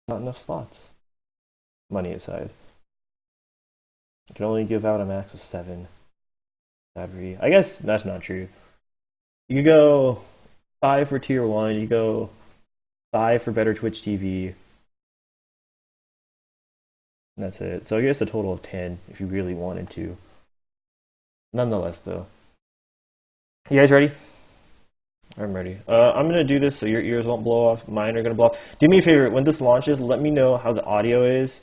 Not enough slots. Money aside. You can only give out a max of 7. I guess that's not true. You could go 5 for tier 1, you go 5 for better Twitch TV. And that's it. So I guess a total of 10 if you really wanted to. Nonetheless, though. You guys ready? I'm ready. I'm gonna do this so your ears won't blow off. Mine are gonna blow off. Do me a favor, when this launches, let me know how the audio is.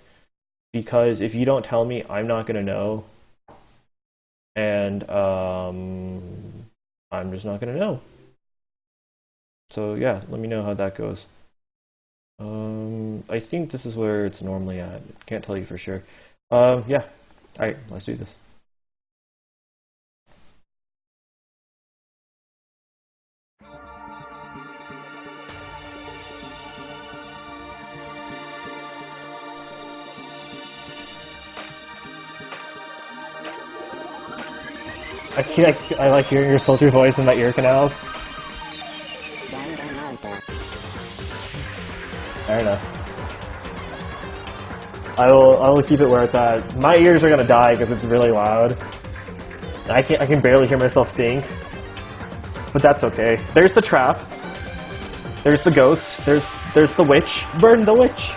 Because if you don't tell me, I'm not gonna know. And I'm just not gonna know. So yeah, let me know how that goes. I think this is where it's normally at. Can't tell you for sure. Yeah. Alright, let's do this. I like hearing your sultry voice in my ear canals. Fair enough. I will keep it where it's at. My ears are gonna die because it's really loud. I can barely hear myself think. But that's okay. There's the trap. There's the ghost. There's the witch. Burn the witch.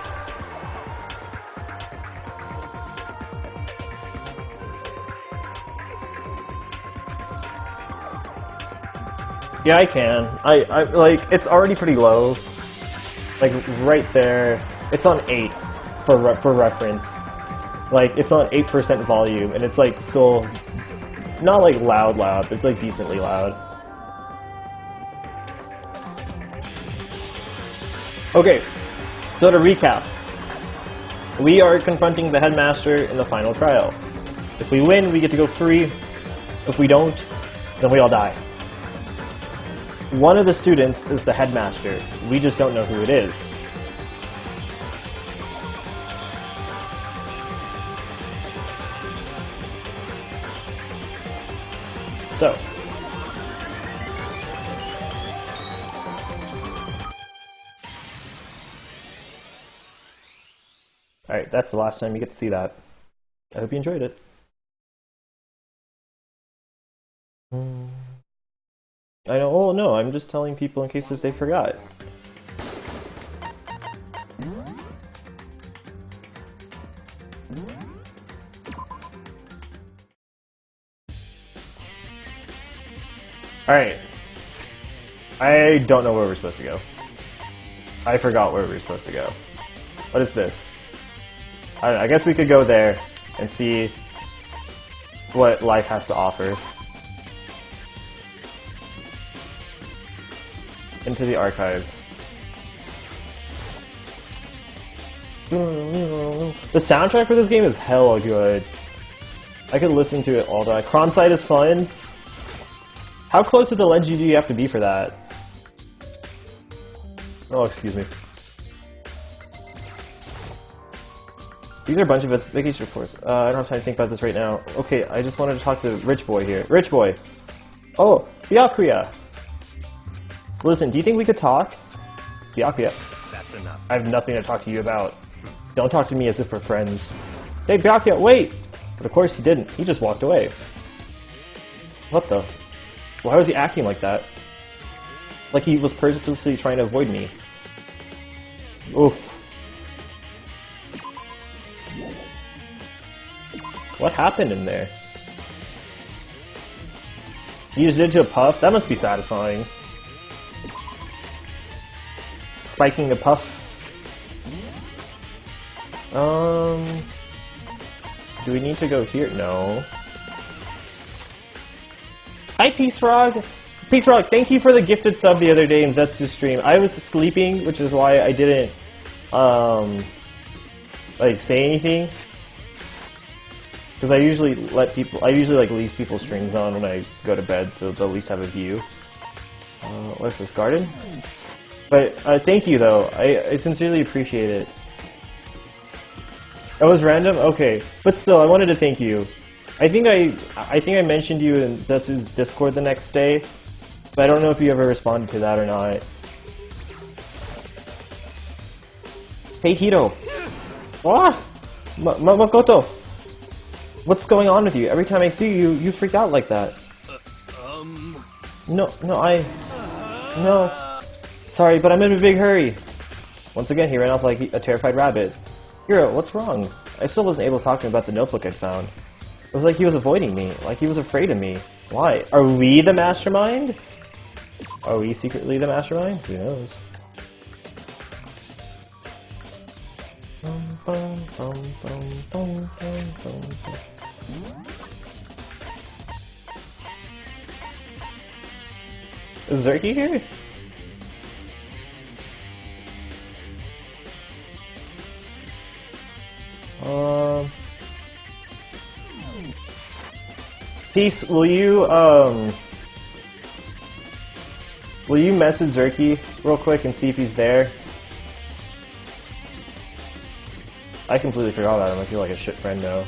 Yeah, I can. I like it's already pretty low. Like right there, it's on 8 for reference. Like it's on 8% volume, and it's like still not like loud, but it's like decently loud. Okay, so to recap, we are confronting the headmaster in the final trial. If we win, we get to go free. If we don't, then we all die. One of the students is the headmaster. We just don't know who it is. So. Alright, that's the last time you get to see that. I hope you enjoyed it. I know, oh no, I'm just telling people in case if they forgot. Alright. I don't know where we're supposed to go. I forgot where we were supposed to go. What is this? I guess we could go there and see what life has to offer. Into the archives. The soundtrack for this game is hella good. I could listen to it all day. Crom site is fun. How close to the ledge do you have to be for that? Oh, excuse me. These are a bunch of vacation reports. I don't have time to think about this right now. Okay, I just wanted to talk to Rich Boy here. Rich Boy! Oh, Byakuya! Listen, do you think we could talk? Byakuya. That's enough. I have nothing to talk to you about. Don't talk to me as if we're friends. Hey, Byakuya, wait! But of course he didn't. He just walked away. What the? Why was he acting like that? Like he was purposely trying to avoid me. Oof. What happened in there? You just did it to a puff? That must be satisfying. Spiking a puff. Do we need to go here? No. Hi, Peace Frog! Peace Frog, thank you for the gifted sub the other day in Zetsu's stream. I was sleeping, which is why I didn't, like, say anything. Because I usually like leave people's strings on when I go to bed, so they'll at least have a view. What's this, garden? But, thank you though, I sincerely appreciate it. That was random? Okay. But still, I wanted to thank you. I think I mentioned you in Zetsu's Discord the next day, but I don't know if you ever responded to that or not. Hey, Hito. What? Makoto. What's going on with you? Every time I see you, you freak out like that. No. Sorry, but I'm in a big hurry. Once again, he ran off like a terrified rabbit. Hiro, what's wrong? I still wasn't able to talk to him about the notebook I'd found. It was like he was avoiding me, like he was afraid of me. Why? Are we the mastermind? Are we secretly the mastermind? Who knows? Is Zerky here? Peace, will you message Zerky real quick and see if he's there? I completely forgot about him. I feel like a shit friend now.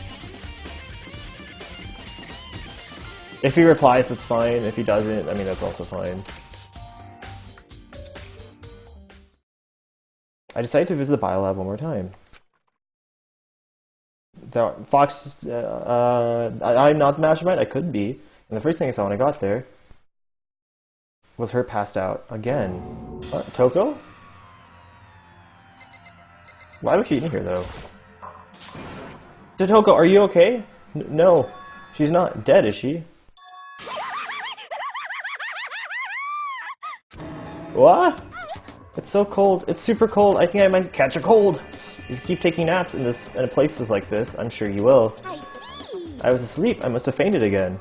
If he replies, that's fine. If he doesn't, I mean, that's also fine. I decided to visit the biolab one more time. Fox, I'm not the mastermind. I could be. And the first thing I saw when I got there was her passed out again. Toko? Why was she in here, though? Toko, are you okay? No, she's not dead, is she? What? It's so cold. It's super cold. I think I might catch a cold. If you keep taking naps in places like this, I'm sure you will. I was asleep. I must have fainted again.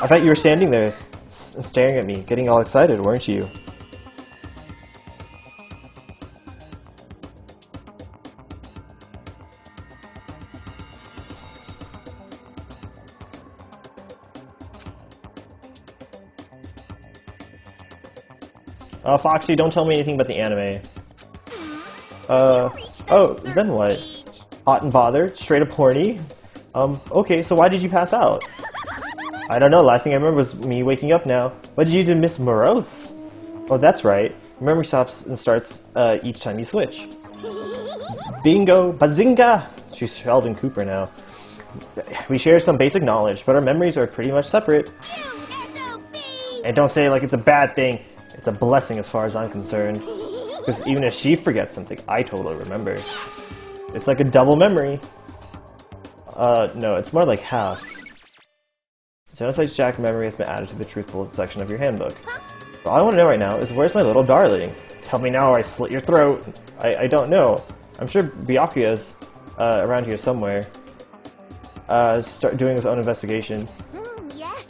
I bet you were standing there, staring at me, getting all excited, weren't you? Foxy, don't tell me anything about the anime. Oh, then what? Hot and bothered? Straight up horny? Okay, so why did you pass out? I don't know, last thing I remember was me waking up now. What did you do to Miss Morose? Oh, that's right. Memory stops and starts each time you switch. Bingo! Bazinga! She's Sheldon Cooper now. We share some basic knowledge, but our memories are pretty much separate. And don't say it like it's a bad thing. It's a blessing as far as I'm concerned. Because even if she forgets something, I totally remember. It's like a double memory. No, it's more like half. Genocide's Jack memory has been added to the truth bullet section of your handbook. All I want to know right now is where's my little darling? Tell me now or I slit your throat. I don't know. I'm sure Byakuya's around here somewhere. Start doing his own investigation. Yes.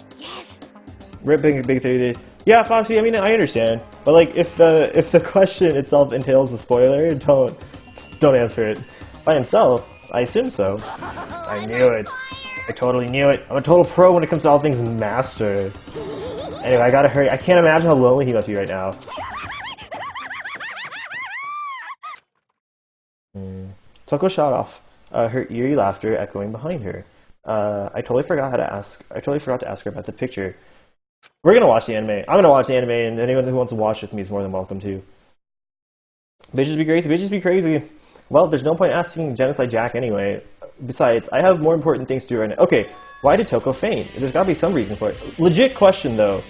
Rip big 3D. Yeah, Foxy, I mean, I understand. But like, if the question itself entails a spoiler, don't answer it. By himself, I assume so. I knew it. I totally knew it. I'm a total pro when it comes to all things master. Anyway, I gotta hurry. I can't imagine how lonely he must be right now. Toko shot off, her eerie laughter echoing behind her. I totally forgot to ask her about the picture. We're gonna watch the anime. I'm gonna watch the anime, and anyone who wants to watch with me is more than welcome to. Bitches be crazy. Bitches be crazy. Well, there's no point asking Genocide Jack anyway. Besides, I have more important things to do right now. Okay, why did Toko faint? There's gotta be some reason for it. Legit question though.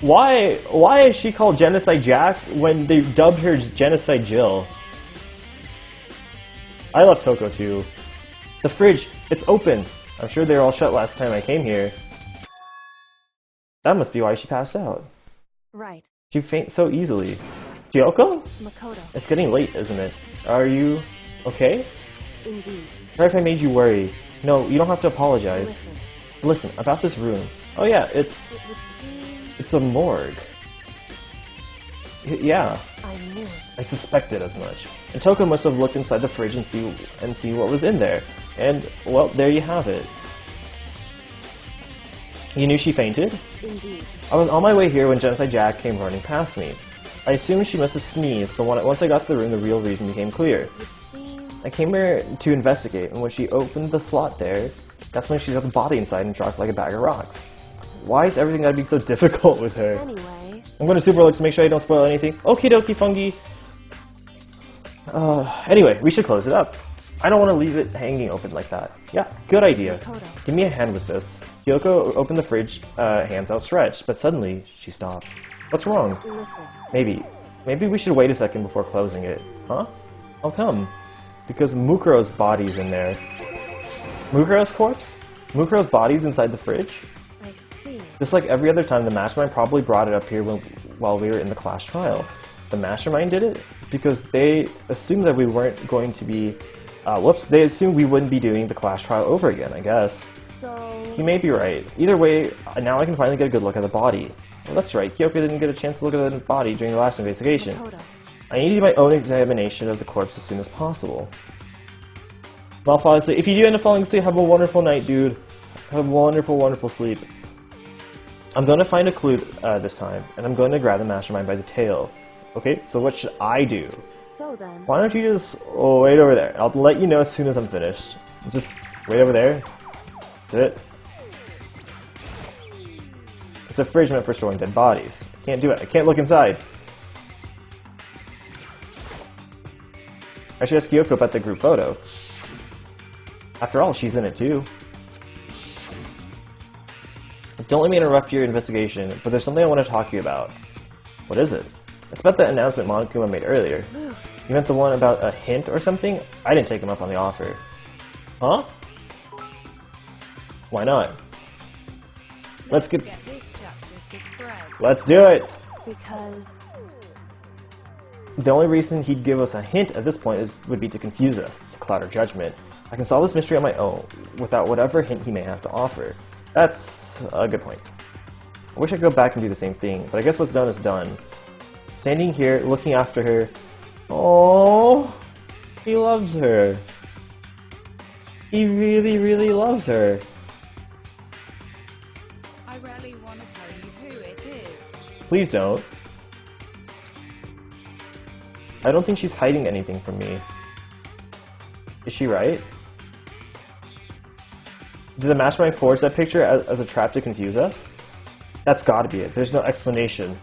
Why is she called Genocide Jack when they dubbed her Genocide Jill? I love Toko too. The fridge, it's open. I'm sure they were all shut last time I came here. That must be why she passed out. Right. She faints so easily. Kyoko? Makoto. It's getting late, isn't it? Are you okay? Indeed. Sorry if I made you worry. No, you don't have to apologize. Listen, about this room. Oh yeah, It would seem... it's a morgue. Yeah. I knew it. I suspected as much. And Toko must have looked inside the fridge and see what was in there. And, well, there you have it. You knew she fainted? Indeed. I was on my way here when Genocide Jack came running past me. I assumed she must have sneezed, but once I got to the room, the real reason became clear. It would seem... I came here to investigate, and when she opened the slot there, That's when she's got the body inside and dropped like a bag of rocks. Why is everything gotta be so difficult with her? Anyway, I'm going to super look to make sure I don't spoil anything. Okie dokie, fungi. Anyway, we should close it up. I don't want to leave it hanging open like that. Yeah, good idea. Makoto. Give me a hand with this. Kyoko opened the fridge, hands outstretched, but suddenly she stopped. What's wrong? listen. Maybe we should wait a second before closing it. Huh? How come? Because Mukuro's body's in there. Mukuro's corpse? Mukuro's body's inside the fridge? I see. Just like every other time, the Mastermind probably brought it up here while we were in the class trial. The Mastermind did it because they assumed that we weren't going to be... they assumed we wouldn't be doing the class trial over again, I guess. So... He may be right. Either way, now I can finally get a good look at the body. Well, that's right, Kyoko didn't get a chance to look at the body during the last investigation. Makoto. I need to do my own examination of the corpse as soon as possible. Well, fall asleep. If you do end up falling asleep, have a wonderful night, dude. Have a wonderful, wonderful sleep. I'm going to find a clue this time, and I'm going to grab the Mastermind by the tail. Okay, so what should I do? So then... Why don't you just wait over there? I'll let you know as soon as I'm finished. Just wait over there. That's it. It's a fridge meant for storing dead bodies. I can't do it. I can't look inside. I should ask Kyoko about the group photo. After all, she's in it too. Don't let me interrupt your investigation, but there's something I want to talk to you about. What is it? It's about the announcement Monokuma made earlier. You meant the one about a hint or something? I didn't take him up on the offer. Huh? Why not? Let's get this chapter 6 bread. Let's do it! Because... The only reason he'd give us a hint at this point would be to confuse us, to cloud our judgment. I can solve this mystery on my own, without whatever hint he may have to offer. That's a good point. I wish I could go back and do the same thing, but I guess what's done is done. Standing here, looking after her... Oh, he loves her. He really, really loves her. I really want to tell you who it is. Please don't. I don't think she's hiding anything from me. Is she right? Did the Mastermind forge that picture as a trap to confuse us? That's gotta be it. There's no explanation.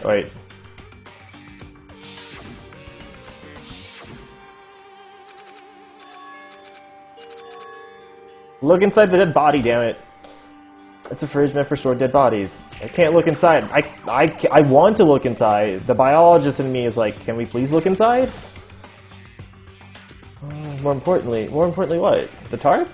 Wait. Look inside the dead body, damn it. It's a fridge meant for stored dead bodies. I can't look inside. I want to look inside. The biologist in me is like, can we please look inside? More importantly what? The tarp?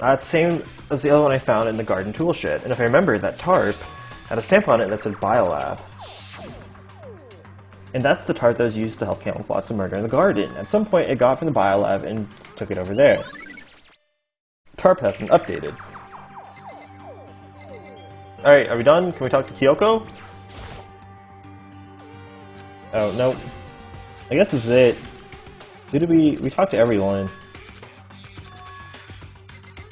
It's the same as the other one I found in the garden tool shed. And if I remember, that tarp had a stamp on it that said Biolab. And that's the tarp that was used to help camouflage the murder in the garden. At some point, it got from the Biolab and took it over there. Tarp has been updated. Alright, are we done? Can we talk to Kyoko? Oh, no. I guess this is it. We talked to everyone.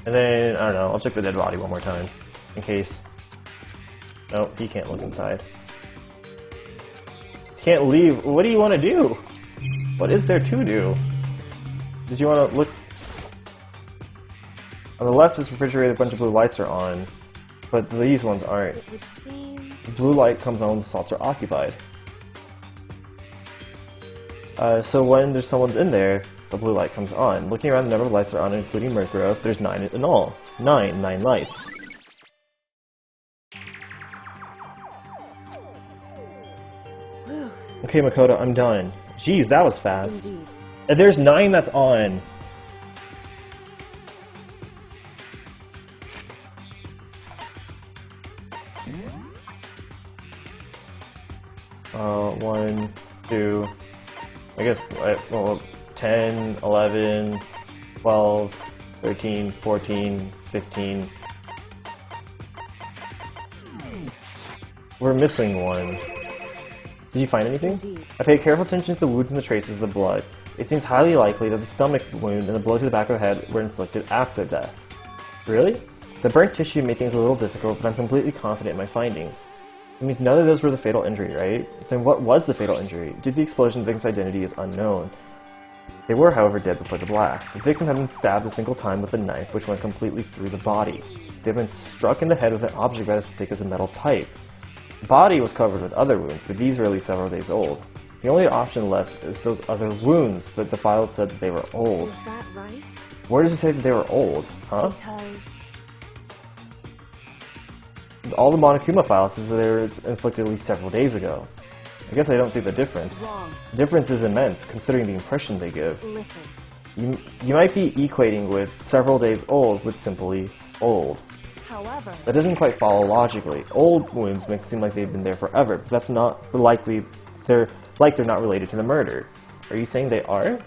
And then, I don't know, I'll check the dead body one more time. In case. No, he can't look inside. Can't leave. What do you want to do? What is there to do? Did you want to look... On the left is refrigerator, a bunch of blue lights are on. But these ones aren't. It would seem... The blue light comes on when the slots are occupied. So when there's someone's in there, the blue light comes on. Looking around, the number of lights are on, including Mercury's, there's 9 in all. 9 lights. Okay, Makoto, I'm done. Jeez, that was fast. Indeed. And there's 9 that's on. One, two, I guess, well, 10, 11, 12, 13, 14, 15. We're missing one. Did you find anything? Indeed. I paid careful attention to the wounds and the traces of the blood. It seems highly likely that the stomach wound and the blow to the back of the head were inflicted after death. Really? The burnt tissue made things a little difficult, but I'm completely confident in my findings. It means none of those were the fatal injury, right? Then what was the fatal injury? Due to the explosion, the victim's identity is unknown. They were, however, dead before the blast. The victim had been stabbed a single time with a knife, which went completely through the body. They had been struck in the head with an object about as thick as a metal pipe. The body was covered with other wounds, but these were at least several days old. The only option left is those other wounds, but the file said that they were old. Is that right? Where does it say that they were old? Huh? Because All the Monokuma file says that they were inflicted at least several days ago. I guess I don't see the difference. wrong. The difference is immense, considering the impression they give. Listen. You might be equating with several days old with simply old. However, That doesn't quite follow logically. Old wounds make it seem like they've been there forever, but that's not likely. They're not related to the murder. Are you saying they are?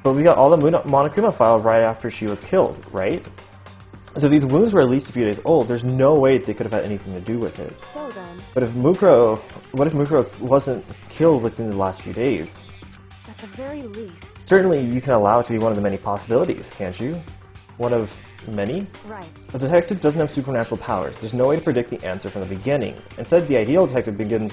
But we got all the Monokuma file right after she was killed, right? So if these wounds were at least a few days old, there's no way they could have had anything to do with it. so then, But what if Mukuro wasn't killed within the last few days? at the very least, Certainly you can allow it to be one of the many possibilities, can't you? One of many? right. A detective doesn't have supernatural powers. There's no way to predict the answer from the beginning. Instead, the ideal detective begins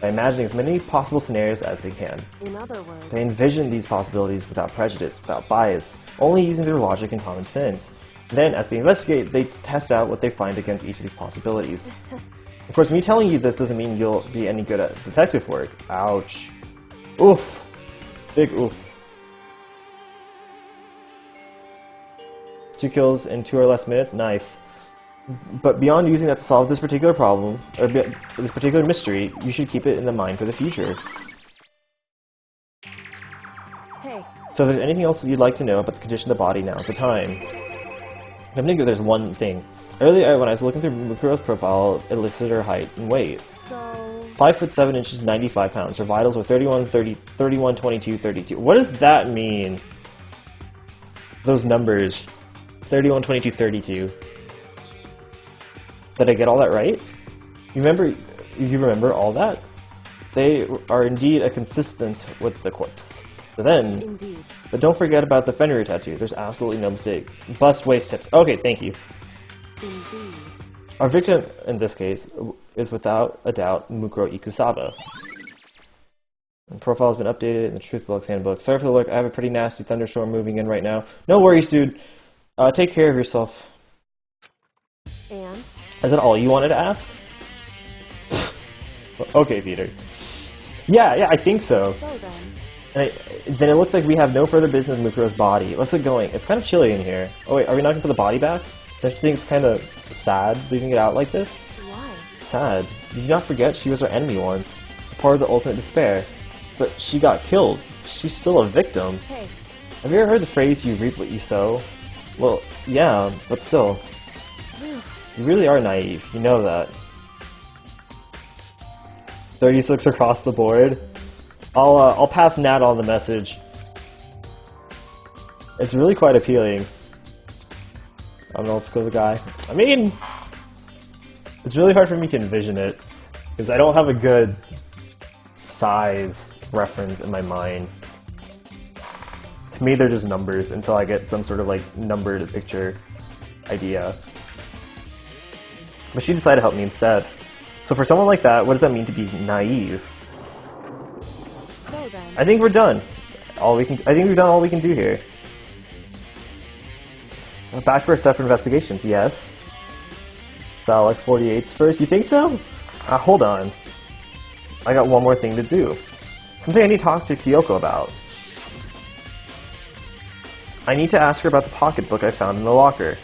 by imagining as many possible scenarios as they can. In other words, They envision these possibilities without prejudice, without bias, only using their logic and common sense. Then, as they investigate, they test out what they find against each of these possibilities. Of course, me telling you this doesn't mean you'll be any good at detective work. Ouch. Oof. Big oof. 2 kills in 2 or less minutes? Nice. But beyond using that to solve this particular problem, or this particular mystery, you should keep it in the mind for the future. hey, So if there's anything else you'd like to know about the condition of the body, now's the time. I'm thinking there's one thing. Earlier, when I was looking through Mukuro's profile, it listed her height and weight. so 5 foot 7 inches, 95 pounds. Her vitals were 31, 30, 31, 22, 32. What does that mean? Those numbers. 31, 22, 32. Did I get all that right? You remember all that? They are indeed consistent with the corpse. But then, indeed, but don't forget about the Fenrir tattoo. There's absolutely no mistake. Bust waist tips. Okay, thank you. indeed. Our victim, in this case, is without a doubt Mukuro Ikusaba. The profile has been updated in the Truth Book's handbook. Sorry for the look, I have a pretty nasty thunderstorm moving in right now. No worries, dude. Take care of yourself. And Is that all you wanted to ask? Okay, Peter. Yeah, I think so. so then, And then it looks like we have no further business with Mukuro's body. Let's get going. It's kind of chilly in here. Oh wait, are we not going to put the body back? Don't you think it's kind of sad leaving it out like this? why? Sad. Did you not forget she was our enemy once? Part of the ultimate despair. But she got killed. She's still a victim. Hey, Have you ever heard the phrase, you reap what you sow? Well, yeah, but still. You really are naive. You know that. 36 across the board. I'll pass Nat on the message. It's really quite appealing. I'm an old school guy. I mean, it's really hard for me to envision it because I don't have a good size reference in my mind. To me, they're just numbers until I get some sort of like numbered picture idea. But she decided to help me instead. So for someone like that, what does that mean to be naive? so then, I think we're done. I think we've done all we can do here. Back for separate investigations, yes. So like 48's first, you think so? Hold on. I got one more thing to do. Something I need to talk to Kyoko about. I need to ask her about the pocketbook I found in the locker.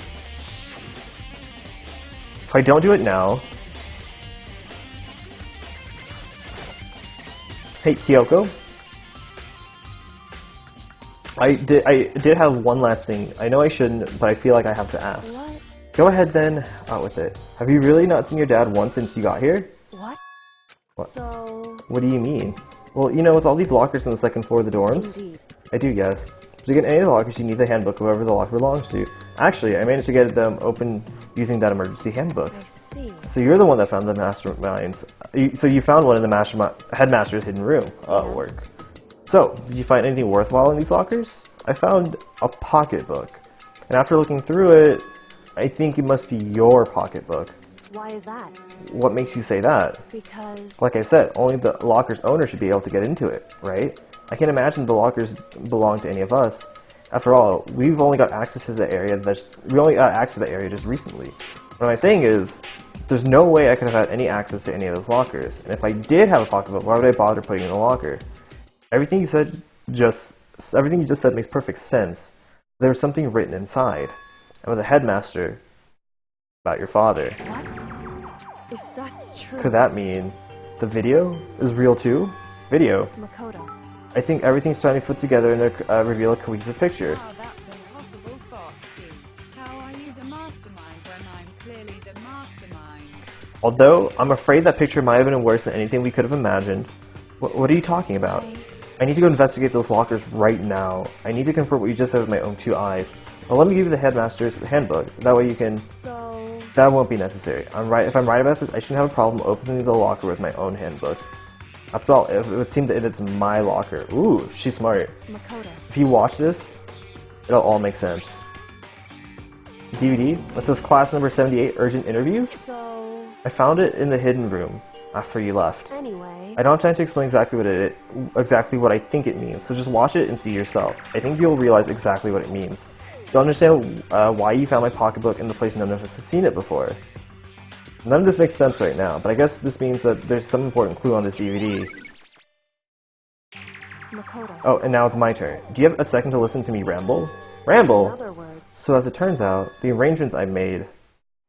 If I don't do it now... Hey, Kyoko? I did have one last thing. I know I shouldn't, but I feel like I have to ask. what? Go ahead then, out with it. Have you really not seen your dad once since you got here? What? What? So, What do you mean? Well, you know, with all these lockers on the second floor of the dorms? indeed. I do, yes. To get any of the lockers, you need the handbook of whoever the locker belongs to. Actually, I managed to get them open using that emergency handbook. I see. So you're the one that found the masterminds. So you found one in the headmaster's hidden room. Work. So, did you find anything worthwhile in these lockers? I found a pocketbook. And after looking through it, I think it must be your pocketbook. Why is that? What makes you say that? Because... Like I said, only the locker's owner should be able to get into it, right? I can't imagine the lockers belong to any of us. After all, we've only got access to the area just recently. What I'm saying is, there's no way I could have had any access to any of those lockers. And if I did have a pocketbook, why would I bother putting it in a locker? Everything you just said makes perfect sense. There was something written inside. And with the headmaster about your father. What? If that's true... Could that mean the video is real too? Video. Makoto. I think everything's trying to fit together and reveal a cohesive picture. Wow, that's impossible, Foxy. How are you the mastermind when I'm clearly the mastermind? Although, I'm afraid that picture might have been worse than anything we could have imagined. What are you talking about? I need to go investigate those lockers right now. I need to confirm what you just said with my own 2 eyes. Well, let me give you the headmaster's handbook. That way you can... So... That won't be necessary. If I'm right about this, I shouldn't have a problem opening the locker with my own handbook. After all, it would seem that it's my locker. Ooh, she's smart. Makoto. If you watch this, it'll all make sense. DVD? It says class number 78, urgent interviews? So... I found it in the hidden room after you left. Anyway... I don't have time to explain exactly what I think it means, so just watch it and see yourself. I think you'll realize exactly what it means. You'll understand why you found my pocketbook in the place none of us has seen it before. None of this makes sense right now, but I guess this means that there's some important clue on this DVD. Makoto. Oh, and now it's my turn. Do you have a second to listen to me ramble? Ramble? In other words... So as it turns out, the arrangements I made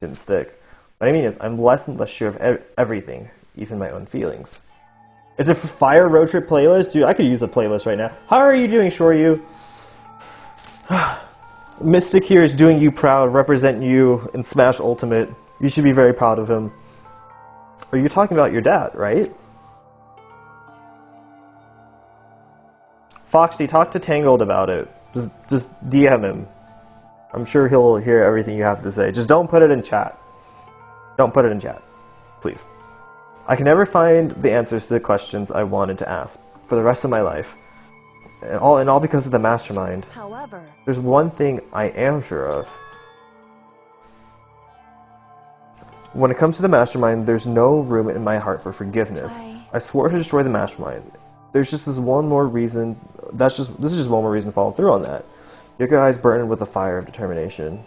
didn't stick. What I mean is, I'm less and less sure of everything, even my own feelings. Is it Fire Road Trip playlist? Dude, I could use a playlist right now. How are you doing, Shoryu? Mystic here is doing you proud, representing you in Smash Ultimate. You should be very proud of him. Are you talking about your dad, right? Foxy, talk to Tangled about it. Just DM him. I'm sure he'll hear everything you have to say. Just don't put it in chat. Don't put it in chat. Please. I can never find the answers to the questions I wanted to ask for the rest of my life. And all because of the mastermind. However... There's one thing I am sure of. When it comes to the mastermind, there's no room in my heart for forgiveness. I swore to destroy the mastermind. There's just this one more reason. This is just one more reason to follow through on that. Your eyes burning with the fire of determination.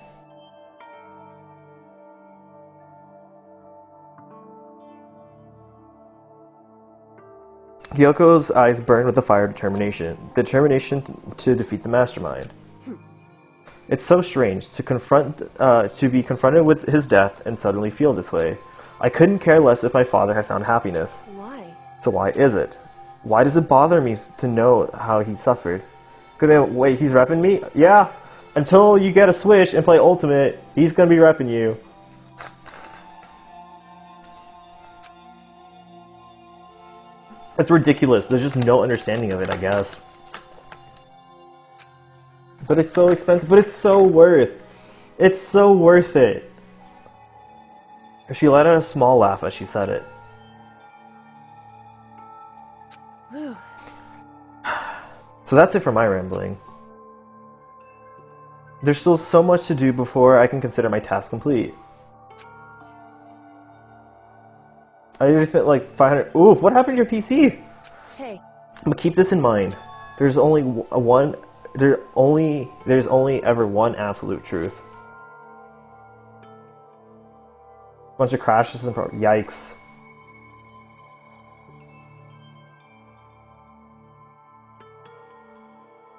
Kyoko's eyes burned with the fire of determination. Determination to defeat the mastermind. It's so strange to be confronted with his death and suddenly feel this way. I couldn't care less if my father had found happiness. Why? So why is it? Why does it bother me to know how he suffered? Wait, he's repping me? Yeah. Until you get a Switch and play Ultimate, he's gonna be repping you. It's ridiculous. There's just no understanding of it, I guess. But it's so expensive. But it's so worth. It's so worth it. She let out a small laugh as she said it. Whew. So that's it for my rambling. There's still so much to do before I can consider my task complete. I already spent like 500. Oof! What happened to your PC? Hey. But keep this in mind. There's only there's only ever one absolute truth. Bunch of crashes and yikes.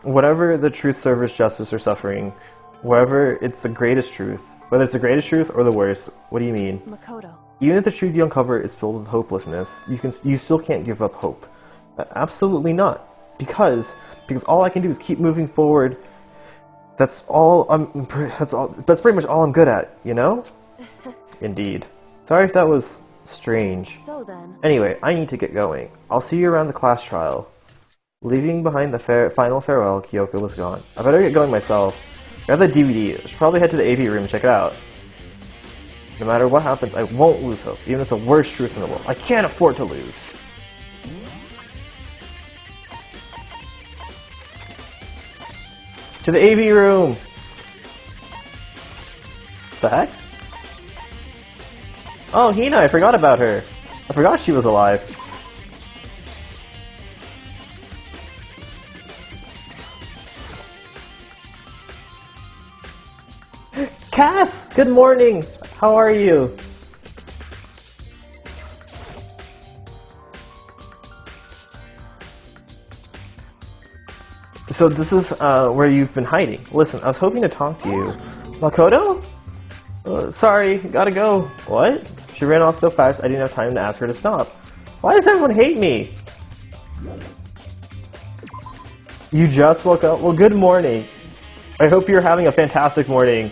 Whatever the truth servers justice or suffering, wherever it's the greatest truth, whether it's the greatest truth or the worst, what do you mean? Makoto. Even if the truth you uncover is filled with hopelessness, you still can't give up hope. Absolutely not. Because all I can do is keep moving forward. That's pretty much all I'm good at, you know? Indeed. Sorry if that was strange. So then. Anyway, I need to get going. I'll see you around the class trial. Leaving behind the final farewell, Kyoko was gone. I better get going myself. I got that DVD. I should probably head to the AV room and check it out. No matter what happens, I won't lose hope, even if it's the worst truth in the world. I can't afford to lose. To the AV room! The heck? Oh, Hina, I forgot about her. I forgot she was alive. Cass, good morning. How are you? So this is where you've been hiding. Listen, I was hoping to talk to you. Makoto? Sorry, gotta go. What? She ran off so fast I didn't have time to ask her to stop. Why does everyone hate me? You just woke up? Well, good morning. I hope you're having a fantastic morning.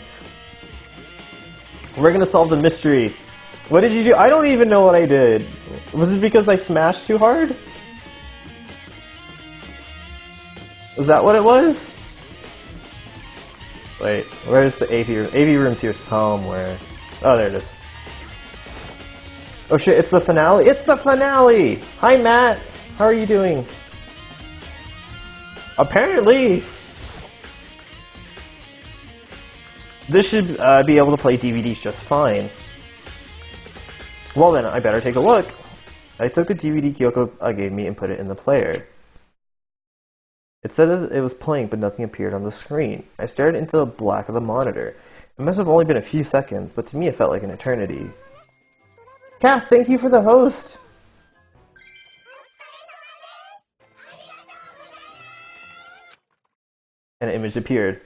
We're gonna solve the mystery. What did you do? I don't even know what I did. Was it because I smashed too hard? Was that what it was? Wait, where's the AV room? AV room's here somewhere. Oh, there it is. Oh shit, it's the finale! It's the finale! Hi Matt! How are you doing? Apparently! This should be able to play DVDs just fine. Well then, I better take a look. I took the DVD Kyoko gave me and put it in the player. It said that it was playing, but nothing appeared on the screen. I stared into the black of the monitor. It must have only been a few seconds, but to me it felt like an eternity. Cass, thank you for the host! And an image appeared.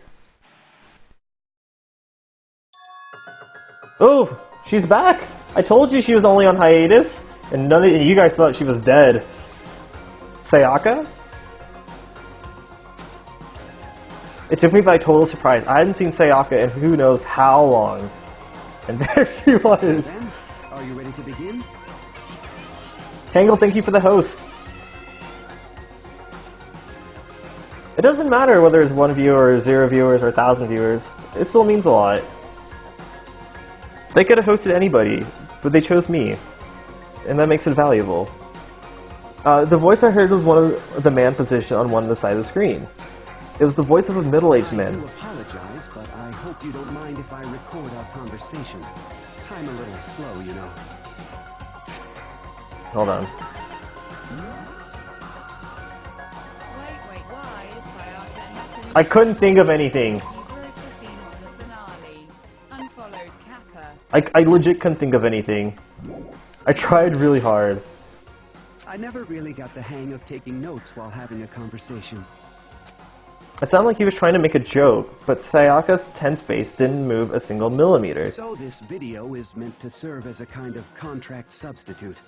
Oh, she's back! I told you she was only on hiatus, and none of you guys thought she was dead. Sayaka? It took me by total surprise. I hadn't seen Sayaka in who knows how long. And there she was. Ben, are you ready to begin? Tangle, thank you for the host. It doesn't matter whether it's 1 viewer or 0 viewers or 1,000 viewers. It still means a lot. They could have hosted anybody, but they chose me. And that makes it valuable. The voice I heard was one of the man position on one of the side of the screen. It was the voice of a middle-aged man. I do apologize, but I hope you don't mind if I record our conversation. I'm a little slow, you know. Hold on. Wait, why is Sayaka not I couldn't think of anything. You broke the theme on the finale. Unfollowed Kappa. I legit couldn't think of anything. I tried really hard. I never really got the hang of taking notes while having a conversation. It sounded like he was trying to make a joke, but Sayaka's tense face didn't move a single millimeter. So this video is meant to serve as a kind of contract substitute.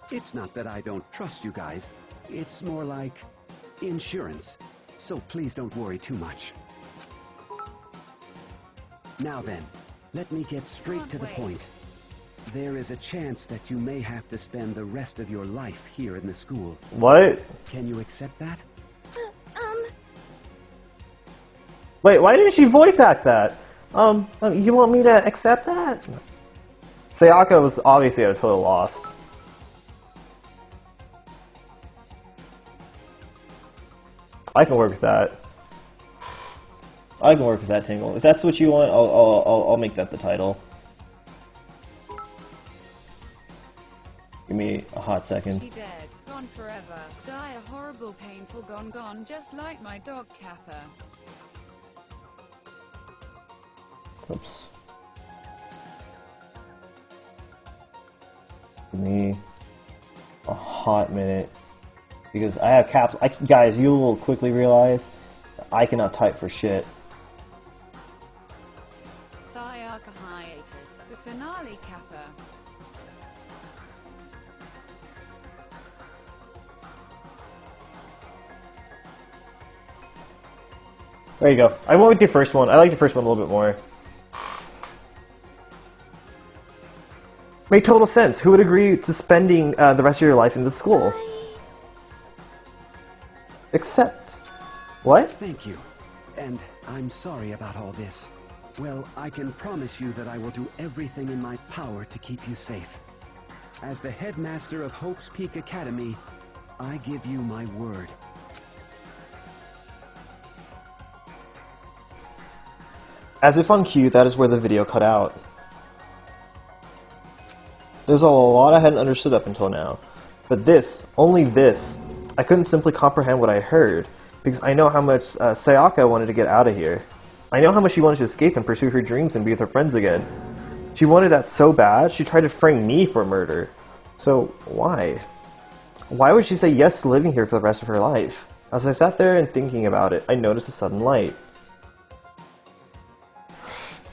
It's not that I don't trust you guys. It's more like insurance. So please don't worry too much. Now then, let me get straight to the point. There is a chance that you may have to spend the rest of your life here in the school. What? Can you accept that? Wait, why didn't she voice act that? You want me to accept that? Sayaka was obviously at a total loss. I can work with that. I can work with that, Tingle. If that's what you want, I'll make that the title. Give me a hot second. She dead, gone forever. Die a horrible, painful gone, just like my dog Kappa. Oops. Give me a hot minute. Because I have caps. Guys, you will quickly realize I cannot type for shit. Sayaka hiatus, the finale Kappa. There you go. I went with the first one. I like the first one a little bit more. Made total sense. Who would agree to spending the rest of your life in the school? Except... What? Thank you. And I'm sorry about all this. Well, I can promise you that I will do everything in my power to keep you safe. As the headmaster of Hope's Peak Academy, I give you my word. As if on cue, that is where the video cut out. There's a lot I hadn't understood up until now. But this, only this, I couldn't simply comprehend what I heard, because I know how much Sayaka wanted to get out of here. I know how much she wanted to escape and pursue her dreams and be with her friends again. She wanted that so bad, she tried to frame me for murder. So, why? Why would she say yes to living here for the rest of her life? As I sat there and thinking about it, I noticed a sudden light.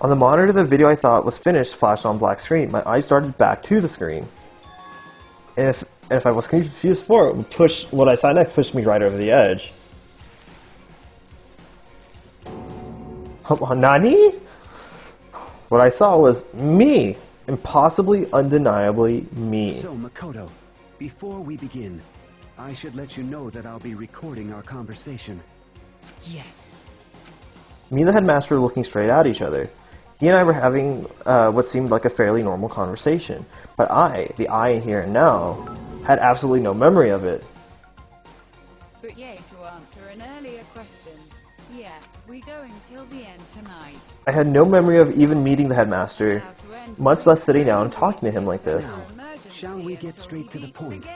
On the monitor, the video I thought was finished flashed on black screen. My eyes darted back to the screen. And if I was confused for it, what I saw next pushed me right over the edge. Nani? What I saw was me. Impossibly, undeniably me. So, Makoto, before we begin, I should let you know that I'll be recording our conversation. Yes. Me and the headmaster were looking straight at each other. He and I were having what seemed like a fairly normal conversation, but the I here and now, had absolutely no memory of it. But yay, to answer an earlier question, yeah, we go until the end tonight. I had no memory of even meeting the headmaster, much less sitting down and talking to him like this. Shall we get straight to the point?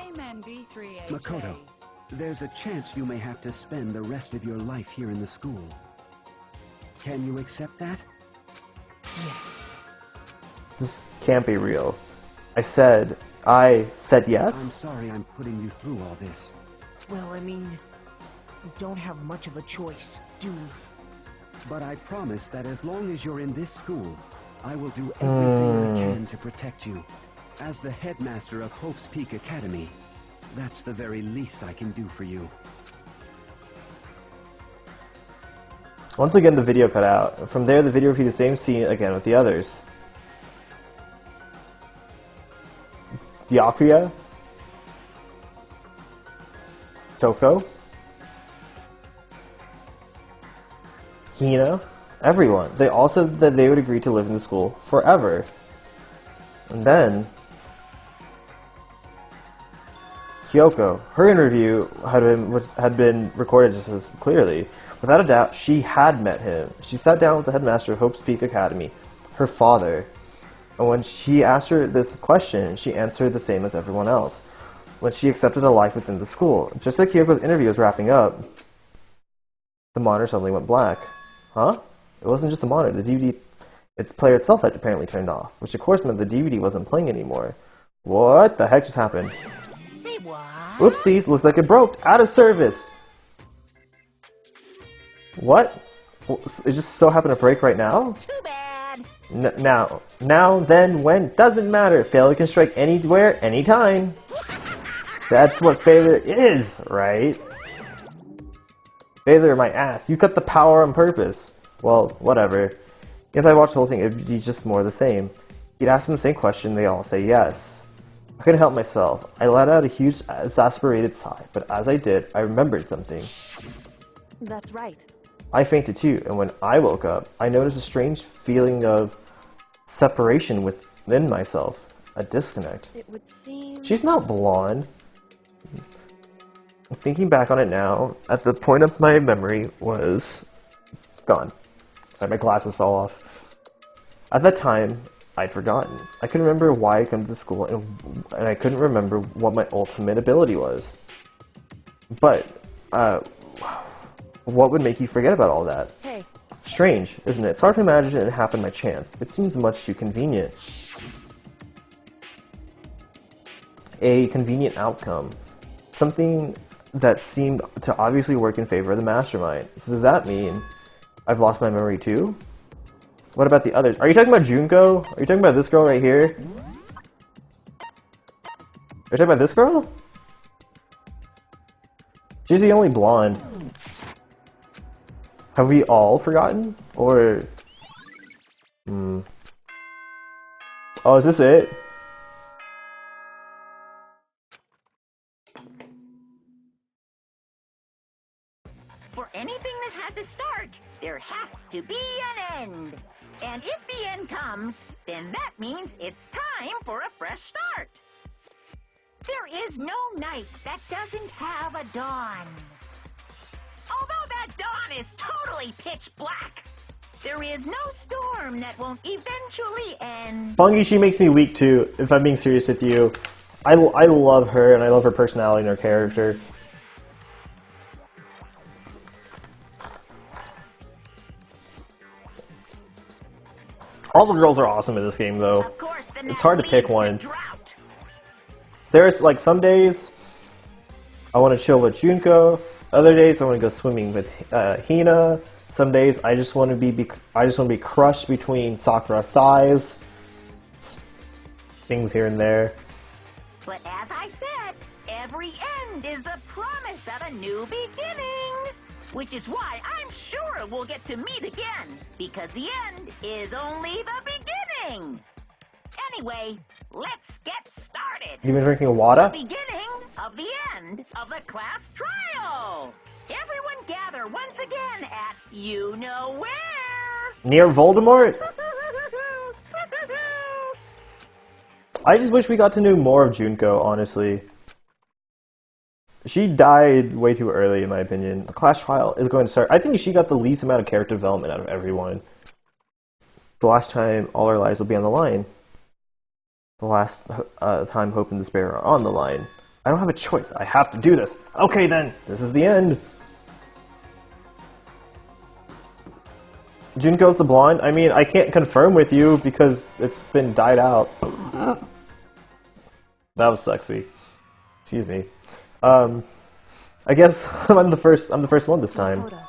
Makoto, there's a chance you may have to spend the rest of your life here in the school. Can you accept that? Yes. This can't be real. I said yes? I'm sorry I'm putting you through all this. Well, I mean, we don't have much of a choice, do we? But I promise that as long as you're in this school, I will do everything I can to protect you. As the headmaster of Hope's Peak Academy, that's the very least I can do for you. Once again, the video cut out. From there, the video repeated the same scene again with the others. Byakuya? Toko? Hina? Everyone. They all said that they would agree to live in the school forever. And then Kyoko. Her interview had been recorded just as clearly. Without a doubt, she had met him. She sat down with the headmaster of Hope's Peak Academy, her father. And when she asked her this question, she answered the same as everyone else. When she accepted a life within the school. Just like Kyoko's interview was wrapping up, the monitor suddenly went black. Huh? It wasn't just the monitor. The DVD, its player itself had apparently turned off, which of course meant the DVD wasn't playing anymore. What the heck just happened? Say what? Oopsies, looks like it broke. Out of service. What? It just so happened to break right now? Too bad. Now, then, when? Doesn't matter. Failure can strike anywhere, anytime. That's what failure is, right? Failure, my ass. You cut the power on purpose. Well, whatever. If I watched the whole thing, it'd be just more of the same. You'd ask them the same question, they all say yes. I couldn't help myself. I let out a huge, exasperated sigh, but as I did, I remembered something. That's right. I fainted too, and when I woke up, I noticed a strange feeling of separation within myself. A disconnect. It would seem... She's not blonde. Thinking back on it now, at the point of my memory was gone. Sorry, my glasses fell off. At that time, I'd forgotten. I couldn't remember why I'd come to school, and I couldn't remember what my ultimate ability was. But, what would make you forget about all that? Hey. Strange, isn't it? It's hard to imagine it happened by chance. It seems much too convenient. A convenient outcome. Something that seemed to obviously work in favor of the mastermind. So does that mean I've lost my memory too? What about the others? Are you talking about Junko? Are you talking about this girl right here? Are you talking about this girl? She's the only blonde. Have we all forgotten? Or... Oh, is this it? For anything that has a start, there has to be an end. And if the end comes, then that means it's time for a fresh start. There is no night that doesn't have a dawn. Although that dawn is totally pitch black, there is no storm that won't eventually end. Fungi, she makes me weak too, if I'm being serious with you. I love her, and I love her personality and her character. All the girls are awesome in this game, though. Of course, It's hard to pick one. drought. There's, like, some days I want to chill with Junko. Other days I want to go swimming with Hina. Some days I just want to be crushed between Sakura's thighs. Things here and there. But as I said, every end is the promise of a new beginning. Which is why I'm sure we'll get to meet again, because the end is only the beginning. Anyway, let's get started. You been drinking water? The beginning of the end of the class trial. Everyone gather once again at you know where. Near Voldemort? I just wish we got to know more of Junko, honestly. She died way too early, in my opinion. The class trial is going to start. I think she got the least amount of character development out of everyone. The last time all our lives will be on the line. The last time hope and despair are on the line. I don't have a choice. I have to do this. Okay then, this is the end. Junko's the blonde? I mean, I can't confirm with you because it's been dyed out. That was sexy. Excuse me. I guess I'm the first one this time. Makoto,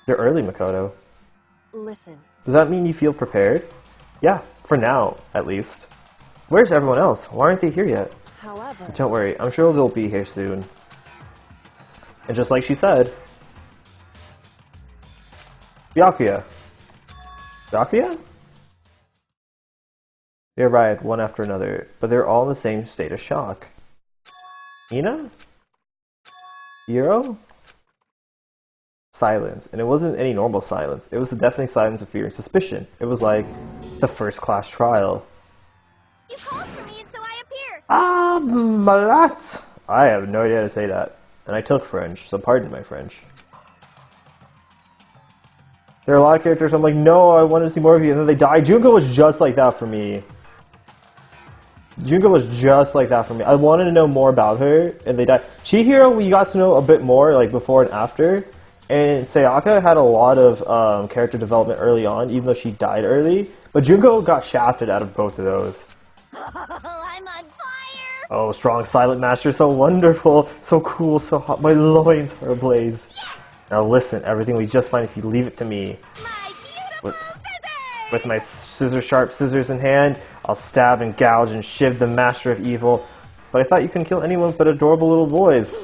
You're early, Makoto. listen. Does that mean you feel prepared? Yeah, for now, at least. Where's everyone else? Why aren't they here yet? However, Don't worry, I'm sure they'll be here soon. And just like she said... Byakuya. Byakuya? They arrived one after another, but they're all in the same state of shock. Ina? Hiro? Silence. And it wasn't any normal silence. It was definitely silence of fear and suspicion. It was like the first class trial. You called for me and so I appeared. Malat! I have no idea how to say that. And I took French, so pardon my French. There are a lot of characters I'm like, no, I wanted to see more of you, and then they die. Junko was just like that for me. Junko was just like that for me. I wanted to know more about her, and they died. Chihiro, we got to know a bit more, like, before and after. And Sayaka had a lot of character development early on, even though she died early. But Junko got shafted out of both of those. I'm on fire. Oh, strong silent master, so wonderful, so cool, so hot. My loins are ablaze. Yes, Now listen, everything will be just fine if you leave it to me. my beautiful With- scissors. With my sharp scissors in hand, I'll stab and gouge and shiv the master of evil. But I thought you couldn't kill anyone but adorable little boys.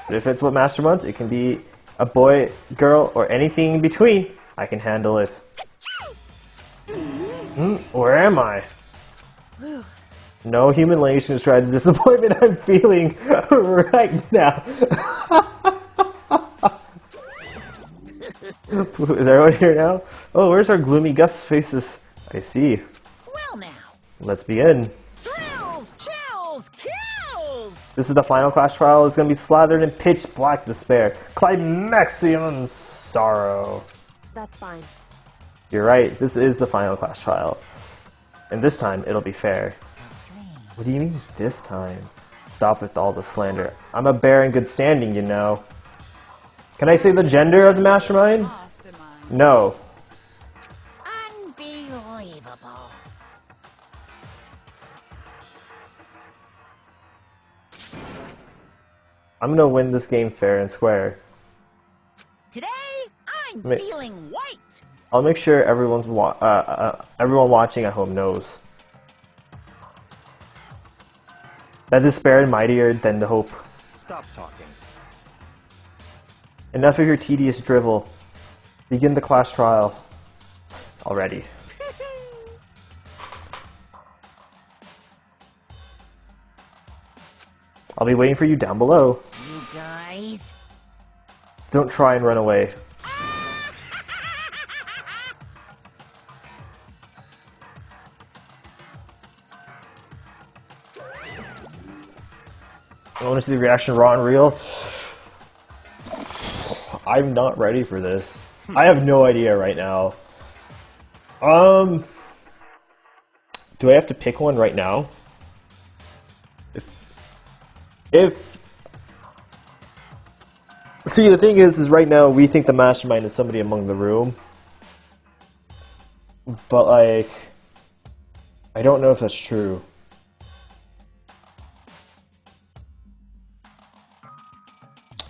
But if it's what master wants, it can be a boy, girl, or anything in between. I can handle it. Where am I? No human language can describe the disappointment I'm feeling right now. Is everyone here now? Oh, where's our gloomy Gus faces? I see. Well now. Let's begin. Thrills, chills, kills! This is the final class trial. It's going to be slathered in pitch black despair. Climaxium sorrow. that's fine. You're right. This is the final class trial. And this time, it'll be fair. What do you mean, this time? Stop with all the slander. I'm a bear in good standing, you know. Can I say the gender of the mastermind? Mastermind. No. Unbelievable. I'm gonna win this game fair and square. Today, I'm Ma- feeling white. I'll make sure everyone watching at home knows. That despair is mightier than the hope. Stop talking. Enough of your tedious drivel. Begin the class trial. Already. I'll be waiting for you down below. You guys. Don't try and run away. I want to see the reaction raw and real. I'm not ready for this. I have no idea right now. Do I have to pick one right now? If see, the thing is right now we think the mastermind is somebody among the room, but like, I don't know if that's true.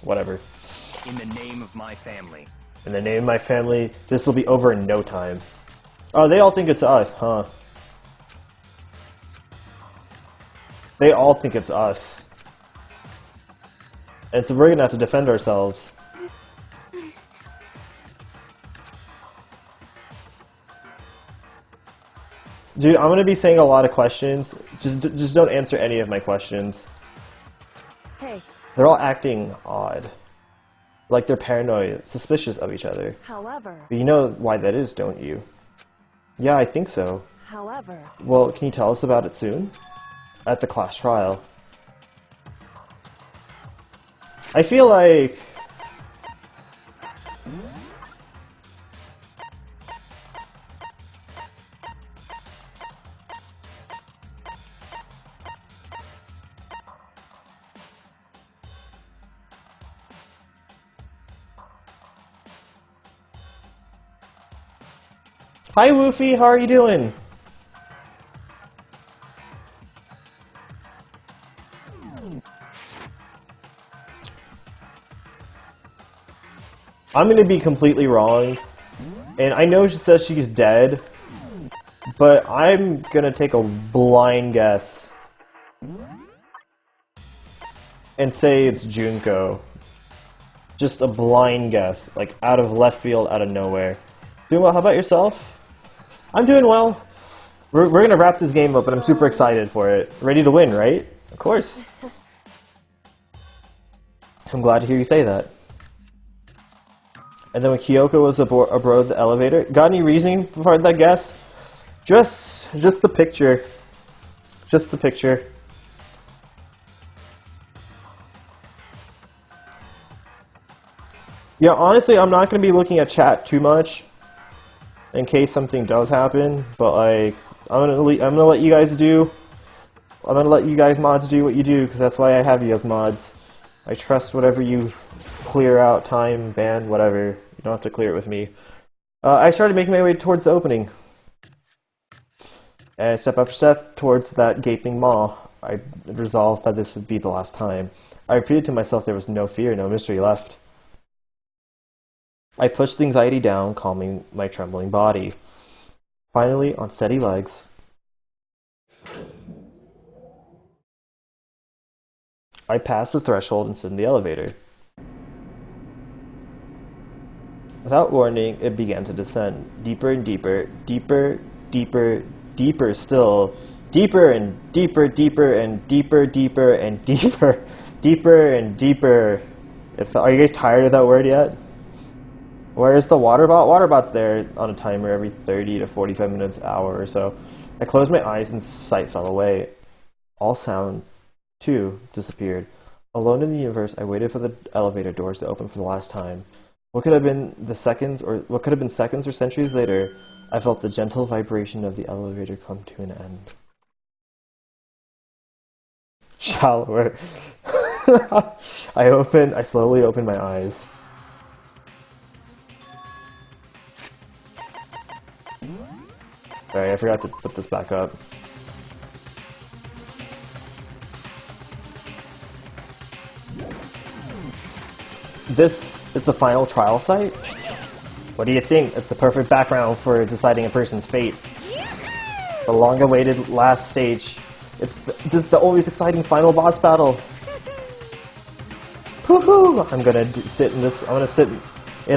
Whatever. In the name of my family. In the name of my family, this will be over in no time. Oh, they all think it's us, huh? They all think it's us. And so we're gonna have to defend ourselves. Dude, I'm gonna be saying a lot of questions. Just don't answer any of my questions. Hey, They're all acting odd. Like they're paranoid, suspicious of each other. however, But you know why that is, don't you? Yeah, I think so. however, Well, can you tell us about it soon? At the class trial. I feel like... Hi, Woofy, how are you doing? I'm gonna be completely wrong, and I know she says she's dead, but I'm gonna take a blind guess and say it's Junko. Just a blind guess, like out of left field, out of nowhere. Doing well, how about yourself? I'm doing well. We're gonna wrap this game up, and I'm super excited for it. Ready to win, right? Of course. I'm glad to hear you say that. And then when Kyoko was aboard the elevator, got any reasoning for that guess? Just the picture. Just the picture. Yeah, honestly, I'm not going to be looking at chat too much in case something does happen, but like, I'm gonna let you guys do. I'm gonna let you guys mods do what you do, because that's why I have you as mods. I trust whatever you clear out, time, ban, whatever. You don't have to clear it with me. I started making my way towards the opening. And step after step towards that gaping maw, I resolved that this would be the last time. I repeated to myself there was no fear, no mystery left. I pushed the anxiety down, calming my trembling body. Finally, on steady legs, I passed the threshold and stood in the elevator. Without warning, it began to descend, deeper and deeper, deeper, deeper, deeper still, deeper and deeper, deeper and deeper, deeper and deeper, deeper and deeper. Are you guys tired of that word yet? Where's the water bot? Water bot's there on a timer every 30 to 45 minutes, hour or so. I closed my eyes and sight fell away. All sound, too, disappeared. Alone in the universe, I waited for the elevator doors to open for the last time. What could have been seconds or centuries later, I felt the gentle vibration of the elevator come to an end. Shallower. I slowly opened my eyes. Sorry, I forgot to put this back up. This is the final trial site? What do you think? It's the perfect background for deciding a person's fate. The long-awaited last stage. This is the always exciting final boss battle. Woohoo! I'm gonna sit in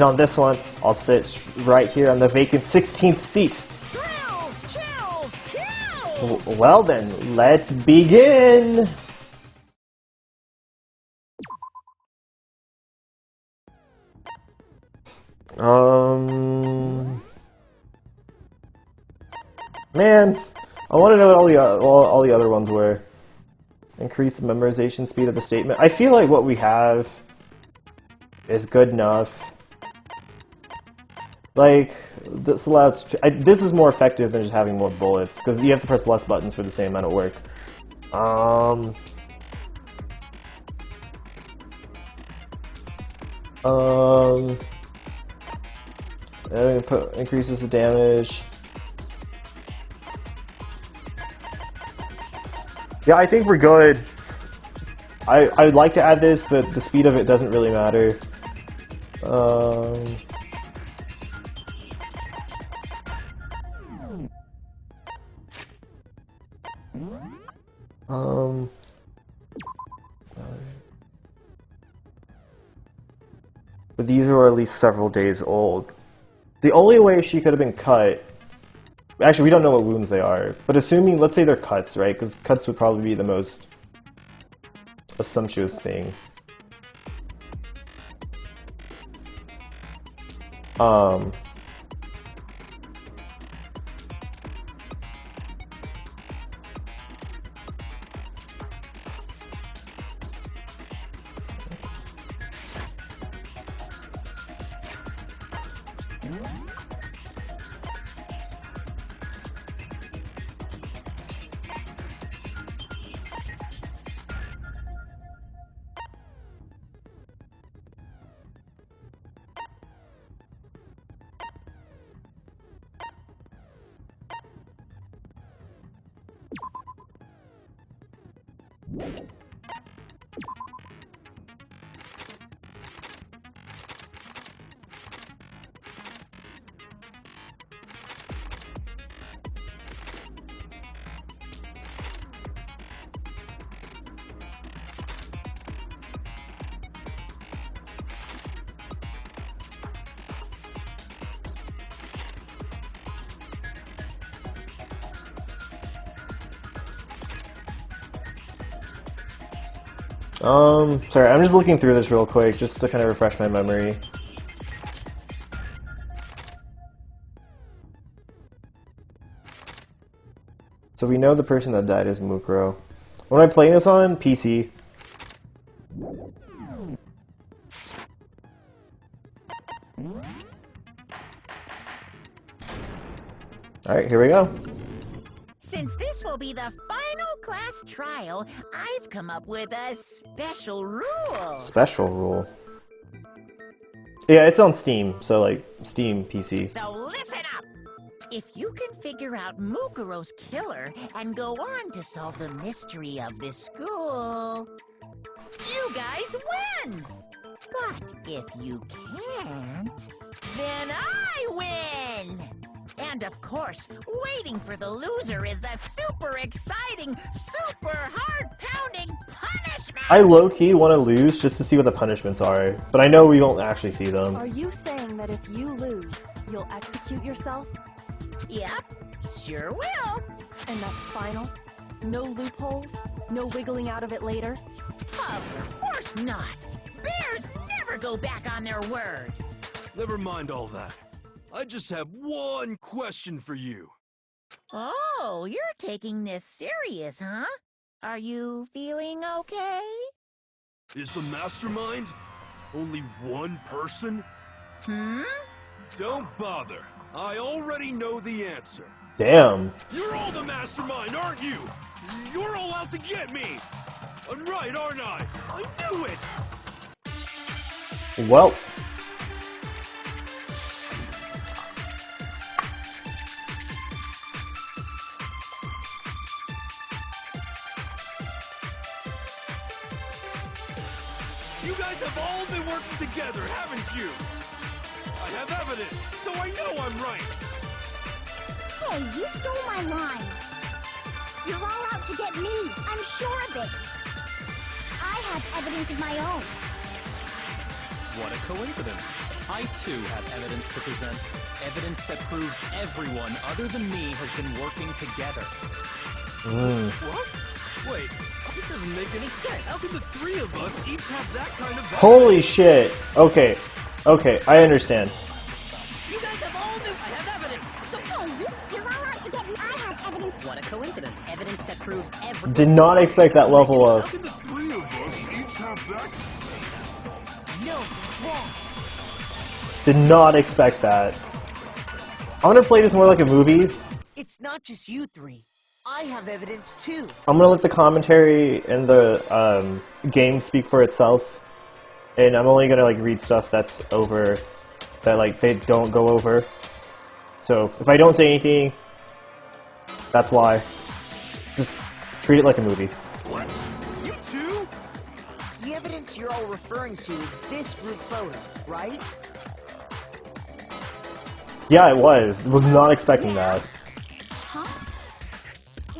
on this one. I'll sit right here on the vacant 16th seat. Well then, let's begin! Man, I want to know what all the other ones were. Increase the memorization speed of the statement. I feel like what we have is good enough. Like, this allows... this is more effective than just having more bullets, because you have to press less buttons for the same amount of work. Increases the damage. Yeah, I think we're good. I'd like to add this, but the speed of it doesn't really matter. But these are at least several days old. The only way she could have been cut... Actually, we don't know what wounds they are. But assuming, let's say they're cuts, right? Because cuts would probably be the most assumptuous thing. Sorry, I'm just looking through this real quick, just to kind of refresh my memory. So we know the person that died is Mukuro. When I'm playing this on PC... Alright, here we go. Since this will be the final class trial, I've come up with a special rule. Special rule? Yeah, it's on Steam, so like, Steam PC. So listen up! If you can figure out Mukuro's killer and go on to solve the mystery of this school, you guys win! But if you can't, then I win! And of course, waiting for the loser is the super exciting, super heart-pounding punishment! I low-key want to lose just to see what the punishments are, but I know we won't actually see them. Are you saying that if you lose, you'll execute yourself? Yep, sure will. And that's final? No loopholes? No wiggling out of it later? Of course not! Bears never go back on their word! Never mind all that. I just have one question for you. Oh, you're taking this serious, huh? Are you feeling okay? Is the mastermind only one person? Hmm? Don't bother. I already know the answer. Damn. You're all the mastermind, aren't you? You're all out to get me. I'm right, aren't I? I knew it! Well. You guys have all been working together, haven't you? I have evidence, so I know I'm right. Hey, you stole my line. You're all out to get me. I'm sure of it. I have evidence of my own. What a coincidence. I too have evidence to present. Evidence that proves everyone other than me has been working together. What? Wait, this doesn't make any sense. How can the three of us each have that kind of... Holy shit. Okay. Okay, I understand. You guys have all new... I have evidence! So Hey, you're all out to get me. I have evidence What a coincidence. Evidence that proves every... Did not expect that level of... How can the three of us each have that? No, it's wrong. Did not expect that. I'm gonna play this more like a movie. It's not just you three. I have evidence too. I'm gonna let the commentary and the game speak for itself. And I'm only gonna like read stuff that's over, that like they don't go over. So if I don't say anything, that's why. Just treat it like a movie. What? You two? The evidence you're all referring to is this group photo, right? Yeah, it was. Was not expecting that. Huh?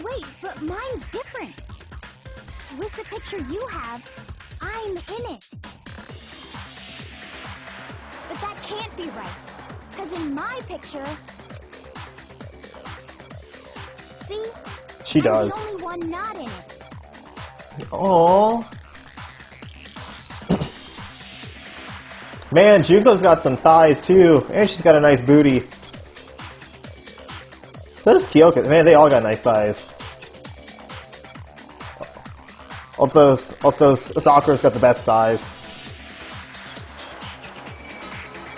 Wait, but mine's different. With the picture you have, I'm in it. But that can't be right. Because in my picture... See? She does. I'm the only one not in it. Aww. Man, Junko's got some thighs too, and she's got a nice booty. So does Kyoka. Man, they all got nice thighs. Although Sakura's got the best thighs.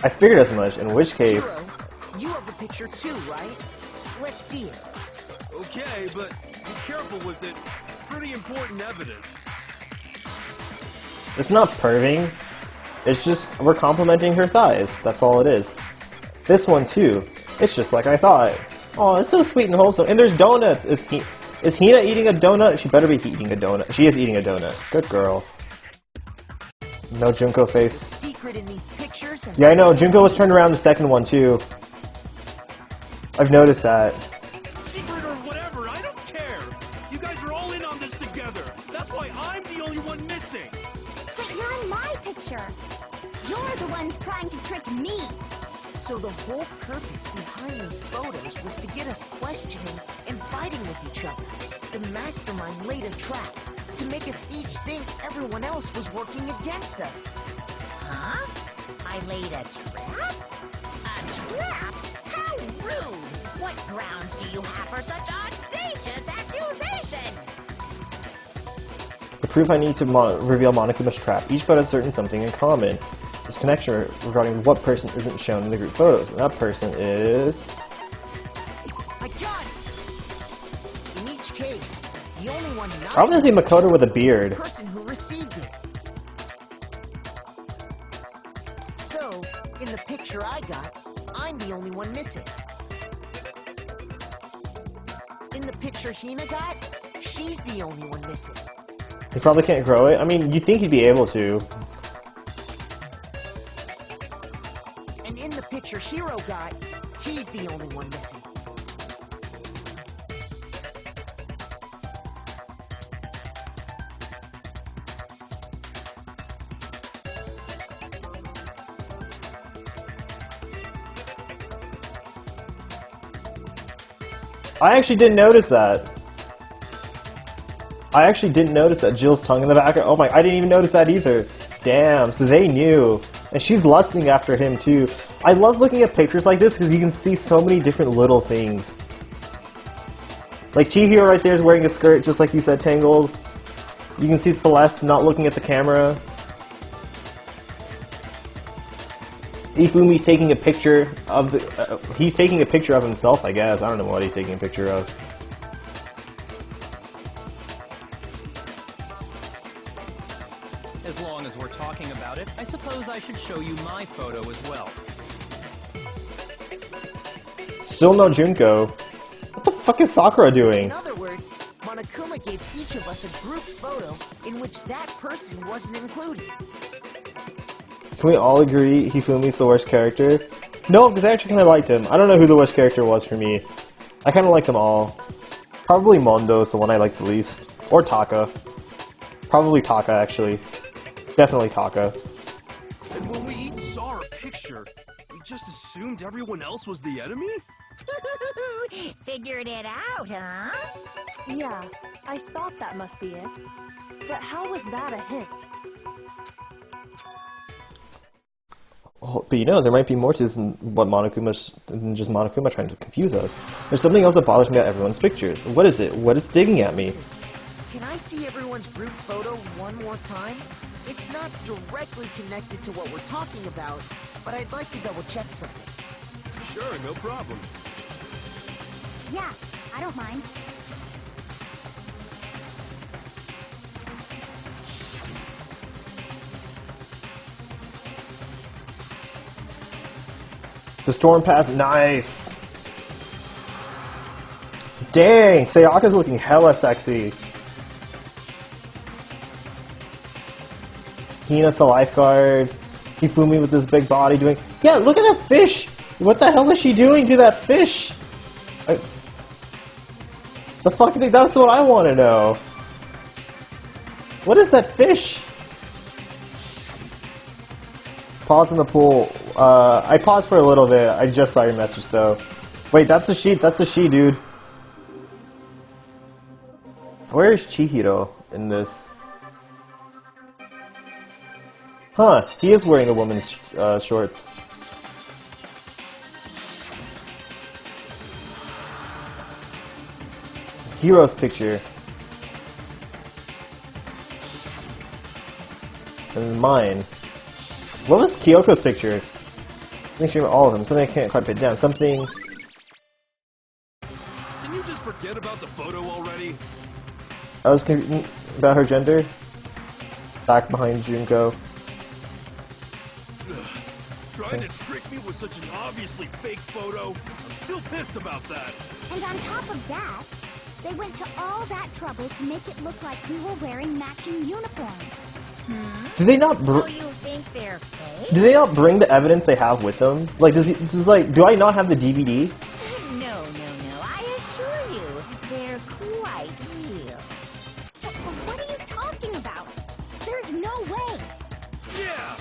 I figured as much, in which case... Hiro, you have the picture too, right? Let's see it. Okay, but be careful with it. It's pretty important evidence. It's not perving. It's just, we're complimenting her thighs. That's all it is. This one too. It's just like I thought. Oh, it's so sweet and wholesome. And there's donuts. Is Hina eating a donut? She better be eating a donut. She is eating a donut. Good girl. No Junko face. Secret in these pictures. Yeah, I know. Junko was turned around the second one too. I've noticed that. Secret or whatever, I don't care. You guys are all in on this together. That's why I'm the only one missing. But you're in my picture. You're the ones trying to trick me. So the whole purpose behind these photos was to get us questioning and fighting with each other. The mastermind laid a trap to make us each think everyone else was working against us. Huh? I laid a trap? A trap? How rude! What grounds do you have for such audacious accusations? The proof I need to reveal Monokuma's trap. Each photo has something in common. This connection regarding what person isn't shown in the group photos. And that person is... I got it! In each case, the only one not... I'm gonna see Makoto with a beard. The person who received it. So, in the picture I got, I'm the only one missing. In the picture Hina got, she's the only one missing. He probably can't grow it. I mean, you'd think he'd be able to. And in the picture Hiro got, he's the only one missing. I actually didn't notice that. I actually didn't notice that Jill's tongue in the back. Oh my, I didn't even notice that either. Damn, so they knew. And she's lusting after him too. I love looking at pictures like this because you can see so many different little things. Like Chihiro right there is wearing a skirt just like you said, Tangled. You can see Celeste not looking at the camera. Ifumi's taking a picture of the... he's taking a picture of himself, I guess. I don't know what he's taking a picture of. As long as we're talking about it, I suppose I should show you my photo as well. Still no Junko. What the fuck is Sakura doing? In other words, Monokuma gave each of us a group photo in which that person wasn't included. Can we all agree Hifumi's the worst character? No, because I actually kind of liked him. I don't know who the worst character was for me. I kind of like them all. Probably Mondo is the one I like the least. Or Taka. Probably Taka, actually. Definitely Taka. And when we each saw our picture, we just assumed everyone else was the enemy? Figured it out, huh? Yeah, I thought that must be it. But how was that a hint? Oh, but you know, there might be more to this than what than just Monokuma trying to confuse us. There's something else that bothers me about everyone's pictures. What is it? What is digging at me? Can I see everyone's group photo one more time? It's not directly connected to what we're talking about, but I'd like to double check something. Sure, no problem. Yeah, I don't mind. The storm pass, nice! Dang, Sayaka's looking hella sexy. Hina's the lifeguard. Hifumi with this big body doing... Yeah, look at that fish! What the hell is she doing to that fish? The fuck is it? That's what I want to know. What is that fish? Pause in the pool. I paused for a little bit. I just saw your message though. Wait, that's a she. That's a she, dude. Where is Chihiro in this? Huh? He is wearing a woman's shorts. Hiro's picture. And mine. What was Kyoko's picture? Make sure all of them. Something I can't quite put down. Something... Can you just forget about the photo already? I was confused about her gender. Back behind Junko. Trying to trick me with such an obviously fake photo? I'm still pissed about that. And on top of that, they went to all that trouble to make it look like we were wearing matching uniforms. Do they not? So you think they're fake? Do they not bring the evidence they have with them? Like, do I not have the DVD? No. I assure you, they're quite real. What are you talking about? There's no way. Yeah,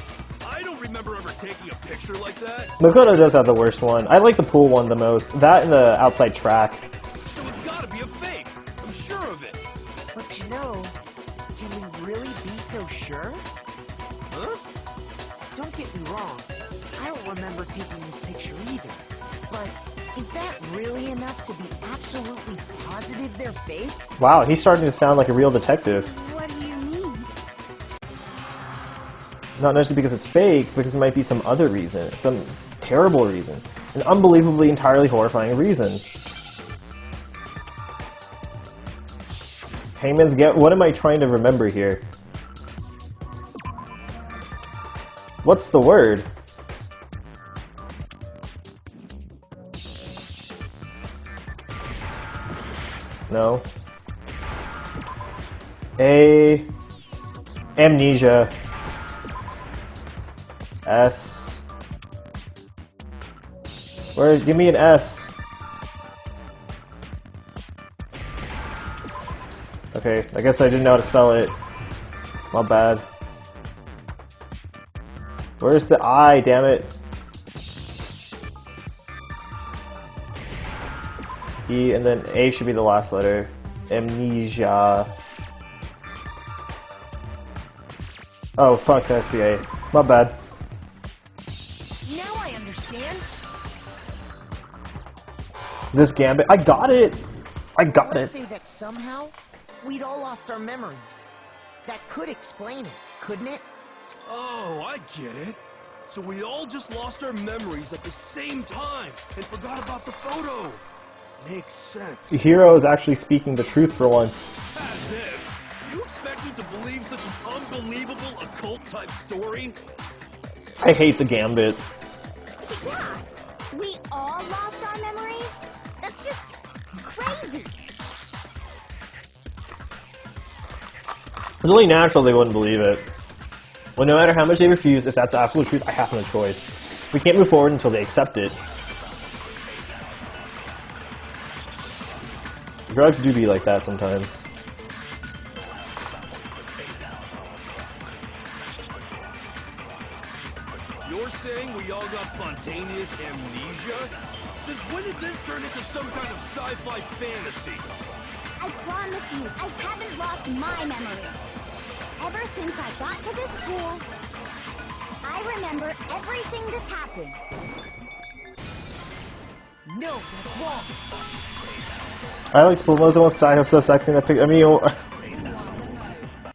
I don't remember ever taking a picture like that. Makoto does have the worst one. I like the pool one the most. That and the outside track. So it's gotta be a fake. I'm sure of it. But you know, can we really be so sure? Huh? Don't get me wrong, I don't remember taking this picture either. But is that really enough to be absolutely positive they're fake? Wow, he's starting to sound like a real detective. What do you mean? Not necessarily because it's fake, because it might be some other reason. Some terrible reason. An unbelievably, entirely horrifying reason. Hangman's get. What am I trying to remember here? What's the word? No. Amnesia. S. Where? Give me an S. Okay, I guess I didn't know how to spell it. My bad. Where's the I, damn it? E, and then A should be the last letter. Amnesia. Oh, fuck, that's the A. My bad. Now I understand. This gambit. I got it! I got Let's it! say that somehow we'd all lost our memories. That could explain it, couldn't it? Oh, I get it. So we all just lost our memories at the same time and forgot about the photo. Makes sense. Hiro is actually speaking the truth for once. As if. You expect me to believe such an unbelievable occult-type story? I hate the gambit. Yeah, we all lost our memories? That's just crazy. It's only natural they wouldn't believe it. Well, no matter how much they refuse, if that's the absolute truth, I have no choice. We can't move forward until they accept it. Drugs do be like that sometimes. You're saying we all got spontaneous amnesia? Since when did this turn into some kind of sci-fi fantasy? I promise you, I haven't lost my memory. Ever since I got to this school, I I remember everything that's happened. No, that's wrong. I like to pull both the ones because I have so sexy in that picture. I mean,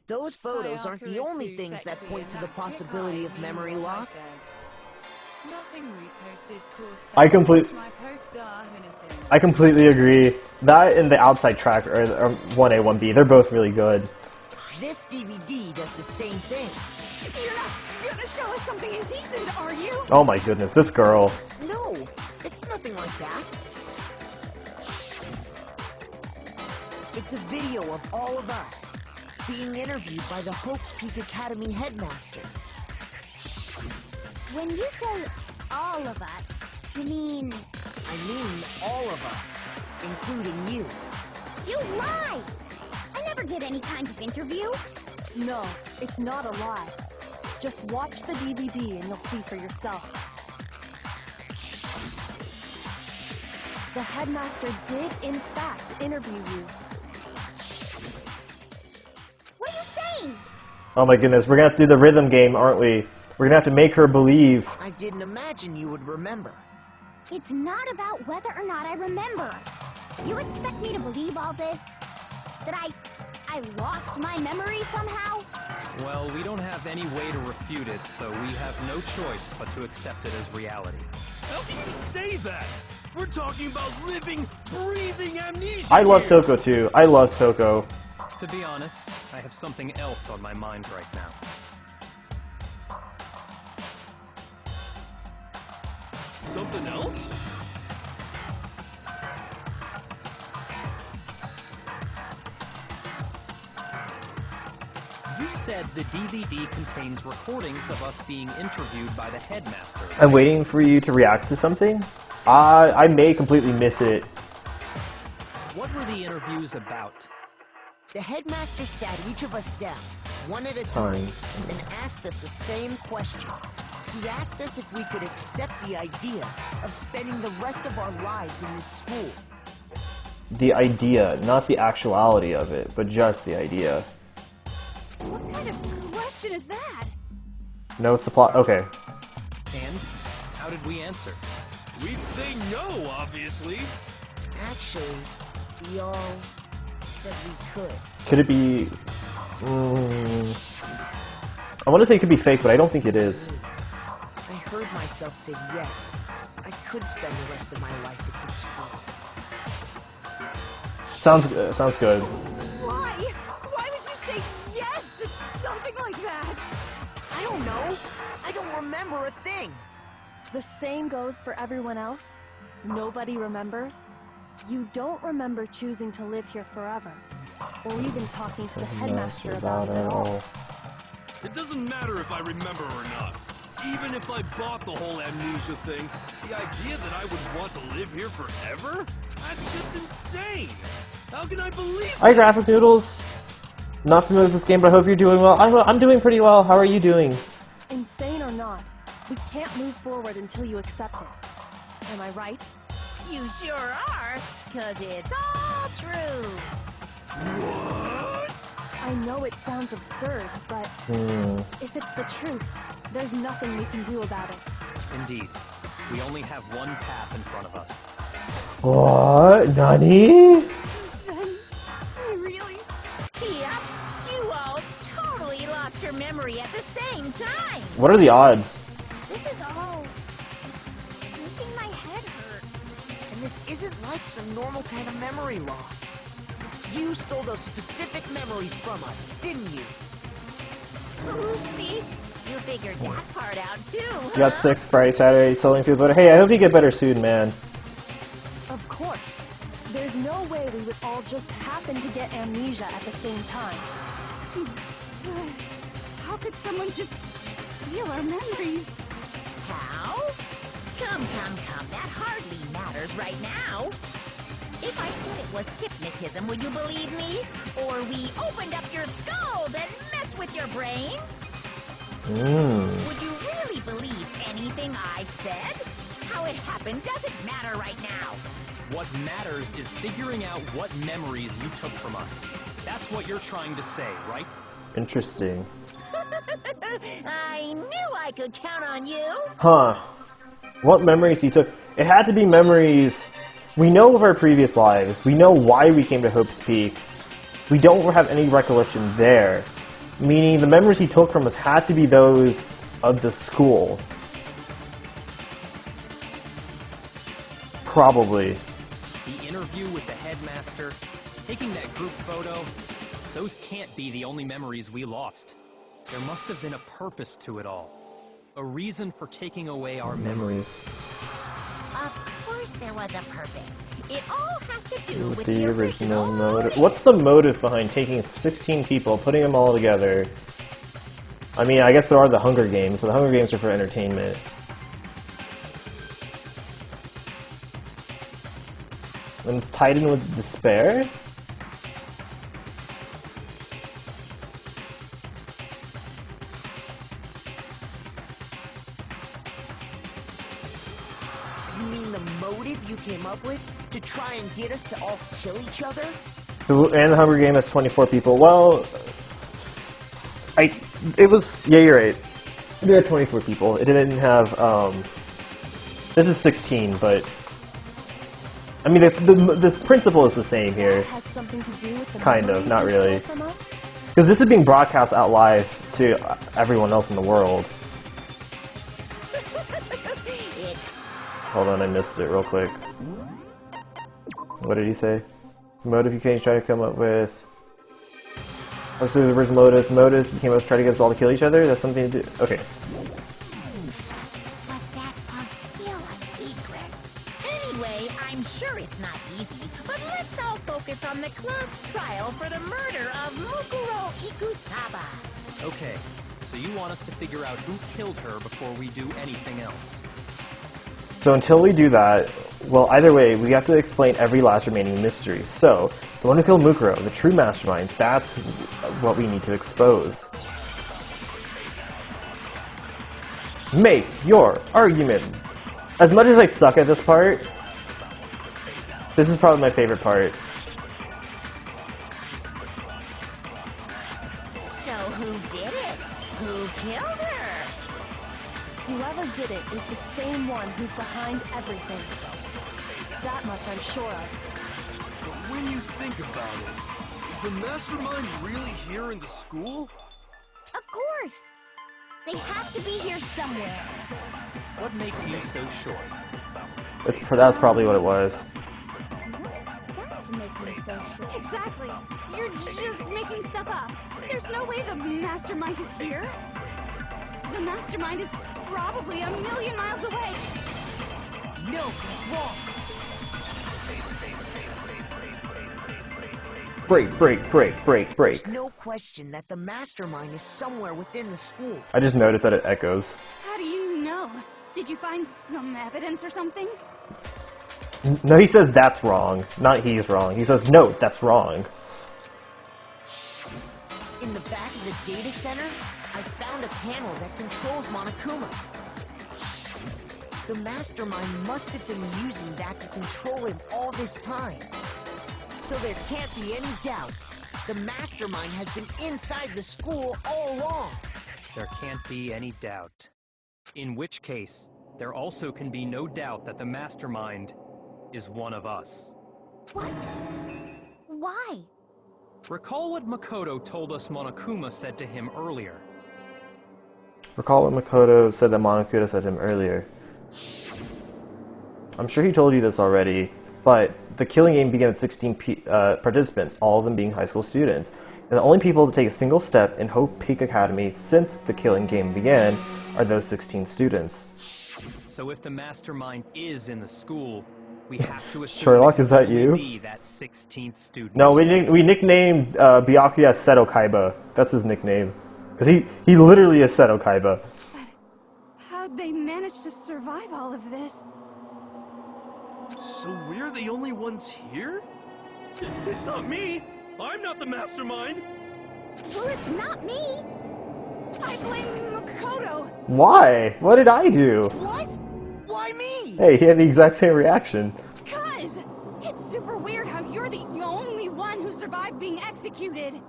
Those photos aren't the only things that point to the possibility of memory loss. Nothing reposted caused I complete- my post or anything. I completely agree. That and the outside track, or 1A, 1B, they're both really good. This DVD does the same thing. You're gonna show us something indecent, are you? Oh my goodness, this girl. No, it's nothing like that. It's a video of all of us being interviewed by the Hope's Peak Academy headmaster. When you say all of us, you mean... I mean all of us, including you. You lie! I never did any kind of interview. No, it's not a lie. Just watch the DVD and you'll see for yourself. The headmaster did, in fact, interview you. What are you saying? Oh my goodness, we're gonna have to do the rhythm game, aren't we? We're gonna have to make her believe. I didn't imagine you would remember. It's not about whether or not I remember. You expect me to believe all this? That I lost my memory somehow? Well, we don't have any way to refute it, so we have no choice but to accept it as reality. How can you say that? We're talking about living, breathing amnesia. I love here. Toko too. I love Toko. To be honest, I have something else on my mind right now. Something else? You said the DVD contains recordings of us being interviewed by the headmaster. I'm waiting for you to react to something. I may completely miss it. What were the interviews about? The headmaster sat each of us down, one at a time, and asked us the same question. He asked us if we could accept the idea of spending the rest of our lives in this school. The idea, not the actuality of it, but just the idea. What kind of question is that? No, it's the plot. Okay. And how did we answer? We'd say no, obviously. Actually, we all said we could. Could it be... I want to say it could be fake, but I don't think it is. I heard myself say yes. I could spend the rest of my life at this school. Sounds good. Why? Why would you say yes to something like that? I don't know. I don't remember a thing. The same goes for everyone else. Nobody remembers. You don't remember choosing to live here forever, or even talking to the headmaster about it at all. It doesn't matter if I remember or not. Even if I bought the whole amnesia thing, the idea that I would want to live here forever? That's just insane! How can I believe Hi, Graphic Noodles. Not familiar with this game, but I hope you're doing well. I'm doing pretty well. How are you doing? Insane or not, we can't move forward until you accept it. Am I right? You sure are, 'cause it's all true. What? I know it sounds absurd, but if it's the truth, there's nothing we can do about it. Indeed. We only have one path in front of us. What? Nani? Really? Yep, you all totally lost your memory at the same time. What are the odds? This is all making my head hurt. And this isn't like some normal kind of memory loss. You stole those specific memories from us, didn't you? Oopsie, you figured that part out too, You got sick Friday, Saturday, still feel better. Hey, I hope you get better soon, man. Of course. There's no way we would all just happen to get amnesia at the same time. How could someone just steal our memories? How? Come, that hardly matters right now. If I said it was hypnotism, would you believe me? Or we opened up your skulls and messed with your brains? Would you really believe anything I said? How it happened doesn't matter right now. What matters is figuring out what memories you took from us. That's what you're trying to say, right? Interesting. I knew I could count on you. Huh. What memories he took? It had to be memories. We know of our previous lives. We know why we came to Hope's Peak. We don't have any recollection there. Meaning the memories he took from us had to be those of the school. Probably. The interview with the headmaster, taking that group photo, those can't be the only memories we lost. There must have been a purpose to it all. A reason for taking away our memories. Of course there was a purpose. It all has to do with The original motive. What's the motive behind taking 16 people, putting them all together? I mean, I guess there are the Hunger Games, but the Hunger Games are for entertainment. And it's tied in with despair? You mean the motive you came up with to try and get us to all kill each other? And the Hunger Game has 24 people. Well, yeah, you're right. There are 24 people. It didn't have, this is 16, but, I mean, this principle is the same here. That has something to do with the Kind of, memories not you really. stole from us? Because this is being broadcast out live to everyone else in the world. Hold on, I missed it real quick. What did he say? Motive you came trying to come up with. What's the original motive? Motive you came up to try to get us all to kill each other? That's something to do. Okay. But that part's still a secret. Anyway, I'm sure it's not easy, but let's all focus on the close trial for the murder of Mukuro Ikusaba. Okay, so you want us to figure out who killed her before we do anything else. So until we do that, well, either way, we have to explain every last remaining mystery. So, the one who killed Mukuro, the true mastermind, that's what we need to expose. Make your argument! As much as I suck at this part, this is probably my favorite part. So who did it? Who killed her? Whoever did it is the same one who's behind everything. That much I'm sure of. But when you think about it, is the mastermind really here in the school? Of course! They have to be here somewhere. What makes you so sure? That's probably what it was. Does make me so sure. Exactly. You're just making stuff up. There's no way the mastermind is here. The mastermind is probably a million miles away. No, he's wrong. Break. There's no question that the mastermind is somewhere within the school. I just noticed that it echoes. How do you know? Did you find some evidence or something? No, he says that's wrong. Not he's wrong. He says, no, that's wrong. In the back of the data center, I found a panel that controls Monokuma. The mastermind must have been using that to control him all this time. So there can't be any doubt. The mastermind has been inside the school all along. There can't be any doubt. In which case, there also can be no doubt that the mastermind is one of us. What? Why? Recall what Makoto told us Monokuma said to him earlier. Recall what Makoto said that Monokuma said to him earlier. I'm sure he told you this already, but the killing game began with 16 participants, all of them being high school students. And the only people to take a single step in Hope Peak Academy since the killing game began are those 16 students. So if the mastermind is in the school, we have to assume Sherlock, is that you? Be that 16th student. No, we nicknamed Byakuya as Seto Kaiba. That's his nickname. Because he literally is Seto Kaiba. How'd they manage to survive all of this? So we're the only ones here? It's not me! I'm not the mastermind! Well, it's not me. I blame Makoto. Why? What did I do? What? Why me? Hey, he had the exact same reaction. Cuz it's super weird how you're the only one who survived being executed.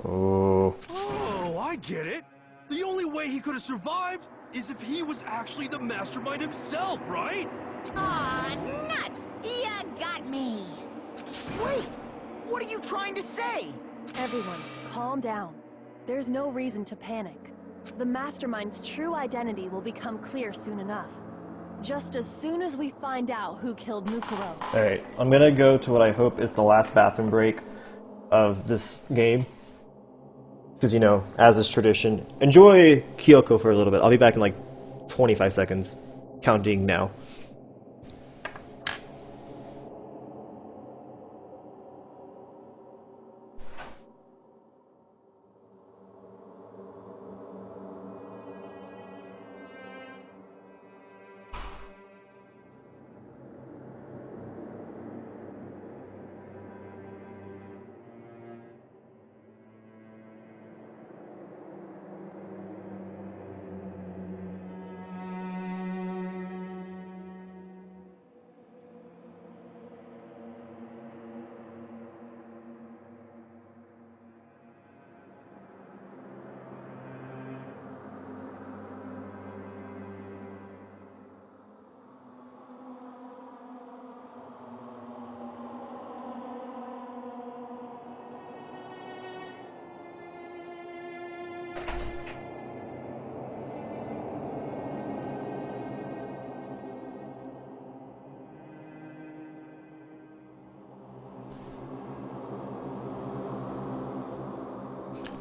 Oh. Oh, I get it. The only way he could have survived is if he was actually the mastermind himself, right? Aw, nuts! You got me! Wait! What are you trying to say? Everyone, calm down. There's no reason to panic. The Mastermind's true identity will become clear soon enough. Just as soon as we find out who killed Mukuro. Alright, I'm gonna go to what I hope is the last bathroom break of this game. Because, you know, as is tradition. Enjoy Kyoko for a little bit. I'll be back in like 25 seconds. Counting now.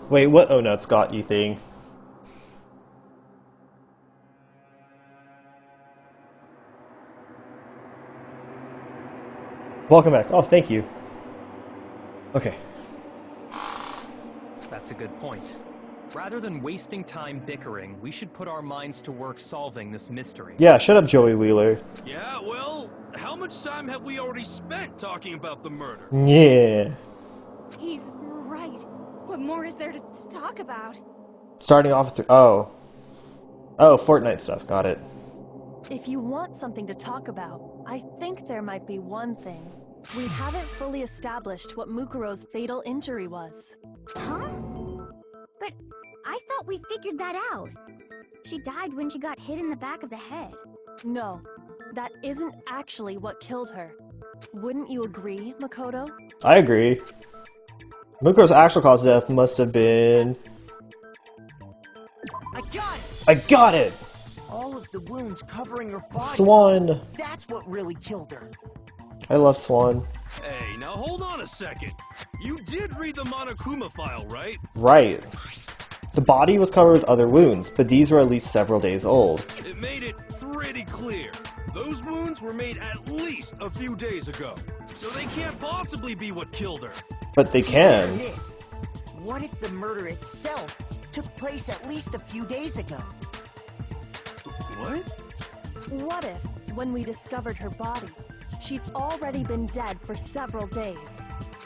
Wait, what? Oh no, it's got you thing. Welcome back. Oh, thank you. Okay. That's a good point. Rather than wasting time bickering, we should put our minds to work solving this mystery. Yeah, shut up, Joey Wheeler. Yeah, well, how much time have we already spent talking about the murder? Yeah. He's right. What more is there to talk about? Starting off with... Oh, Fortnite stuff. Got it. If you want something to talk about, I think there might be one thing. We haven't fully established what Mukuro's fatal injury was. Huh? But I thought we figured that out. She died when she got hit in the back of the head. No, that isn't actually what killed her. Wouldn't you agree, Makoto? I agree. Mukuro's actual cause of death must have been... I got it! I got it! All of the wounds covering her body. Swan. That's what really killed her. I love Swan. Hey, now hold on a second. You did read the Monokuma file, right? Right. The body was covered with other wounds, but these were at least several days old. It made it pretty clear. Those wounds were made at least a few days ago. So they can't possibly be what killed her. But they can. This. What if the murder itself took place at least a few days ago? What? What if, when we discovered her body, she'd already been dead for several days?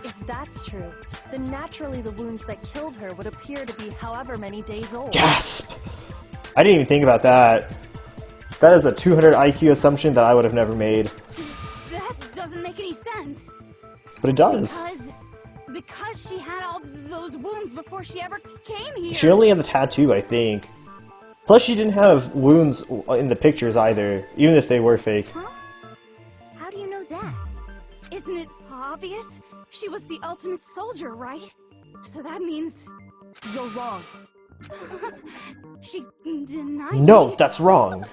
If that's true, then naturally the wounds that killed her would appear to be however many days old. Gasp! I didn't even think about that. That is a 200 IQ assumption that I would have never made. That doesn't make any sense. But it does. Because she had all those wounds before she ever came here. She only had the tattoo, I think. Plus, she didn't have wounds in the pictures either, even if they were fake. Huh? How do you know that? Isn't it obvious? She was the ultimate soldier, right? So that means... You're wrong. She denied No, me. that's wrong.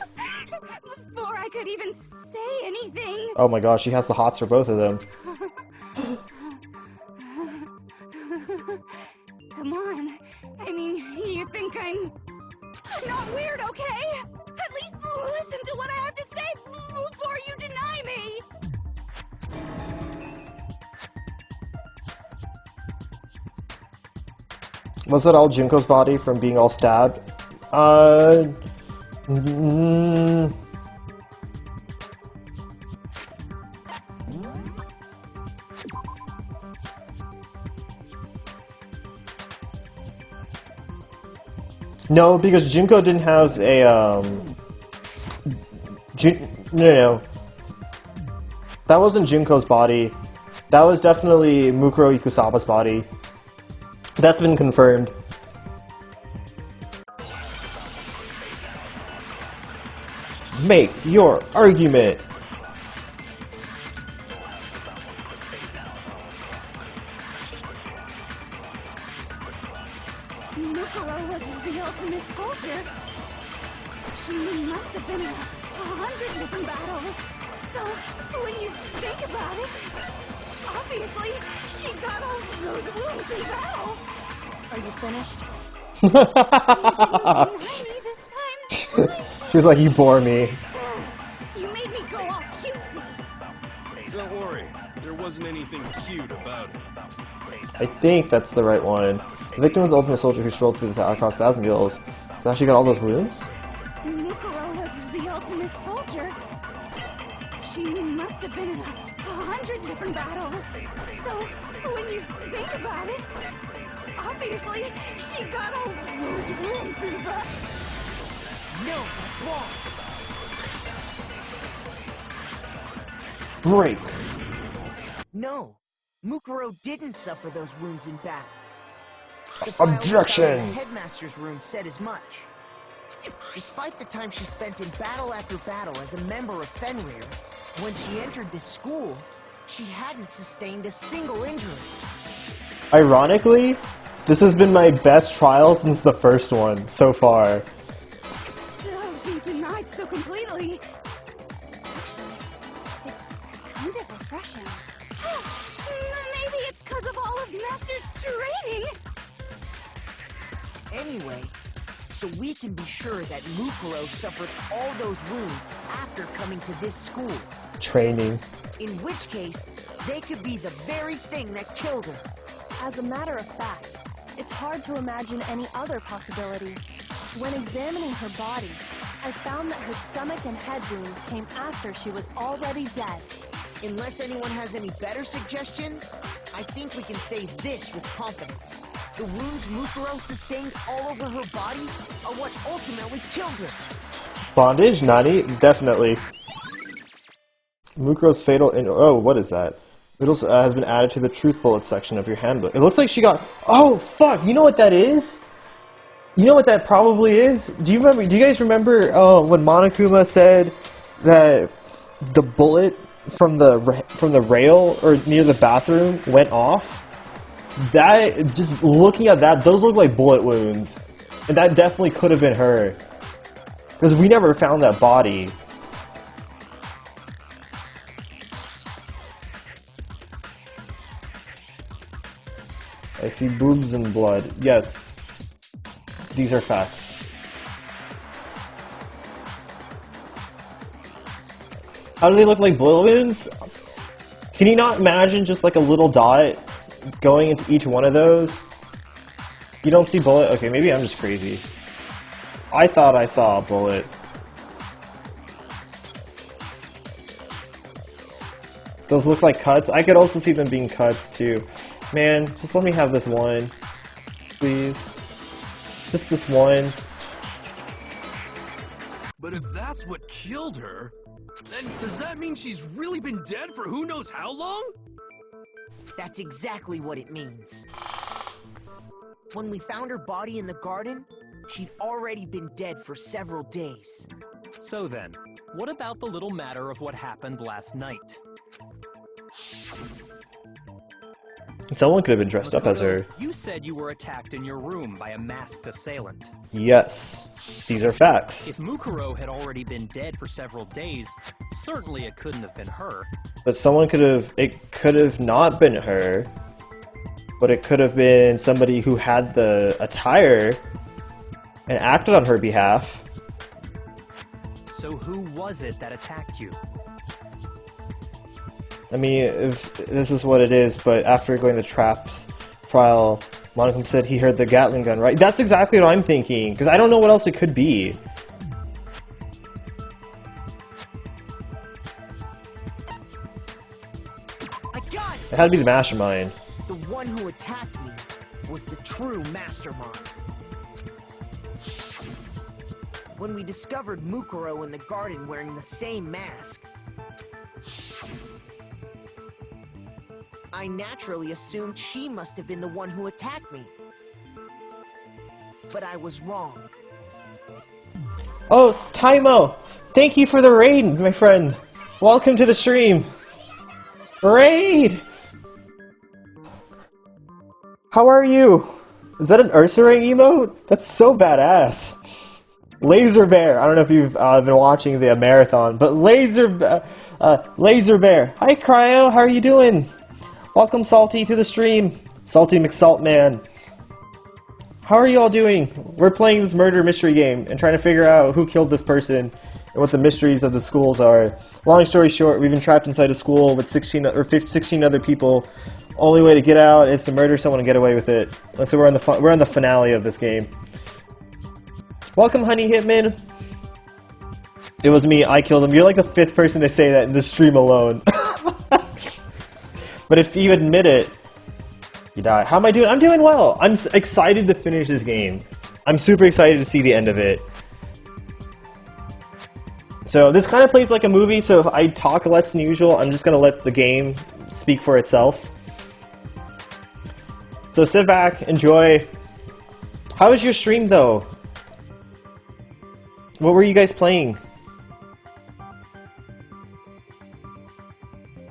Before I could even say anything. Oh my gosh, she has the hots for both of them. Come on. I mean, you think I'm not weird, okay? At least listen to what I have to say before you deny me. Was that all Junko's body from being all stabbed? No, because Junko didn't have a, no. That wasn't Junko's body. That was definitely Mukuro Ikusaba's body. That's been confirmed. Make your argument. Mukuro was the ultimate soldier. She must have been in 100 different battles. So, when you think about it, obviously, she got all those wounds in battle. Are you finished? Deny me this time. She's like, you bore me. You made me go all cutesy. Don't worry, there wasn't anything cute about it. I think that's the right one. The victim was the ultimate soldier who strolled through the town across 1,000 mules. So now she got all those wounds? Mukuro was the ultimate soldier. She must have been in 100 different battles. So, when you think about it, obviously, she got all those wounds in battle. No, that's wrong. Break. No, Mukuro didn't suffer those wounds in battle. The Objection! file in the headmaster's room said as much. Despite the time she spent in battle after battle as a member of Fenrir, when she entered this school, she hadn't sustained a single injury. Ironically, this has been my best trial since the first one so far. Still be denied so completely. It's kind of refreshing. Maybe it's because of all of Master's training. Anyway, so we can be sure that Mukuro suffered all those wounds after coming to this school. Training. In which case, they could be the very thing that killed her. As a matter of fact, it's hard to imagine any other possibility. When examining her body, I found that her stomach and head wounds came after she was already dead. Unless anyone has any better suggestions, I think we can say this with confidence. The wounds Mukuro sustained all over her body are what ultimately killed her. Bondage? Nani? Definitely. Mukuro's fatal oh, what is that? It also has been added to the truth bullet section of your handbook. It looks like she got... Oh, fuck! You know what that is? You know what that probably is? Do you guys remember when Monokuma said that the bullet from the rail or near the bathroom went off? That, just looking at that, those look like bullet wounds. And that definitely could have been her. Because we never found that body. I see boobs and blood. Yes. These are facts. How do they look like bullet wounds? Can you not imagine just like a little dot going into each one of those? You don't see bullet? Okay, maybe I'm just crazy. I thought I saw a bullet. Those look like cuts. I could also see them being cuts too. Man, just let me have this one. Please. Just this one. But if that's what killed her, then does that mean she's really been dead for who knows how long? That's exactly what it means. When we found her body in the garden, she'd already been dead for several days. So then, what about the little matter of what happened last night? Someone could have been dressed up as her. You said you were attacked in your room by a masked assailant. Yes. These are facts. If Mukuro had already been dead for several days, certainly it couldn't have been her. But someone could have... It could have not been her. But it could have been somebody who had the attire and acted on her behalf. So who was it that attacked you? I mean, if this is what it is, but after going to the traps trial, Monokuma said he heard the Gatling gun, right? That's exactly what I'm thinking, because I don't know what else it could be. I got it! It had to be the mastermind. The one who attacked me was the true mastermind. When we discovered Mukuro in the garden wearing the same mask, I naturally assumed she must have been the one who attacked me. but I was wrong. Oh, Taimo! Thank you for the raid, my friend! Welcome to the stream! Raid! How are you? Is that an Ursaring emote? That's so badass! Laser Bear! I don't know if you've been watching the marathon, but Laser Bear! Hi, Cryo! How are you doing? Welcome, Salty, to the stream! Salty McSaltman! How are you all doing? We're playing this murder mystery game and trying to figure out who killed this person and what the mysteries of the schools are. Long story short, we've been trapped inside a school with 16 other people. Only way to get out is to murder someone and get away with it. So we're on the finale of this game. Welcome, Honey Hitman. It was me. I killed him. You're like the 5th person to say that in this stream alone. But if you admit it, you die. How am I doing? I'm doing well. I'm excited to finish this game. I'm super excited to see the end of it. So this kind of plays like a movie, so if I talk less than usual, I'm just going to let the game speak for itself. So sit back, enjoy. How was your stream, though? What were you guys playing?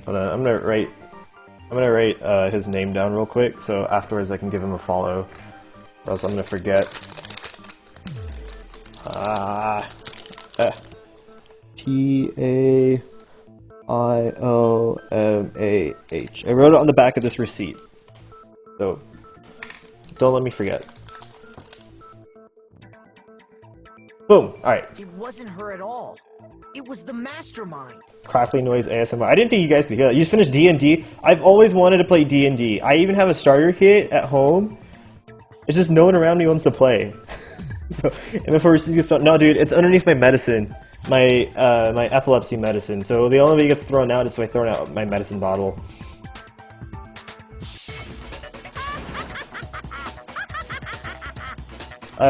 Hold on, I'm gonna write his name down real quick, so afterwards I can give him a follow, or else I'm gonna forget. Taimah. I wrote it on the back of this receipt, so don't let me forget. Boom! Alright. It wasn't her at all. It was the mastermind. Crackling noise ASMR. I didn't think you guys could hear that. You just finished D&D? I've always wanted to play D&D. I even have a starter kit at home. It's just no one around me wants to play. So, and before we get started, no, dude, it's underneath my medicine, my epilepsy medicine. So the only way it gets thrown out is by throwing out my medicine bottle.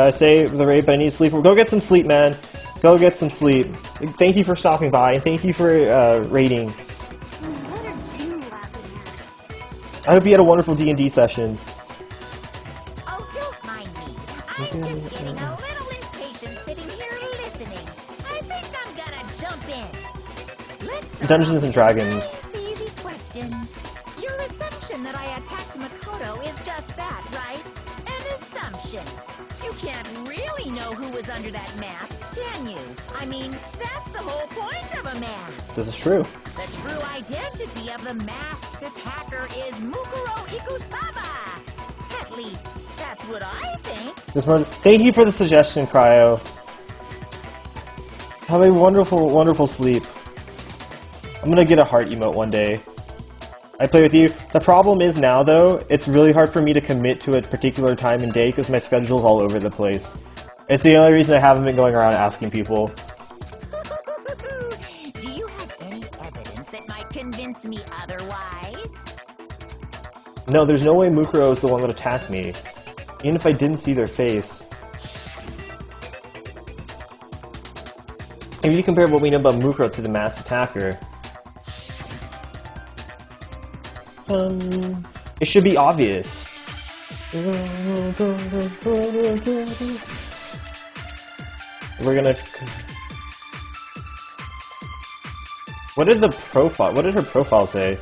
Say the raid, but I need sleep. Go get some sleep, man. Go get some sleep. Thank you for stopping by, and thank you for raiding. What are you laughing at? I hope you had a wonderful D&D session. Oh, don't mind me. I'm just getting a little impatient sitting here listening. I think I'm gonna jump in. Let's start Dungeons and Dragons. Nice, easy question. Your assumption that I attacked Makoto is just that, right? An assumption. You can't really know who was under that mask, can you? I mean, that's the whole point of a mask. This is true. The true identity of the masked attacker is Mukuro Ikusaba. At least, that's what I think. Thank you for the suggestion, Cryo. Have a wonderful, wonderful sleep. I'm gonna get a heart emote one day. I play with you. The problem is now, though, it's really hard for me to commit to a particular time and day because my schedule's all over the place. It's the only reason I haven't been going around asking people. Do you have any evidence that might convince me otherwise? No, there's no way Mukuro is the one that attacked me. Even if I didn't see their face. If you compare what we know about Mukuro to the masked attacker, it should be obvious. We're gonna... What did her profile say?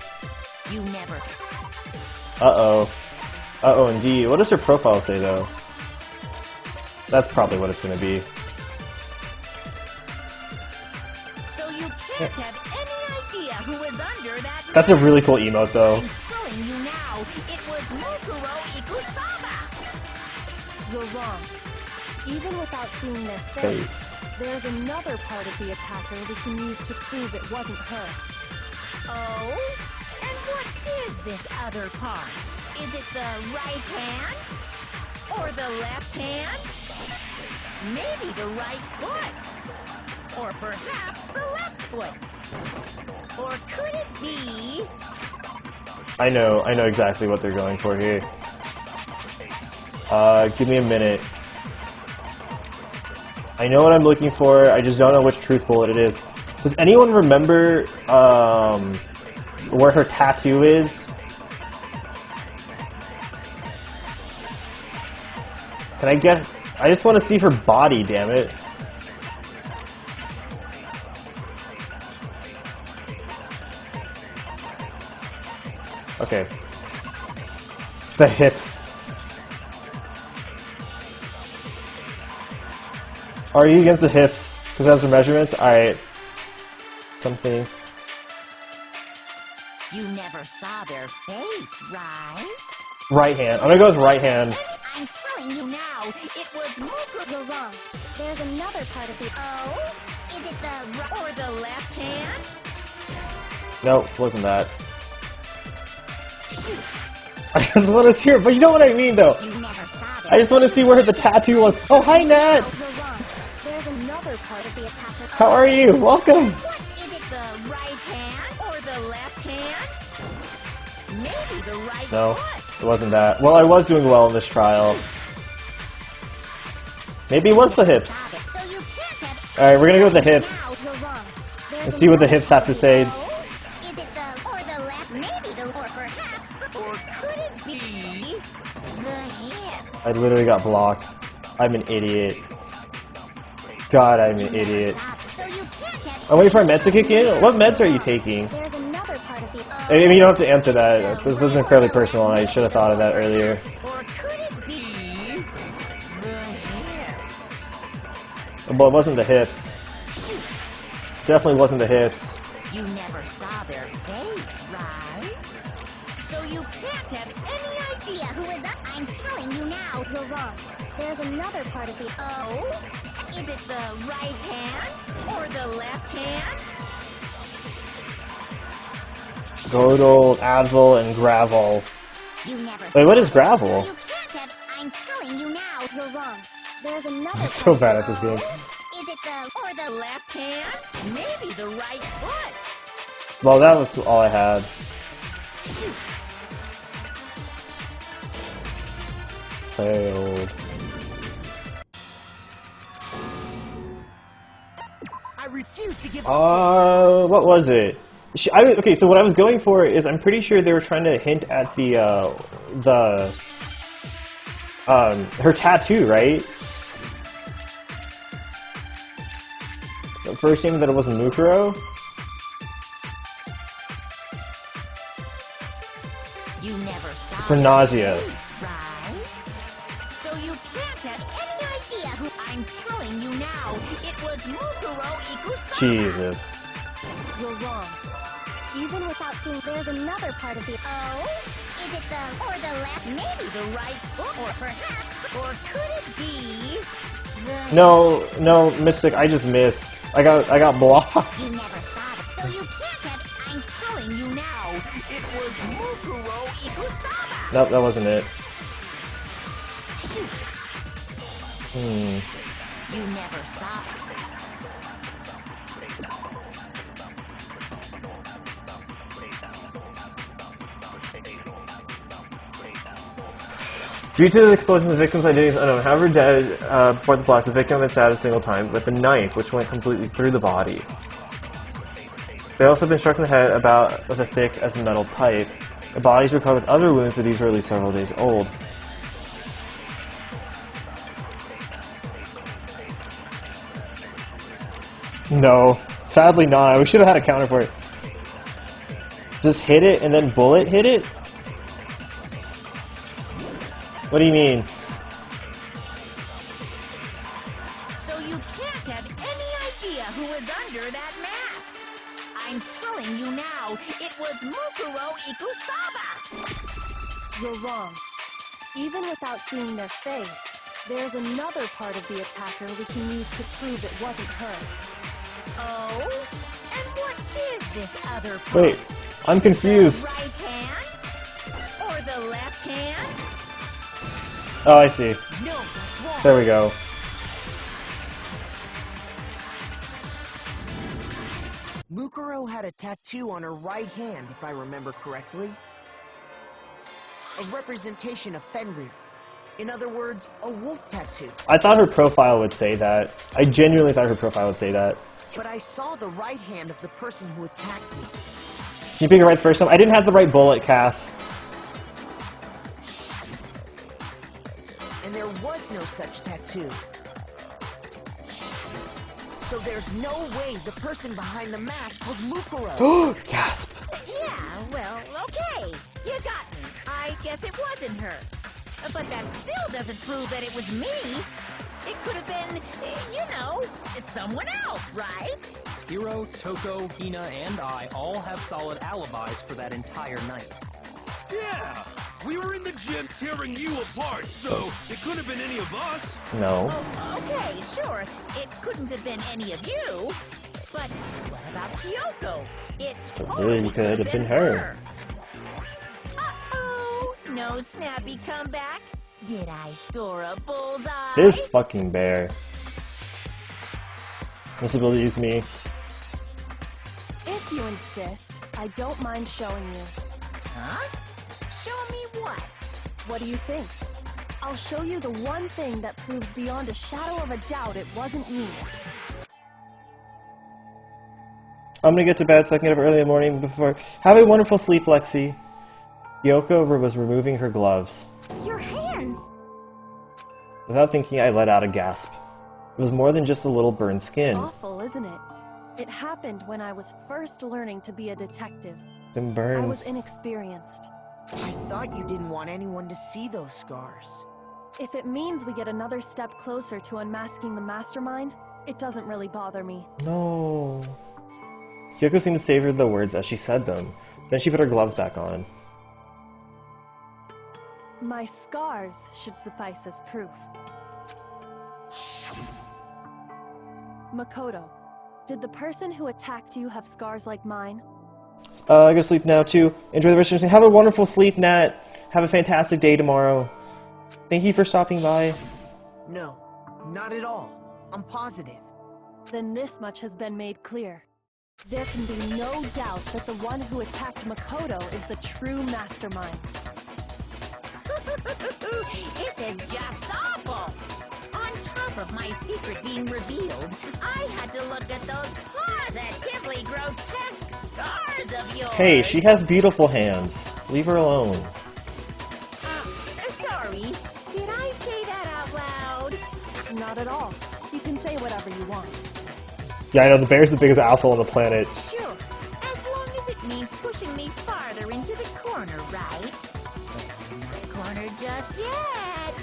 You never. Uh-oh. Uh-oh, indeed. What does her profile say, though? That's probably what it's gonna be. So you can't have any idea who was under that. That's a really cool emote, though. I'm telling you now, it was Mukuro Ikusaba. You're wrong. Even without seeing their face, there's another part of the attacker we can use to prove it wasn't her. Oh? And what is this other part? Is it the right hand? Or the left hand? Maybe the right foot? Or perhaps the left foot? Or could it be... I know exactly what they're going for here. Give me a minute. I know what I'm looking for, I just don't know which truth bullet it is. Does anyone remember, where her tattoo is? Can I get I just want to see her body, damn it. Okay. The hips. Are you against the hips? Because that's the measurements? Alright. Something. You never saw their face, right? Right hand. I'm gonna go with right hand. I'm telling you now, it was Mooka. You're wrong. There's another part of the... Oh? Is it the right or the left hand? Nope, wasn't that. Shoot. I just want to see her, but you know what I mean, though. You never saw their I just want to see where the tattoo was. Oh, hi, Nat! You're wrong. There's another part of the attacker... How are you? Welcome! What? Is it the right hand or the left hand? Maybe the right No, foot. it wasn't that. Well, I was doing well in this trial. Maybe it was the hips. So you can't have... Alright, we're gonna go with the hips. You're wrong. And see what the hips have to say. Is it the or the left? Maybe the or perhaps the or could it be the hips? I literally got blocked. I'm an idiot. God, I'm an idiot. So you can't have... I'm waiting for our meds to kick in. What meds are you taking? There's another part of the... I mean, you don't have to answer that. This is incredibly personal, and I should have thought of that earlier. Or could it be the hips? Well, it wasn't the hips. Definitely wasn't the hips. You never saw their face, right? So you can't have any idea who is up. I'm telling you now. You're wrong. There's another part of the... Oh? Is it the right hand or the left hand? Good old Advil and Gravel. You never Wait, what is saw gravel? So you can't have... I'm telling you now. You're wrong. There's another I'm so bad at this game. Is it the or the left hand? Maybe the right foot. Well, that was all I had. Shoot. Failed. I refuse to give What was it? Okay, so what I was going for is I'm pretty sure they were trying to hint at her tattoo, right? The first name that it wasn't Mukuro. You never saw For nausea. their face, right? So you can't have any idea who I'm telling you now. It was Mukuro Ikusama. Jesus. You're wrong. Even without seeing... There's another part of the... Oh? Is it the or the left? Maybe the right foot, or perhaps, or could it be the... No, Mystic, I just missed. I got blocked. You never saw it, so you can't have... I'm telling you now. It was Mukuro Ikusama. Nope, that wasn't it. Shoot. You never saw it. Due to the explosion, the victim's identity is unknown. However, dead before the blast, the victim was stabbed a single time with a knife, which went completely through the body. They also have been struck in the head with a thick as a metal pipe. The bodies were covered with other wounds, but these were at least several days old. No, sadly not. We should have had a counter for it. Just hit it and then bullet hit it? What do you mean? So you can't have any idea who is under that mask. I'm telling you now, it was Mukuro Ikusaba. You're wrong. Even without seeing their face, there's another part of the attacker we can use to prove it wasn't her. Oh? And what is this other part? Wait, I'm confused. The right hand? Or the left hand? Oh, I see. No, that's wrong. There we go. Mukuro had a tattoo on her right hand, if I remember correctly. A representation of Fenrir. In other words, a wolf tattoo. I thought her profile would say that. I genuinely thought her profile would say that. But I saw the right hand of the person who attacked me. Did you pick it right the first time? I didn't have the right bullet, Cass. And there was no such tattoo. So there's no way the person behind the mask was Mukuro. Gasp! Yeah, well, okay. You got me. I guess it wasn't her. But that still doesn't prove that it was me. It could have been, you know, someone else, right? Hiro, Toko, Hina, and I all have solid alibis for that entire night. Yeah! We were in the gym tearing you apart, so it couldn't have been any of us. No. Oh, okay, sure. It couldn't have been any of you. But what about Kyoko? It totally could have been her. Uh-oh. No snappy comeback? Did I score a bullseye? This fucking bear. This ability is me. If you insist, I don't mind showing you. Huh? Show me what? What do you think? I'll show you the one thing that proves beyond a shadow of a doubt it wasn't me. I'm gonna get to bed so I can get up early in the morning before... Have a wonderful sleep, Lexi. Yoko was removing her gloves. Your hands! Without thinking, I let out a gasp. It was more than just a little burned skin. Awful, isn't it? It happened when I was first learning to be a detective. Them burns. I was inexperienced. I thought you didn't want anyone to see those scars. If it means we get another step closer to unmasking the mastermind, it doesn't really bother me. No. Yoko seemed to savor the words as she said them. Then she put her gloves back on. My scars should suffice as proof. Makoto, did the person who attacked you have scars like mine? I gotta sleep now too. Enjoy the rest of your day. Have a wonderful sleep, Nat. Have a fantastic day tomorrow. Thank you for stopping by. No, not at all. I'm positive. Then this much has been made clear. There can be no doubt that the one who attacked Makoto is the true mastermind. This is just awful! On top of my secret being revealed, I had to look at those positively grotesque scars of yours! Hey, she has beautiful hands. Leave her alone. Sorry. Did I say that out loud? Not at all. You can say whatever you want. Yeah, I know, the bear's the biggest asshole on the planet. Sure. As long as it means pushing me farther into the corner, right? Not corner just yet.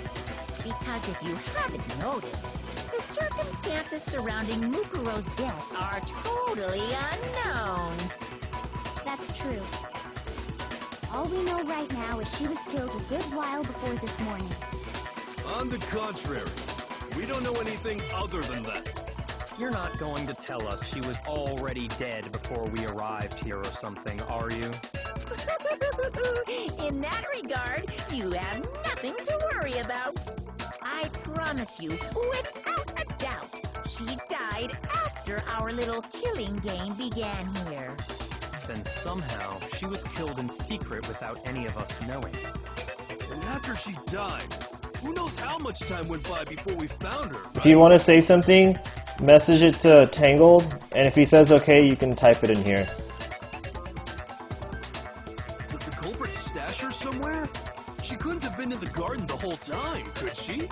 Because if you haven't noticed, the circumstances surrounding Mukuro's death are totally unknown. That's true. All we know right now is she was killed a good while before this morning. On the contrary, we don't know anything other than that. You're not going to tell us she was already dead before we arrived here or something, are you? In that regard, you have nothing to worry about. I promise you, without a doubt, she died after our little killing game began here. Then somehow, she was killed in secret without any of us knowing. And after she died, who knows how much time went by before we found her, right? If you want to say something, message it to Tangled, and if he says okay, you can type it in here. Did the culprit stash her somewhere? She couldn't have been in the garden the whole time, could she?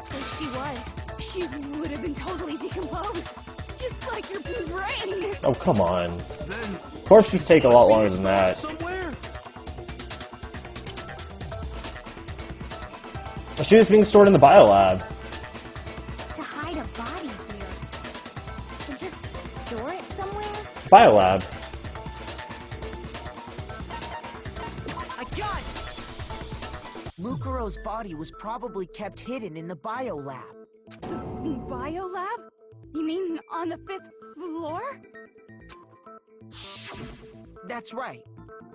If she was, she would have been totally decomposed. Just like your brain. Oh, come on. Then Corpses take a lot longer than that. somewhere? She was being stored in the biolab. To hide a body here. To just store it somewhere? Biolab. I got it! Mukuro's body was probably kept hidden in the biolab. Biolab? You mean on the 5th floor? That's right.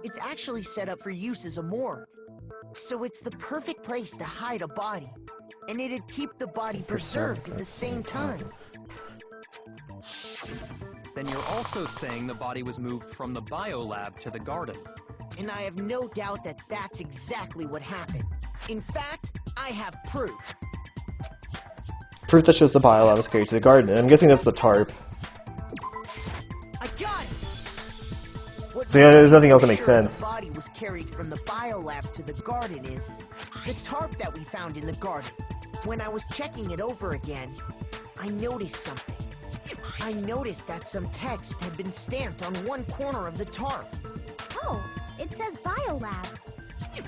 It's actually set up for use as a morgue. So it's the perfect place to hide a body. And it'd keep the body preserved at the same time. Then you're also saying the body was moved from the biolab to the garden. And I have no doubt that that's exactly what happened. In fact, I have proof. Proof that shows the biolab was carried to the garden. I'm guessing that's the tarp. I got it! So yeah, there's nothing else that makes sense. The body was carried from the biolab to the garden is the tarp that we found in the garden. When I was checking it over again, I noticed something. I noticed that some text had been stamped on one corner of the tarp. Oh, it says biolab.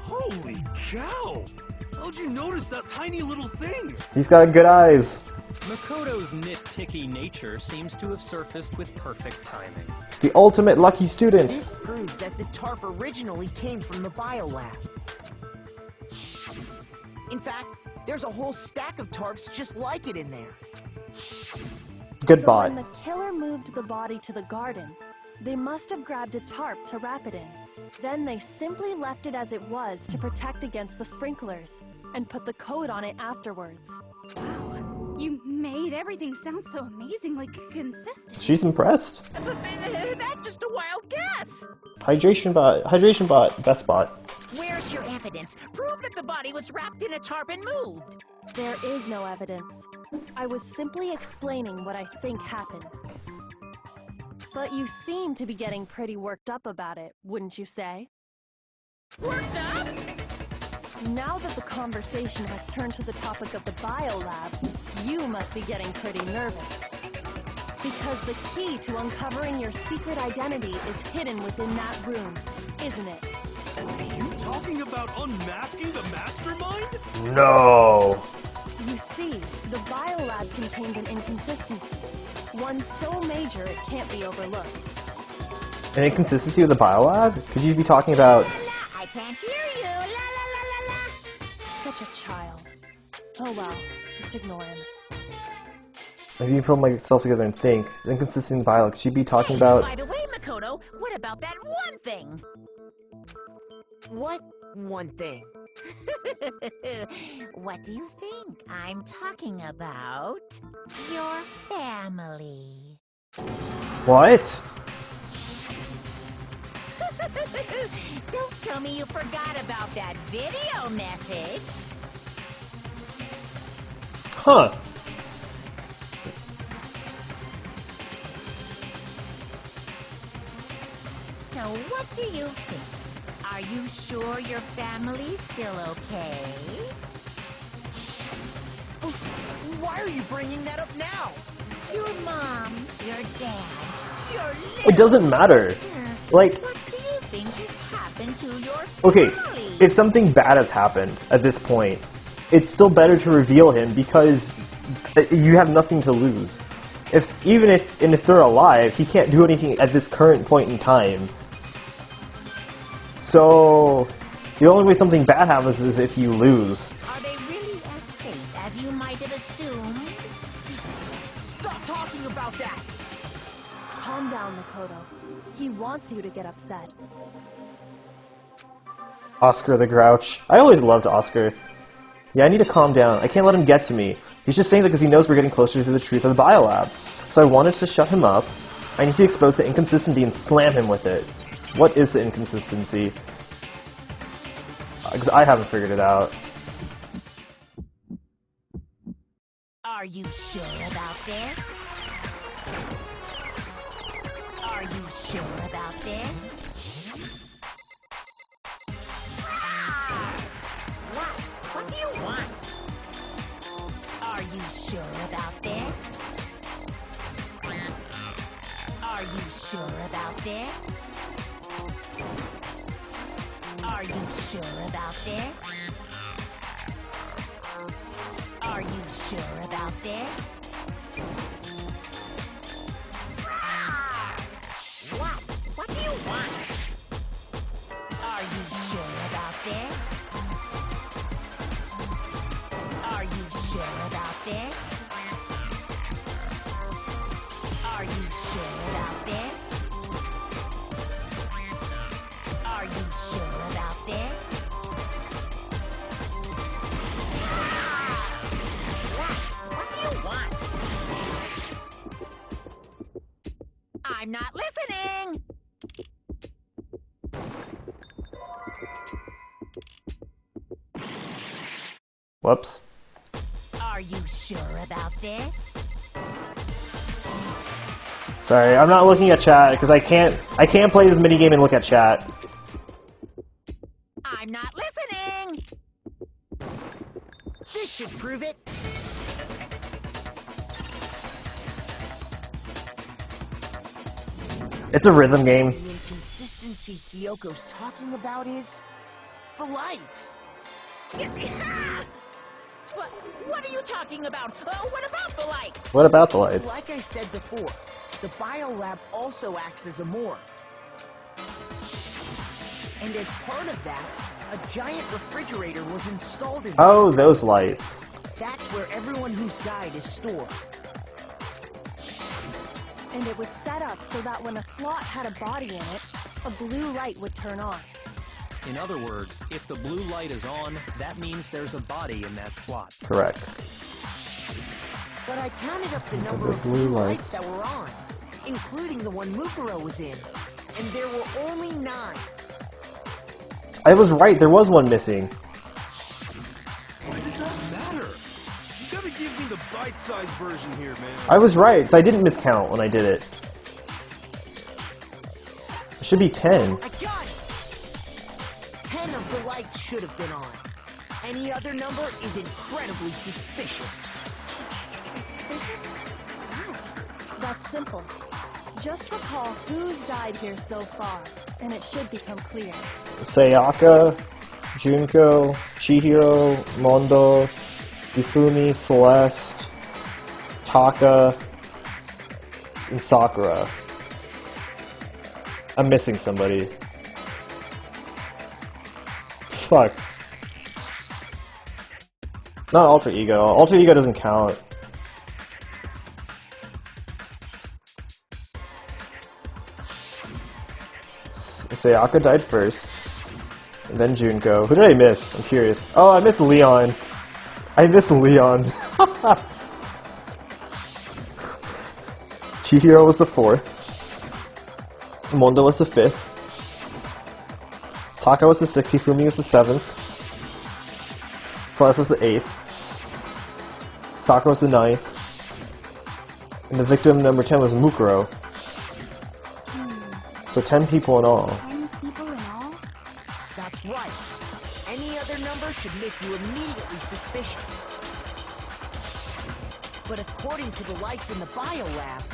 Holy cow! How'd you notice that tiny little thing? He's got good eyes. Makoto's nitpicky nature seems to have surfaced with perfect timing. The ultimate lucky student. This proves that the tarp originally came from the biolab. In fact, there's a whole stack of tarps just like it in there. Good So bot. when the killer moved the body to the garden, they must have grabbed a tarp to wrap it in. Then they simply left it as it was to protect against the sprinklers, and put the coat on it afterwards. Wow, you made everything sound so amazingly consistent. She's impressed. That's just a wild guess. Hydration bot, best bot. Where's your evidence? Prove that the body was wrapped in a tarp and moved. There is no evidence. I was simply explaining what I think happened. But you seem to be getting pretty worked up about it, wouldn't you say? Worked up? Now that the conversation has turned to the topic of the biolab, you must be getting pretty nervous. Because the key to uncovering your secret identity is hidden within that room, isn't it? Are you talking about unmasking the mastermind? No. You see, the biolab contained an inconsistency. One so major it can't be overlooked. An inconsistency with the biolab? Could you be talking about... La, I can't hear you. La la la la la. Such a child. Oh well, just ignore him. If you put myself together and think, the inconsistency in the biolab, could you be talking about... By the way, Makoto, what about that one thing? What one thing? What do you think? I'm talking about your family. What? Don't tell me you forgot about that video message. Huh. So what do you think? Are you sure your family's still okay? Why are you bringing that up now? Your mom, your dad, your It doesn't matter. sister. Like, What do you think has happened to your okay, family? if something bad has happened at this point, it's still better to reveal him because you have nothing to lose. Even if they're alive, he can't do anything at this current point in time. So, the only way something bad happens is if you lose. Are they really as safe as you might have assumed? Stop talking about that! Calm down, Makoto. He wants you to get upset. Oscar the Grouch. I always loved Oscar. Yeah, I need to calm down. I can't let him get to me. He's just saying that because he knows we're getting closer to the truth of the biolab. So I wanted to shut him up. I need to expose the inconsistency and slam him with it. What is the inconsistency? Because I haven't figured it out. Are you sure about this? Are you sure about this? What do you want? Are you sure about this? Are you sure about this? Are you sure about this? Are you sure about this? What do you want? Are you sure about this? Are you sure about this? Are you sure about this? Are you sure about this? What do you want? I'm not listening! Whoops. Are you sure about this? Sorry, I'm not looking at chat because I can't play this minigame and look at chat. I'm not listening! This should prove it. It's a rhythm game. The inconsistency Hyoko's talking about is the lights. What are you talking about? What about the lights? What about the lights? Like I said before, the biolab also acts as a morgue. And as part of that, a giant refrigerator was installed in Oh, those lights. That's where everyone who's died is stored. And it was set up so that when a slot had a body in it, a blue light would turn on. In other words, if the blue light is on, that means there's a body in that slot. Correct. But I counted up the number of blue lights that were on, including the one Mukuro was in, and there were only 9. I was right, there was one missing. Why does that matter? You gotta give me the bite-sized version here, man. I was right, so I didn't miscount when I did it. It should be 10. I got it! 10 of the lights should have been on. Any other number is incredibly suspicious. Suspicious? How? That's simple. Just recall who's died here so far, and it should become clear. Sayaka, Junko, Chihiro, Mondo, Ifumi, Celeste, Taka, and Sakura. I'm missing somebody. Fuck. Not Alter Ego. Alter Ego doesn't count. Sayaka died first, and then Junko. Who did I miss? I'm curious. Oh, I missed Leon. I missed Leon. Chihiro was the 4th. Mondo was the 5th. Taka was the 6th. Hifumi was the 7th. Celeste was the 8th. Sakura was the 9th. And the victim number 10 was Mukuro. So 10 people in all. 10 people in all? That's right. Any other number should make you immediately suspicious. But according to the lights in the biolab,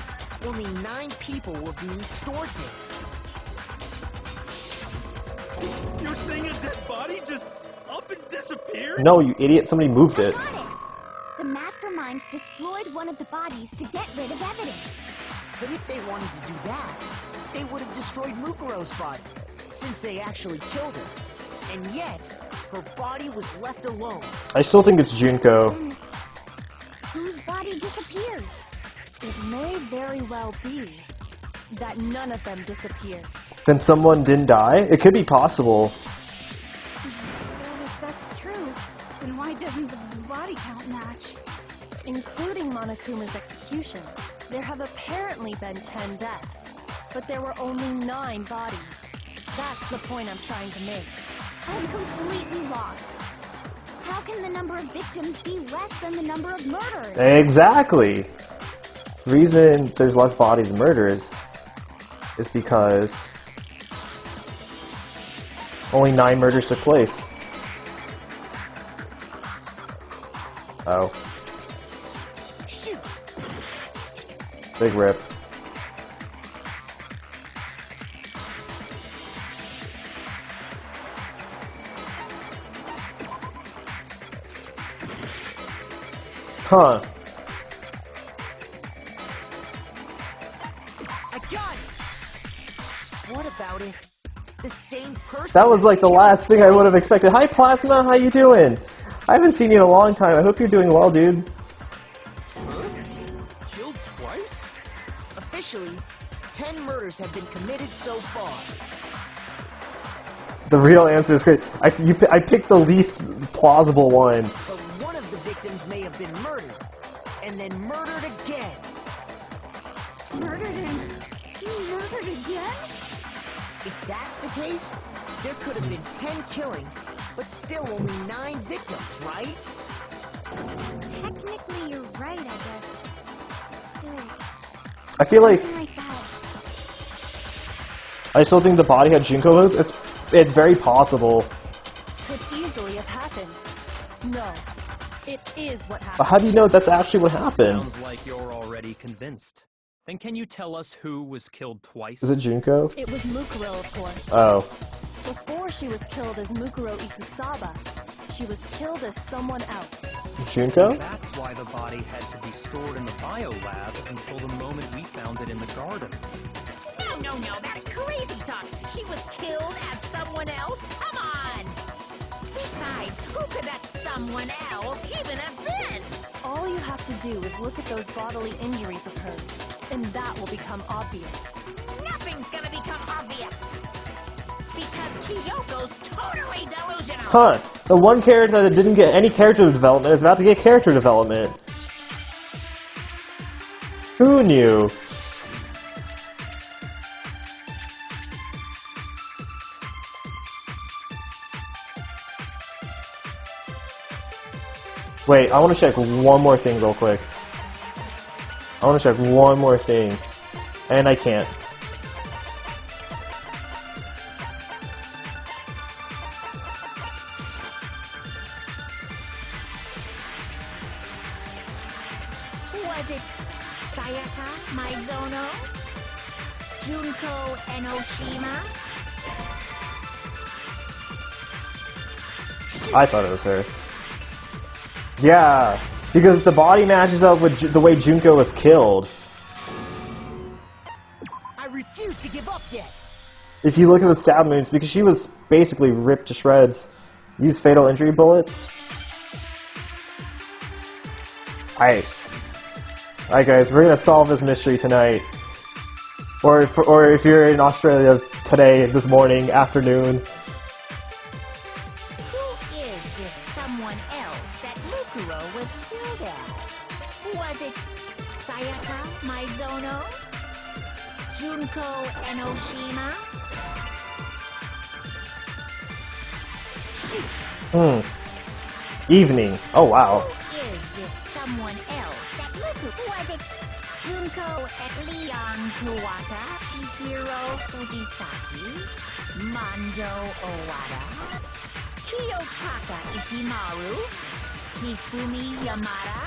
only 9 people were being stored there. You're saying a dead body just up and disappeared? No, you idiot. Somebody moved it. Got it! The mastermind destroyed one of the bodies to get rid of evidence. But if they wanted to do that, they would have destroyed Mukuro's body, since they actually killed her. And yet, her body was left alone. I still think it's Junko. Whose body disappeared? It may very well be that none of them disappeared. Then someone didn't die? It could be possible. Well, if that's true, then why doesn't the body count match? Including Monokuma's execution, there have apparently been 10 deaths, but there were only 9 bodies. That's the point I'm trying to make. I'm completely lost. How can the number of victims be less than the number of murders? Exactly. The reason there's less bodies than murders is because only 9 murders took place. Oh. Shoot! Big rip. Huh. I got it! What about it? The same person... That was like the last thing I would have expected. Hi Plasma, how you doing? I haven't seen you in a long time. I hope you're doing well, dude. Huh? Killed twice? Officially, 10 murders have been committed so far. The real answer is great. I picked the least plausible one. But one of the victims may have been murdered, and then murdered again. Murdered and murdered again? If that's the case, there could have been 10 killings, but still only 9 victims, right? Technically, you're right, I guess. Still, I feel like something like that I still think the body had Junko wounds. It's very possible. Could easily have happened. No, it is what But happened. how do you know that's actually what happened? Sounds like you're already convinced. Then can you tell us who was killed twice? Is it Junko? It was Mukuro, of course. Oh. Before she was killed as Mukuro Ikusaba, she was killed as someone else. Junko? That's why the body had to be stored in the biolab until the moment we found it in the garden. No, that's crazy talk. She was killed as someone else? Come on! Besides, who could that someone else even have been? All you have to do is look at those bodily injuries of hers, and that will become obvious. Nothing's gonna become obvious. Because Kyoko's totally delusional. Huh. The one character that didn't get any character development is about to get character development. Who knew? Wait, I want to check one more thing real quick. I want to check one more thing. And I can't. Was it Sayaka Maizono? Junko Enoshima? I thought it was her. Yeah, because the body matches up with the way Junko was killed. I refuse to give up yet. If you look at the stab wounds, because she was basically ripped to shreds. Use fatal injury bullets. Alright guys, we're gonna solve this mystery tonight. Or if you're in Australia today, this morning, afternoon. Who is this someone else that Mukuro was killed as? Was it Sayaka Maizono? Junko Enoshima? Evening. Oh wow. Who is this someone else that Mukuro? Was it Junko and Leon Kuwata? Chihiro Fujisaki? Mondo Owada? Kiyotaka Ishimaru? Hifumi Yamada?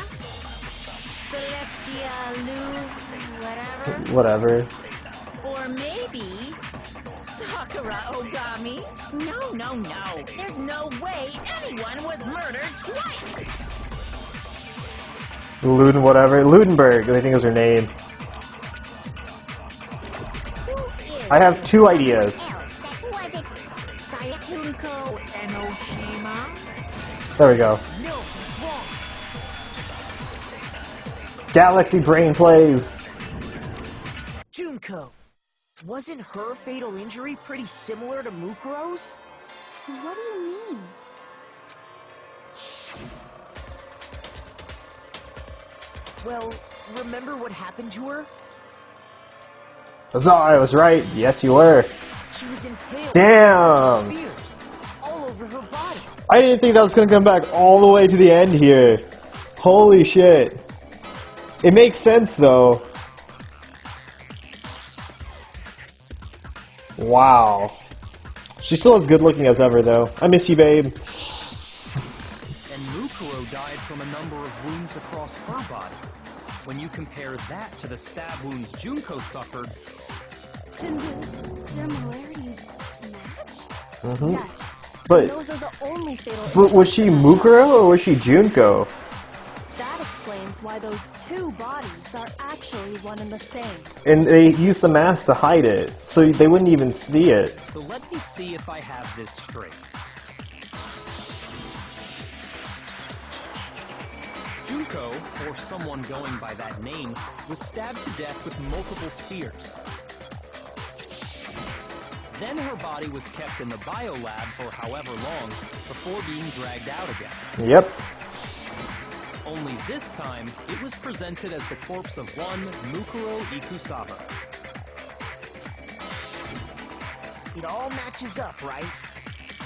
Celestia Lu... whatever? Whatever. Or maybe... Sakura Ogami? No. There's no way anyone was murdered twice! Ludenberg, I think is her name. I have two ideas. Was it Sayajunko Enoshima? There we go. No, he's wrong. Galaxy Brain plays. Junko. Wasn't her fatal injury pretty similar to Mukuro's? What do you mean? Well, remember what happened to her? I was right. Yes, you were. She was impaled. Damn. With spears all over her body. I didn't think that was gonna come back all the way to the end here. Holy shit. It makes sense though. Wow. She still as good looking as ever though. I miss you, babe. And Mukuro died from a number of wounds across her body. When you compare that to the stab wounds Junko suffered... Can the similarities match? Mm-hmm. Yes, But, those are the only fatal but was she Mukuro or was she Junko? That explains why those two bodies are actually one and the same. And they used the mask to hide it, so they wouldn't even see it. So let me see if I have this straight. Junko, or someone going by that name, was stabbed to death with multiple spears. Then her body was kept in the biolab for however long before being dragged out again. Yep. Only this time, it was presented as the corpse of one Mukuro Ikusaba. It all matches up, right?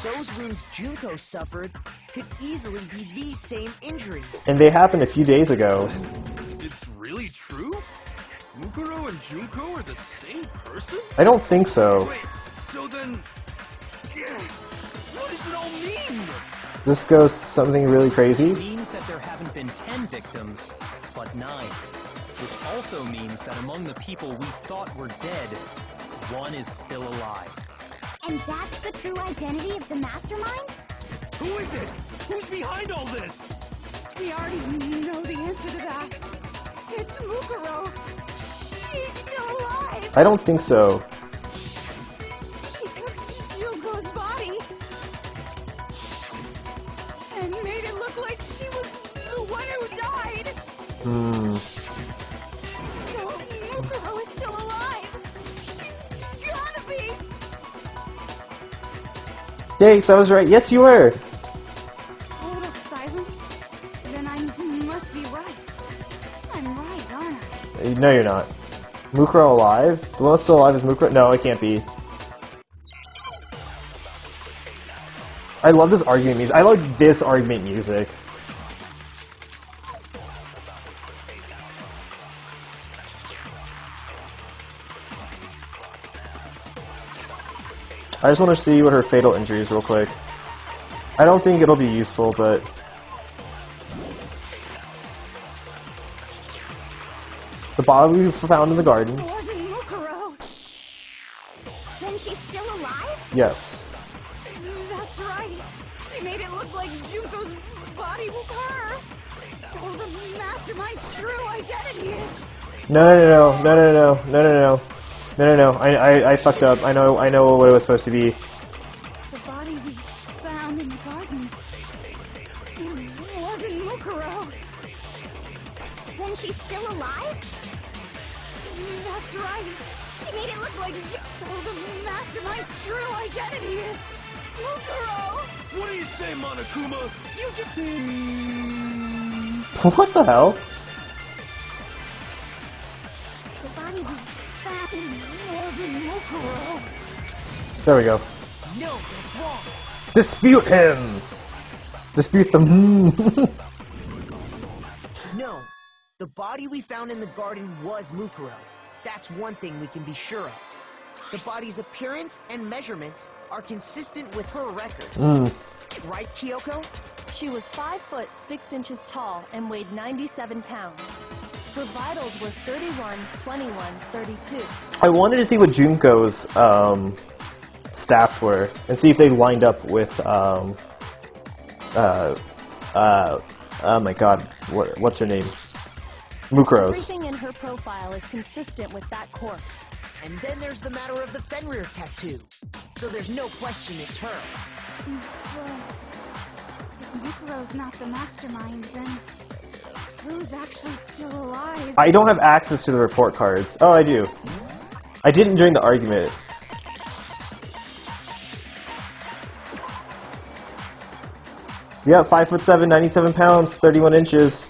Those wounds Junko suffered could easily be these same injuries. And they happened a few days ago. It's really true? Mukuro and Junko are the same person? I don't think so. Wait, This goes something really crazy. It means that there haven't been 10 victims, but 9. Which also means that among the people we thought were dead, one is still alive. And that's the true identity of the mastermind? Who is it? Who's behind all this? We already know the answer to that. It's Mukuro. She's still alive. I don't think so. She took Junko's body and made it look like she was the one who died. Hmm. So Mukuro is still alive. She's gotta be. Yikes, I was right. Yes, you were. Total silence? Then I must be right. I'm right, aren't I? No, you're not. Mukuro alive? The one that's still alive is Mukuro? No, it can't be. I love this argument music. I love this argument music. I just want to see what her fatal injury is real quick. I don't think it'll be useful, but... The body we found in the garden. It wasn't Mukuro. Then she's still alive? Yes. That's right. She made it look like Junko's body was her. So the mastermind's true identity is... No. I fucked up. I know what it was supposed to be. The body we found in the garden. It wasn't Mukuro. Then she's still alive? That's right. She made it look like... So the mastermind's true identity is... Mukuro! What do you say, Monokuma? You just... What the hell? The body we found wasn't Mukuro. There we go. No, that's wrong. Dispute him! Dispute them. No. The body we found in the garden was Mukuro. That's one thing we can be sure of. The body's appearance and measurements are consistent with her record. Right, Kyoko? She was 5 foot 6 inches tall and weighed 97 pounds. Her vitals were 31, 21, 32. I wanted to see what Junko's stats were and see if they lined up with oh my god, what's her name? Mukuro's. Everything in her profile is consistent with that corpse. And then there's the matter of the Fenrir tattoo. So there's no question it's her. Well, if Mukuro's not the mastermind, then who's actually still alive? I don't have access to the report cards. Oh, I do. I didn't during the argument. Yeah, 5'7", 97 pounds, 31 inches.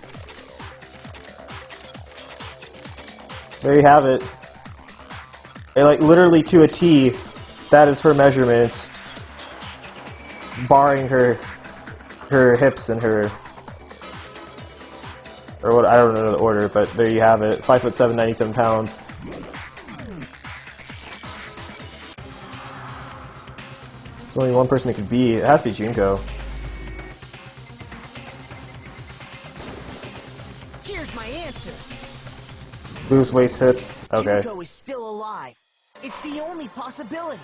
There you have it. And like literally to a T, that is her measurements, barring her hips and her, or what, I don't know the order, but there you have it. 5'7", 97 pounds. There's only one person it could be. It has to be Junko. Here's my answer. Boobs, waist, hips. Okay. Junko is still alive. It's the only possibility.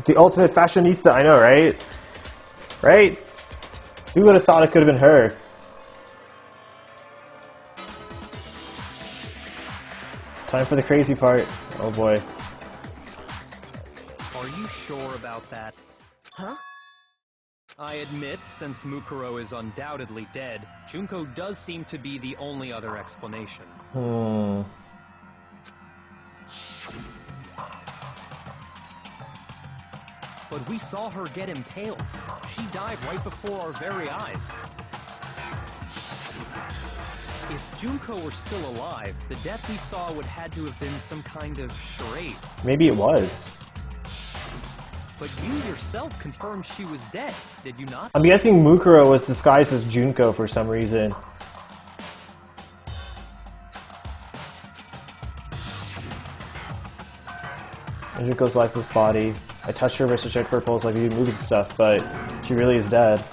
The ultimate fashionista, I know, right? Right? Who would have thought it could have been her? Time for the crazy part. Oh boy. Are you sure about that? Huh? I admit, since Mukuro is undoubtedly dead, Junko does seem to be the only other explanation. But we saw her get impaled. She died right before our very eyes. If Junko were still alive, the death we saw would had to have been some kind of charade. Maybe it was. But you yourself confirmed she was dead, did you not? I'm guessing Mukuro was disguised as Junko for some reason. Junko's lifeless body. I touched her wrist to check for a pulse like we do movies and stuff, but she really is dead.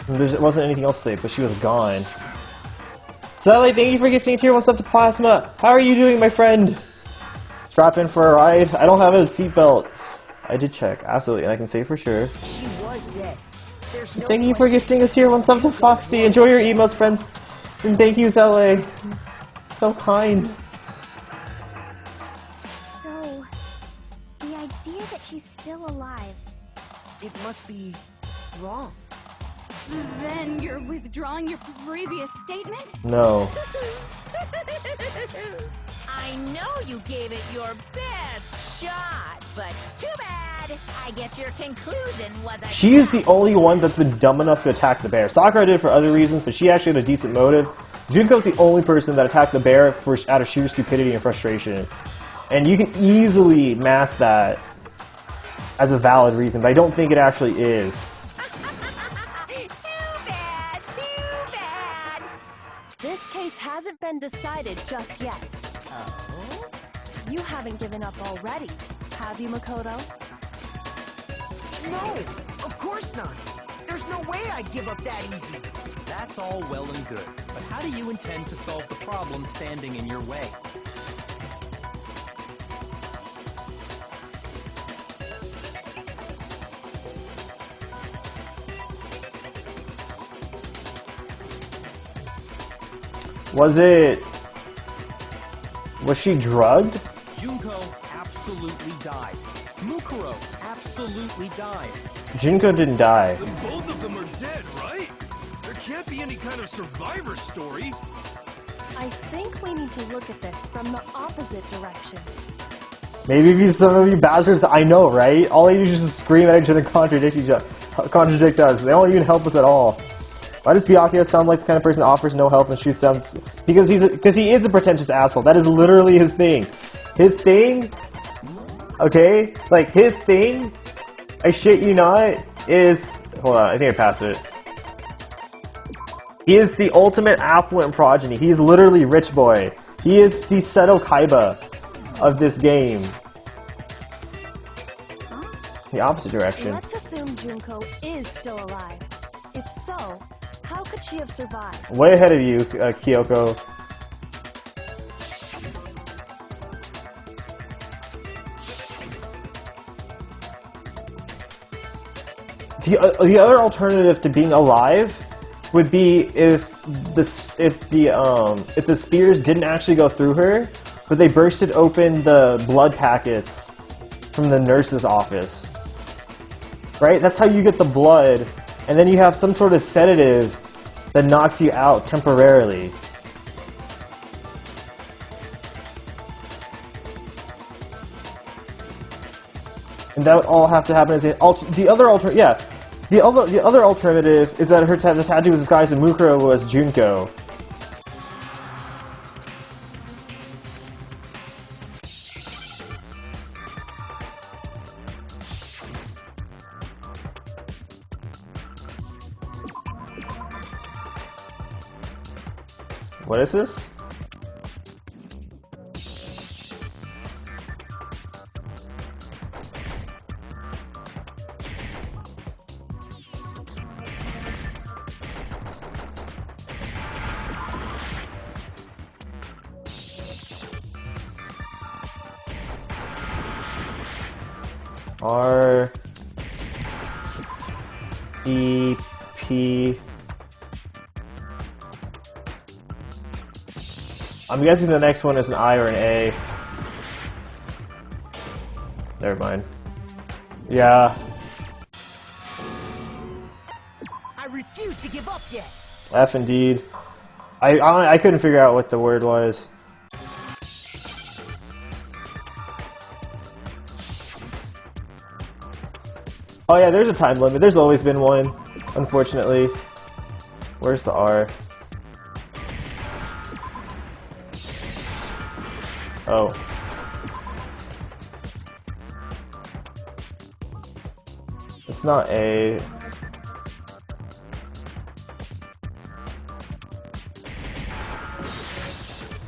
There wasn't anything else to say, but she was gone. Sally, thank you for gifting Tier 1 stuff to Plasma. How are you doing, my friend? Strap in for a ride? I don't have a seatbelt. I did check, absolutely, and I can say for sure. She was dead. There's no Thank you for gifting a Tier 1 stuff to Foxy. Enjoy your emotes, friends. And thank you, Zelle. So kind. So, the idea that she's still alive. It must be wrong. Then you're withdrawing your previous statement? No. I know you gave it your best shot, but too bad. I guess your conclusion was a... She is the only one that's been dumb enough to attack the bear. Sakura did it for other reasons, but she actually had a decent motive. Junko's the only person that attacked the bear out of sheer stupidity and frustration. And you can easily mask that as a valid reason, but I don't think it actually is. This case hasn't been decided just yet. Oh? You haven't given up already, have you, Makoto? No, of course not. There's no way I'd give up that easy. That's all well and good, but how do you intend to solve the problem standing in your way? Was she drugged? Junko absolutely died. Mukuro absolutely died. Junko didn't die. Then both of them are dead, right? There can't be any kind of survivor story. I think we need to look at this from the opposite direction. Maybe if some of you bastards, I know, right? All they do is just scream at each other and contradict us. They don't even help us at all. Why does Byakuya sound like the kind of person that offers no help and shoots down? Because he is a pretentious asshole. That is literally his thing. His thing, okay? Like, his thing, I shit you not, is... Hold on, I think I passed it. He is the ultimate affluent progeny. He is literally Rich Boy. He is the Seto Kaiba of this game. The opposite direction. Let's assume Junko is still alive. If so, how could she have survived? Way ahead of you, Kyoko. The other alternative to being alive would be if the spears didn't actually go through her, but they bursted open the blood packets from the nurse's office. Right? That's how you get the blood, and then you have some sort of sedative that knocks you out temporarily. And that would all have to happen as the other alternative is that the tattoo was disguised and Mukuro was Junko. What is this? R E P. I'm guessing the next one is an I or an A. Never mind. Yeah. I refuse to give up yet. F indeed. I couldn't figure out what the word was. Oh yeah, there's a time limit. There's always been one, unfortunately. Where's the R? Oh. It's not A.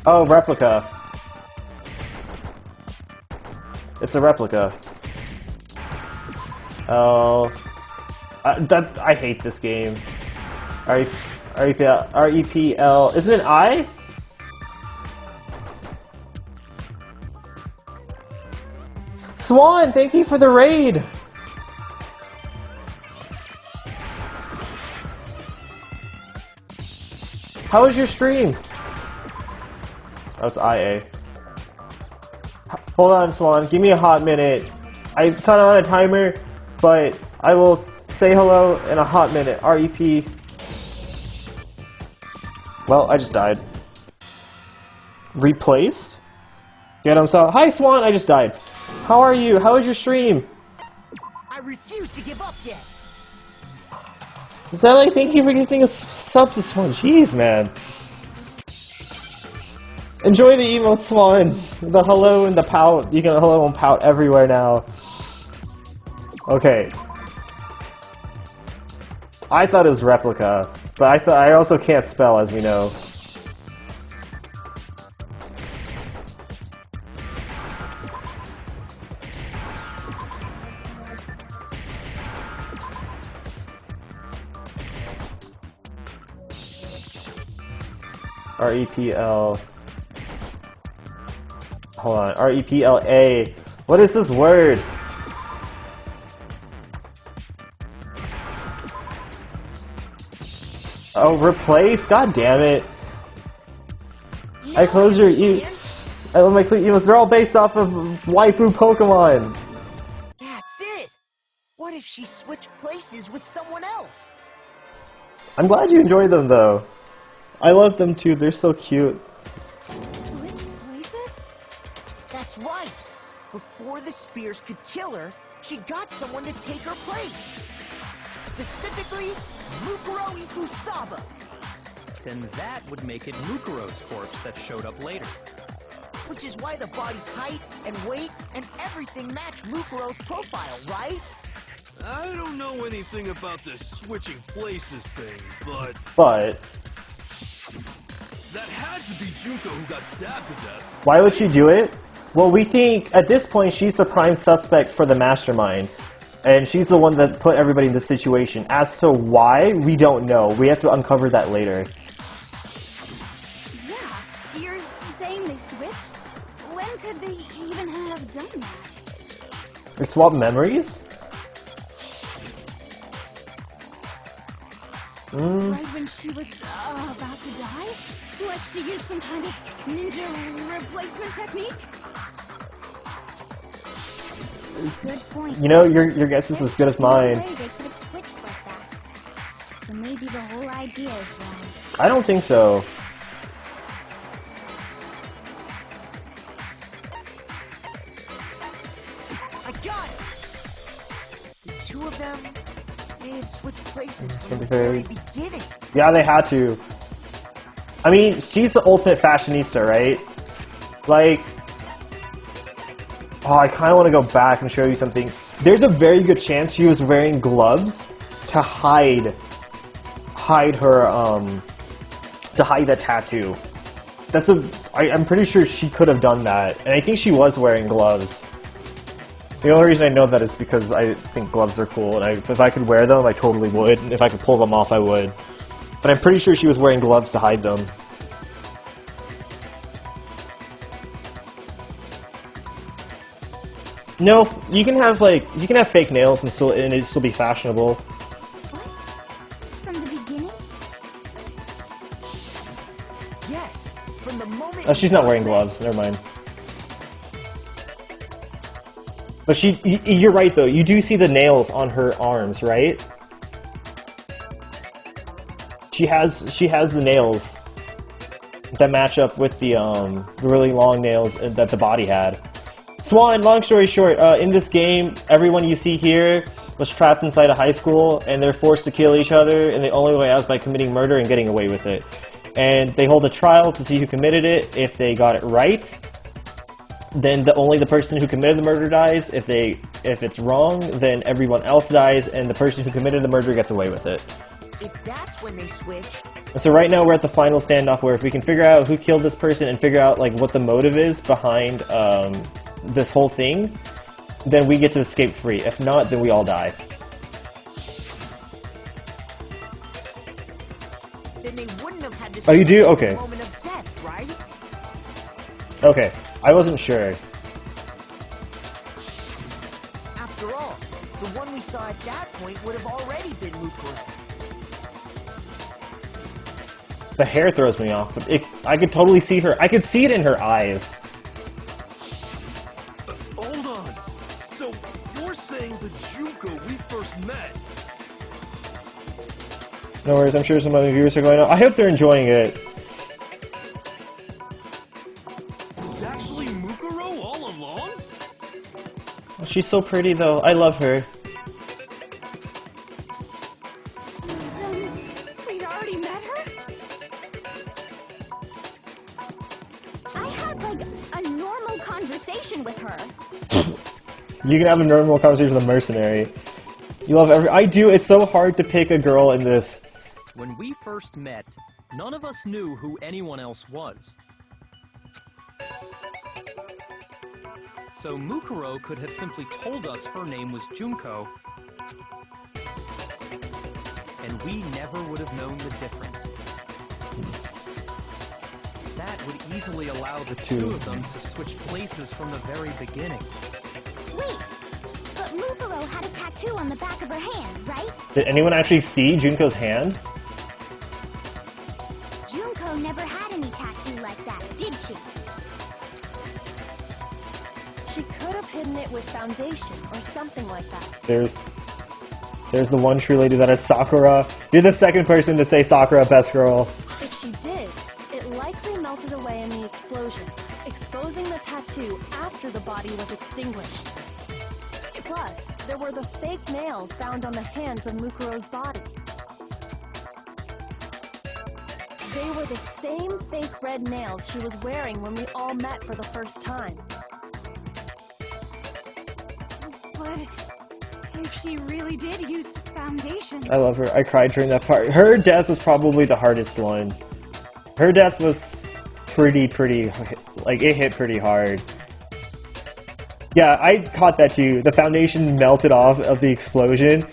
Oh, replica. It's a replica. Oh, I hate this game. R-E-P-L. Isn't it I? Swan, thank you for the raid. How was your stream? Oh, it's IA. Hold on, Swan. Give me a hot minute. I'm kind of on a timer, but I will say hello in a hot minute. R-E-P. Well, I just died. Replaced? Get him, so. Hi, Swan. I just died. How are you? How was your stream? I refuse to give up yet. Zelly, thank you for giving us sub to Swan. Jeez, man. Enjoy the emote, Swan. The hello and the pout. You can hello and pout everywhere now. Okay. I thought it was replica, but I also can't spell, as we know. R-E-P-L. Hold on. R-E-P-L-A. What is this word? Oh, replace? God damn it. I closed your I love my emails. They're all based off of waifu Pokemon. That's it. What if she switched places with someone else? I'm glad you enjoyed them, though. I love them too. They're so cute. Switch places? That's right. Before the spears could kill her, she got someone to take her place. Specifically, Mukuro Ikusaba. Then that would make it Mukuro's corpse that showed up later. Which is why the body's height and weight and everything match Mukuro's profile, right? I don't know anything about this switching places thing, but that had to be Junko who got stabbed to death. Why would she do it? Well, we think at this point she's the prime suspect for the mastermind. And she's the one that put everybody in this situation. As to why, we don't know. We have to uncover that later. Yeah, you're saying they switched? When could they even have done that? They swapped memories? Right when she was about to die? Like she used some kind of ninja replacement technique? Good point. You know, your guess is as good as mine. No way they could have switched like that. So maybe the whole idea is wrong. I don't think so. I got it! The two of them, they had switched places From from the the very very- beginning. Yeah, they had to. I mean, she's the ultimate fashionista, right? Like... Oh, I kind of want to go back and show you something. There's a very good chance she was wearing gloves to hide her, to hide the tattoo. I'm pretty sure she could have done that, and I think she was wearing gloves. The only reason I know that is because I think gloves are cool, and if I could wear them, I totally would. And if I could pull them off, I would. But I'm pretty sure she was wearing gloves to hide them. No, you can have fake nails and it'd still be fashionable. What? From the beginning? Yes, from the moment. Oh, she's not wearing gloves. Never mind. But you're right though. You do see the nails on her arms, right? She has the nails that match up with the really long nails that the body had. Swan, long story short, in this game, everyone you see here was trapped inside a high school, and they're forced to kill each other, and the only way out is by committing murder and getting away with it. And they hold a trial to see who committed it. If they got it right, then only the person who committed the murder dies. If it's wrong, then everyone else dies, and the person who committed the murder gets away with it. If that's when they switched. And so right now we're at the final standoff where if we can figure out who killed this person and figure out like what the motive is behind this whole thing, then we get to escape free. If not, then we all die. Then they wouldn't have had to Oh, you do? Okay. the moment of death, right? Okay, I wasn't sure. After all, the one we saw at that point would have already been Mukuro. The hair throws me off, but I could totally see her. I could see it in her eyes. Hold on. So, you're saying the Junko we first met? No worries, I'm sure some other viewers are going, I hope they're enjoying it. Was actually Mukuro all along? She's so pretty though, I love her. We'd already met her? I had, like, a normal conversation with her. You can have a normal conversation with a mercenary. You love I do, it's so hard to pick a girl in this. When we first met, none of us knew who anyone else was. So Mukuro could have simply told us her name was Junko, and we never would have known the difference. That would easily allow the two of them to switch places from the very beginning. Wait, but Mukuro had a tattoo on the back of her hand, right? Did anyone actually see Junko's hand? Junko never had any tattoo like that, did she? She could have hidden it with foundation or something like that. There's the one true lady that is Sakura. You're the second person to say Sakura, best girl. If she did, it likely melted away in the explosion, exposing the tattoo after the body was extinguished. Plus, there were the fake nails found on the hands of Mukuro's body. They were the same fake red nails she was wearing when we all met for the first time. But if she really did use foundation... I love her. I cried during that part. Her death was probably the hardest one. Her death was pretty, like, it hit pretty hard. Yeah, I caught that too. The foundation melted off of the explosion.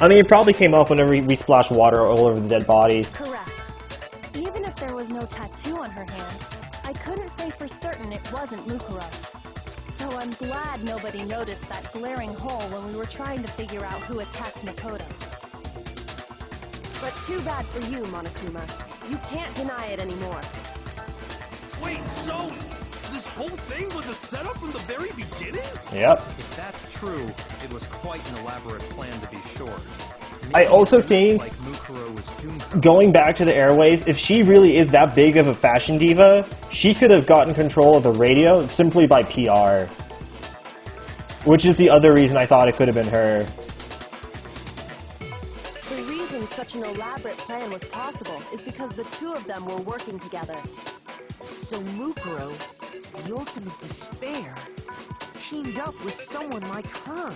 I mean, it probably came off whenever we splashed water all over the dead body. Correct. Even if there was no tattoo on her hand, I couldn't say for certain it wasn't Mukuro. So I'm glad nobody noticed that glaring hole when we were trying to figure out who attacked Makoto. But too bad for you, Monokuma. You can't deny it anymore. Wait, so this whole thing was a setup from the very beginning? Yep. If that's true, it was quite an elaborate plan to be sure. I also think, like Mukuro was Junko. Going back to the airways, if she really is that big of a fashion diva, she could have gotten control of the radio simply by PR. Which is the other reason I thought it could have been her. The reason such an elaborate plan was possible is because the two of them were working together. So Mukuro, the ultimate despair, teamed up with someone like her.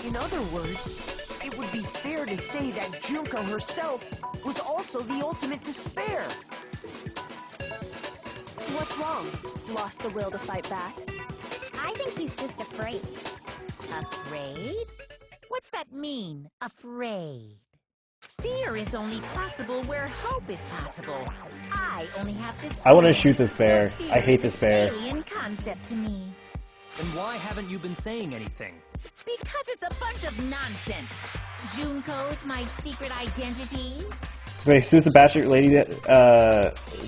In other words, it would be fair to say that Junko herself was also the ultimate despair. What's wrong? Lost the will to fight back? I think he's just afraid. Afraid? What's that mean, afraid? Fear is only possible where hope is possible. I only have this. I want to shoot this bear. I hate this bear. Alien concept to me. Then why haven't you been saying anything? Because it's a bunch of nonsense. Junko's my secret identity. Wait, so is the batshit lady that,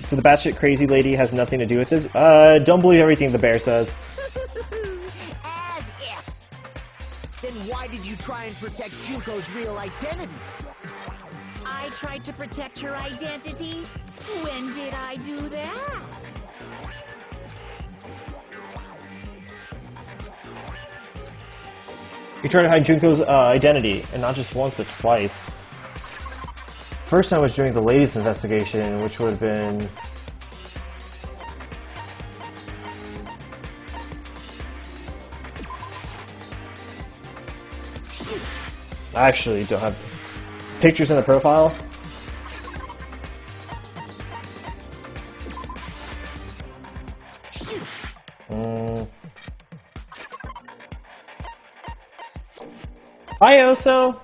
so the batshit crazy lady has nothing to do with this? Don't believe everything the bear says. As if. Then why did you try and protect Junko's real identity? I tried to protect her identity? When did I do that? You tried to hide Junko's identity, and not just once, but twice. First time was during the latest investigation, which would have been... I actually don't have pictures in the profile. Hi, Oso.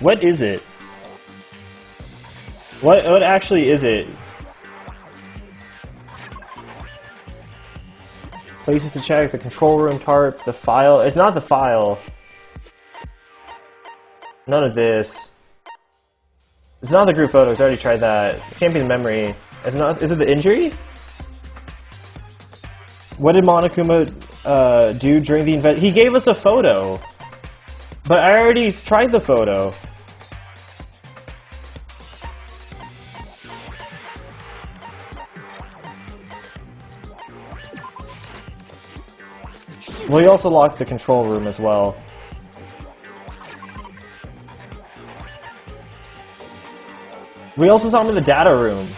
What is it? What actually is it? Places to check, the control room tarp, the file. It's not the file. None of this. It's not the group photos, I already tried that. It can't be the memory. It's not, is it the injury? What did Monokuma do during the event? He gave us a photo. But I already tried the photo. Well, he also locked the control room as well. We also saw him in the data room.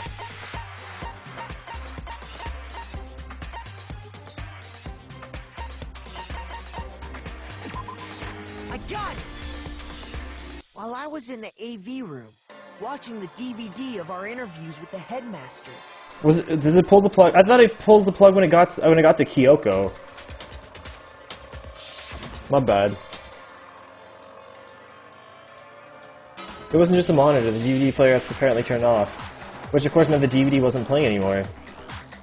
I got it! While I was in the AV room, watching the DVD of our interviews with the headmaster. Does it pull the plug? I thought it pulls the plug when it got to Kyoko. My bad. It wasn't just a monitor, the DVD player that's apparently turned off. Which of course meant the DVD wasn't playing anymore.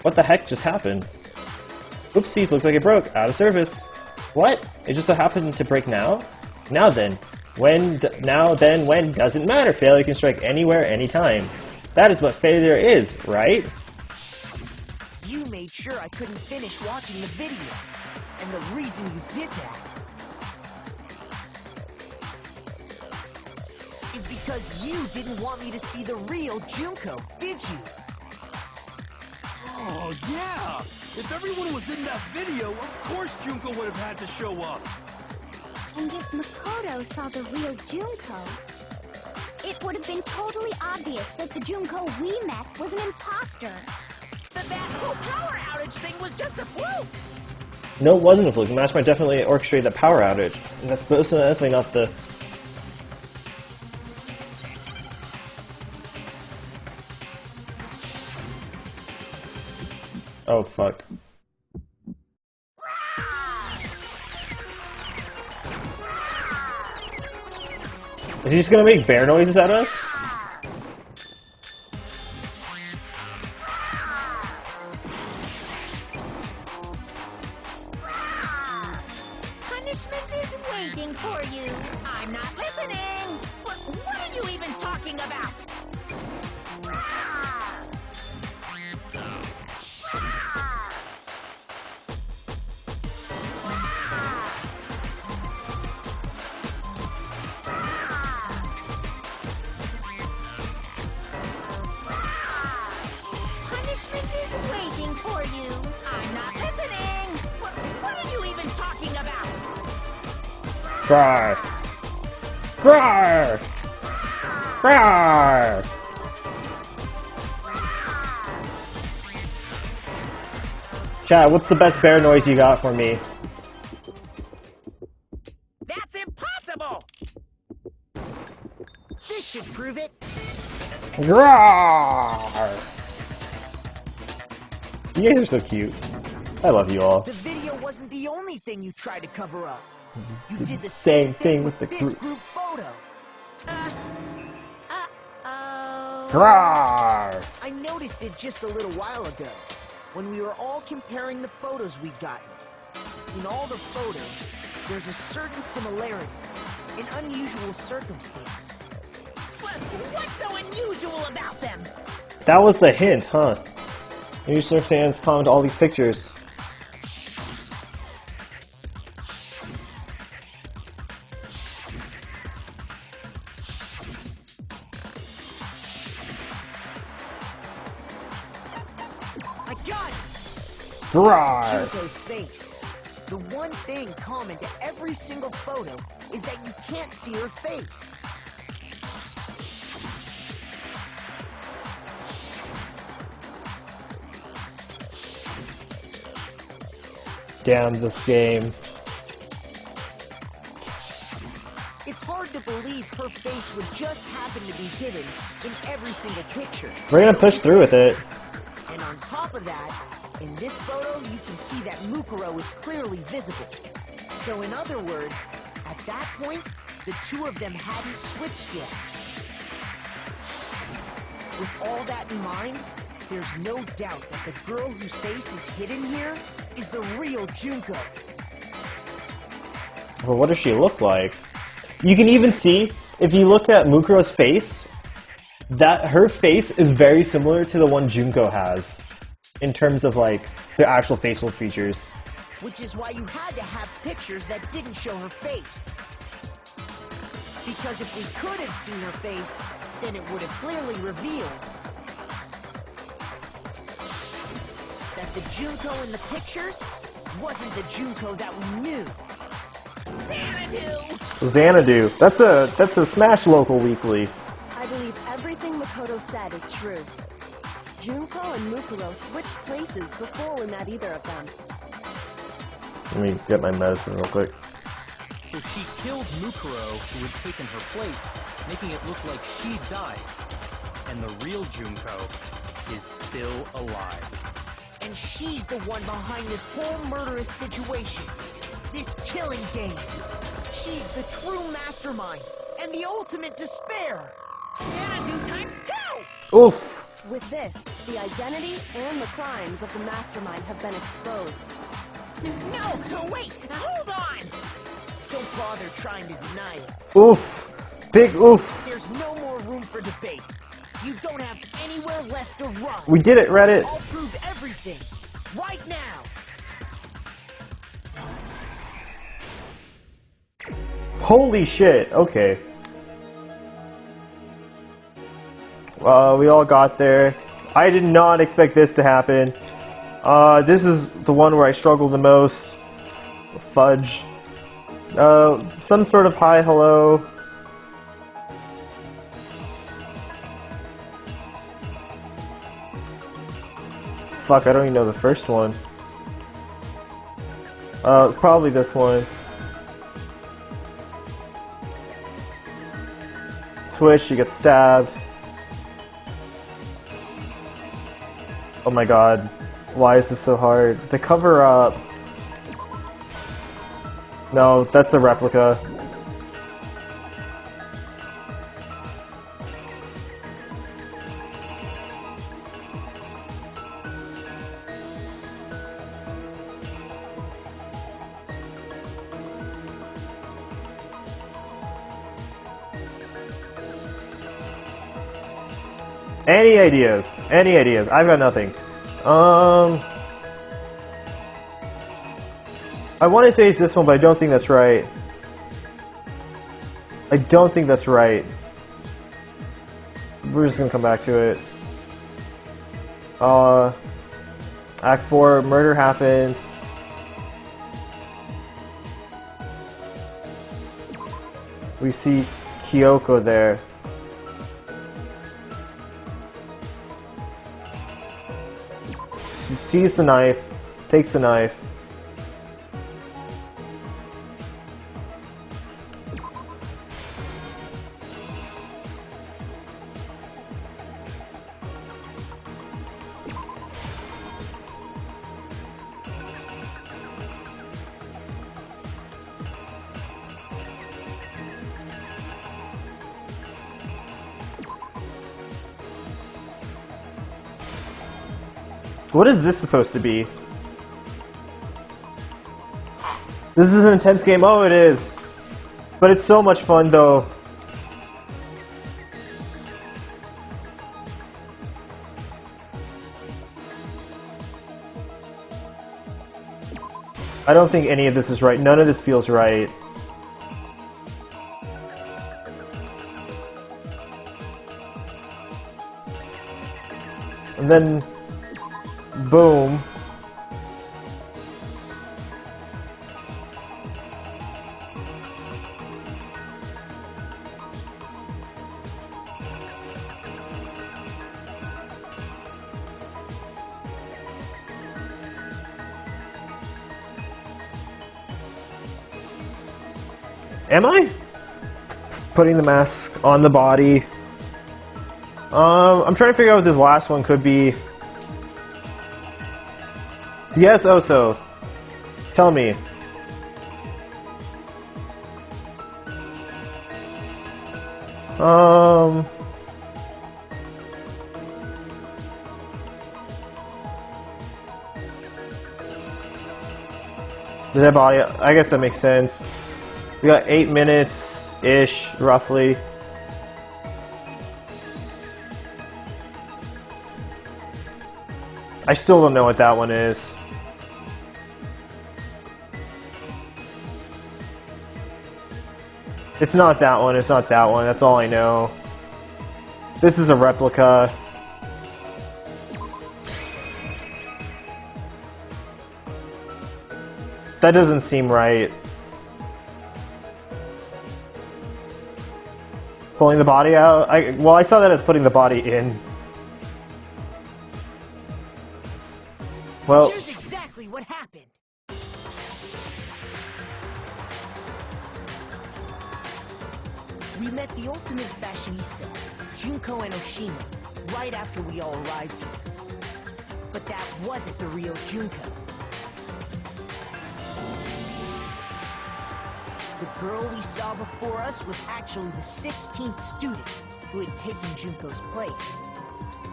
What the heck just happened? Oopsies, looks like it broke. Out of service. What? It just so happened to break now? Now then. When doesn't matter. Failure can strike anywhere, anytime. That is what failure is, right? You made sure I couldn't finish watching the video. And the reason you did that is because you didn't want me to see the real Junko, did you? Oh, yeah! If everyone was in that video, of course Junko would have had to show up. And if Makoto saw the real Junko, it would have been totally obvious that the Junko we met was an imposter. That whole power outage thing was just a fluke! No, it wasn't a fluke. The Mastermind definitely orchestrated the power outage. And that's definitely not the... Oh, fuck. Is he just gonna make bear noises at us? Punishment is waiting for you. I'm not listening. What are you even talking about? Punishment is waiting for you. I'm not listening. What are you even talking about? Grar! Grar! Grar! Chad, what's the best bear noise you got for me? That's impossible! This should prove it. Grar! You guys are so cute. I love you all. The video wasn't the only thing you tried to cover up. You did the same thing with the this group. group photo. Uh-oh. Grar! I noticed it just a little while ago, when we were all comparing the photos we'd gotten. In all the photos, there's a certain similarity, an unusual circumstance. What's so unusual about them? That was the hint, huh? New circumstance common to all these pictures. I got it! Grar! Junko's face. The one thing common to every single photo is that you can't see her face. Damn this game. It's hard to believe her face would just happen to be hidden in every single picture. We're gonna push through with it. And on top of that, in this photo, you can see that Mukuro is clearly visible. So in other words, at that point, the two of them hadn't switched yet. With all that in mind, there's no doubt that the girl whose face is hidden here is the real Junko. Well, what does she look like? You can even see, if you look at Mukuro's face, that her face is very similar to the one Junko has, in terms of like the actual facial features. Which is why you had to have pictures that didn't show her face. Because if we could have seen her face, then it would have clearly revealed that the Junko in the pictures wasn't the Junko that we knew. Xanadu. That's a Smash Local Weekly. I believe everything Makoto said is true. Junko and Mukuro switched places before we met either of them. Let me get my medicine real quick. So she killed Mukuro, who had taken her place, making it look like she died. And the real Junko is still alive. And she's the one behind this whole murderous situation. This killing game. She's the true mastermind and the ultimate despair. Xanadu times 2! Oof! With this, the identity and the crimes of the mastermind have been exposed. No, wait! Hold on! Don't bother trying to deny it. Oof! Big oof! There's no more room for debate. You don't have anywhere left to run. We did it, Reddit! I'll prove everything. Right now! Holy shit, okay. We all got there. I did not expect this to happen. This is the one where I struggle the most. Fudge. Some sort of hi, hello. Fuck, I don't even know the first one. Probably this one. Twitch, she gets stabbed. Oh my god. Why is this so hard? The cover up. No, that's a replica. Any ideas? Any ideas? I've got nothing. I want to say it's this one, but I don't think that's right. I don't think that's right. We're just gonna come back to it. Act 4, murder happens. We see Kyoko there. She sees the knife, takes the knife. What is this supposed to be? This is an intense game. Oh, it is. But it's so much fun, though. I don't think any of this is right. None of this feels right. And then... boom. Am I? Putting the mask on the body. I'm trying to figure out what this last one could be. Yes, Oso. Tell me. The dead body, I guess that makes sense. We got 8 minutes-ish, roughly. I still don't know what that one is. It's not that one, it's not that one, that's all I know. This is a replica. That doesn't seem right. Pulling the body out? Well, I saw that as putting the body in. Well, here's exactly what happened. We met the ultimate fashionista, Junko and Oshima, right after we all arrived here. But that wasn't the real Junko. The girl we saw before us was actually the 16th student who had taken Junko's place.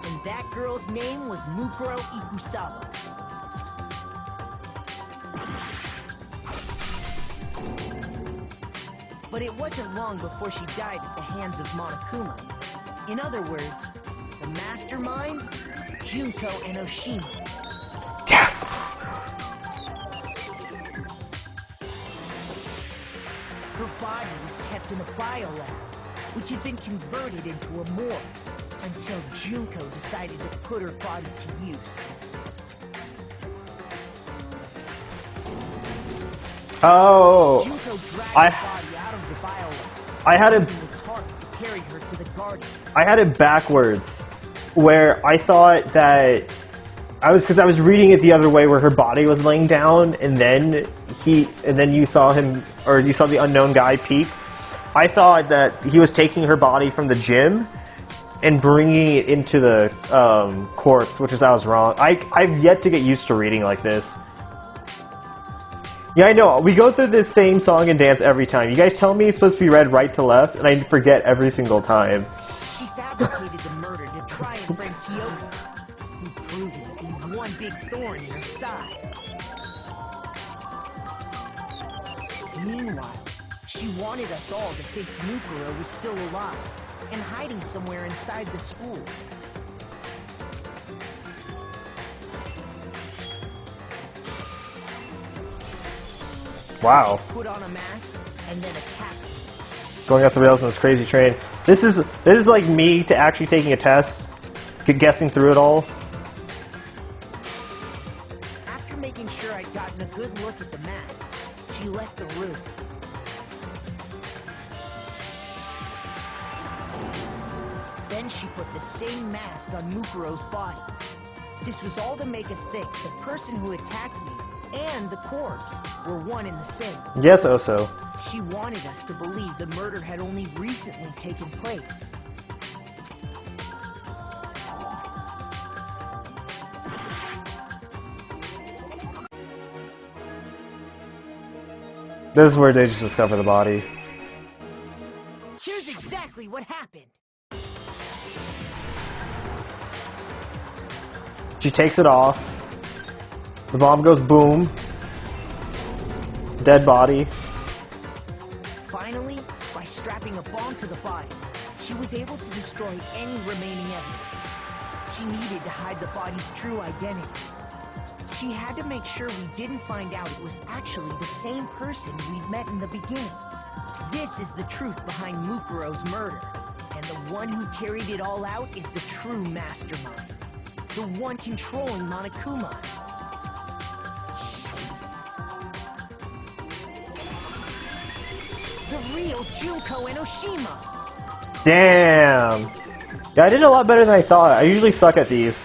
And that girl's name was Mukuro Ikusawa. But it wasn't long before she died at the hands of Monokuma. In other words, the mastermind, Junko and Oshima. yes! Her body was kept in a biolab, which had been converted into a morgue, until Junko decided to put her body to use. Oh, Junko dragged her body out of the biolab. I had it. Using the tarp to carry her to the garden. I had it backwards, where I thought that because I was reading it the other way, where her body was laying down, and then you saw him, or you saw the unknown guy peek. I thought that he was taking her body from the gym and bringing it into the corpse, which is I was wrong. I've yet to get used to reading like this. Yeah, I know. We go through this same song and dance every time. You guys tell me it's supposed to be read right to left, and I forget every single time. She fabricated the murder to try and frame Kyoko, who proved to be one big thorn in her side. Meanwhile, she wanted us all to think Mukuro was still alive and hiding somewhere inside the school. Wow. She put on a mask and then attacked me. Going off the rails on this crazy train. This is like me to actually taking a test, guessing through it all. After making sure I'd gotten a good look at the mask, she left the room. Then she put the same mask on Mukuro's body. This was all to make us think the person who attacked me and the corpse were one and the same. Yes, Oso. She wanted us to believe the murder had only recently taken place. This is where they just discover the body. Here's exactly what happened. She takes it off. The bomb goes boom. Dead body. Finally, by strapping a bomb to the body, she was able to destroy any remaining evidence. She needed to hide the body's true identity. She had to make sure we didn't find out it was actually the same person we'd met in the beginning. This is the truth behind Mukuro's murder, and the one who carried it all out is the true mastermind. The one controlling Monokuma. The real Junko and Oshima. Damn. Yeah, I did a lot better than I thought. I usually suck at these.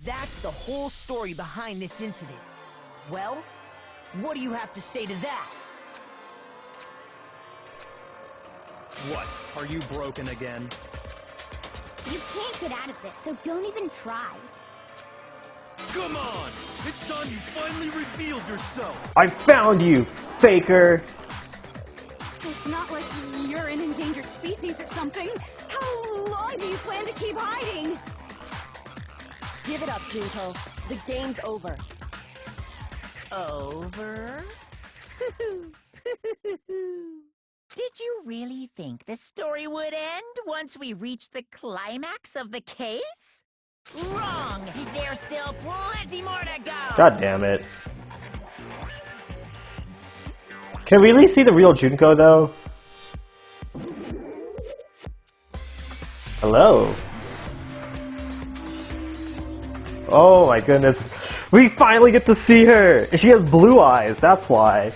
That's the whole story behind this incident. Well, what do you have to say to that? What? Are you broken again? You can't get out of this, so don't even try. Come on! It's time you finally revealed yourself! I found you, faker! It's not like you're an endangered species or something. How long do you plan to keep hiding? Give it up, Junko. The game's over. Over? Did you really think the story would end once we reached the climax of the case? Wrong! There's still plenty more to go! God damn it. Can we at least see the real Junko, though? Hello? Oh my goodness. We finally get to see her! And she has blue eyes, that's why.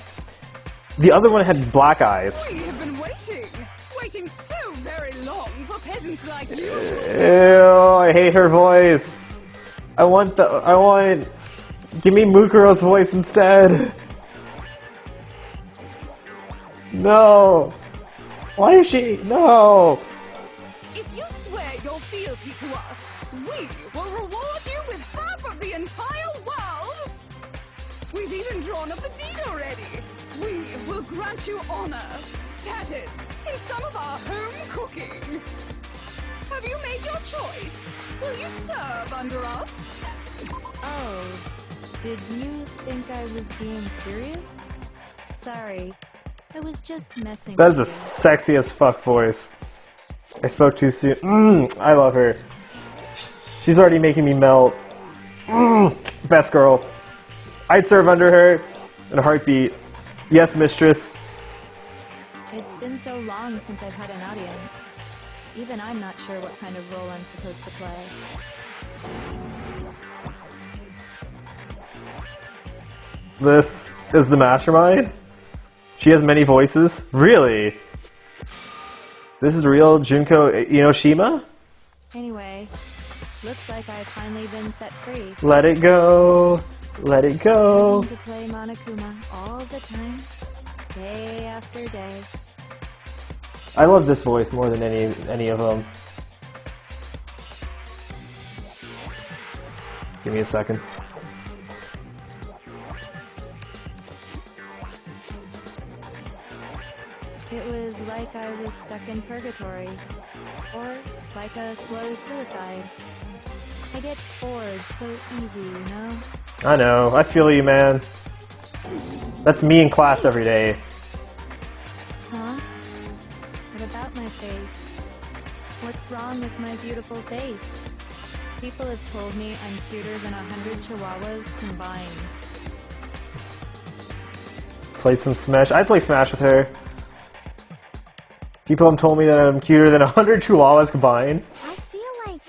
The other one had black eyes. We have been waiting so very long for peasants like you. Ew, I hate her voice. Give me Mukuro's voice instead. No. Why is she? No. If you swear your fealty to us, we will reward you with half of the entire world. We've even drawn up the deed already. We will grant you honor, status, and some of our home cooking. Have you made your choice? Will you serve under us? Oh, did you think I was being serious? Sorry, I was just messing That is with a you. sexy as fuck voice. I spoke too soon. I love her. She's already making me melt. Best girl. I'd serve under her in a heartbeat. Yes, mistress. It's been so long since I've had an audience. Even I'm not sure what kind of role I'm supposed to play. This is the mastermind? She has many voices? Really? This is real Junko Inoshima? Anyway, looks like I've finally been set free. Let it go. Let it go. Having to play Monokuma all the time, day after day. I love this voice more than any of them. Give me a second. It was like I was stuck in purgatory, or like a slow suicide. I get bored so easy, you know? I know. I feel you, man. That's me in class every day. Huh? What about my face? What's wrong with my beautiful face? People have told me I'm cuter than 100 chihuahuas combined. Played some Smash. I play Smash with her. People have told me that I'm cuter than 100 chihuahuas combined. I feel like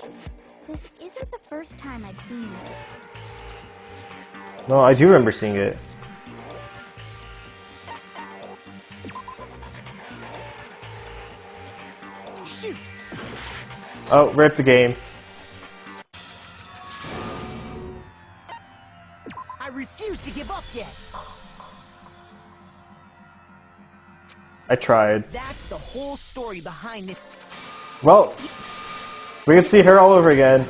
this isn't the first time I've seen it. No, I do remember seeing it. Shoot! Oh, rip the game. I refuse to give up yet. I tried. That's the whole story behind it. Well, we can see her all over again.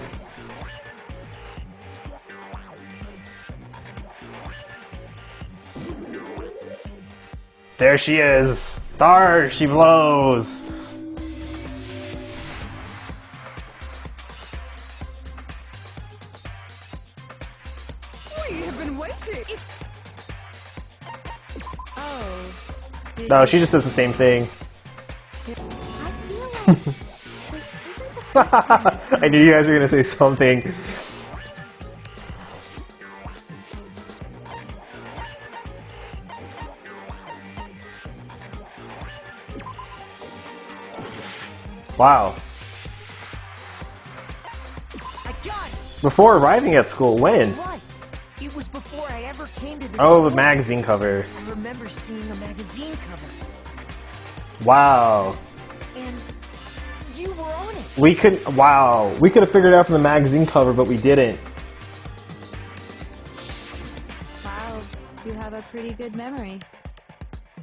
There she is. There she blows. We have been waiting. Oh. did No, you- she just does the same thing. I feel like this isn't the first time. I knew you guys were gonna say something. Wow. I got it! Before arriving at school, when? That's right. It was before I ever came to this Oh, the school. magazine cover. I remember seeing a magazine cover. Wow. And you were on it. We could, wow. We could have figured it out from the magazine cover, but we didn't. Wow, pretty good memory.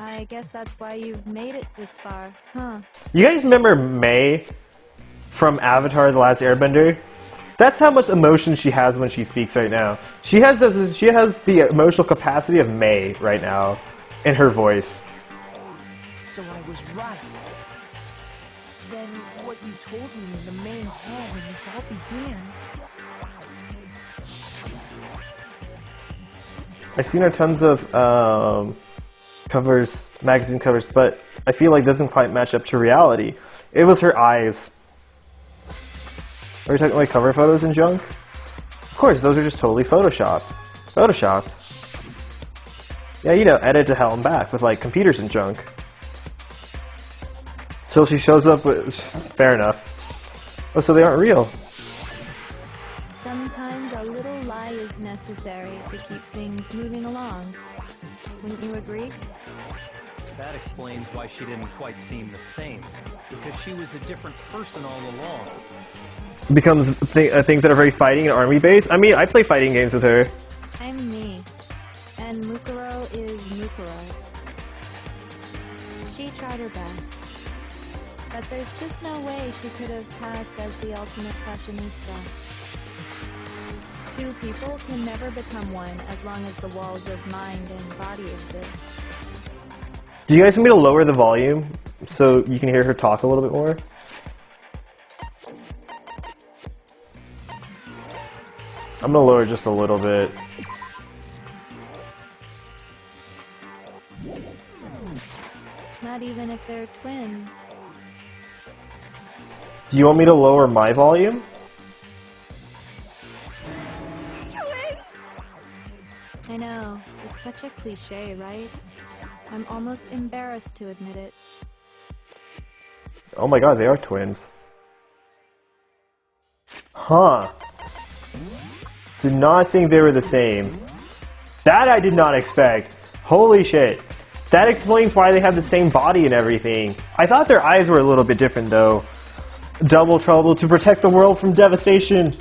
I guess that's why you've made it this far, huh? You guys remember May from Avatar: The Last Airbender? That's how much emotion she has when she speaks right now. She has the emotional capacity of May right now in her voice. So I was right. Then what you told me in the main hall when this all began. I've seen her tons of covers, magazine covers, but I feel like it doesn't quite match up to reality. It was her eyes. Are we talking like cover photos and junk? Of course, those are just totally photoshopped. Photoshopped. Yeah, you know, edit to hell and back with like computers and junk. Till she shows up with... Fair enough. Oh, so they aren't real. Sometimes a little lie is necessary to keep things moving along. Wouldn't you agree? That explains why she didn't quite seem the same. Because she was a different person all along. Becomes things that are very fighting and army based. I mean, I play fighting games with her. I'm me. And Mukuro is Mukuro. She tried her best. But there's just no way she could have passed as the ultimate fashionista. Two people can never become one as long as the walls of mind and body exist. Do you guys want me to lower the volume so you can hear her talk a little bit more? I'm gonna lower just a little bit. Not even if they're twins. Do you want me to lower my volume? Twins! I know. It's such a cliche, right? I'm almost embarrassed to admit it. Oh my god, they are twins. Huh. Did not think they were the same. That I did not expect. Holy shit. That explains why they have the same body and everything. I thought their eyes were a little bit different though. Double trouble to protect the world from devastation.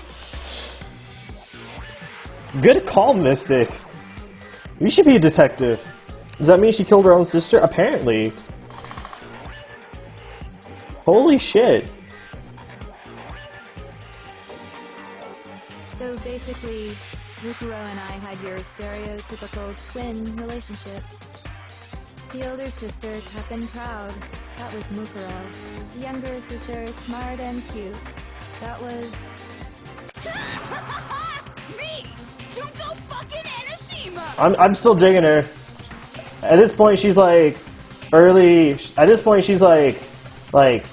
Good call, Mystic. You should be a detective. Does that mean she killed her own sister? Apparently. Holy shit. So basically, Mukuro and I had your stereotypical twin relationship. The older sister, tough and proud. That was Mukuro. The younger sister, smart and cute. That was... Me! Junko fucking Enoshima! I'm still digging her. At this point, she's like early. At this point, she's like mid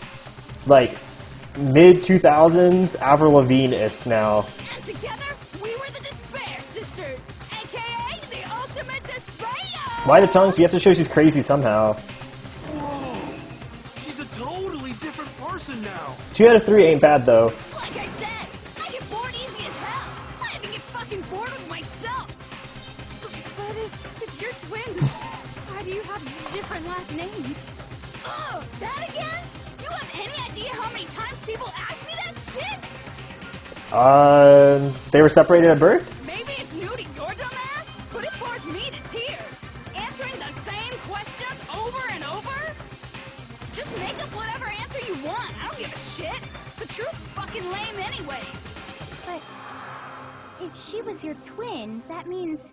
2000s Avril Lavigne-esque now. And together, we were the Despair Sisters, aka the ultimate despair! Why the tongues? You have to show she's crazy somehow. Whoa! She's a totally different person now. 2 out of 3 ain't bad though. Like I said, I get bored easy as hell. I even get fucking bored with myself. But if you're twins, why do you have different last names? Oh, that again? You have any idea how many times people ask me that shit? They were separated at birth? Maybe it's new to your dumb ass, but it bores me to tears. Answering the same questions over and over? Just make up whatever answer you want. I don't give a shit. The truth's fucking lame anyway. But if she was your twin, that means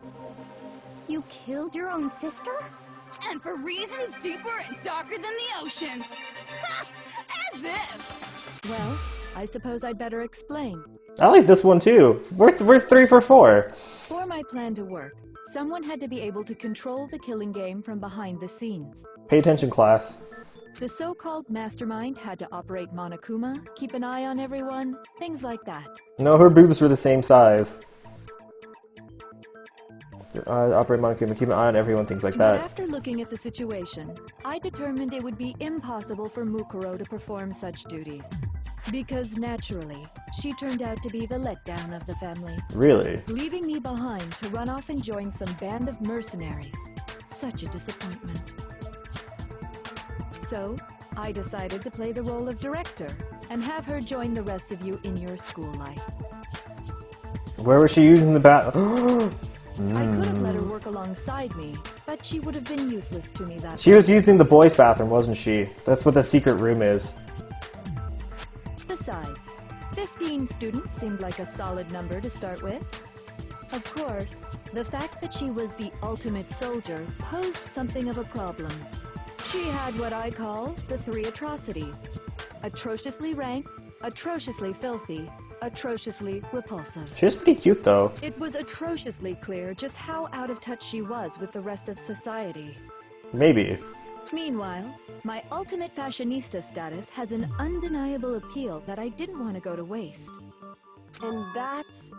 you killed your own sister? And for reasons deeper and darker than the ocean. Ha! As if! Well, I suppose I'd better explain. I like this one too. We're 3 for 4. For my plan to work, someone had to be able to control the killing game from behind the scenes. Pay attention, class. The so-called mastermind had to operate Monokuma, keep an eye on everyone, things like that. No, her boobs were the same size. Operate Monokuma, keep an eye on everyone, things like But that. after looking at the situation, I determined it would be impossible for Mukuro to perform such duties. Because naturally, she turned out to be the letdown of the family. Really? Leaving me behind to run off and join some band of mercenaries. Such a disappointment. So, I decided to play the role of director and have her join the rest of you in your school life. Where was she using the bat? I could have let her work alongside me, but she would have been useless to me that She was using the boys' bathroom, wasn't she? That's what the secret room is. Besides, 15 students seemed like a solid number to start with. Of course, the fact that she was the ultimate soldier posed something of a problem. She had what I call the 3 atrocities. Atrociously rank, atrociously filthy, atrociously repulsive. She was pretty cute, though. It was atrociously clear just how out of touch she was with the rest of society. Maybe. Meanwhile, my ultimate fashionista status has an undeniable appeal that I didn't want to go to waste. And that's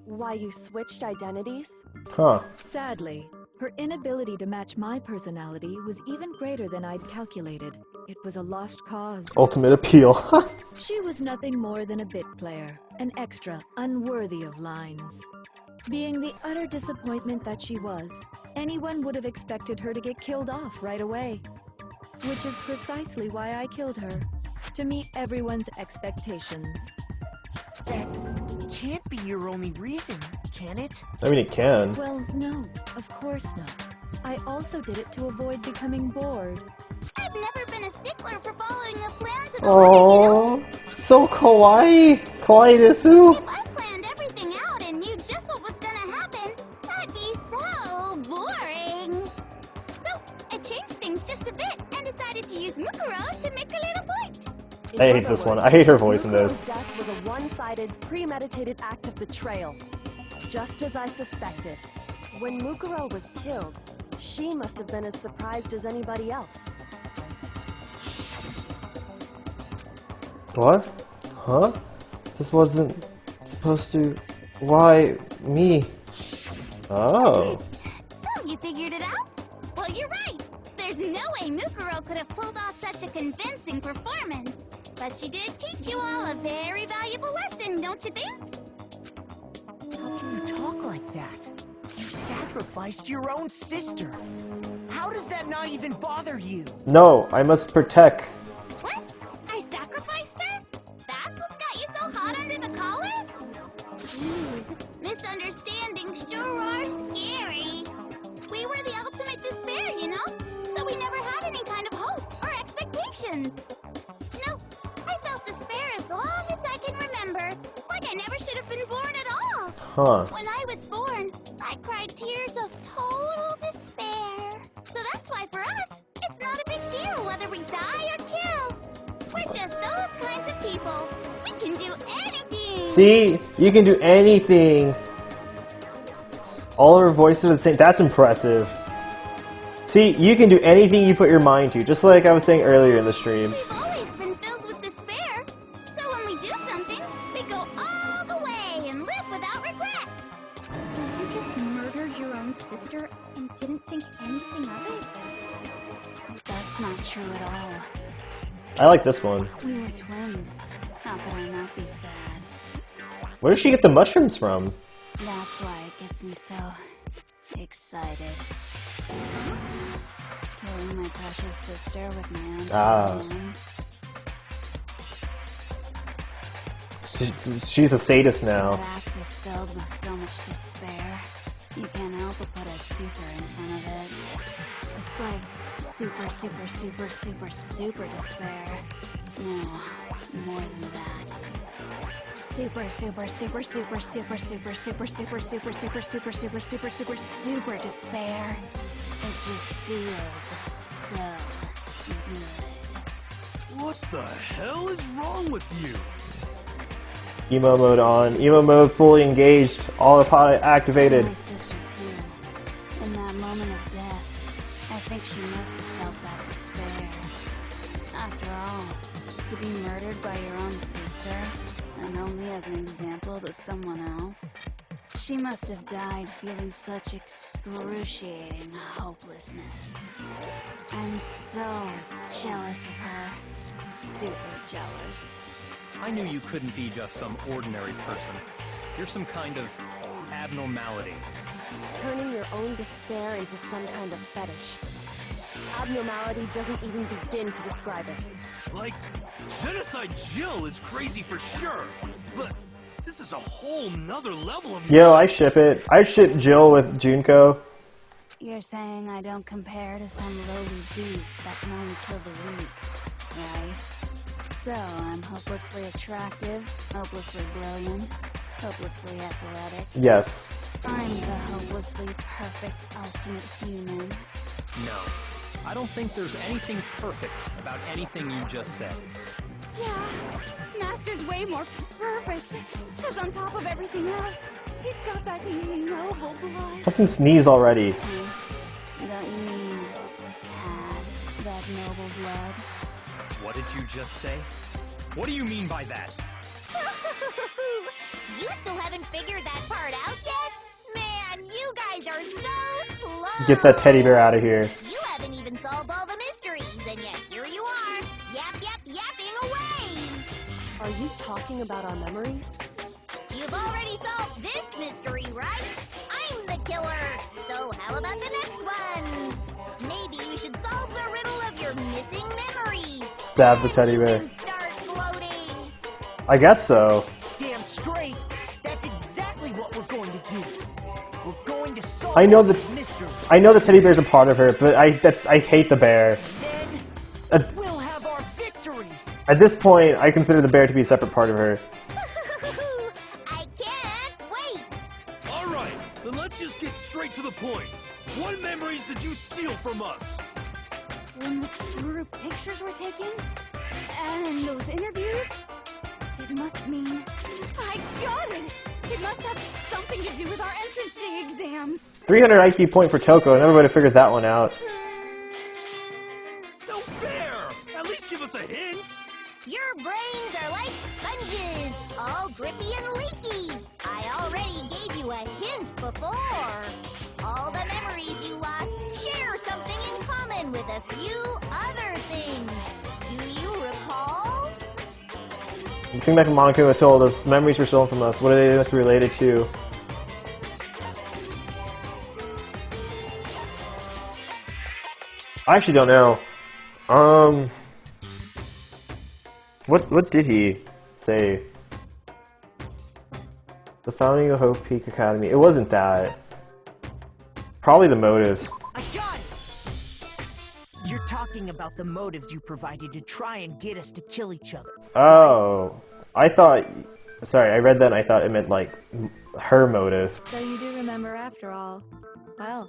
why you switched identities? Huh. Sadly, her inability to match my personality was even greater than I'd calculated. It was a lost cause. Ultimate appeal. She was nothing more than a bit player, an extra unworthy of lines. Being the utter disappointment that she was, anyone would have expected her to get killed off right away. Which is precisely why I killed her, to meet everyone's expectations. That can't be your only reason, can it? I mean, it can. Well, no, of course not. I also did it to avoid becoming bored. I've never been a stickler for following a plan to the Oh, so kawaii. Kawaii desu. If I planned everything out and knew just what was gonna happen, that'd be so boring. So I changed things just a bit and decided to use Mukuro to make a little point. I hate this one. I hate her voice in this. Mukuro's death was a one-sided, premeditated act of betrayal. Just as I suspected. When Mukuro was killed, she must have been as surprised as anybody else. What? Huh? This wasn't supposed to... Why me? Oh. So you figured it out? Well, you're right. There's no way Mukuro could have pulled off such a convincing performance. But she did teach you all a very valuable lesson, don't you think? How can you talk like that? You sacrificed your own sister. How does that not even bother you? No, I must protect. What? I sacrificed her? That's what's got you so hot under the collar? Jeez, misunderstandings sure are scary. We were the ultimate despair, you know? So we never had any kind of hope or expectations. No, I felt despair as long as I can remember. Like I never should have been born at all. Huh. When I was born, I cried tears of total despair. So that's why for us, it's not a big deal whether we die or kill. We're just those kinds of people. We can do anything. See? You can do anything. All her voices are the same. That's impressive. See, you can do anything you put your mind to, just like I was saying earlier in the stream. We've always been filled with despair. So when we do something, we go all the way and live without regret. So you just murdered your own sister and didn't think anything of it? That's not true at all. I like this one. We were twins. How could I not be sad? Where does she get the mushrooms from? That's why it gets me so excited. Killing my precious sister with my own hands. She's a sadist now. That act is filled with so much despair. You can't help but put a super in front of it. It's like super, super, super, super, super despair. No, more than that. Super, super, super, super, super, super, super, super, super, super, super, super, super, super, super despair. It just feels so good. What the hell is wrong with you? Emo mode on. Emo mode fully engaged. Autopilot activated. My sister too. In that moment of death, I think she must have felt that despair. After all, to be murdered by your own sister, and only as an example to someone else, she must have died feeling such excruciating hopelessness. I'm so jealous of her. Super jealous. I knew you couldn't be just some ordinary person. You're some kind of abnormality. Turning your own despair into some kind of fetish. Abnormality doesn't even begin to describe it. Like, Genocide Jill is crazy for sure, but This is a whole nother level of... Yo, I ship it. I ship Jill with Junko. You're saying I don't compare to some lowly beast that can only kill the weak, right? So, I'm hopelessly attractive, hopelessly brilliant, hopelessly athletic. Yes. I'm the hopelessly perfect ultimate human. No. I don't think there's anything perfect about anything you just said. Yeah, Master's way more perfect. Because on top of everything else, he's got that noble blood. Fucking sneeze already. Don't you mean had that noble blood? What did you just say? What do you mean by that? You still haven't figured that part out yet? Man, you guys are so slow! Get that teddy bear out of here. You haven't even solved all the mysteries, and yet here you are, yapping away! Are you talking about our memories? You've already solved this mystery, right? I'm the killer! So how about the next one? Maybe you should solve the riddle of your missing memories! Stab the teddy bear. Start floating! I guess so. Damn straight! That's exactly what we're going to do! We're going to solve I know this mystery! I know the teddy bear's a part of her, but I hate the bear. Then we'll have our victory! At this point, I consider the bear to be a separate part of her. I can't wait! Alright, then let's just get straight to the point. What memories did you steal from us? When the group pictures were taken, and those interviews, it must mean... I got it! It must have something to do with our entrancing exams. 300 IQ point for Toko, and everybody figured that one out. No fair! At least give us a hint! Your brains are like sponges, all drippy and leaky. I already gave you a hint before. All the memories you lost share something in common with a few other things. Do you recall? You think back to Monokuma told us memories were stolen from us. What are they must be related to? I actually don't know. What did he say? The founding of Hope Peak Academy. It wasn't that. Probably the motives. I got it! You're talking about the motives you provided to try and get us to kill each other. Oh, I thought. Sorry, I read that and I thought it meant like her motive. So you do remember after all. Well,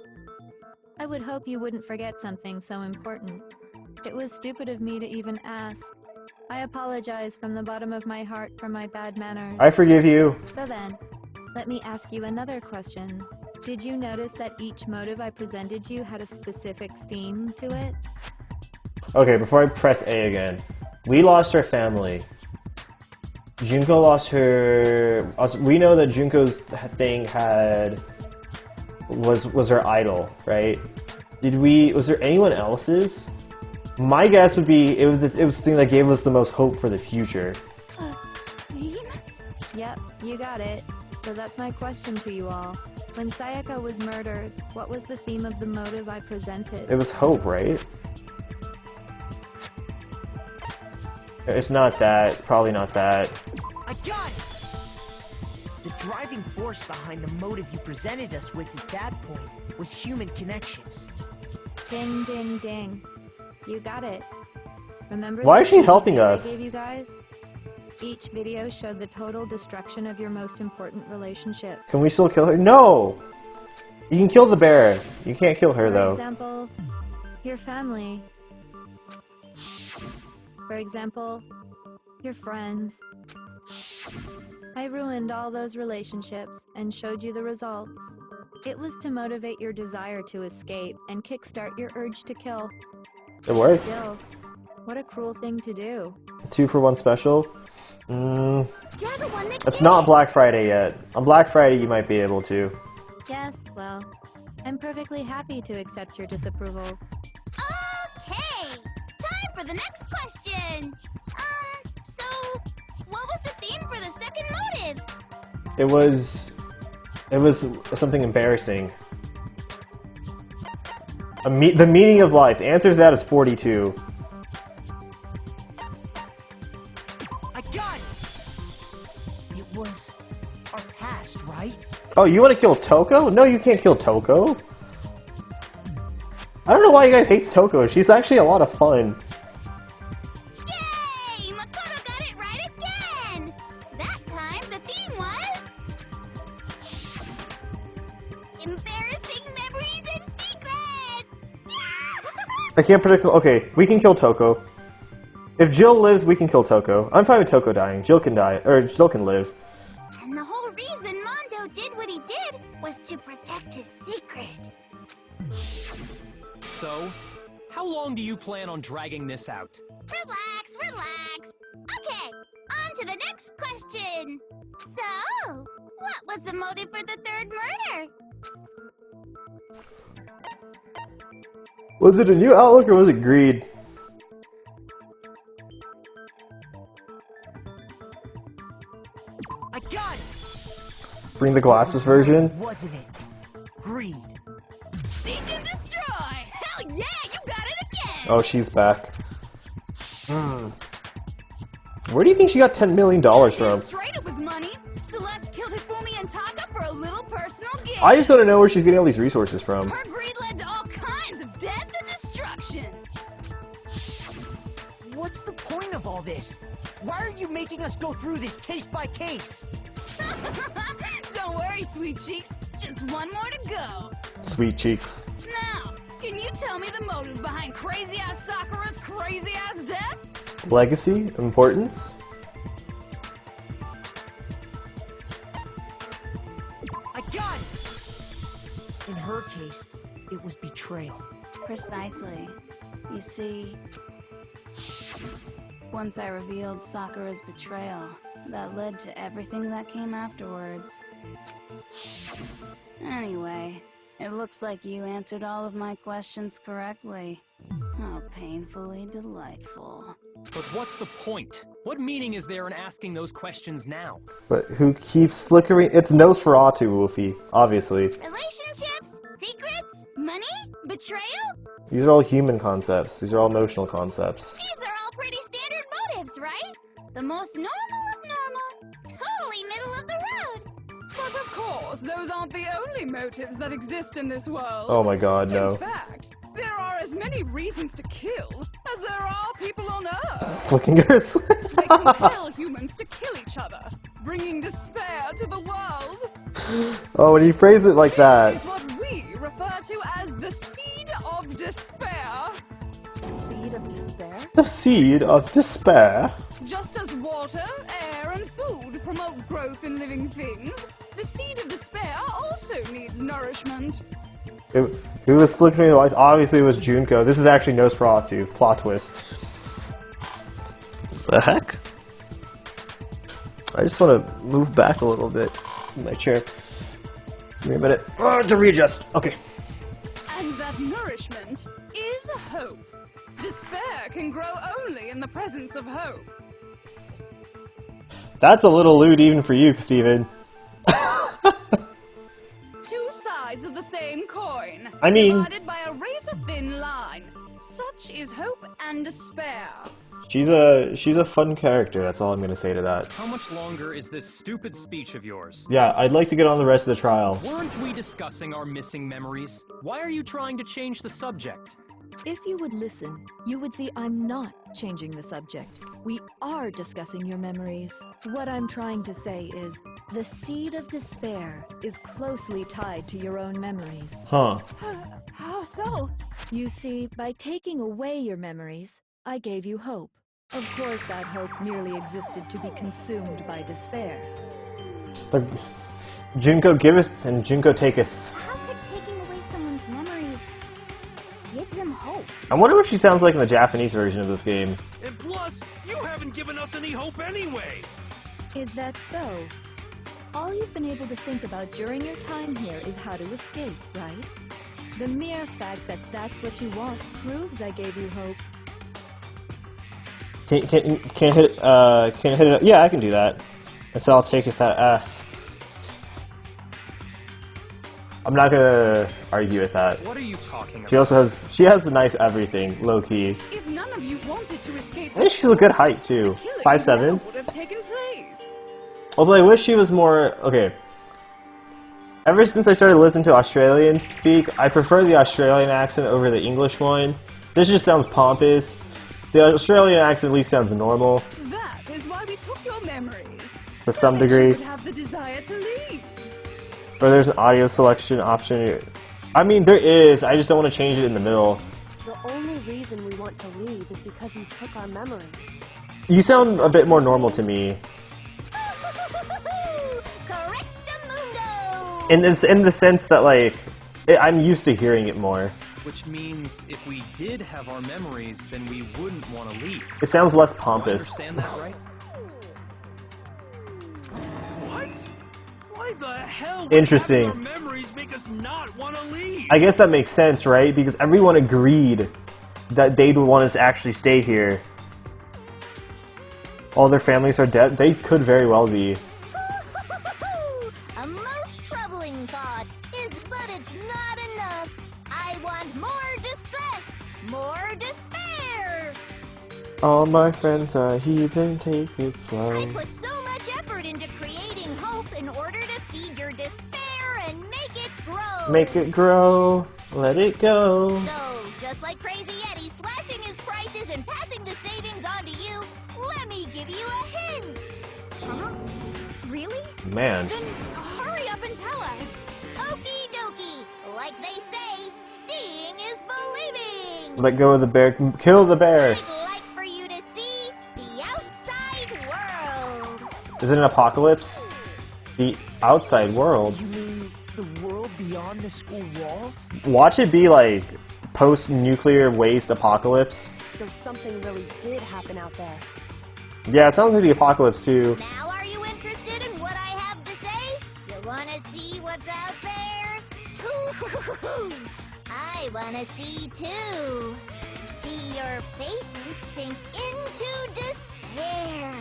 I would hope you wouldn't forget something so important. It was stupid of me to even ask. I apologize from the bottom of my heart for my bad manners. I forgive you. So then, let me ask you another question. Did you notice that each motive I presented you had a specific theme to it? Okay, before I press A again. We lost our family. Junko lost her... We know that Junko's thing was her idol, right? Was there anyone else's? My guess would be it was the thing that gave us the most hope for the future. Yep, you got it. So that's my question to you all. When Sayaka was murdered, what was the theme of the motive I presented? It was hope, right? It's not that. It's probably not that. I got it! The driving force behind the motive you presented us with at that point was human connections. Ding, ding, ding. You got it. Remember? Why is she the helping videos us? I gave you guys? Each video showed the total destruction of your most important relationship. Can we still kill her? No! You can kill the bear. You can't kill her, For though. example, your family. For example, your friends. I ruined all those relationships and showed you the results. It was to motivate your desire to escape and kickstart your urge to kill. It worked. Still, what a cruel thing to do. 2 for 1 special? It's not Black Friday yet. On Black Friday, you might be able to. Yes, well, I'm perfectly happy to accept your disapproval. Okay, time for the next question. So what was the theme for the second motive? It was something embarrassing. The meaning of life. The answer to that is 42. I got it! It was are past, right? Oh, you want to kill Toko? No, you can't kill Toko. I don't know why you guys hate Toko. She's actually a lot of fun. Yay! Makoto got it right again! That time the theme was... embarrassing memories and secrets! I can't predict. Okay, we can kill Toko. If Jill lives, we can kill Toko. I'm fine with Toko dying. Jill can die, or Jill can live. And the whole reason Mondo did what he did was to protect his secret. So, how long do you plan on dragging this out? Relax, relax. Okay, on to the next question. So, what was the motive for the third murder? Was it a new outlook or was it greed? I got it! Bring the glasses version? Wasn't it? Greed. Seek and destroy! Hell yeah, you got it again! Oh, she's back. Where do you think she got $10 million from? Straight it was money. Celeste killed Hifumi and Taka for a little personal gift. I just want to know where she's getting all these resources from. Her greed led to all kinds of death and destruction. What's the point of all this? Why are you making us go through this case by case? Don't worry, sweet cheeks. Just one more to go. Sweet cheeks. Now, can you tell me the motive behind crazy-ass Sakura's crazy-ass death? Legacy? Importance? I got it! In her case, it was betrayal. Precisely. You see, once I revealed Sakura's betrayal, that led to everything that came afterwards. Anyway, it looks like you answered all of my questions correctly. How painfully delightful. But what's the point? What meaning is there in asking those questions now? But who keeps flickering? It's Nosferatu, Wolfie, obviously. Relationships? Secrets? Money? Betrayal? These are all human concepts. These are all notional concepts. These are all pretty standard motives, right? The most normal of normal. Totally middle of the road. But of course, those aren't the only motives that exist in this world. Oh my god, no. In fact, there are as many reasons to kill as there are people on Earth. Flickingers. They compel humans to kill each other, bringing despair to the world. Oh, when you phrase it like that. This is what we refer to as the seed of despair. Seed of despair? The seed of despair. Just as water, air, and food promote growth in living things, the seed of despair also needs nourishment. Who was flickering the lights? Obviously it was Junko. This is actually Nosferatu. Plot twist. The heck? I just want to move back a little bit in my chair. Give me a minute. To readjust. Okay. And that nourishment is hope. Despair can grow only in the presence of hope. That's a little lewd even for you, Steven. Two sides of the same coin. I mean... divided by a razor-thin line. Such is hope and despair. She's a fun character, that's all I'm gonna say to that. How much longer is this stupid speech of yours? Yeah, I'd like to get on the rest of the trial. Weren't we discussing our missing memories? Why are you trying to change the subject? If you would listen, you would see I'm not changing the subject. We are discussing your memories. What I'm trying to say is, the seed of despair is closely tied to your own memories. Huh. How so? You see, by taking away your memories, I gave you hope. Of course, that hope merely existed to be consumed by despair. Junko giveth and Junko taketh. How could taking away someone's memories give them hope? I wonder what she sounds like in the Japanese version of this game. And plus, you haven't given us any hope anyway! Is that so? All you've been able to think about during your time here is how to escape, right? The mere fact that that's what you want proves I gave you hope. Can hit it? Yeah, I can do that. And so I'll take it that ass. I'm not gonna argue with that. What are you talking about? She also has a nice everything, low key. If none of you wanted to escape, And she's a good height too. 5'7". would have taken place. Although I wish she was more... Okay. Ever since I started listening to Australians speak, I prefer the Australian accent over the English one. This just sounds pompous. The Australian accent at least sounds normal. That is why we took your memories. To some degree. You would have the desire to leave. Or there's an audio selection option. I mean, there is. I just don't want to change it in the middle. The only reason we want to leave is because you took our memories. You sound a bit more normal to me. In the sense that, like, I'm used to hearing it more. Which means if we did have our memories, then we wouldn't want to leave. It sounds less Do I pompous. understand that right? What? Why the hell would Interesting. having our memories make us not want to leave? I guess that makes sense, right? Because everyone agreed that they'd want us to actually stay here. All their families are dead. They could very well be. A most troubling thought is, but it's not enough. I want more distress, more despair. All my friends are heathen, take it slow. I put so much effort into creating hope in order to feed your despair and make it grow. Make it grow, let it go. So, just like Crazy Eddie slashing his prices and passing the savings on to you, let me give you a hint. Huh? Really? Man. Then hurry up and tell us. Okie dokie. Like they say, seeing is believing. Let go of the bear, kill the bear. I'd like for you to see the outside world. Is it an apocalypse? The outside world? You mean the world beyond the school walls? Watch it be like post-nuclear waste apocalypse. So something really did happen out there. Yeah, it sounds like the apocalypse too. Now are you interested in what I have to say? You wanna see what's out there? I wanna see too. See your faces sink into despair.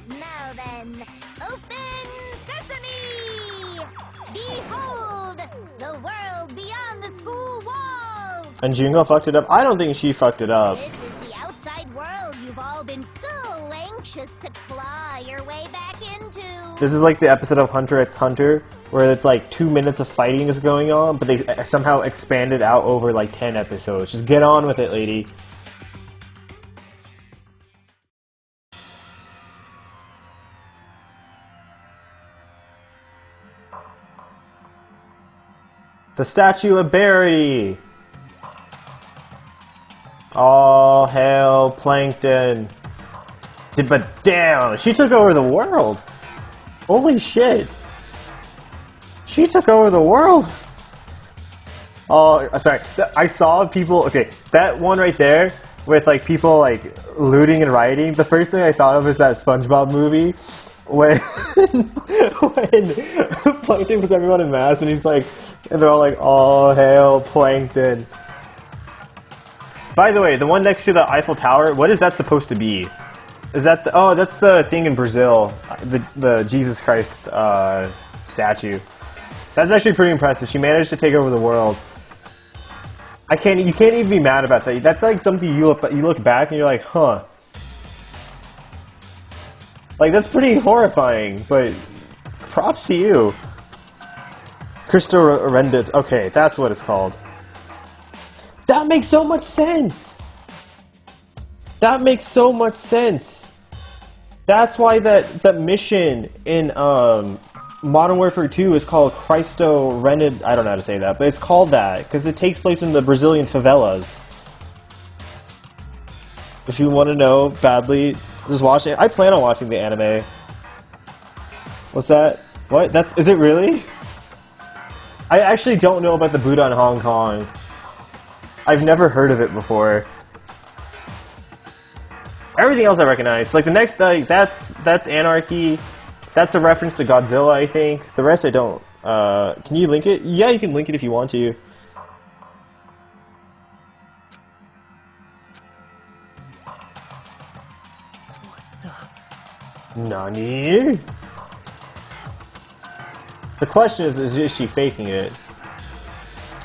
Now then, open sesame! Behold, the world beyond the school walls! And Junko fucked it up? I don't think she fucked it up. This is the outside world you've all been so anxious to claw your way back into. This is like the episode of Hunter x Hunter, where it's like 2 minutes of fighting is going on, but they somehow expanded out over like 10 episodes. Just get on with it, lady. The Statue of Barity! All hail Plankton! But damn, she took over the world! Holy shit! She took over the world! Oh, sorry. I saw people... Okay, that one right there, with like people like looting and rioting, the first thing I thought of is that SpongeBob movie, when Plankton puts everyone in mass and he's like, and they're all like, all hail Plankton. By the way, the one next to the Eiffel Tower, what is that supposed to be? Is that the, oh, that's the thing in Brazil, the Jesus Christ statue. That's actually pretty impressive. She managed to take over the world. You can't even be mad about that. That's like something you look back and you're like, huh. Like, that's pretty horrifying, but props to you. Cristo Rendit. Okay, that's what it's called. That makes so much sense! That makes so much sense! That's why that mission in Modern Warfare 2 is called Cristo Rendit. I don't know how to say that, but it's called that because it takes place in the Brazilian favelas. If you want to know badly, just watch it. I plan on watching the anime. What's that? What? Is it really? I actually don't know about the Buddha in Hong Kong. I've never heard of it before. Everything else I recognize. Like the next, that's Anarchy. That's a reference to Godzilla, I think. The rest I don't. Can you link it? Yeah, you can link it if you want to. Nani? The question is she faking it?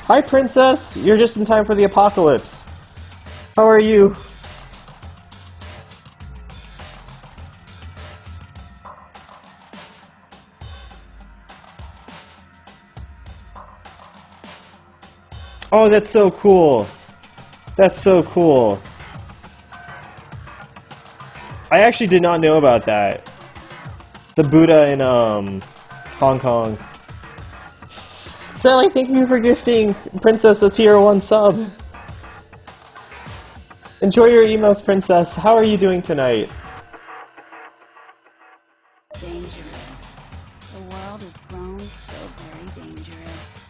Hi, Princess! You're just in time for the apocalypse. How are you? Oh, that's so cool. That's so cool. I actually did not know about that. The Buddha in Hong Kong. Sally, thank you for gifting Princess a tier 1 sub. Enjoy your emotes, Princess. How are you doing tonight? Dangerous. The world has grown so very dangerous.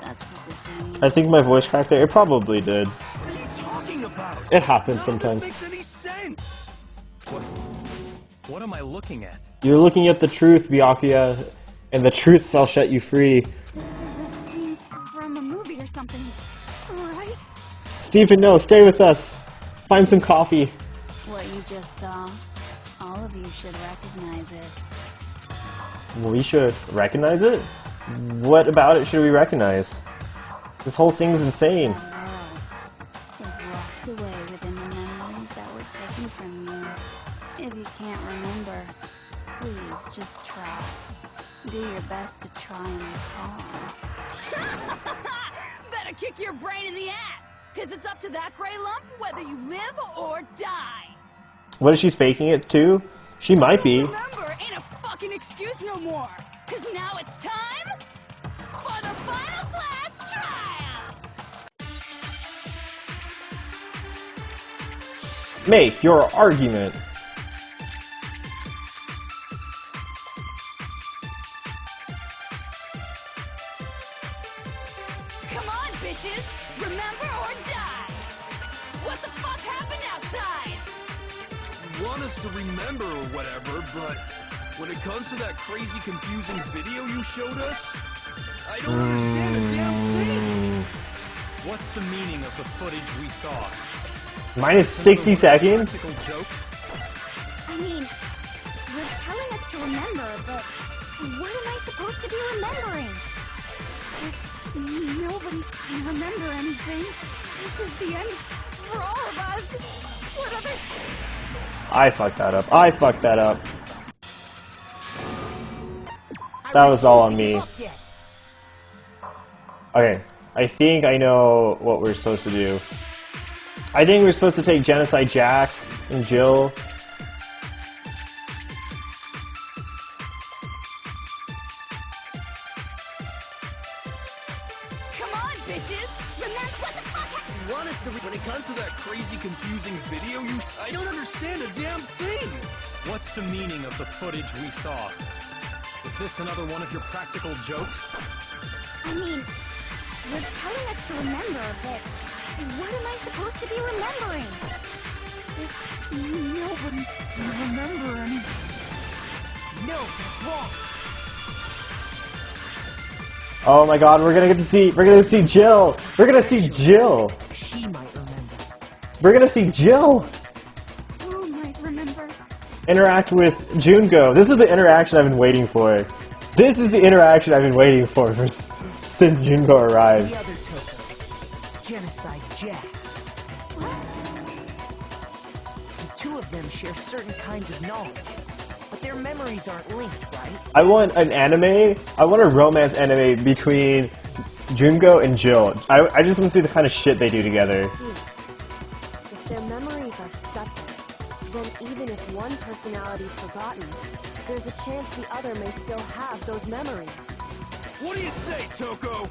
That's what this means. I think my voice cracked there. It probably did. What are you talking about? It happens sometimes. None of this makes any sense. What am I looking at? You're looking at the truth, Byakuya, and the truth shall set you free. This is a scene from a movie or something, right? Stephen, no, stay with us. Find some coffee. What you just saw, all of you should recognize it. We should recognize it? What about it should we recognize? This whole thing's insane. The world is locked away within the memories that were taken from you. If you can't remember, please just try. Do your best to try and recall. Better kick your brain in the ass, because it's up to that gray lump whether you live or die. What if she's faking it too? She might be. Remember, ain't a fucking excuse no more, because now it's time for the final class trial. Make your argument. Come on, bitches! Remember or die! What the fuck happened outside? You want us to remember or whatever, but when it comes to that crazy, confusing video you showed us, I don't understand a damn thing. What's the meaning of the footage we saw? Minus 60 seconds? Practical jokes? I mean, you're telling us to remember, but what am I supposed to be remembering? If nobody can remember anything, this is the end for all of us. What other... I fucked that up. I fucked that up. That was all on me. Okay, I think I know what we're supposed to do. I think we're supposed to take Genocide Jack and Jill. Come on, bitches! Remember what the fuck happened? You want us to when it comes to that crazy, confusing video you... I don't understand a damn thing. What's the meaning of the footage we saw? Is this another one of your practical jokes? I mean, you're telling us to remember, but what am I supposed to be remembering? If nobody can remember anything. No, that's wrong. Oh my god, we're gonna see Jill! We're gonna see Jill! She might remember. We're gonna see Jill! Who might remember? Interact with Junko. This is the interaction I've been waiting for. This is the interaction I've been waiting for since Junko arrived. The other Toko. Genocide Jack. The two of them share certain kinds of knowledge, but their memories aren't linked, right? I want an anime. I want a romance anime between Junko and Jill. I just want to see the kind of shit they do together. If their memories are separate, then even if one personality's forgotten, there's a chance the other may still have those memories. What do you say, Toko?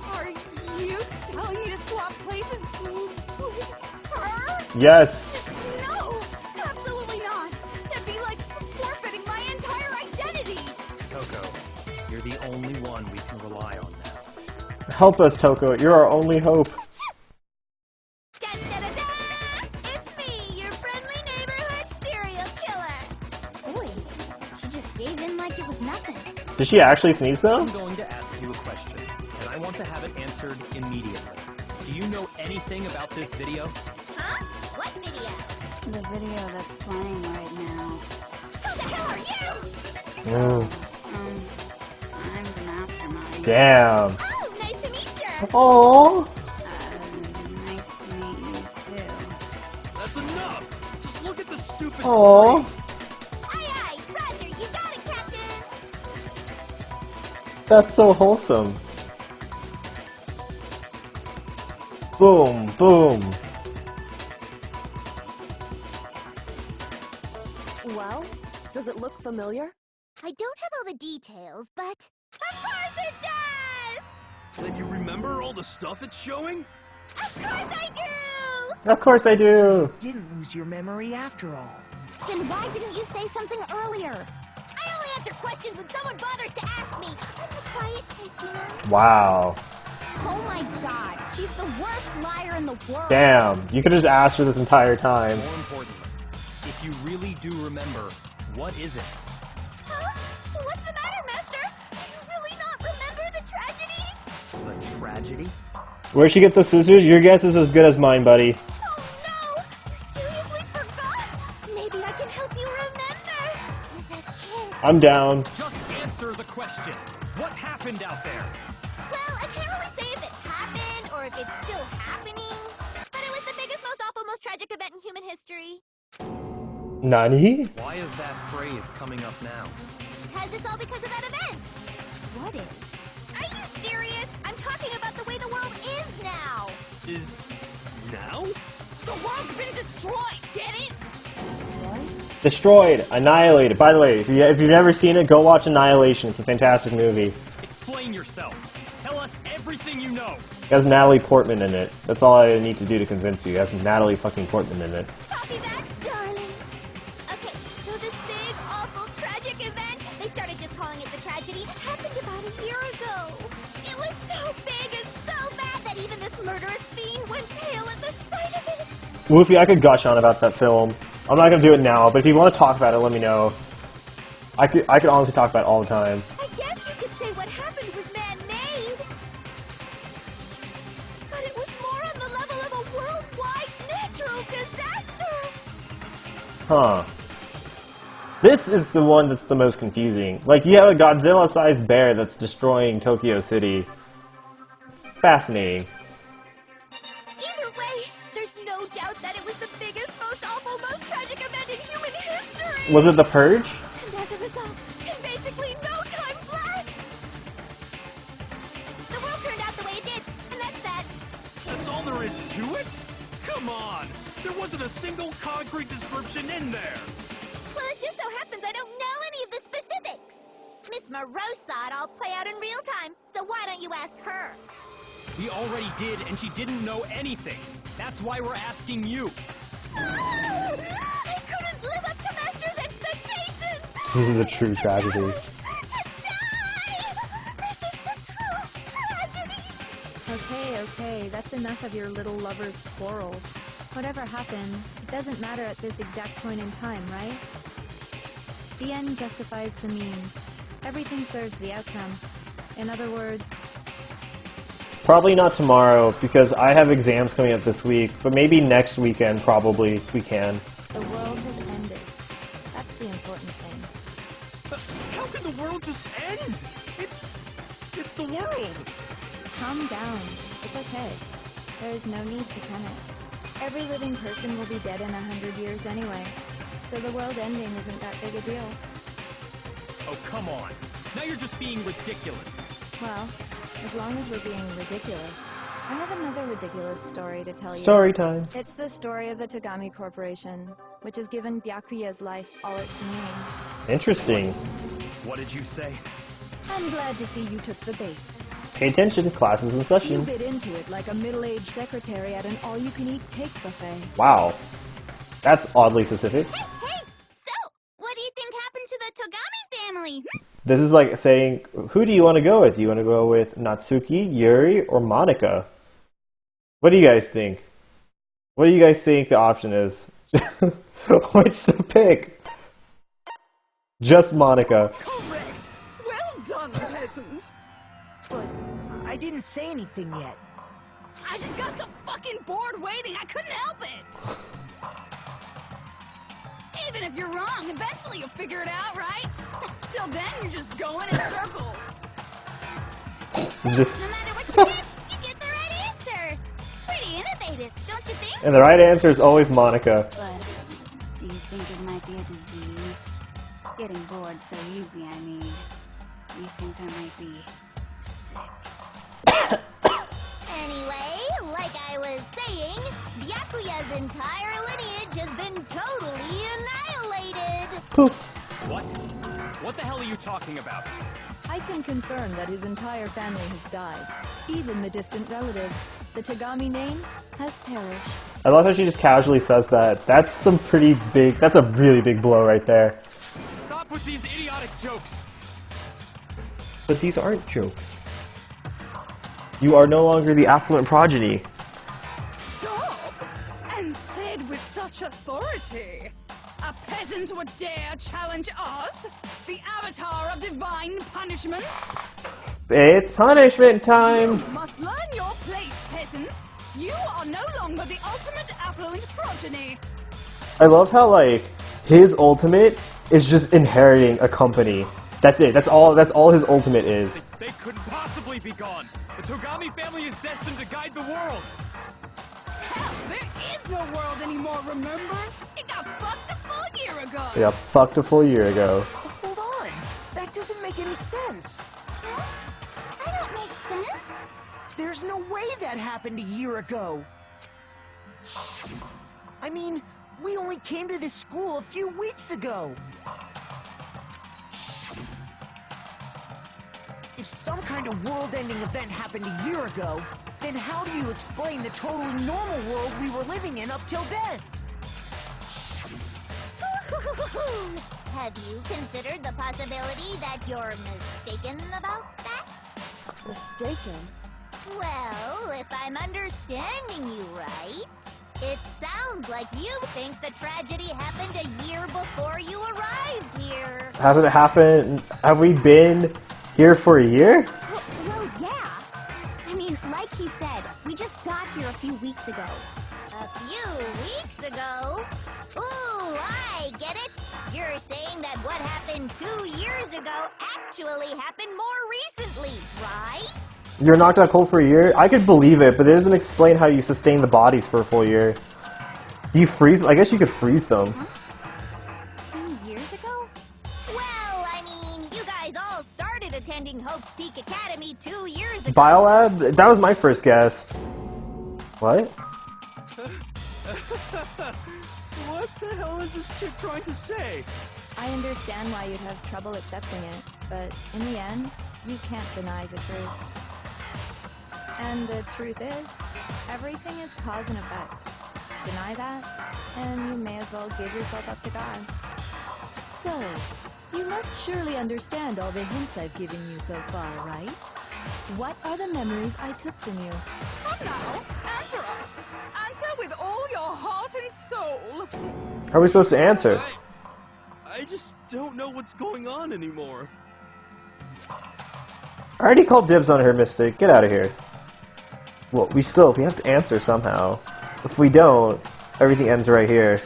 Are you telling me to swap places with her? Yes. No! Absolutely not! That'd be like forfeiting my entire identity! Toko, you're the only one we can rely on now. Help us, Toko. You're our only hope. It's me, your friendly neighborhood serial killer. Boy, she just gave in like it was nothing. Did she actually sneeze though? I'm going to ask you a question, and I want to have it answered immediately. Do you know anything about this video? Huh? What video? The video that's playing right now. Who the hell are you? Mm. I'm the mastermind. Damn. Oh, nice to meet you. Aww. Nice to meet you too. That's enough. Just look at the stupid Aww. screen. Aye, aye, Roger, you got it, Captain. That's so wholesome. Boom, boom. Well, does it look familiar? I don't have all the details, but... Of course it does! Then you remember all the stuff it's showing? Of course I do! Of course I do. Didn't lose your memory after all. Then why didn't you say something earlier? I only answer questions when someone bothers to ask me. I'm the quiet listener. Wow. Oh my god, she's the worst liar in the world. Damn, you could have just asked her this entire time. More importantly, if you really do remember, what is it? Huh? What's the matter, Master? Do you really not remember the tragedy? The tragedy? Where'd she get the scissors? Your guess is as good as mine, buddy. Oh no! You seriously forgot? Maybe I can help you remember. With a kiss. I'm down. Just answer the question. What happened out there? Well, I can't really say if it happened or if it's still happening. But it was the biggest, most awful, most tragic event in human history. Nani? Why is that phrase coming up now? Because it's all because of that event. What is? Are you serious? I'm talking about the way the world is now. Is now? The world's been destroyed. Get it? Destroyed? Destroyed. Annihilated. By the way, if you've never seen it, go watch Annihilation. It's a fantastic movie. Explain yourself. Tell us everything you know. It has Natalie Portman in it. That's all I need to do to convince you. It has Natalie fucking Portman in it. Copy that, darling. Okay, so this big, awful, tragic event, they started just calling it the tragedy, happened about a year ago. It was so big and so bad that even this murderous fiend went pale at the sight of it. Woofy, I could gush on about that film. I'm not gonna do it now, but if you want to talk about it, let me know. I could honestly talk about it all the time. I guess you could say what happened was man-made. But it was more on the level of a worldwide natural disaster. Huh. This is the one that's the most confusing. Like, you have a Godzilla-sized bear that's destroying Tokyo City. Fascinating. Either way, there's no doubt that it was the biggest, most awful, most tragic event in human history. Was it The Purge? And as a result, in basically no time flat, the world turned out the way it did, and that's that. That's all there is to it? Come on! There wasn't a single concrete description in there! Well, it just so happens I don't know any of the specifics. Miss Moreau saw it all play out in real time, so why don't you ask her? We already did, and she didn't know anything. That's why we're asking you. I couldn't live up to Master's expectations! This is the true tragedy. To die! This is the true tragedy! Okay, that's enough of your little lovers' quarrel. Whatever happened, it doesn't matter at this exact point in time, right? The end justifies the means. Everything serves the outcome. In other words... Probably not tomorrow, because I have exams coming up this week, but maybe next weekend, probably, we can. The world has ended. That's the important thing. How can the world just end? It's the world! Calm down. It's okay. There's no need to panic. Every living person will be dead in 100 years anyway, so the world ending isn't that big a deal. Oh, come on. Now you're just being ridiculous. Well, as long as we're being ridiculous. I have another ridiculous story to tell you. Story time. It's the story of the Togami Corporation, which has given Byakuya's life all its meaning. Interesting. What did you say? I'm glad to see you took the bait. Pay attention, class is in You session. bit into it like a middle-aged secretary at an all-you-can-eat cake buffet. Wow. That's oddly specific. Hey! So, what do you think happened to the Togami family? This is like saying, who do you want to go with? Do you want to go with Natsuki, Yuri, or Monica? What do you guys think? What do you guys think the option is? Which to pick? Just Monica. Correct! Well done, peasant! But I didn't say anything yet. I just got so fucking bored waiting, I couldn't help it! Even if you're wrong, eventually you'll figure it out, right? Till then, you're just going in circles. Just, No matter what you did, you get the right answer. Pretty innovative, don't you think? and the right answer is always Monica. But do you think it might be a disease? Getting bored so easy, I mean. Do you think I might be sick? Anyway, life like I was saying, Byakuya's entire lineage has been totally annihilated. Poof. What? What the hell are you talking about? I can confirm that his entire family has died. Even the distant relatives. The Tagami name has perished. I love how she just casually says that. That's some pretty big, that's a really big blow right there. Stop with these idiotic jokes! But these aren't jokes. You are no longer the affluent progeny. Stop! And said with such authority. A peasant would dare challenge us? The avatar of divine punishment? It's punishment time! You must learn your place, peasant. You are no longer the ultimate affluent progeny. I love how, like, his ultimate is just inheriting a company. That's it. That's all his ultimate is. They couldn't possibly be gone. The Togami family is destined to guide the world. Hell, there is no world anymore, remember? It got fucked a full year ago. Yeah, fucked a full year ago. Hold on. That doesn't make any sense. Huh? I don't make sense. There's no way that happened a year ago. I mean, we only came to this school a few weeks ago. If some kind of world-ending event happened a year ago, then how do you explain the totally normal world we were living in up till then? Have you considered the possibility that you're mistaken about that? Mistaken? Well, if I'm understanding you right, it sounds like you think the tragedy happened a year before you arrived here. Hasn't it happened? Have we been here for a year? Well, yeah. I mean, like he said, we just got here a few weeks ago. A few weeks ago? Ooh, I get it. You're saying that what happened 2 years ago actually happened more recently, right? You're knocked out cold for a year? I could believe it, but it doesn't explain how you sustain the bodies for a full year. Do you freeze them? I guess you could freeze them. Huh? 2 years ago? Well, I mean, you guys all started attending Hope's Peak Academy 2 years ago. Biolab? That was my first guess. What? What the hell is this chick trying to say? I understand why you'd have trouble accepting it, but in the end, you can't deny the truth. And the truth is, everything is cause and effect. Deny that, and you may as well give yourself up to God. So, you must surely understand all the hints I've given you so far, right? What are the memories I took from you? Come now, answer us. Answer with all your heart and soul. How are we supposed to answer? I just don't know what's going on anymore. I already called dibs on her, Mystic. Get out of here. Well, we have to answer somehow. If we don't, everything ends right here.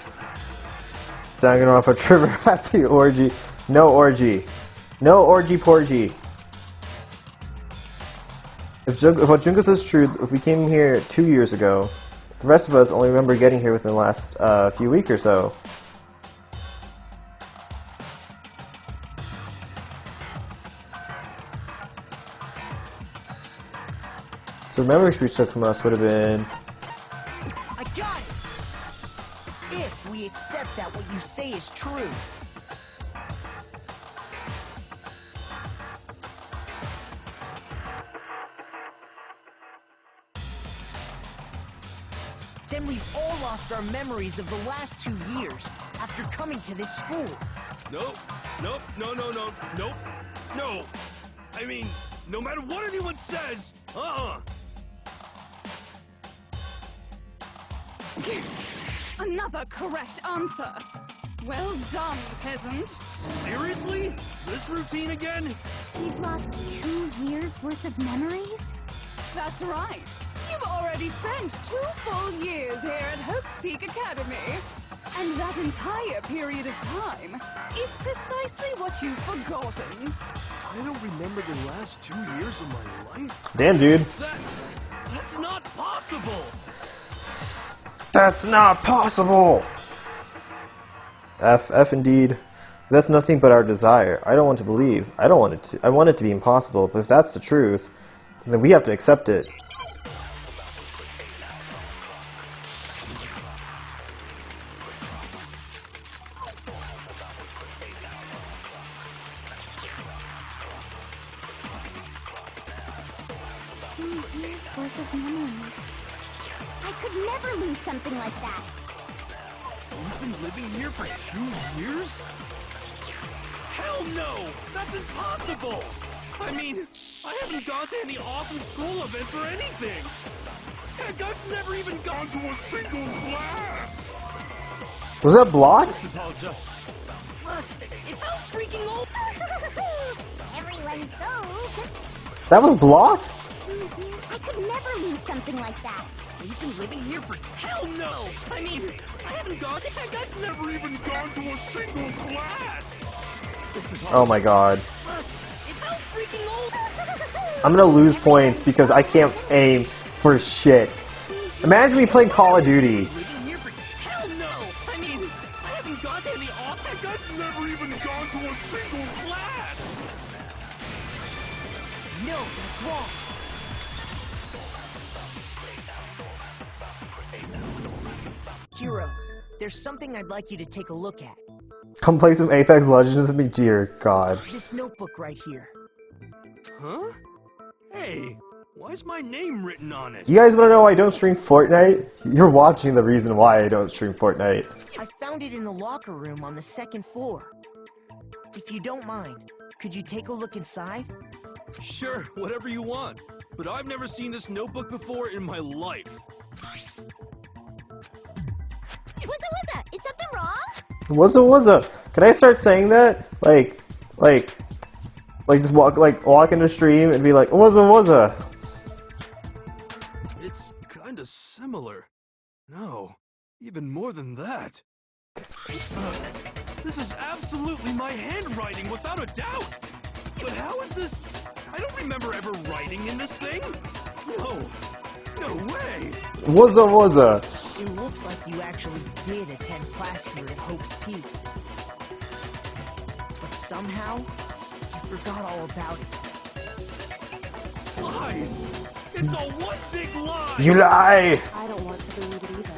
Danganronpa Trigger Happy Orgy. No orgy. No orgy porgy. If what Junko says is true, if we came here 2 years ago, the rest of us only remember getting here within the last few weeks or so. So the memories we took from us would have been... I got it! If we accept that what you say is true. Then we've all lost our memories of the last 2 years after coming to this school. Nope. Nope. No, no, no. Nope. No. I mean, no matter what anyone says, Another correct answer. Well done, peasant. Seriously? This routine again? You've lost 2 years worth of memories? That's right. You've already spent 2 full years here at Hope's Peak Academy. And that entire period of time is precisely what you've forgotten. I don't remember the last 2 years of my life. Damn, dude. That's not possible! That's not possible! F indeed. That's nothing but our desire. I don't want to believe. I want it to be impossible, but if that's the truth, then we have to accept it. Years worth of memories. I could never lose something like that. You've been living here for 2 years? Hell no! That's impossible! I mean, I haven't gone to any awesome school events or anything! Heck, I've never even gone to a single class! Was that blocked? This is all just... Plus, how freaking old... Everyone's so... That was blocked? 2 years? I could never lose something like that. You've been living here for... Hell no! I mean, I haven't gone to... Heck, I've never even gone to a single class! This is Oh my god. Plus, how freaking old... I'm gonna lose points because I can't aim for shit. Imagine me playing Call of Duty. Living here for... Hell no! I mean, I haven't gone to any... Heck, I've never even gone to a single class! No, that's wrong. Hero, there's something I'd like you to take a look at. Come play some Apex Legends with me, dear god. This notebook right here. Huh? Hey, why is my name written on it? You guys wanna know why I don't stream Fortnite? You're watching the reason why I don't stream Fortnite. I found it in the locker room on the 2nd floor. If you don't mind, could you take a look inside? Sure, whatever you want. But I've never seen this notebook before in my life. Wuzza, is something wrong? Wuzza. Can I start saying that? Like just walk into stream and be like, wuzza. It's kinda similar. No, even more than that. This is absolutely my handwriting, without a doubt! But how is this? I don't remember ever writing in this thing! No way! Wuzza. It looks like you actually did attend class here at Hope's Peak. But somehow, you forgot all about it. Lies! It's all one big lie! You lie! I don't want to believe it either.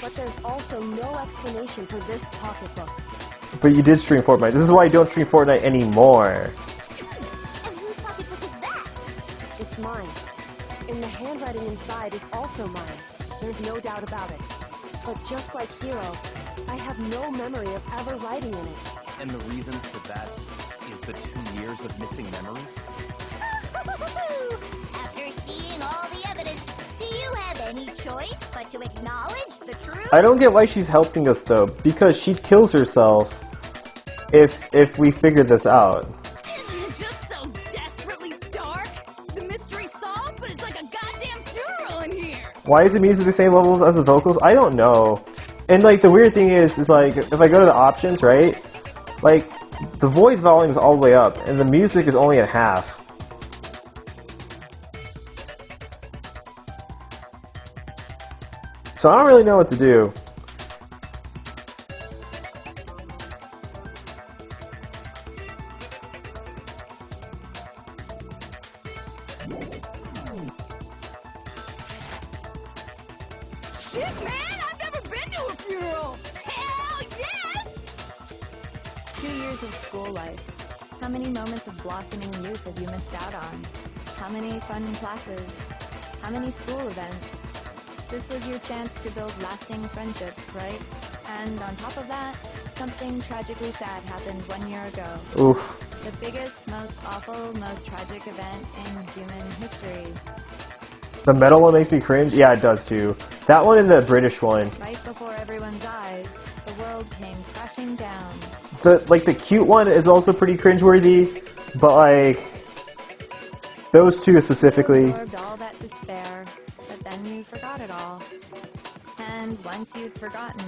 But there's also no explanation for this pocketbook. But you did stream Fortnite. This is why I don't stream Fortnite anymore. And whose pocketbook is that? It's mine. And the handwriting inside is also mine. There's no doubt about it. But just like Hero, I have no memory of ever writing in it. And the reason for that is the 2 years of missing memories? After seeing all the evidence, do you have any choice but to acknowledge the truth? I don't get why she's helping us though, because she kills herself if we figure this out. Isn't it just so desperately dark? The mystery solved, but it's like a goddamn funeral in here. Why is the music the same levels as the vocals? I don't know. And like the weird thing is like if I go to the options, right? Like the voice volume is all the way up and the music is only at half. So I don't really know what to do. Shit, man! I've never been to a funeral! Hell yes! 2 years of school life. How many moments of blossoming youth have you missed out on? How many fun classes? How many school events? This was your chance to build lasting friendships, right? And on top of that, something tragically sad happened 1 year ago. Oof. The biggest, most awful, most tragic event in human history. The metal one makes me cringe? Yeah, it does too. That one and the British one. Right before everyone's eyes, the world came crashing down. The cute one is also pretty cringeworthy, but like those two specifically. You absorbed all that despair, but then you forgot it all. And once you'd forgotten,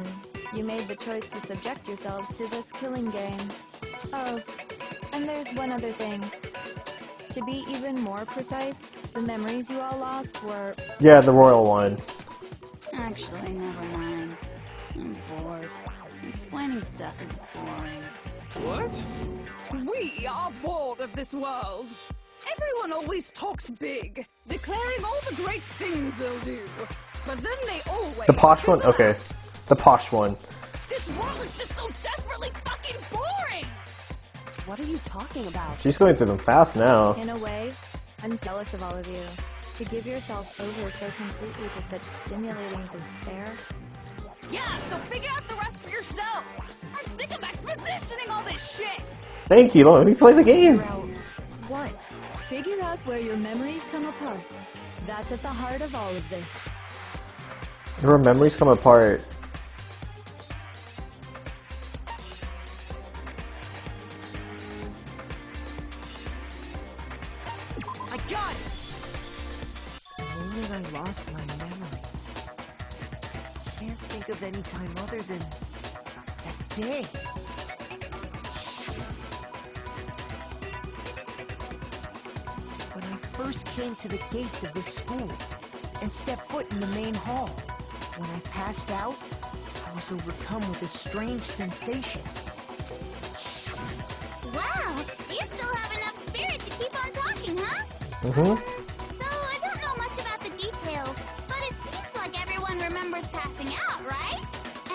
you made the choice to subject yourselves to this killing game. Oh, and there's one other thing. To be even more precise, the memories you all lost were... Yeah, the royal one. Actually, never mind. I'm bored. Explaining stuff is boring. What? We are bored of this world. Everyone always talks big, declaring all the great things they'll do. But then they always... The posh one? fizzle Okay. out. The posh one. This world is just so desperately fucking boring! What are you talking about? She's going through them fast now. In a way, I'm jealous of all of you. To give yourself over so completely to such stimulating despair. Yeah, so figure out the rest for yourselves. I'm sick of expositioning all this shit. Thank you, let me play the game! What? Figure out where your memories come apart. That's at the heart of all of this. Her memories come apart. I got it! The moment I lost my memories. Can't think of any time other than that day. When I first came to the gates of this school and stepped foot in the main hall. When I passed out, I was overcome with a strange sensation. Wow, you still have enough spirit to keep on talking, huh? Mm-hmm. So I don't know much about the details, but it seems like everyone remembers passing out, right?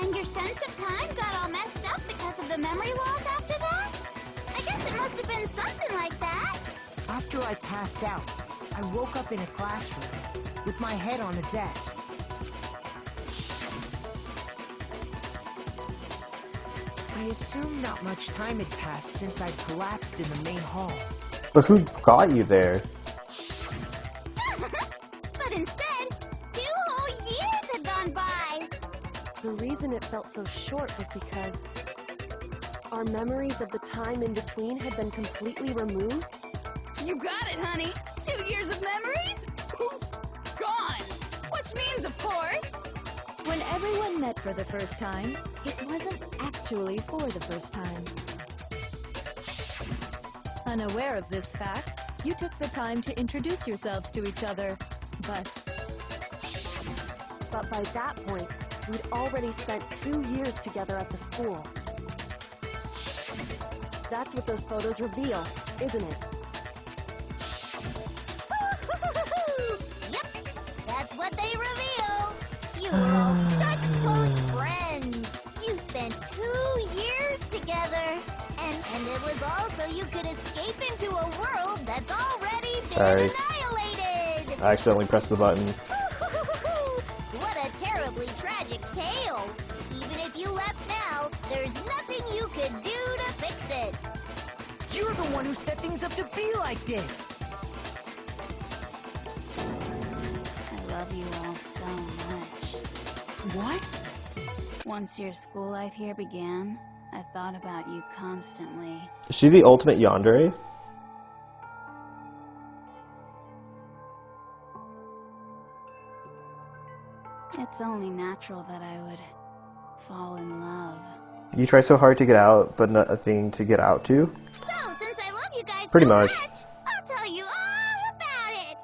And your sense of time got all messed up because of the memory loss after that? I guess it must have been something like that. After I passed out, I woke up in a classroom with my head on a desk. I assume not much time had passed since I'd collapsed in the main hall. But who got you there? But instead, 2 whole years had gone by. The reason it felt so short was because our memories of the time in between had been completely removed. You got it, honey. 2 years of memories? Poof, gone. Which means, of course... When everyone met for the first time, it wasn't actually for the first time. Unaware of this fact, you took the time to introduce yourselves to each other, but by that point, we'd already spent 2 years together at the school. That's what those photos reveal, isn't it? Yep, that's what they reveal. You were all such close friends. You spent 2 years together. And it was all so you could escape into a world that's already been Sorry. annihilated. I accidentally pressed the button. What a terribly tragic tale. Even if you left now, there's nothing you could do to fix it. You're the one who set things up to be like this. I love you all so much. What? Once your school life here began, I thought about you constantly. Is she the ultimate yandere? It's only natural that I would fall in love. You try so hard to get out, but nothing to get out to? So, since I love you guys Pretty so much. I'll tell you all about it.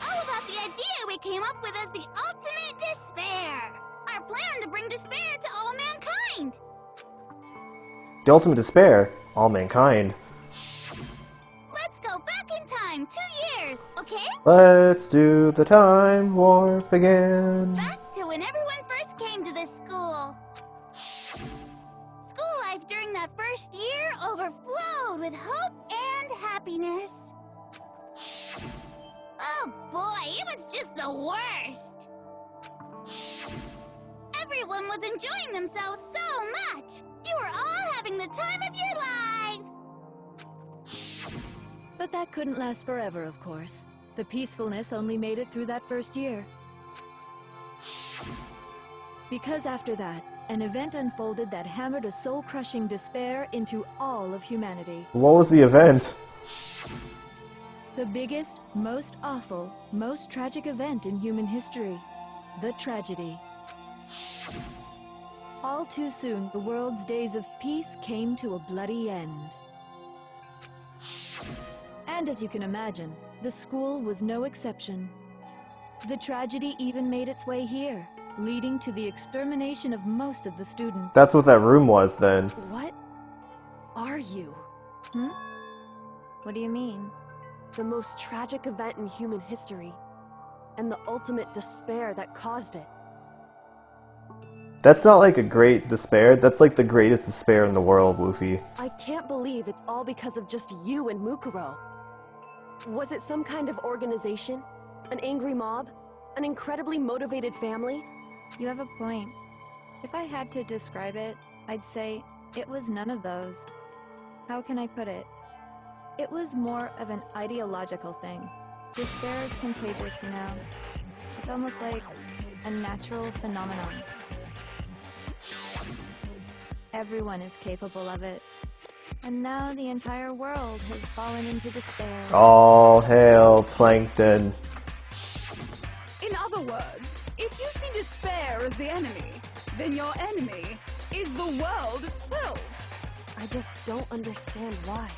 All about the idea we came up with as the ultimate despair. Our plan to bring despair to all mankind. The ultimate despair? All mankind. Let's go back in time 2 years, okay? Let's do the time warp again. Back to when everyone first came to this school. School life during that first year overflowed with hope and happiness. Oh boy, it was just the worst. Everyone was enjoying themselves so much. You were all having the time of your lives. But that couldn't last forever, of course. The peacefulness only made it through that first year. Because after that, an event unfolded that hammered a soul-crushing despair into all of humanity. What was the event? The biggest, most awful, most tragic event in human history. The tragedy. All too soon, the world's days of peace came to a bloody end. And as you can imagine, the school was no exception. The tragedy even made its way here, leading to the extermination of most of the students. That's what that room was then. What are you? What do you mean? The most tragic event in human history, and the ultimate despair that caused it. That's not like a great despair, that's like the greatest despair in the world, Luffy. I can't believe it's all because of just you and Mukuro. Was it some kind of organization? An angry mob? An incredibly motivated family? You have a point. If I had to describe it, I'd say it was none of those. How can I put it? It was more of an ideological thing. Despair is contagious, you know. It's almost like a natural phenomenon. Everyone is capable of it. And now the entire world has fallen into despair. All hail Plankton. In other words, if you see despair as the enemy, then your enemy is the world itself. I just don't understand why.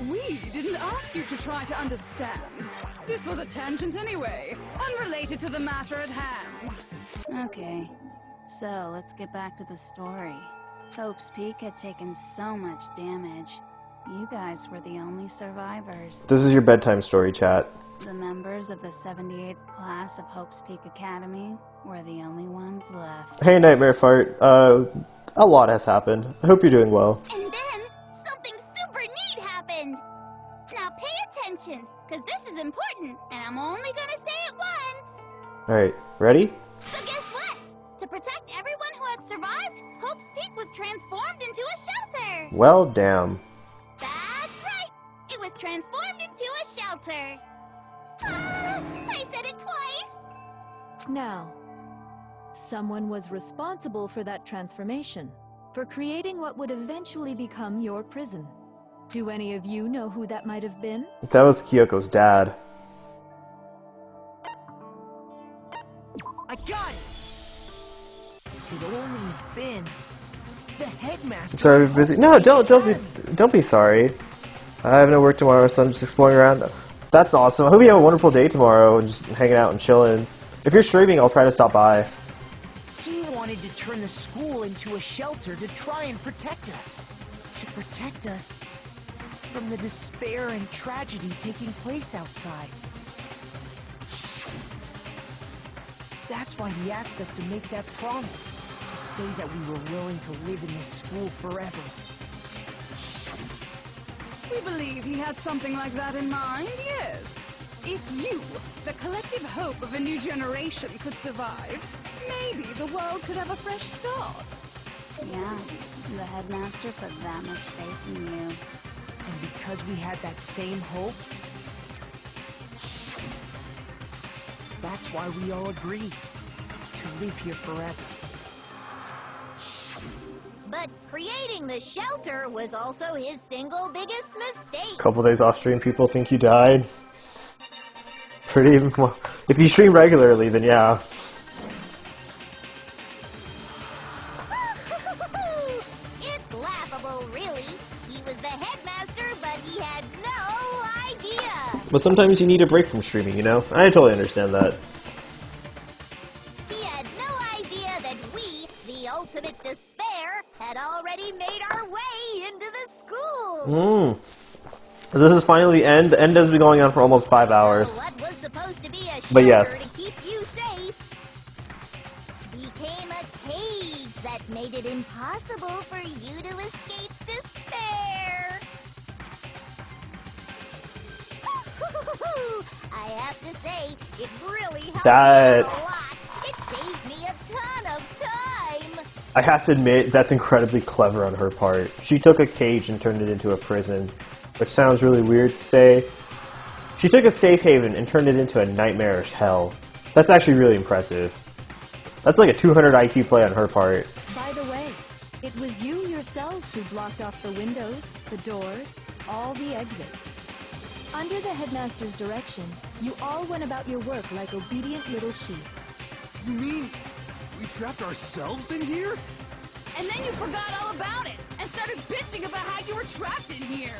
We didn't ask you to try to understand. This was a tangent anyway, unrelated to the matter at hand. Okay, so let's get back to the story. Hope's Peak had taken so much damage. You guys were the only survivors. This is your bedtime story, chat. The members of the 78th class of Hope's Peak Academy were the only ones left. Hey, Nightmare Fart. A lot has happened. I hope you're doing well. And then, something super neat happened! Now pay attention, because this is important, and I'm only gonna say it once! Alright, ready? So guess what? To protect everyone who had survived, Hope's Peak was transformed into a shelter! Well, damn. That's right! It was transformed into a shelter! Ah, I said it twice! Now, someone was responsible for that transformation, for creating what would eventually become your prison. Do any of you know who that might have been? That was Kyoko's dad. I got it! Could only have been the headmaster. I'm sorry, I'm busy. No, don't be sorry. I have no work tomorrow, so I'm just exploring around. That's awesome. I hope you have a wonderful day tomorrow and just hanging out and chilling. If you're streaming, I'll try to stop by. He wanted to turn the school into a shelter to try and protect us. To protect us from the despair and tragedy taking place outside. That's why he asked us to make that promise. To say that we were willing to live in this school forever. We believe he had something like that in mind, yes. If you, the collective hope of a new generation, could survive, maybe the world could have a fresh start. Yeah, the headmaster put that much faith in you. And because we had that same hope, that's why we all agreed to live here forever. But creating the shelter was also his single biggest mistake. Couple days off stream, people think you died. Pretty well. If you stream regularly, then yeah. It's laughable, really. He was the headmaster, but he had no idea. But sometimes you need a break from streaming, you know? I totally understand that. He had no idea that we, the ultimate despair, had already made our way into the school. This is finally the end. The end has been going on for almost 5 hours. So what was supposed to be a shelter But yes. to keep you safe became a cage that made it impossible for you to escape despair. I have to say, it really helped me out a lot. It saved me a ton of time. I have to admit, that's incredibly clever on her part. She took a cage and turned it into a prison, which sounds really weird to say. She took a safe haven and turned it into a nightmarish hell. That's actually really impressive. That's like a 200 IQ play on her part. By the way, it was you yourselves who blocked off the windows, the doors, all the exits. Under the headmaster's direction, you all went about your work like obedient little sheep. You mean we trapped ourselves in here? And then you forgot all about it and started bitching about how you were trapped in here.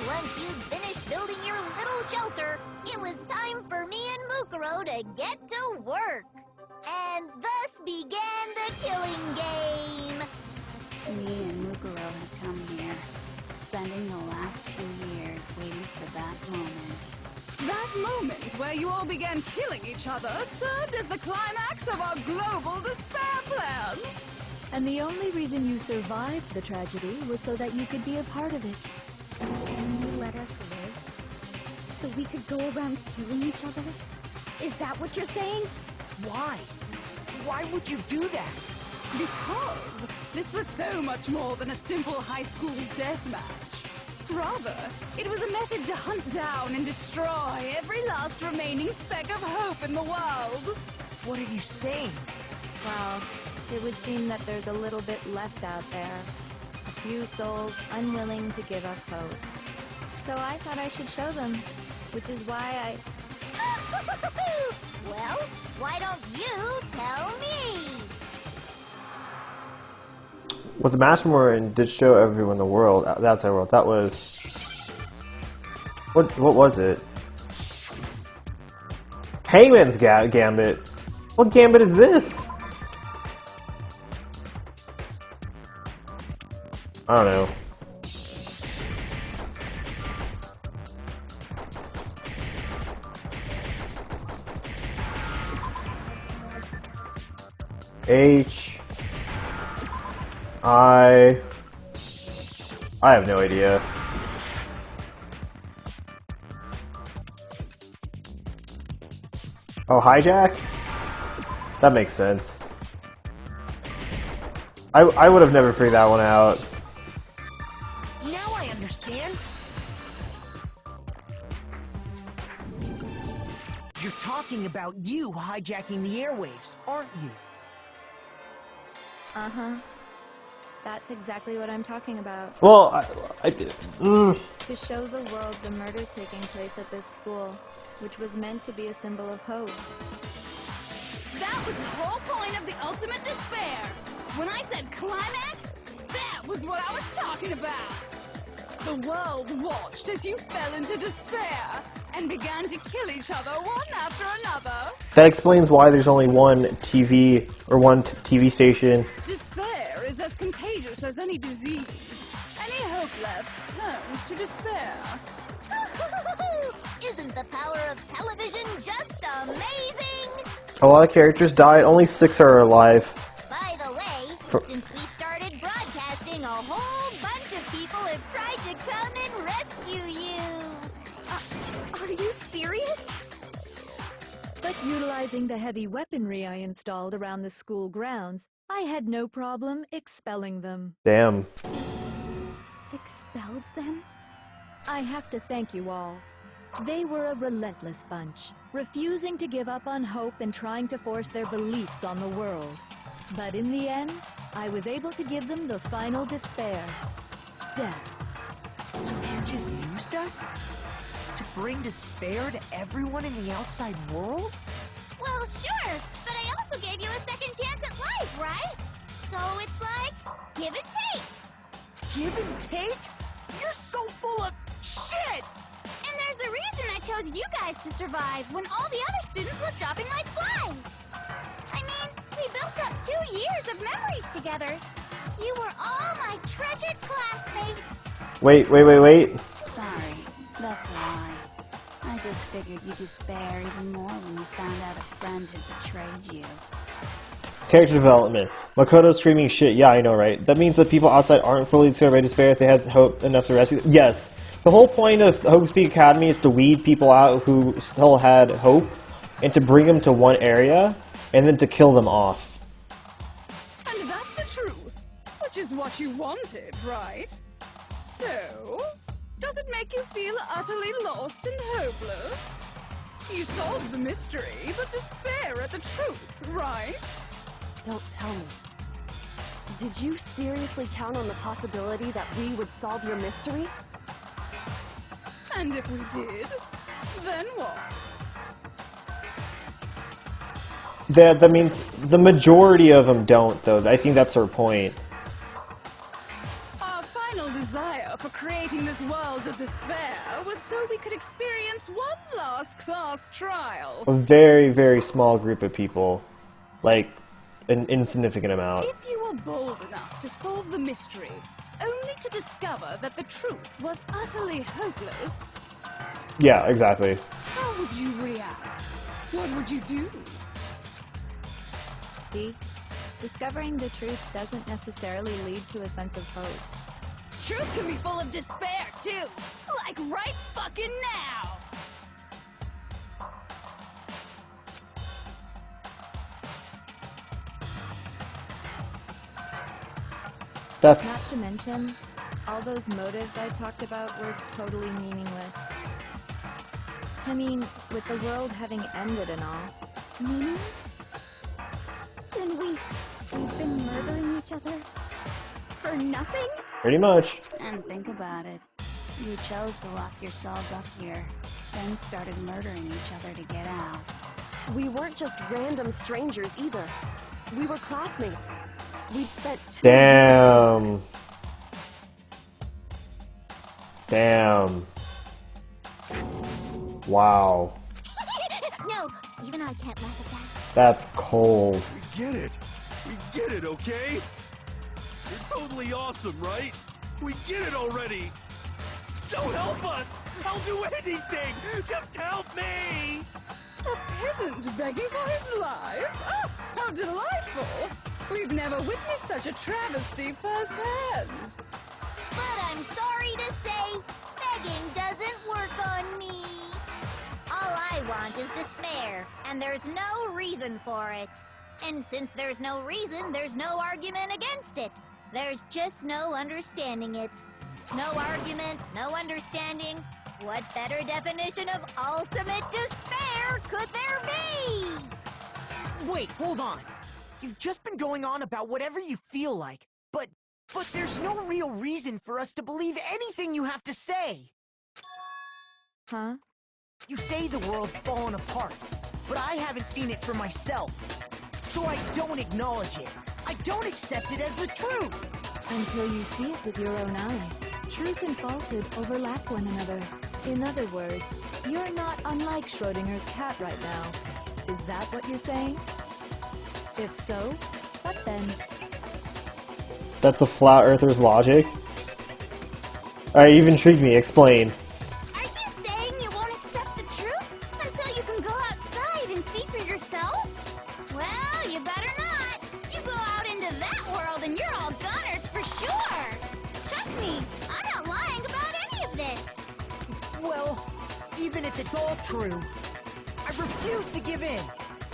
Once you'd finished building your little shelter, it was time for me and Mukuro to get to work. And thus began the killing game. Me and Mukuro had come here, spending the last 2 years waiting for that moment. That moment where you all began killing each other served as the climax of our global despair plan. And the only reason you survived the tragedy was so that you could be a part of it. Can you let us live? so we could go around killing each other? Is that what you're saying? Why? Why would you do that? Because this was so much more than a simple high school deathmatch. Rather, it was a method to hunt down and destroy every last remaining speck of hope in the world. What are you saying? Well, it would seem that there's a little bit left out there. A few souls unwilling to give up hope. So I thought I should show them, which is why Well, why don't you tell me? What the Mastermind did show everyone in the world, that's our world, that was... What was it? Hangman's Gambit! What gambit is this? I don't know. I have no idea. Oh, hijack? That makes sense. I would have never figured that one out. Now I understand. You're talking about you hijacking the airwaves, aren't you? Uh-huh. That's exactly what I'm talking about. Well, To show the world the murders taking place at this school, which was meant to be a symbol of hope. That was the whole point of the ultimate despair. When I said climax, that was what I was talking about. The world watched as you fell into despair and began to kill each other one after another. That explains why there's only one TV, or one TV station. Despair is as contagious as any disease. Any hope left turns to despair. Isn't the power of television just amazing? A lot of characters died, only 6 are alive. By the way, since we started broadcasting, a whole bunch of people have tried to come and rescue you. Are you serious? But utilizing the heavy weaponry I installed around the school grounds, I had no problem expelling them. Damn. Expelled them? I have to thank you all. They were a relentless bunch, refusing to give up on hope and trying to force their beliefs on the world. But in the end, I was able to give them the final despair. Death. So you just used us? To bring despair to everyone in the outside world? Well, sure, but I also gave you a second chance at life, right? So it's like, give and take. Give and take? You're so full of shit! And there's a reason I chose you guys to survive when all the other students were dropping like flies. I mean, we built up 2 years of memories together. You were all my treasured classmates. Wait. Sorry, that's a lie. I just figured you'd despair even more when you found out a friend had betrayed you. Character development. Makoto's screaming shit. Yeah, I know, right? That means that people outside aren't fully destroyed by despair if they had hope enough to rescue them. Yes. The whole point of Hope's Peak Academy is to weed people out who still had hope and to bring them to one area and then to kill them off. And that's the truth, which is what you wanted, right? So, does it make you feel utterly lost and hopeless? You solved the mystery, but despair at the truth, right? Don't tell me. Did you seriously count on the possibility that we would solve your mystery? And if we did, then what? That means the majority of them don't, though. I think that's her point. Our final desire for creating this world of despair was so we could experience one last class trial. A very, very small group of people. Like, an insignificant amount. If you were bold enough to solve the mystery, only to discover that the truth was utterly hopeless, Yeah, exactly. how would you react? What would you do? See? Discovering the truth doesn't necessarily lead to a sense of hope. Truth can be full of despair, too. Like right fucking now. That's... Not to mention, all those motives I talked about were totally meaningless. I mean, with the world having ended and all. Meaningless? Then we've been murdering each other for nothing? Pretty much. And think about it. You chose to lock yourselves up here, then started murdering each other to get out. We weren't just random strangers either. We were classmates. We'd spent 2 Damn. Damn. Wow. No, even I can't laugh at that. That's cold. We get it. We get it, okay? You're totally awesome, right? We get it already. So help us. I'll do anything. Just help me. A peasant begging for his life? Oh, how delightful! We've never witnessed such a travesty firsthand. But I'm sorry to say, begging doesn't work on me. All I want is to spare, and there's no reason for it. And since there's no reason, there's no argument against it. There's just no understanding it. No argument, no understanding. What better definition of ultimate despair could there be? Wait, hold on. You've just been going on about whatever you feel like, but there's no real reason for us to believe anything you have to say. Huh? You say the world's fallen apart, but I haven't seen it for myself. So I don't acknowledge it. I don't accept it as the truth. Until you see it with your own eyes. Truth and falsehood overlap one another. In other words, you're not unlike Schrodinger's cat right now. Is that what you're saying? If so, what then? That's a flat earther's logic? Alright, you've intrigued me. Explain. Are you saying you won't accept the truth until you can go outside and see for yourself? Well, you better not. You go out into that world and you're all goners for sure. Trust me, I'm not lying about any of this. Well, even if it's all true, I refuse to give in.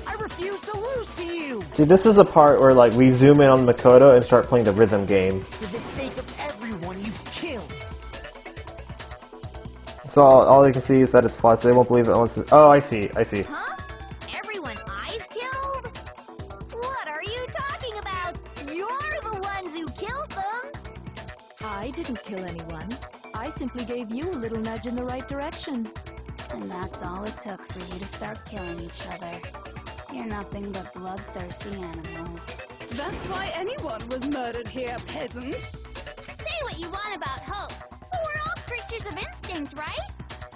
I refuse to lose to you. See, this is the part where, like, we zoom in on Makoto and start playing the rhythm game. For the sake of everyone you've killed. So all they can see is that it's flat, so they won't believe it unless it's... Oh, I see, I see. Huh? Everyone I've killed? What are you talking about? You're the ones who killed them. I didn't kill anyone. I simply gave you a little nudge in the right direction. And that's all it took for you to start killing each other. You're nothing but bloodthirsty animals. That's why anyone was murdered here, peasant. Say what you want about hope, but we're all creatures of instinct, right?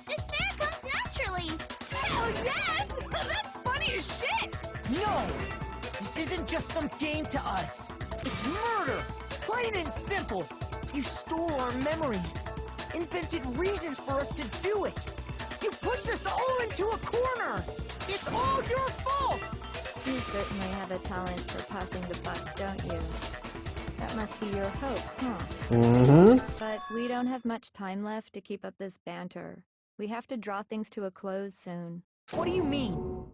Despair comes naturally. Hell yes! That's funny as shit! No! This isn't just some game to us. It's murder! Plain and simple! You stole our memories. Invented reasons for us to do it. You pushed us all into a corner! It's all your fault! You certainly have a talent for passing the buck, don't you? That must be your hope, huh? Mm-hmm. But we don't have much time left to keep up this banter. We have to draw things to a close soon. What do you mean?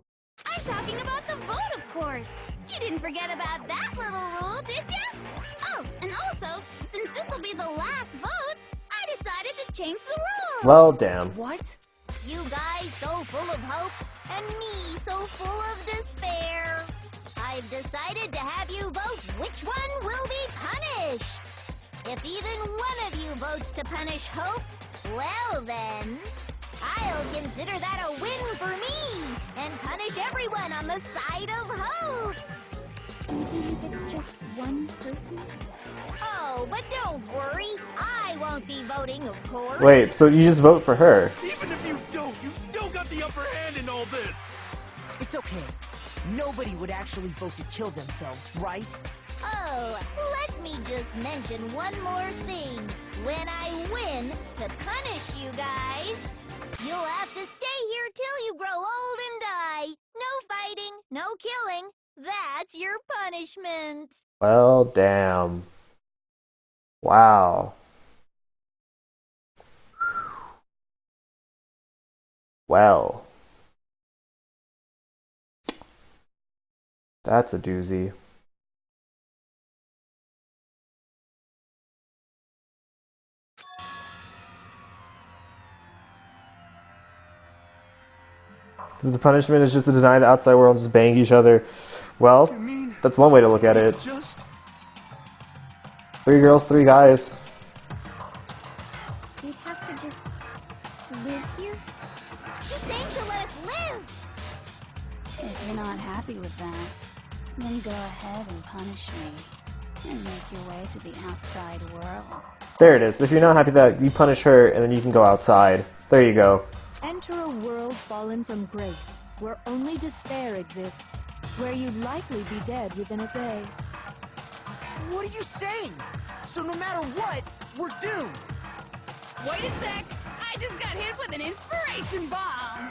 I'm talking about the vote, of course. You didn't forget about that little rule, did you? Oh, and also, since this will be the last vote, I decided to change the rules. Well, damn. What? You guys so full of hope, and me so full of despair. I've decided to have you vote which one will be punished. If even one of you votes to punish hope, well then, I'll consider that a win for me, and punish everyone on the side of hope. Even if it's just one person? Oh, but don't worry, I won't be voting, of course. Wait, so you just vote for her? Even if you don't, you've still got the upper hand in all this. It's okay. Nobody would actually vote to kill themselves, right? Oh, let me just mention one more thing. When I win to punish you guys, you'll have to stay here till you grow old and die. No fighting, no killing. That's your punishment. Well, damn. Wow. Well. That's a doozy. The punishment is just to deny the outside world and just bang each other. Well, that's one way to look at it. 3 girls, 3 guys. We'd have to just live here? She's saying she'll let us live! If you're not happy with that, then go ahead and punish me. And make your way to the outside world. There it is. If you're not happy with that, you punish her and then you can go outside. There you go. Enter a world fallen from grace, where only despair exists, where you'd likely be dead within a day. What are you saying? So no matter what, we're doomed! Wait a sec! I just got hit with an inspiration bomb!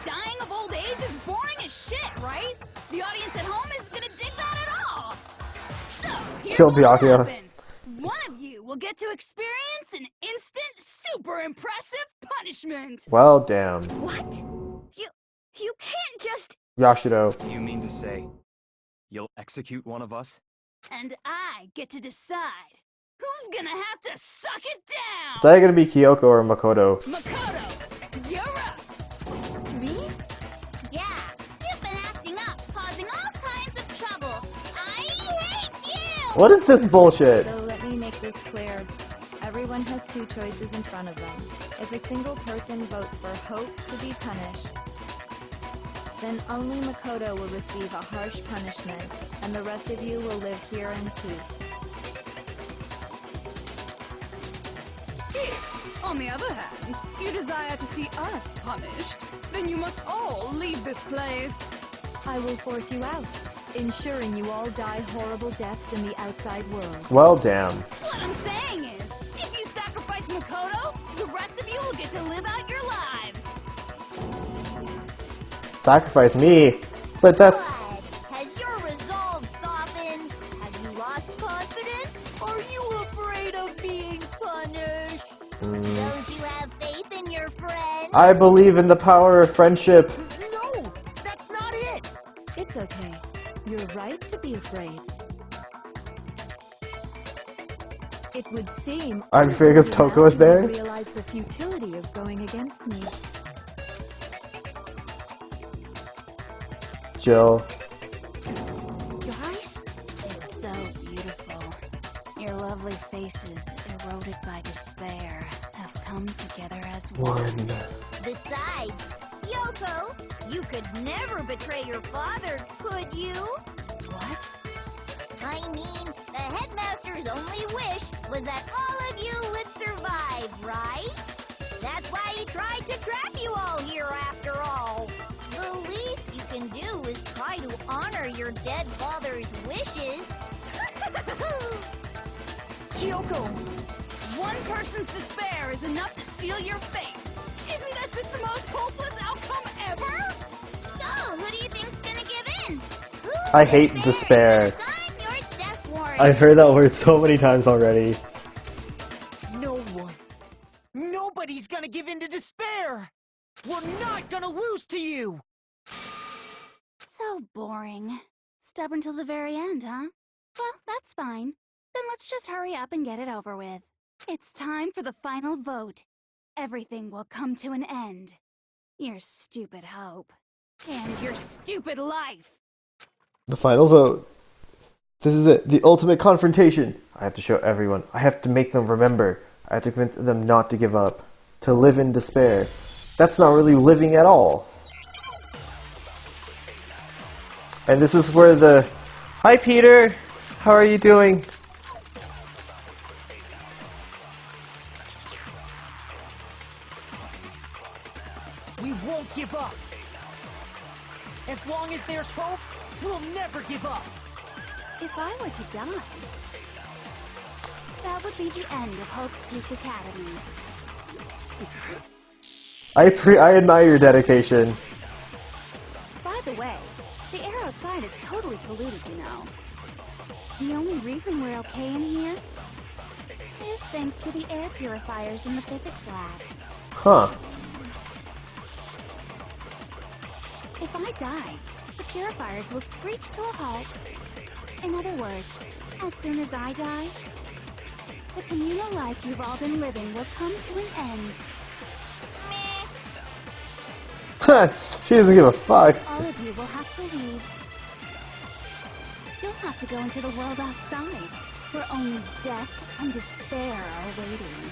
Dying of old age is boring as shit, right? The audience at home isn't gonna dig that at all! So, here's Kill what'll Byakuya. happen. One of you will get to experience an instant, super impressive punishment! Well, damn. What? You can't just... Yashido. Do you mean to say you'll execute one of us? And I get to decide who's gonna have to suck it down! Is that gonna be Kyoko or Makoto? Makoto, you're up! Me? Yeah, you've been acting up, causing all kinds of trouble. I hate you! What is this bullshit? So let me make this clear. Everyone has 2 choices in front of them. If a single person votes for Hope to be punished, then only Makoto will receive a harsh punishment, and the rest of you will live here in peace. If, on the other hand, you desire to see us punished, then you must all leave this place. I will force you out, ensuring you all die horrible deaths in the outside world. Well, damn. What I'm saying is, if you sacrifice Makoto, the rest of you will get to live out your lives. Sacrifice me? But that's... Has your resolve softened? Have you lost confidence? Are you afraid of being punished? Don't you have faith in your friend? I believe in the power of friendship. No! That's not it! It's okay. You're right to be afraid. It would seem... I'm afraid because Toko was there? ...realize the futility of going against me. Jill. Guys? It's so beautiful. Your lovely faces, eroded by despair, have come together as one. Besides, Yoko, you could never betray your father, could you? What? I mean, the headmaster's only wish was that all of you would survive, right? That's why he tried to trap you all here after all. The least you can do is try to honor your dead father's wishes. Kyoko, one person's despair is enough to seal your fate. Isn't that just the most hopeless outcome ever? So, who do you think's gonna give in? I hate despair. Sign your death warrant. I've heard that word so many times already. No one. Nobody's gonna give in to despair! We're not gonna lose to you! So boring. Stubborn till the very end, huh? Well, that's fine. Then let's just hurry up and get it over with. It's time for the final vote. Everything will come to an end. Your stupid hope. And your stupid life. The final vote. This is it. The ultimate confrontation. I have to show everyone. I have to make them remember. I have to convince them not to give up. To live in despair. That's not really living at all. And this is where the... Hi, Peter. How are you doing? We won't give up! As long as there's hope, we'll never give up! If I were to die, that would be the end of Hope's Peak Academy. I admire your dedication. By the way, the air outside is totally polluted, you know. The only reason we're okay in here is thanks to the air purifiers in the physics lab. Huh. If I die, the purifiers will screech to a halt. In other words, as soon as I die, the communal life you've all been living will come to an end. She doesn't give a fuck. All of you will have to leave. You'll have to go into the world outside, where only death and despair are waiting.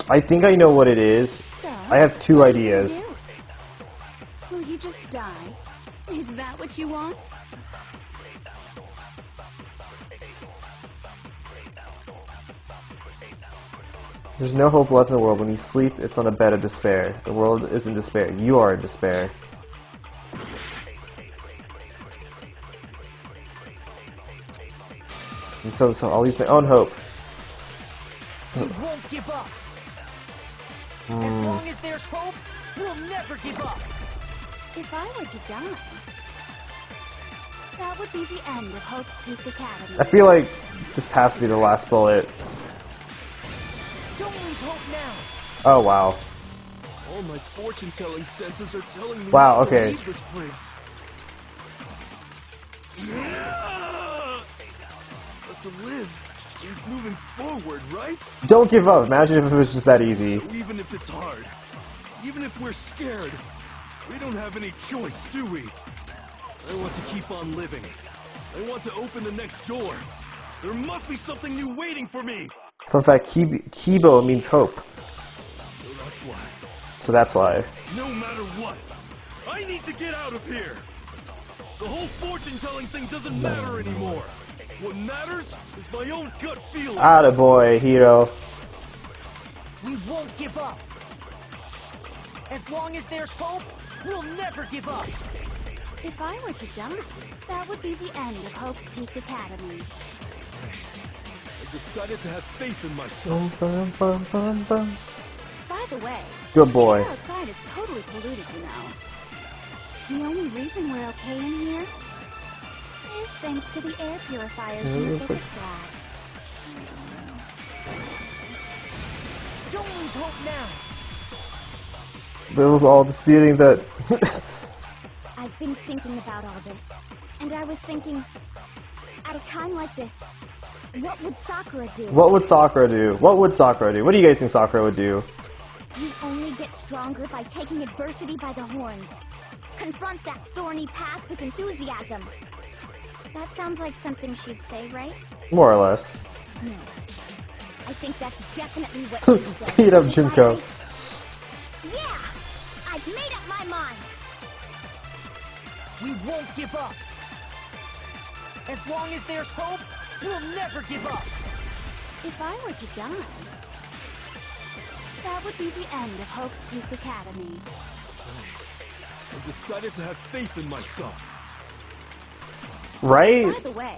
I think I know what it is. So, I have two what ideas. do? Will you just die? Is that what you want? There's no hope left in the world. When you sleep, it's on a bed of despair. The world is in despair. You are in despair. And so I'll use my own hope. We won't give up. As long as there's hope, we'll never give up. If I were to die, that would be the end of Hope's Peak Academy. I feel like this has to be the last bullet. Don't lose hope now. Oh, wow. All my fortune-telling senses are telling me Wow, not to okay. leave this place. But to live means moving forward, right? Don't give up. Imagine if it was just that easy. So even if it's hard, even if we're scared, we don't have any choice, do we? I want to keep on living. I want to open the next door. There must be something new waiting for me. Fun fact, Kibo means hope. So that's why. So that's why. No matter what, I need to get out of here. The whole fortune-telling thing doesn't matter anymore. What matters is my own gut feeling. Attaboy, hero. We won't give up. As long as there's hope, we'll never give up. If I were to die, that would be the end of Hope's Peak Academy. I decided to have faith in myself. By the way, Good boy. the air outside is totally polluted, you know. The only reason we're okay in here is thanks to the air purifiers in the physics lab. Don't lose hope now. Bill's all disputing that. I've been thinking about all this, and I was thinking, at a time like this, what would Sakura do? What would Sakura do? What would Sakura do? What do you guys think Sakura would do? You only get stronger by taking adversity by the horns. Confront that thorny path with enthusiasm. That sounds like something she'd say, right? More or less. No. I think that's definitely what she'd say. Beat up Which is why Junko. Yeah! I've made up my mind! We won't give up. As long as there's hope, we'll never give up. If I were to die, that would be the end of Hope's Peak Academy. I decided to have faith in myself. Right? By the way,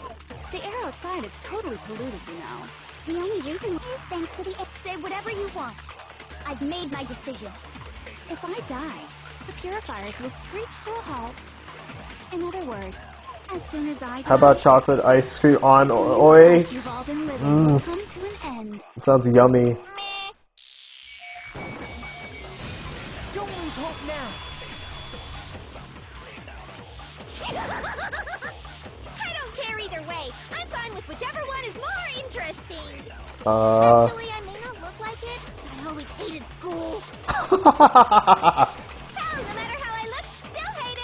the air outside is totally polluted, you know. The only reason is thanks to the... Say whatever you want. I've made my decision. If I die, the purifiers will screech to a halt. In other words, as soon as I die... How about chocolate ice cream on Oi? You've all been living will come to an end. Sounds yummy. Don't lose hope now. I don't care either way. I'm fine with whichever one is more interesting. Actually, I may not look like it, but I always hated school. Hell, no matter how I look, still hate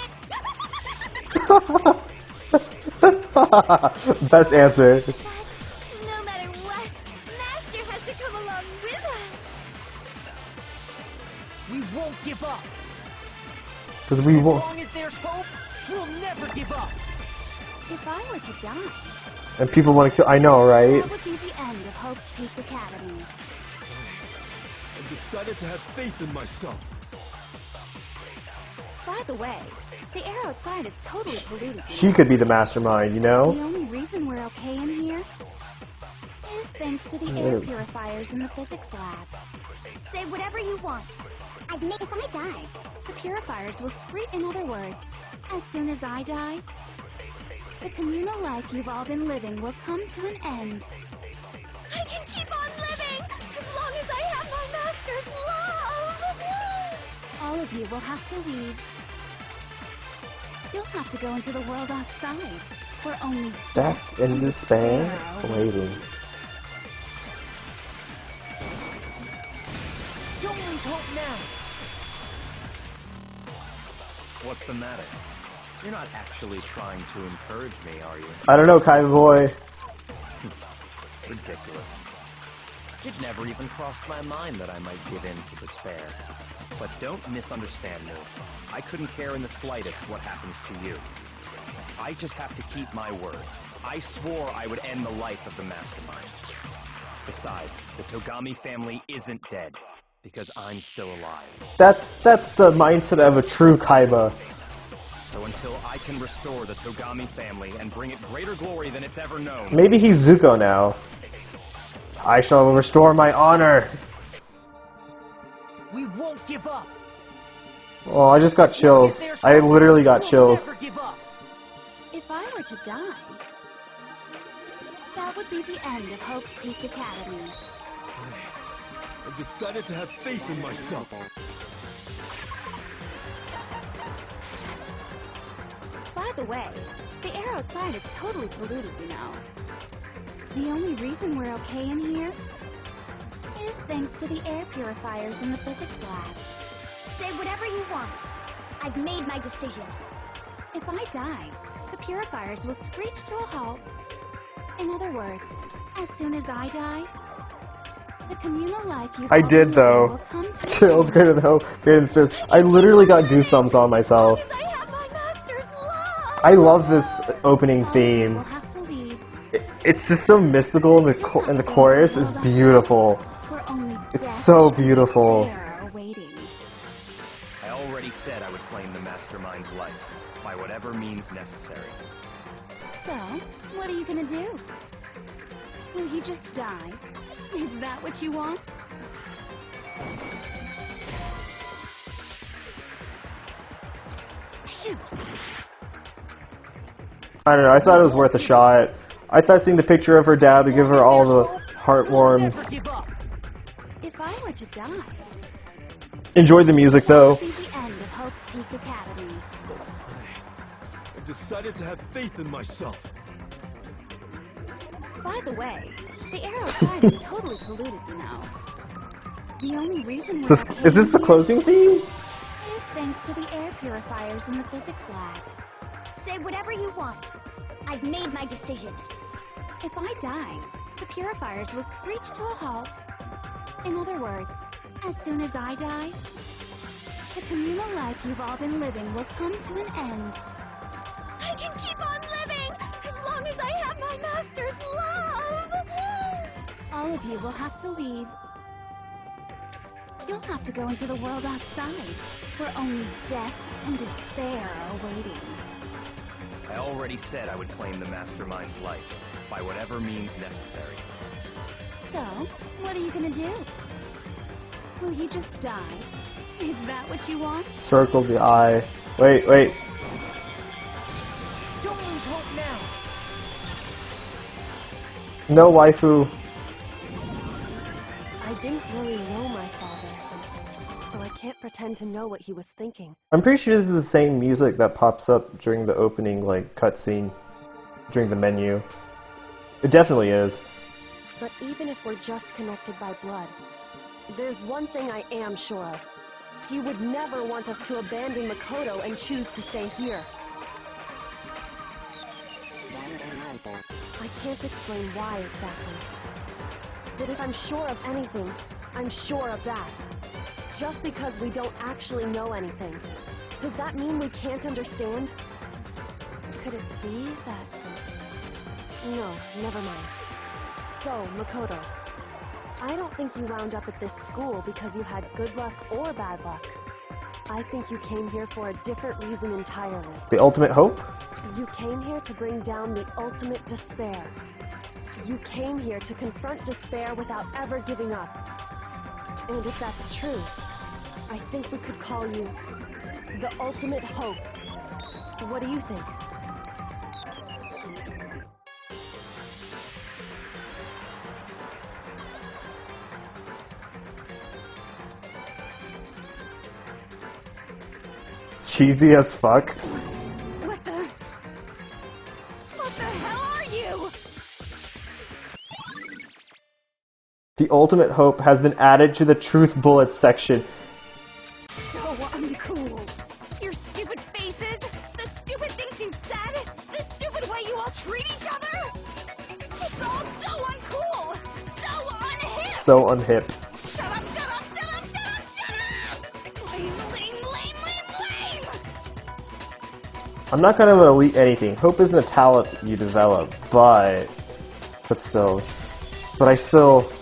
it. Best answer. No matter what, Master has to come along with us. We won't give up. Because we won't. As long as there's hope, we'll never give up. If I were to die, And people want to kill. I know, right? that would be the end of Hope's Peak Academy. I decided to have faith in myself. By the way, the air outside is totally polluted. you She know. could be the mastermind, you The know? only reason we're okay in here is thanks to the air purifiers in the physics lab. Say whatever you want. I've made... If I die, The purifiers will screech. In other words, as soon as I die, the communal life you've all been living will come to an end. I can keep on living as long as I have my master's love. All of you will have to leave. You'll have to go into the world outside, where only Death and despair are waiting. Don't lose hope now. What's the matter? You're not actually trying to encourage me, are you? I don't know, Kaiba boy. Ridiculous. It never even crossed my mind that I might give in to despair. But don't misunderstand me. I couldn't care in the slightest what happens to you. I just have to keep my word. I swore I would end the life of the Mastermind. Besides, the Togami family isn't dead, because I'm still alive. That's the mindset of a true Kaiba. So until I can restore the Togami family and bring it greater glory than it's ever known... Maybe he's Zuko now. I shall restore my honor. We won't give up. Oh, I just got chills. I literally got chills. If I were to die, that would be the end of Hope's Peak Academy. I've decided to have faith in myself. By the way, the air outside is totally polluted, you know. The only reason we're okay in here is thanks to the air purifiers in the physics lab. Say whatever you want. I've made my decision. If I die, the purifiers will screech to a halt. In other words, as soon as I die, the communal life you've I did already though. will come to an Chills end. greater than hope, greater than stairs. I literally got goosebumps on myself. I love this opening theme. It's just so mystical, and the chorus is beautiful. It's so beautiful. I already said I would claim the Mastermind's life, by whatever means necessary. So, what are you gonna do? Will you just die? Is that what you want? Shoot! I don't know, I thought it was worth a shot. I thought seeing the picture of her dad would give her all the heartwarms. If I were to die, Enjoyed the music though. that would be the end of Hope's Peak Academy. I've decided to have faith in myself. By the way, the air outside is totally polluted, you know. The only reason we're okay Is this the in closing theme? here is thanks to the air purifiers in the physics lab. Say whatever you want. I've made my decision. If I die, the purifiers will screech to a halt. In other words, as soon as I die, the communal life you've all been living will come to an end. I can keep on living as long as I have my master's love. All of you will have to leave. You'll have to go into the world outside, where only death and despair are waiting. I already said I would claim the Mastermind's life, by whatever means necessary. So, what are you gonna do? Will you just die? Is that what you want? Circle the eye. Wait. Don't lose hope now. No waifu. I didn't really know my father, so I can't pretend to know what he was thinking. I'm pretty sure this is the same music that pops up during the opening, like, cutscene. During the menu. It definitely is. But even if we're just connected by blood, there's one thing I am sure of. He would never want us to abandon Makoto and choose to stay here. I can't explain why exactly. But if I'm sure of anything, I'm sure of that. Just because we don't actually know anything, does that mean we can't understand? Could it be that... No, never mind. So, Makoto, I don't think you wound up at this school because you had good luck or bad luck. I think you came here for a different reason entirely. The ultimate hope? You came here to bring down the ultimate despair. You came here to confront despair without ever giving up. And if that's true, I think we could call you the ultimate hope. What do you think? Cheesy as fuck. What the hell are you? The ultimate hope has been added to the truth bullets section. So uncool. Your stupid faces, the stupid things you've said, the stupid way you all treat each other. It's all so uncool, so unhip. So unhip. Shut up, shut up, shut up, shut up, shut up! Lame, lame, lame, lame, lame! I'm not kind of an elite anything. Hope isn't a talent you develop, but still. But I still...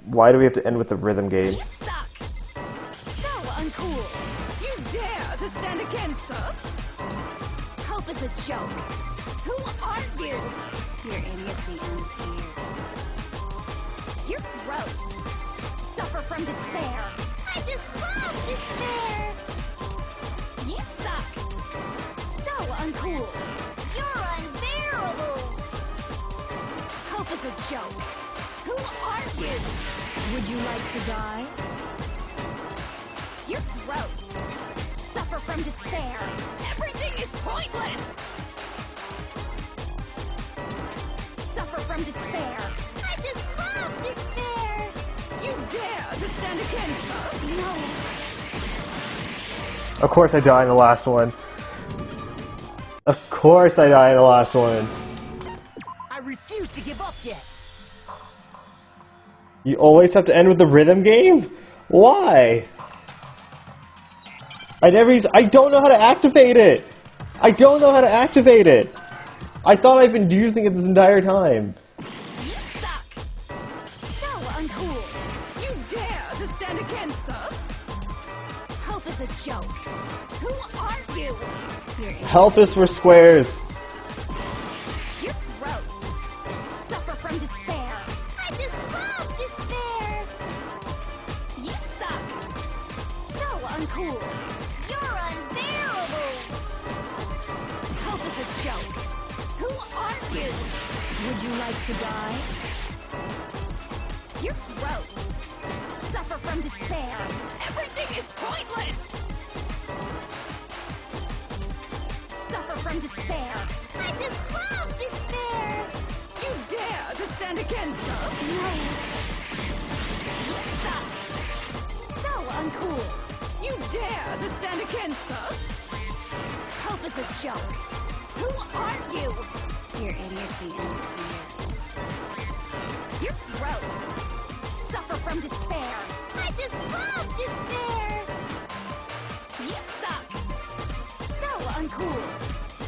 Why do we have to end with the rhythm game? You suck! So uncool! You dare to stand against us? Hope is a joke. Who are you? Your idiocy ends here. You're gross. Suffer from despair. I just love despair. You suck. So uncool. You're unbearable. Hope is a joke. Who are you? Would you like to die? You're gross. Suffer from despair. Everything is pointless. Suffer from despair. I just love despair. You dare to stand against us? No. Of course I die in the last one. Of course I die in the last one. I refuse to give up yet. You always have to end with the rhythm game? Why? I don't know how to activate it! I don't know how to activate it! I thought I've been using it this entire time. You suck. So uncool. You dare to stand against us? Hope is a joke. Who are you? Help us for squares. You're gross. Suffer from despair. I just love despair. You suck. So uncool. You're unbearable. Hope is a joke. Who are you? Would you like to die? You're gross. Suffer from despair. Everything is pointless. Suffer from despair. I just love despair. You dare to stand against us? No. You suck. So uncool. You dare to stand against us? Hope is a joke. Who are you? Your idiocy ends here. You're gross. Suffer from despair. I just love despair. You suck. So uncool.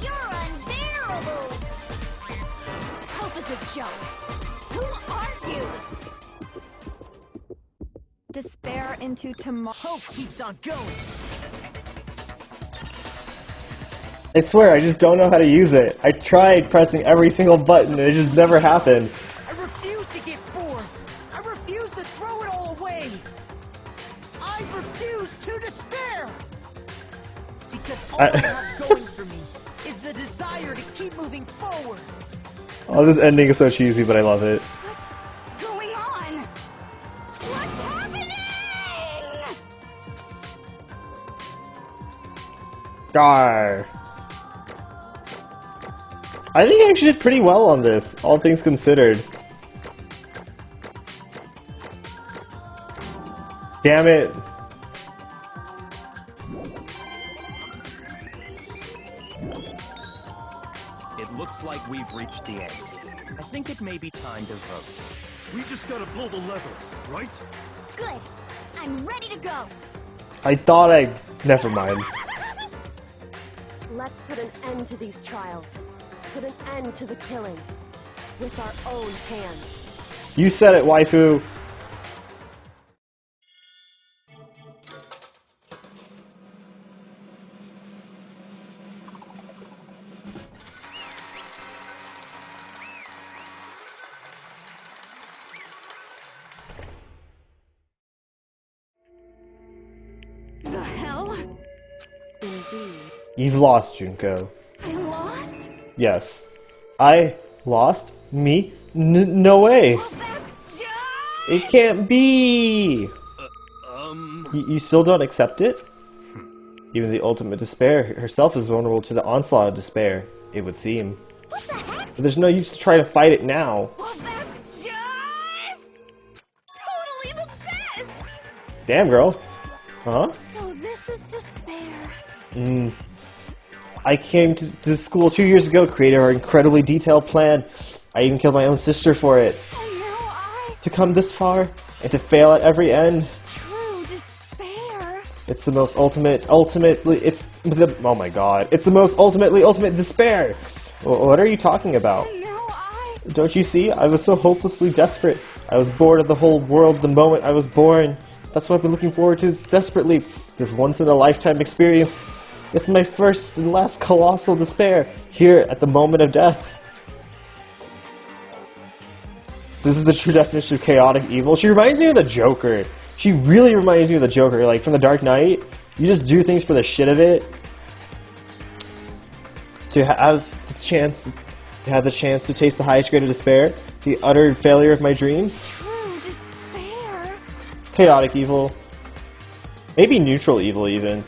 You're unbearable. Hope is a joke. Who are you? Despair into tomorrow. Hope keeps on going. I swear, I just don't know how to use it. I tried pressing every single button and it just never happened. I refuse to get bored. I refuse to throw it all away. I refuse to despair. Because all I have going for me is the desire to keep moving forward. Oh, this ending is so cheesy, but I love it. What's going on? What's happening? Gar. I think I actually did pretty well on this, all things considered. Damn it. It looks like we've reached the end. I think it may be time to vote. We just gotta pull the lever, right? Good. I'm ready to go. I thought never mind. Let's put an end to these trials. Put an end to the killing. With our own hands. You said it, waifu. The hell? Indeed. You've lost, Junko. I lost? Yes. I lost? Me? No way. Well, that's just... It can't be! You still don't accept it? Even the ultimate despair herself is vulnerable to the onslaught of despair. It would seem. But there's no use to try to fight it now. Well, that's just totally the best! Damn, girl. Huh? So this is despair. I came to this school 2 years ago, created our incredibly detailed plan. I even killed my own sister for it. And now I... To come this far, and to fail at every end. True despair. It's the most ultimately, it's the, oh my god. It's the most ultimate despair. What are you talking about? And now I... Don't you see? I was so hopelessly desperate. I was bored of the whole world the moment I was born. That's what I've been looking forward to desperately. This once-in-a-lifetime experience. It's my first and last colossal despair, here at the moment of death. This is the true definition of chaotic evil. She reminds me of the Joker. She really reminds me of the Joker, like from The Dark Knight. You just do things for the shit of it. To have the chance to taste the highest grade of despair, the utter failure of my dreams. True despair. Chaotic evil. Maybe neutral evil, even.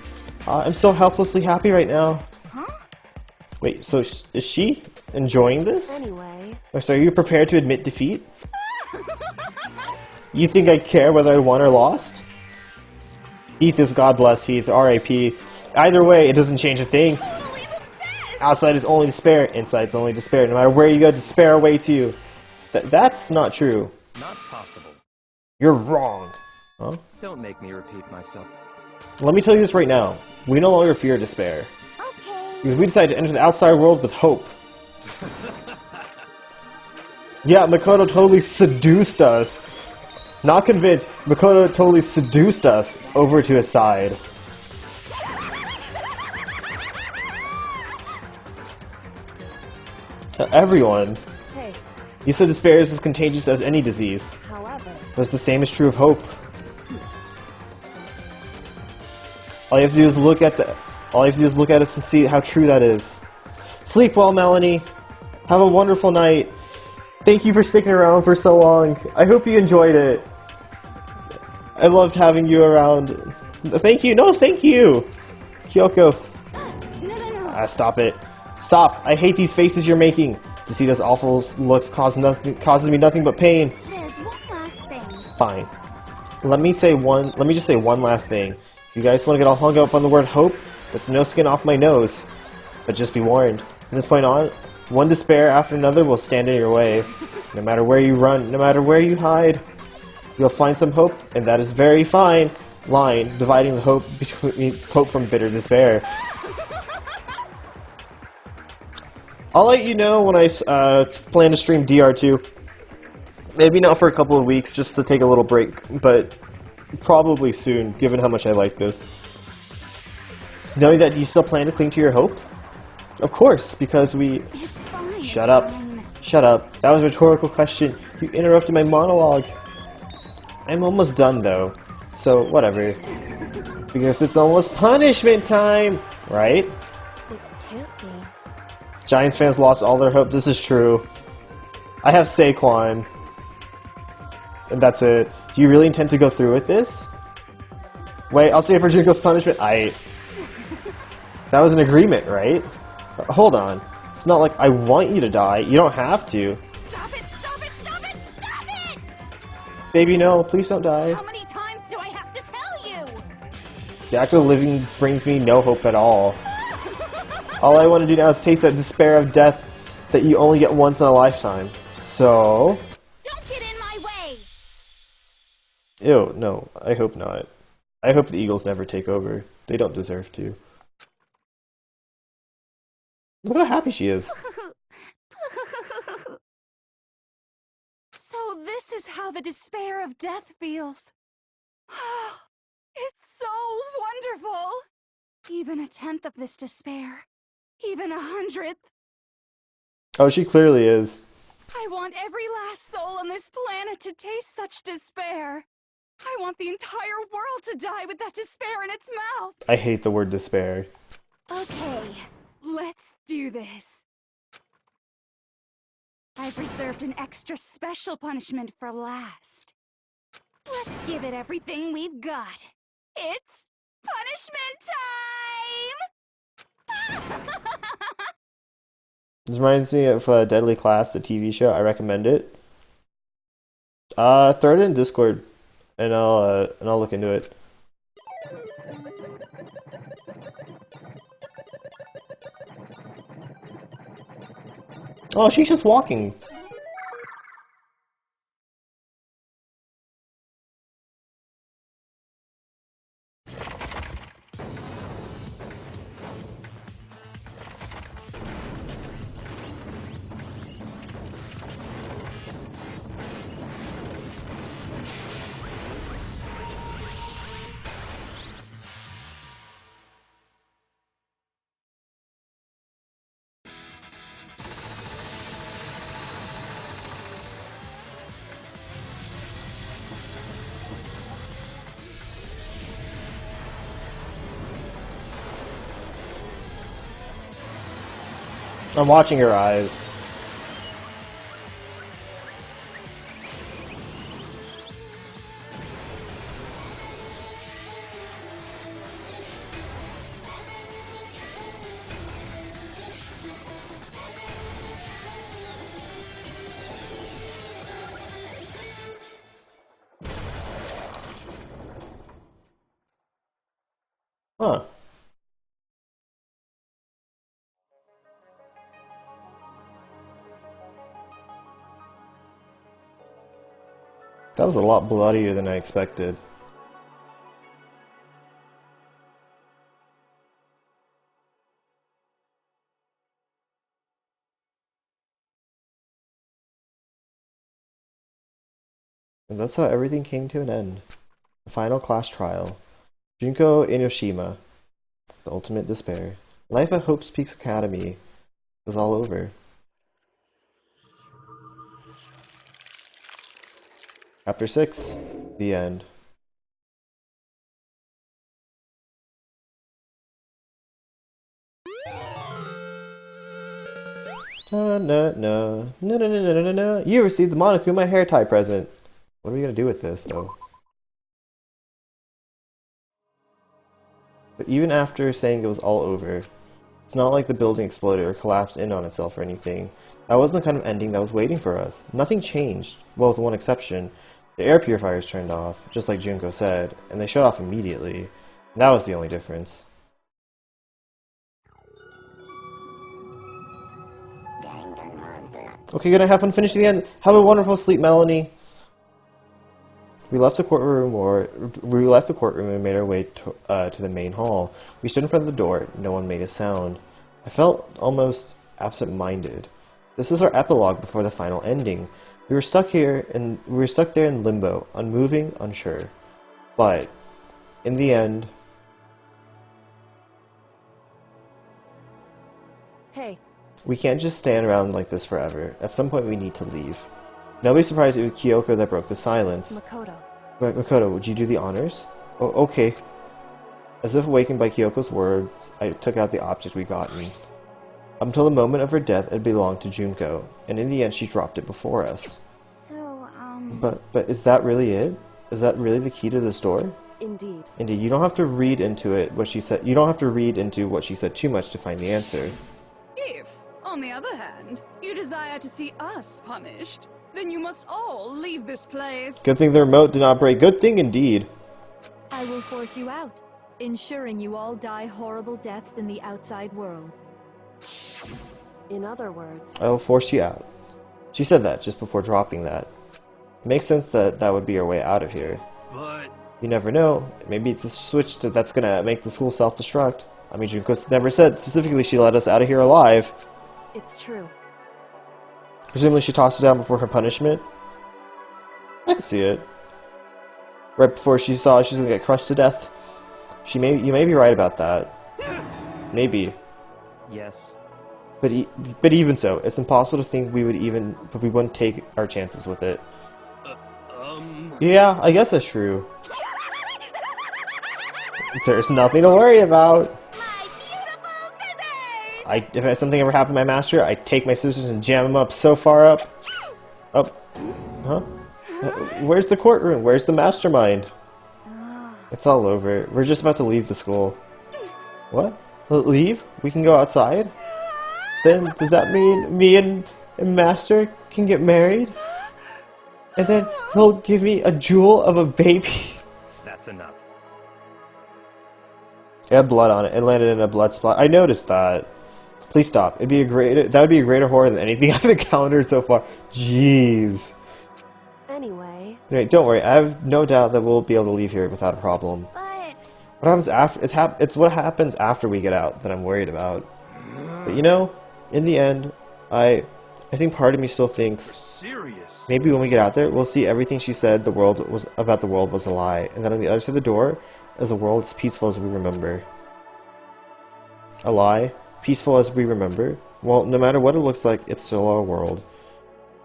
I'm so helplessly happy right now. Huh? Wait, so is she enjoying this? Anyway. Or so are you prepared to admit defeat? You think I care whether I won or lost? Heath is God bless Heath, R.I.P. Either way, it doesn't change a thing. Outside is only despair, inside is only despair. No matter where you go, despair awaits you. That's not true. Not possible. You're wrong. Huh? Don't make me repeat myself. Let me tell you this right now. We no longer fear despair. Okay. Because we decided to enter the outside world with hope. Yeah, Makoto totally seduced us. Not convinced, Makoto totally seduced us over to his side. Everyone. Hey, You said despair is as contagious as any disease. however, But the same is true of hope. All you have to do is look at us and see how true that is. Sleep well, Melanie. Have a wonderful night. Thank you for sticking around for so long. I hope you enjoyed it. I loved having you around. Thank you. No, thank you. Kyoko. Ah, stop it. Stop. I hate these faces you're making. To see those awful looks causes me nothing but pain. There's one last thing. Fine. Let me just say one last thing. If you guys want to get all hung up on the word hope, that's no skin off my nose. But just be warned. From this point on, one despair after another will stand in your way. No matter where you run, no matter where you hide, you'll find some hope, and that is very fine line dividing the hope between hope from bitter despair. I'll let you know when I plan to stream DR2. Maybe not for a couple of weeks, just to take a little break, but probably soon, given how much I like this. Knowing that you still plan to cling to your hope? Of course, because we... Shut up. Shut up. That was a rhetorical question. You interrupted my monologue. I'm almost done, though. So, whatever. Because it's almost punishment time! Right? it can't be. Giants fans lost all their hope. This is true. I have Saquon. And that's it. Do you really intend to go through with this? Wait, I'll stay for Junko's punishment. That was an agreement, right? Hold on. It's not like I want you to die. You don't have to. Stop it! Stop it! Stop it! Stop it! Baby, no. Please don't die. How many times do I have to tell you? The act of living brings me no hope at all. All I want to do now is taste that despair of death that you only get once in a lifetime. So... Don't get in my way! Ew, no. I hope not. I hope the Eagles never take over. They don't deserve to. Look how happy she is. So this is how the despair of death feels. It's so wonderful. Even a tenth of this despair. Even 100th. Oh, she clearly is. I want every last soul on this planet to taste such despair. I want the entire world to die with that despair in its mouth. I hate the word despair. Okay, let's do this. I've reserved an extra special punishment for last. Let's give it everything we've got. It's punishment time! This reminds me of Deadly Class, the TV show. I recommend it. Throw it in Discord, and I'll look into it. Oh, she's just walking. I'm watching her eyes. Huh. That was a lot bloodier than I expected. And that's how everything came to an end. The final class trial. Junko Inoshima. The ultimate despair. Life at Hope's Peaks Academy was all over. Chapter 6. The end. No, no, no, no, no, no, no, no. You received the Monokuma hair tie present. What are we gonna do with this, though? But even after saying it was all over, it's not like the building exploded or collapsed in on itself or anything. That wasn't the kind of ending that was waiting for us. Nothing changed, well, with one exception. The air purifiers turned off, just like Junko said, and they shut off immediately. And that was the only difference. Okay, gonna have fun finishing the end. Have a wonderful sleep, Melanie. We left the courtroom and made our way to the main hall. We stood in front of the door. No one made a sound. I felt almost absent-minded. This is our epilogue before the final ending. We were stuck there in limbo, unmoving, unsure. But in the end, Hey. We can't just stand around like this forever. At some point we need to leave. Nobody's surprised it was Kyoko that broke the silence. Makoto. Makoto, would you do the honors? Oh, okay. As if awakened by Kyoko's words, I took out the object we'd gotten. Up until the moment of her death, it belonged to Junko, and in the end she dropped it before us. So, But is that really it? Is that really the key to this door? Indeed. Indeed, you don't have to read into it what she said. You don't have to read into what she said too much to find the answer. If, on the other hand, you desire to see us punished, then you must all leave this place. Good thing the remote did not break. Good thing indeed. I will force you out, ensuring you all die horrible deaths in the outside world. In other words, I will force you out. She said that just before dropping that. It makes sense that that would be our way out of here. But you never know. Maybe it's a switch that's gonna make the school self-destruct. I mean, Junko never said specifically she let us out of here alive. It's true. Presumably she tossed it down before her punishment. I can see it. Right before she saw she's gonna get crushed to death. You may be right about that. Maybe. Yes. But even so, it's impossible to think we wouldn't take our chances with it. Yeah, I guess that's true. There's nothing to worry about. If something ever happened to my master, I'd take my scissors and jam them up so far up. Huh? Where's the courtroom? Where's the mastermind? It's all over. We're just about to leave the school. What? Leave? We can go outside? then does that mean me and Master can get married? And then he'll give me a jewel of a baby? That's enough. It had blood on it. It landed in a blood spot. I noticed that. Please stop. That would be a greater horror than anything I've encountered so far. Jeez. Anyway. Anyway, don't worry. I have no doubt that we'll be able to leave here without a problem. What happens after? It's what happens after we get out that I'm worried about. But you know, in the end, I think part of me still thinks maybe when we get out there, we'll see everything she said the world was a lie, and then on the other side of the door is a world as peaceful as we remember. A lie, peaceful as we remember. Well, no matter what it looks like, it's still our world,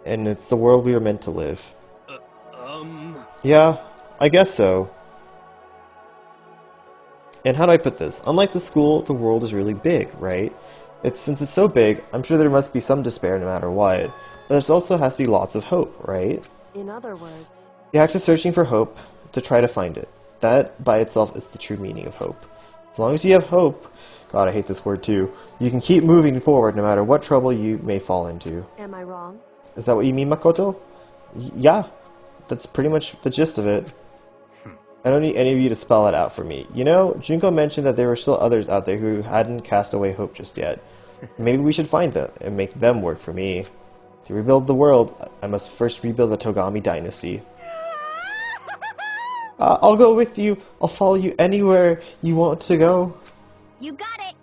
and it's the world we are meant to live. Yeah, I guess so. And how do I put this? Unlike the school, the world is really big, right? Since it's so big, I'm sure there must be some despair no matter what. But there also has to be lots of hope, right? In other words, The act of searching for hope to try to find it. That by itself is the true meaning of hope. As long as you have hope, God, I hate this word too, you can keep moving forward no matter what trouble you may fall into. am I wrong? Is that what you mean, Makoto? Yeah, that's pretty much the gist of it. I don't need any of you to spell it out for me. You know, Junko mentioned that there were still others out there who hadn't cast away hope just yet. Maybe we should find them and make them work for me. To rebuild the world, I must first rebuild the Togami dynasty. I'll go with you. I'll follow you anywhere you want to go. You got it.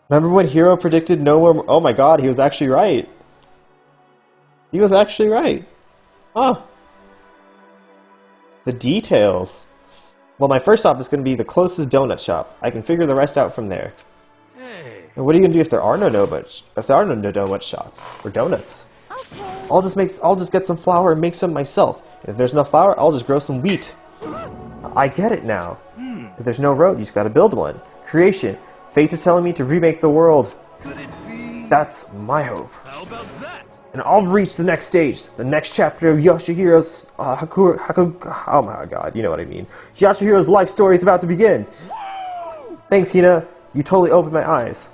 Remember when Hiro predicted no more... Oh my god, he was actually right. He was actually right. Huh. The details. Well, my first stop is going to be the closest donut shop. I can figure the rest out from there. Hey. And what are you going to do if there are no donut shops or donuts? Okay. I'll just get some flour and make some myself. If there's no flour, I'll just grow some wheat. I get it now. If there's no road, you just got to build one. Creation. Fate is telling me to remake the world. Could it be? That's my hope. How about that? And I'll reach the next stage, the next chapter of Yoshihiro's oh my god, you know what I mean. Yoshihiro's life story is about to begin. Thanks, Hina. You totally opened my eyes.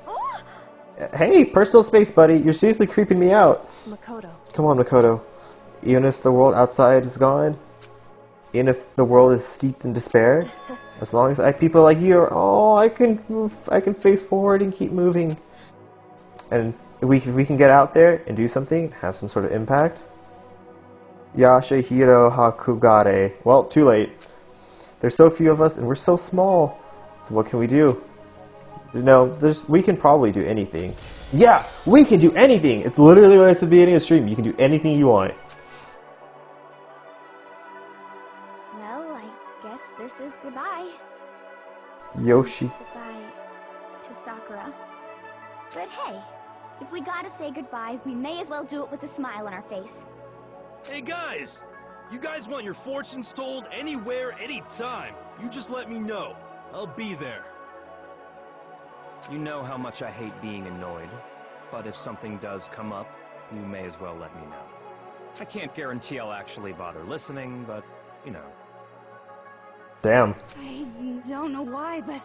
Hey, personal space, buddy. You're seriously creeping me out. Makoto. Come on, Makoto. Even if the world outside is gone, even if the world is steeped in despair, as long as people like you are, I can face forward and keep moving. And if we can get out there and do something, have some sort of impact. Yashihiro Hakugare. Well, too late. There's so few of us and we're so small. So what can we do? No, we can probably do anything. Yeah, we can do anything! It's literally what I said at the beginning of the stream. You can do anything you want. Well, I guess this is goodbye. Yoshi. Goodbye to Sakura. But hey, if we gotta say goodbye, we may as well do it with a smile on our face. Hey guys! You guys want your fortunes told anywhere, anytime. You just let me know. I'll be there. You know how much I hate being annoyed, but if something does come up, you may as well let me know. I can't guarantee I'll actually bother listening, but, you know. Damn. I don't know why, but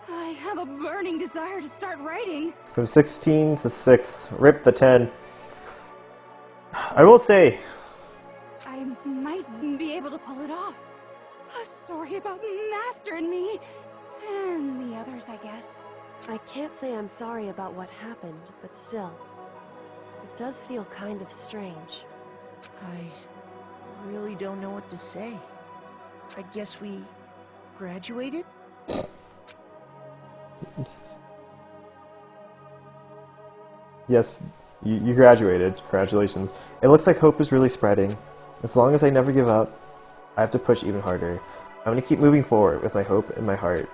I have a burning desire to start writing. From 16 to 6. Rip the 10. I will say... I might be able to pull it off. A story about Master and me. And the others, I guess. I can't say I'm sorry about what happened, but still, it does feel kind of strange. I really don't know what to say. I guess we graduated? Yes, you graduated. Congratulations. It looks like hope is really spreading. As long as I never give up, I have to push even harder. I'm going to keep moving forward with my hope in my heart.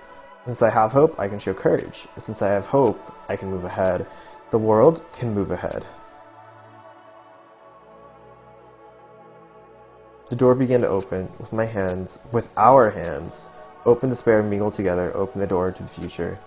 Since I have hope, I can show courage. Since I have hope, I can move ahead. The world can move ahead. The door began to open with my hands, with our hands. Open, despair, mingle together. Open the door to the future.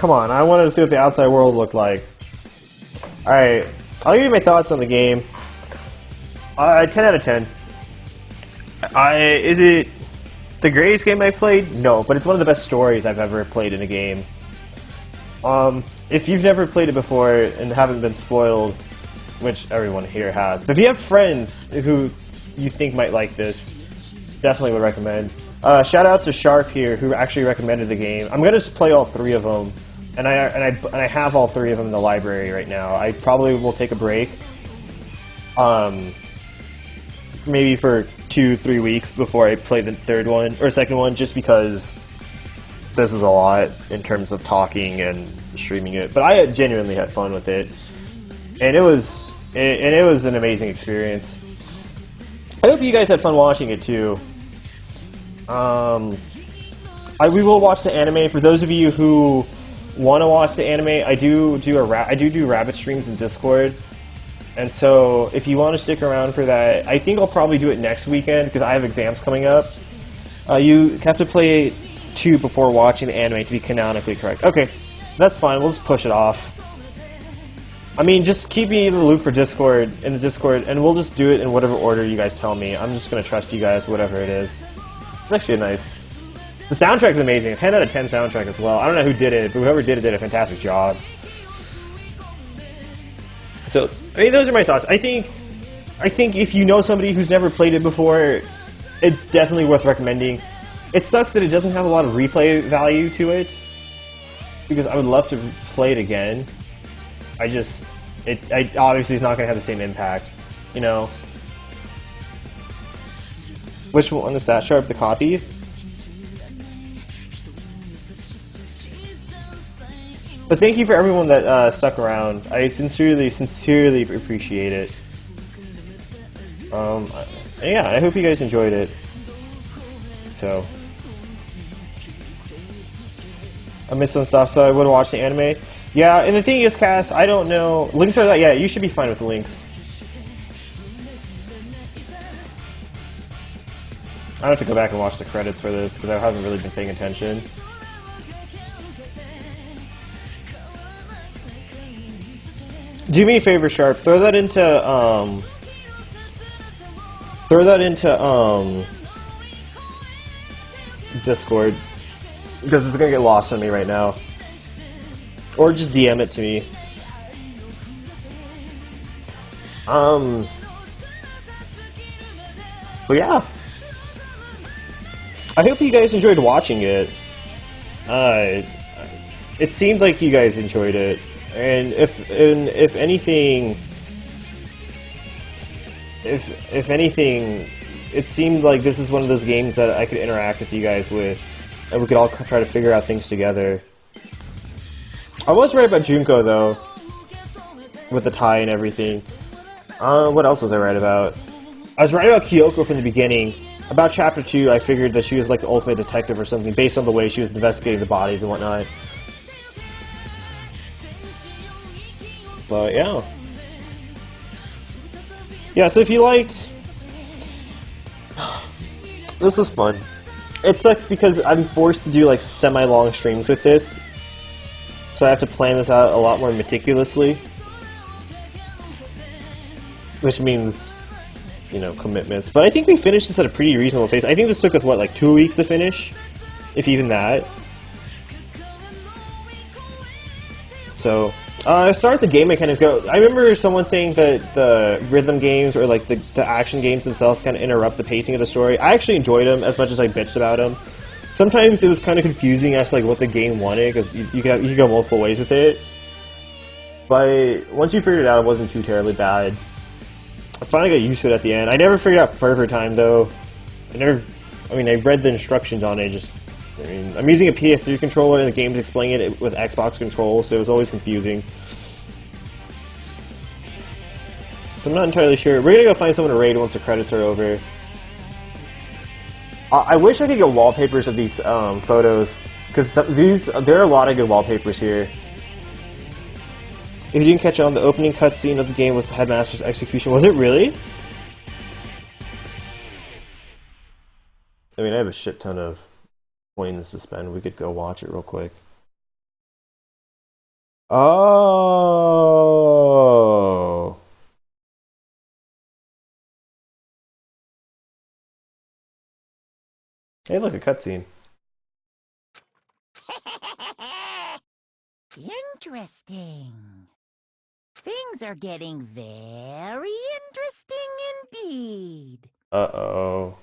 come on, I wanted to see what the outside world looked like. Alright, I'll give you my thoughts on the game. 10 out of 10. Is it the greatest game I've played? No, but it's one of the best stories I've ever played in a game. If you've never played it before and haven't been spoiled, which everyone here has, but if you have friends who you think might like this, definitely would recommend. Shout out to Sharp here, who actually recommended the game. I'm gonna play all 3 of them, and I have all 3 of them in the library right now. I probably will take a break, maybe for 2-3 weeks before I play the 3rd one or 2nd one, just because this is a lot in terms of talking and streaming it. But I genuinely had fun with it, and it was an amazing experience. I hope you guys had fun watching it too. We will watch the anime. For those of you who want to watch the anime, I do rabbit streams in Discord, and so if you want to stick around for that, I think I'll probably do it next weekend because I have exams coming up. You have to play 2 before watching the anime to be canonically correct. Okay, that's fine. We'll just push it off. I mean, just keep me in the loop for Discord, and we'll just do it in whatever order you guys tell me. I'm just gonna trust you guys, whatever it is. It's actually nice. The soundtrack is amazing. A 10 out of 10 soundtrack as well. I don't know who did it, but whoever did it did a fantastic job. So, I mean, those are my thoughts. I think if you know somebody who's never played it before, it's definitely worth recommending. It sucks that it doesn't have a lot of replay value to it, because I would love to play it again. I obviously it's not going to have the same impact, you know. Which one is that? Sharp, the copy? But thank you for everyone that stuck around. I sincerely appreciate it. Yeah, I hope you guys enjoyed it. So, I missed some stuff, so I would watch the anime. Yeah, and the thing is, Cass, I don't know. Links are that. Yeah, you should be fine with the links. I have to go back and watch the credits for this because I haven't really been paying attention. Do me a favor, Sharp. Throw that into Discord, because it's gonna get lost on me right now. Or just DM it to me. But yeah. I hope you guys enjoyed watching it. It seemed like you guys enjoyed it. And if anything, it seemed like this is one of those games that I could interact with you guys with, and we could all try to figure out things together. I was right about Junko though, with the tie and everything. What else was I right about? I was right about Kyoko from the beginning. About Chapter 2, I figured that she was like the ultimate detective or something, based on the way she was investigating the bodies and whatnot. But yeah. Yeah, so if you liked... This was fun. It sucks because I'm forced to do like semi-long streams with this, so I have to plan this out a lot more meticulously. Which means, you know, commitments. But I think we finished this at a pretty reasonable pace. I think this took us, what, like 2 weeks to finish? If even that. So, as far as the game mechanics go, I remember someone saying that the rhythm games, or like the action games themselves, kind of interrupt the pacing of the story. I actually enjoyed them as much as I bitched about them. Sometimes it was kind of confusing as to like what the game wanted, because you could go multiple ways with it. But once you figured it out, it wasn't too terribly bad. I finally got used to it at the end. I never figured out Fervor Time though. I read the instructions on it. I'm using a PS3 controller, and the game's explaining it with Xbox controls, so it was always confusing. So I'm not entirely sure. We're gonna go find someone to raid once the credits are over. I wish I could get wallpapers of these photos, because there are a lot of good wallpapers here. If you didn't catch on, the opening cutscene of the game was the Headmaster's execution. Was it really? I mean, I have a shit ton of coins to spend. We could go watch it real quick. Oh. Hey, look, a cutscene. Interesting. Things are getting very interesting indeed. Uh-oh.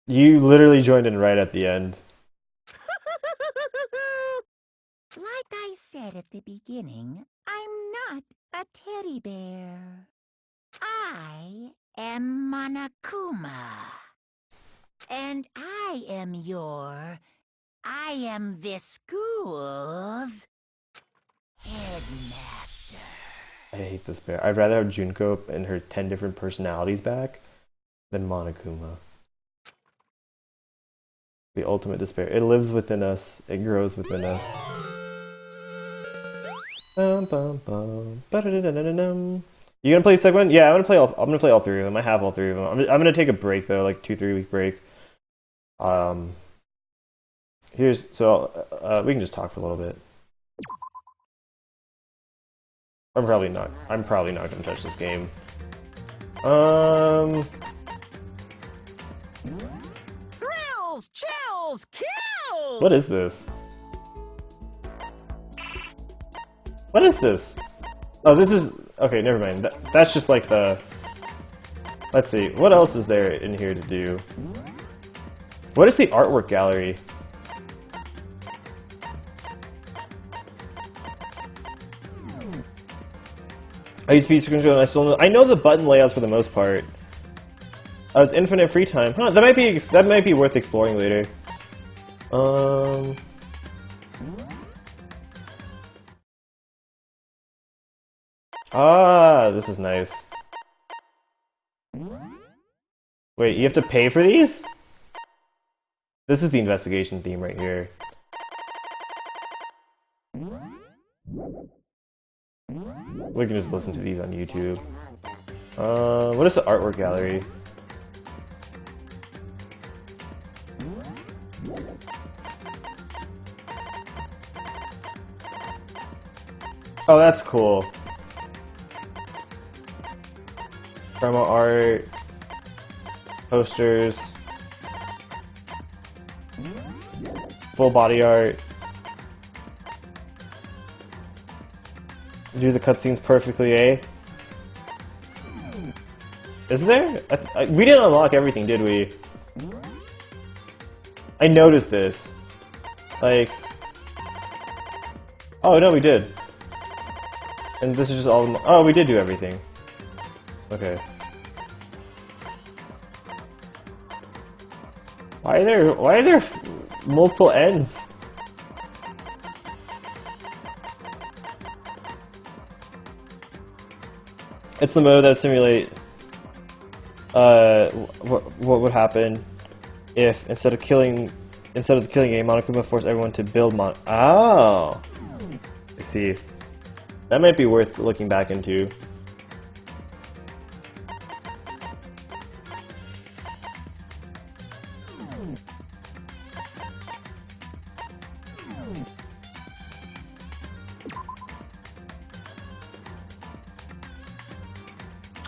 You literally joined in right at the end. Like I said at the beginning, I'm not a teddy bear. I am Monokuma. And I am this school's headmaster. I hate this bear. I'd rather have Junko and her 10 different personalities back than Monokuma. The ultimate despair. It lives within us. It grows within us. Bum, bum, bum. Ba-da-da-da-da-dum. You gonna play the second one? Yeah, I'm gonna play all three of them. I have all three of them. I'm gonna take a break though, like 2-3 week break. We can just talk for a little bit. I'm probably not gonna touch this game. Thrills, chills, kills! What is this? What is this? Oh, this is... Okay, never mind. That's just like the... Let's see. What else is there in here to do? What is the artwork gallery? I use feature control and I still know... I know the button layouts for the most part. Oh, it's infinite free time. Huh, that might be worth exploring later. Ah, this is nice. Wait, you have to pay for these? This is the investigation theme right here. We can just listen to these on YouTube. What is the artwork gallery? Oh, that's cool. Promo art, posters, full body art. Do the cutscenes perfectly, eh? Is there? We didn't unlock everything, did we? I noticed this. Like... Oh, no, we did. And this is just all... Oh, we did do everything. Okay. Why are there multiple ends? It's the mode that simulate what would happen if instead of killing a Monokuma forced everyone to build Oh, I see. That might be worth looking back into.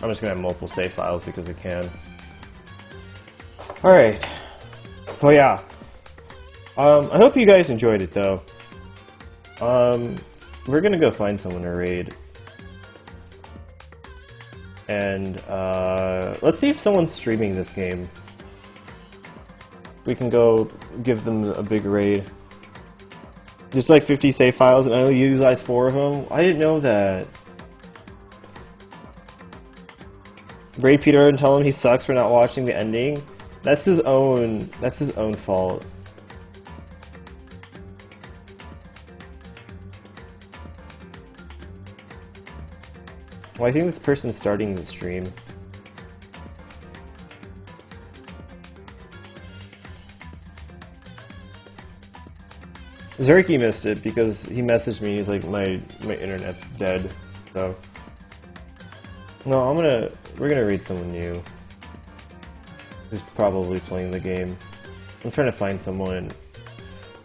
I'm just gonna have multiple save files because I can. Alright. Well, yeah. I hope you guys enjoyed it, though. We're gonna go find someone to raid. And, let's see if someone's streaming this game. We can go give them a big raid. There's like 50 save files and I only utilize 4 of them. I didn't know that. Raid Peter and tell him he sucks for not watching the ending. That's his own fault. Well, I think this person's starting the stream. Zerky missed it because he messaged me. He's like, my internet's dead. So no, we're gonna read someone new who's probably playing the game. I'm trying to find someone.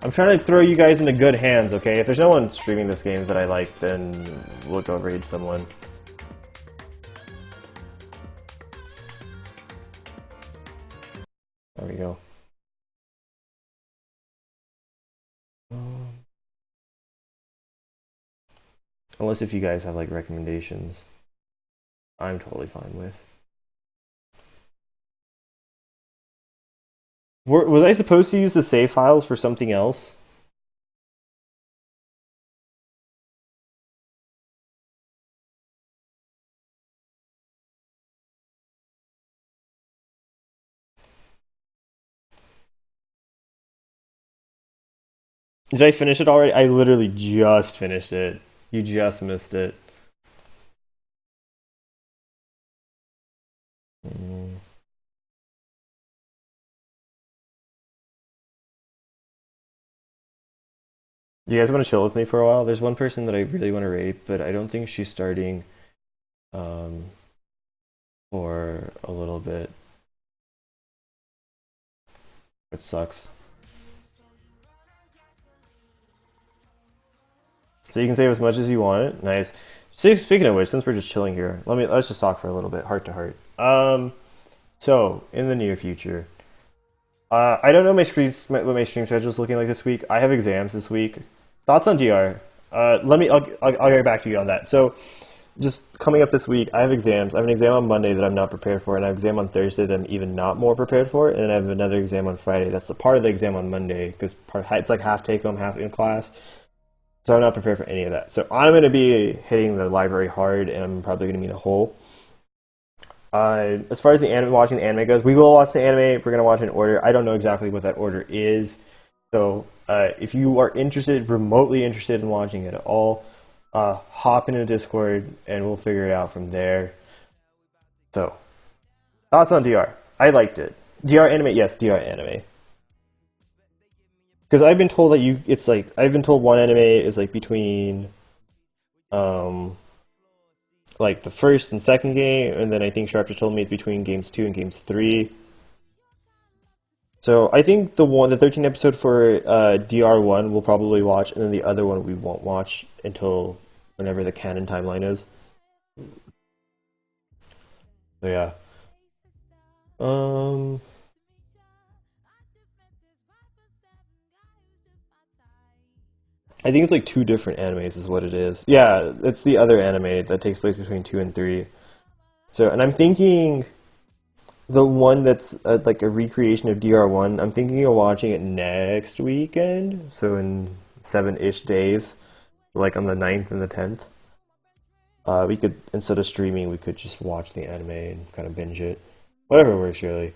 I'm trying to throw you guys into good hands, okay? If there's no one streaming this game that I like, then we'll go raid someone. There we go. Unless if you guys have like recommendations, I'm totally fine with. Was I supposed to use the save files for something else? Did I finish it already? I literally just finished it. You just missed it. You guys want to chill with me for a while? There's one person that I really want to raid, but I don't think she's starting for a little bit. Which sucks. So you can save as much as you want. Nice. Speaking of which, since we're just chilling here, let's just talk for a little bit, heart to heart. So in the near future, I don't know what my stream schedule is looking like this week. I have exams this week. Thoughts on DR? I'll get back to you on that. So, just coming up this week, I have exams. I have an exam on Monday that I'm not prepared for, and I have an exam on Thursday that I'm even not more prepared for, and then I have another exam on Friday. That's a part of the exam on Monday because it's like half take home, half in class. So I'm not prepared for any of that. So I'm going to be hitting the library hard, and I'm probably going to be in a hole. As far as watching the anime goes, we will watch the anime. We're going to watch in order. I don't know exactly what that order is. So if you are remotely interested in watching it at all, hop into Discord, and we'll figure it out from there. So, thoughts on DR? I liked it. DR anime? Yes, DR anime. Because I've been told that I've been told one anime is like between like the first and second game, and then I think Sharp just told me it's between games 2 and games 3. So I think the 13th episode for DR1 we'll probably watch, and then the other one we won't watch until whenever the canon timeline is. So yeah. I think it's like 2 different animes is what it is. Yeah, it's the other anime that takes place between 2 and 3. So, and I'm thinking the one that's like a recreation of DR1, I'm thinking of watching it next weekend, so in 7-ish days, like on the 9th and the 10th. We could, instead of streaming, we could just watch the anime and kind of binge it. Whatever works, really.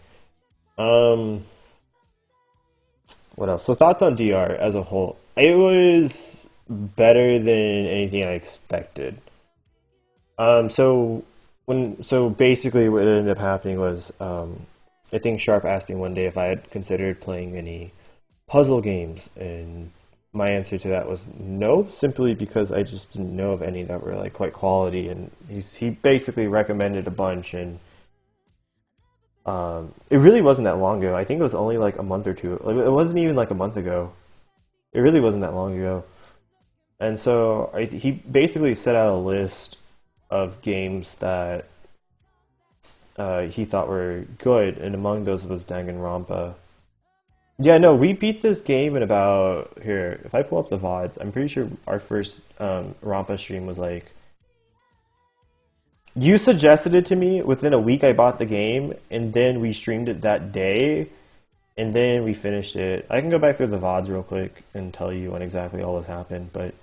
What else? So thoughts on DR as a whole. It was better than anything I expected. So basically what ended up happening was, I think Sharp asked me one day if I had considered playing any puzzle games, and my answer to that was no, simply because I just didn't know of any that were like quite quality, and he basically recommended a bunch, and it really wasn't that long ago. I think it was only like a month or two. Like, it wasn't even like a month ago. It really wasn't that long ago. And so he basically set out a list of games that he thought were good, and among those was Danganronpa. Yeah, no, we beat this game in about, here, if I pull up the VODs, I'm pretty sure our first Rampa stream was like, you suggested it to me, within a week I bought the game, and then we streamed it that day, and then we finished it. I can go back through the VODs real quick and tell you when exactly all this happened, but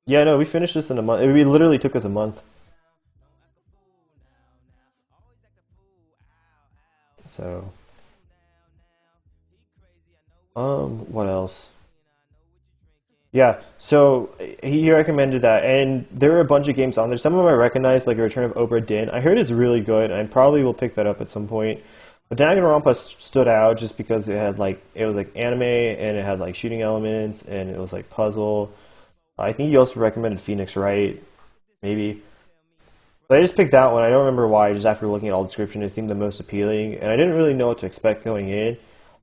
yeah, no, we finished this in a month. It literally took us a month. So, what else? Yeah, so he recommended that, and there were a bunch of games on there. Some of them I recognized, like Return of Obra Dinn. I heard it's really good, and I probably will pick that up at some point. But Danganronpa stood out just because it was like anime, and it had like shooting elements, and it was like puzzle. I think he also recommended Phoenix Wright, maybe. I just picked that one. I don't remember why. Just after looking at all the description, it seemed the most appealing, and I didn't really know what to expect going in.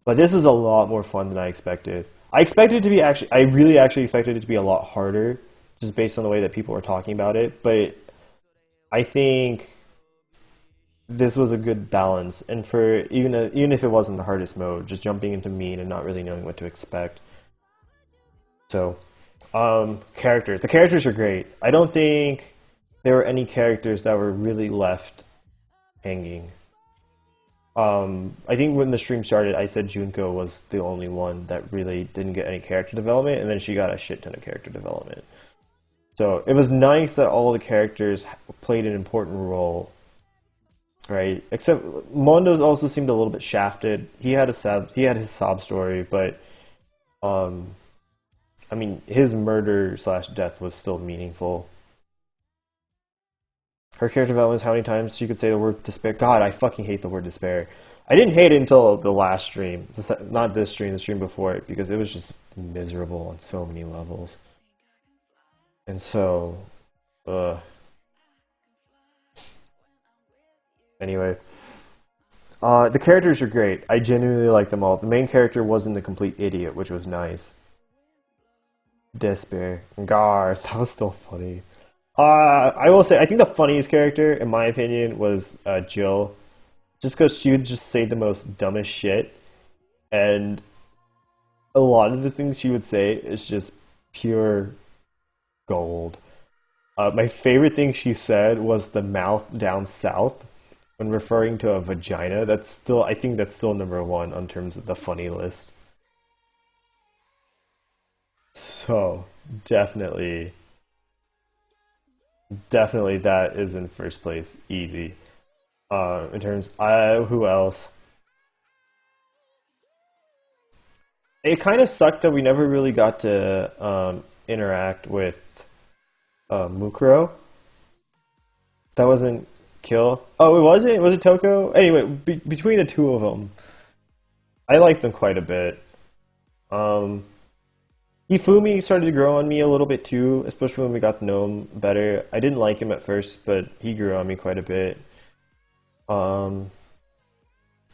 But this is a lot more fun than I expected. I expected it to be I really actually expected it to be a lot harder, just based on the way that people were talking about it. But I think this was a good balance, and for even if it wasn't the hardest mode, just jumping into mean and not really knowing what to expect. So, characters. The characters are great. I don't think there were any characters that were really left hanging. I think when the stream started, I said Junko was the only one that really didn't get any character development, and then she got a shit ton of character development. So it was nice that all the characters played an important role, right? Except Mondo's also seemed a little bit shafted. He had his sob story, but I mean, his murder/death was still meaningful. Her character development is how many times she could say the word despair. God, I fucking hate the word despair. I didn't hate it until the last stream. Not this stream, the stream before it, because it was just miserable on so many levels. And so, anyway. The characters are great. I genuinely like them all. The main character wasn't a complete idiot, which was nice. Despair. God, that was still funny. I will say, I think the funniest character, in my opinion, was Jill. Just because she would just say the most dumbest shit. And a lot of the things she would say is just pure gold. My favorite thing she said was the mouth down south when referring to a vagina. I think that's still #1 on terms of the funny list. So, definitely that is in first place, easy. In terms, who else? It kind of sucked that we never really got to interact with Mukuro. That wasn't Kill. Oh, it wasn't? Was it Toko? Anyway, between the two of them, I liked them quite a bit. Hifumi started to grow on me a little bit too, especially when we got to know him better. I didn't like him at first, but he grew on me quite a bit. I'm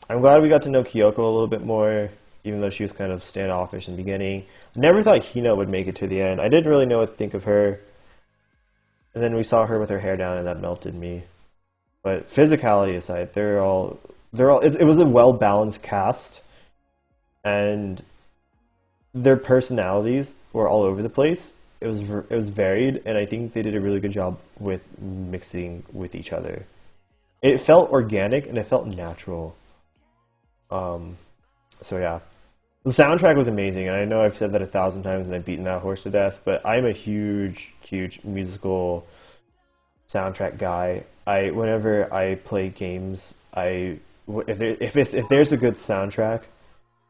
glad we got to know Kyoko a little bit more, even though she was kind of standoffish in the beginning. I never thought Hina would make it to the end. I didn't really know what to think of her. And then we saw her with her hair down, and that melted me. But physicality aside, it was a well-balanced cast, and their personalities were all over the place. It was varied, and I think they did a really good job with mixing with each other. It felt organic and it felt natural. So yeah, the soundtrack was amazing, and I know I've said that 1,000 times and I've beaten that horse to death, but I'm a huge musical soundtrack guy. Whenever I play games, if there's a good soundtrack.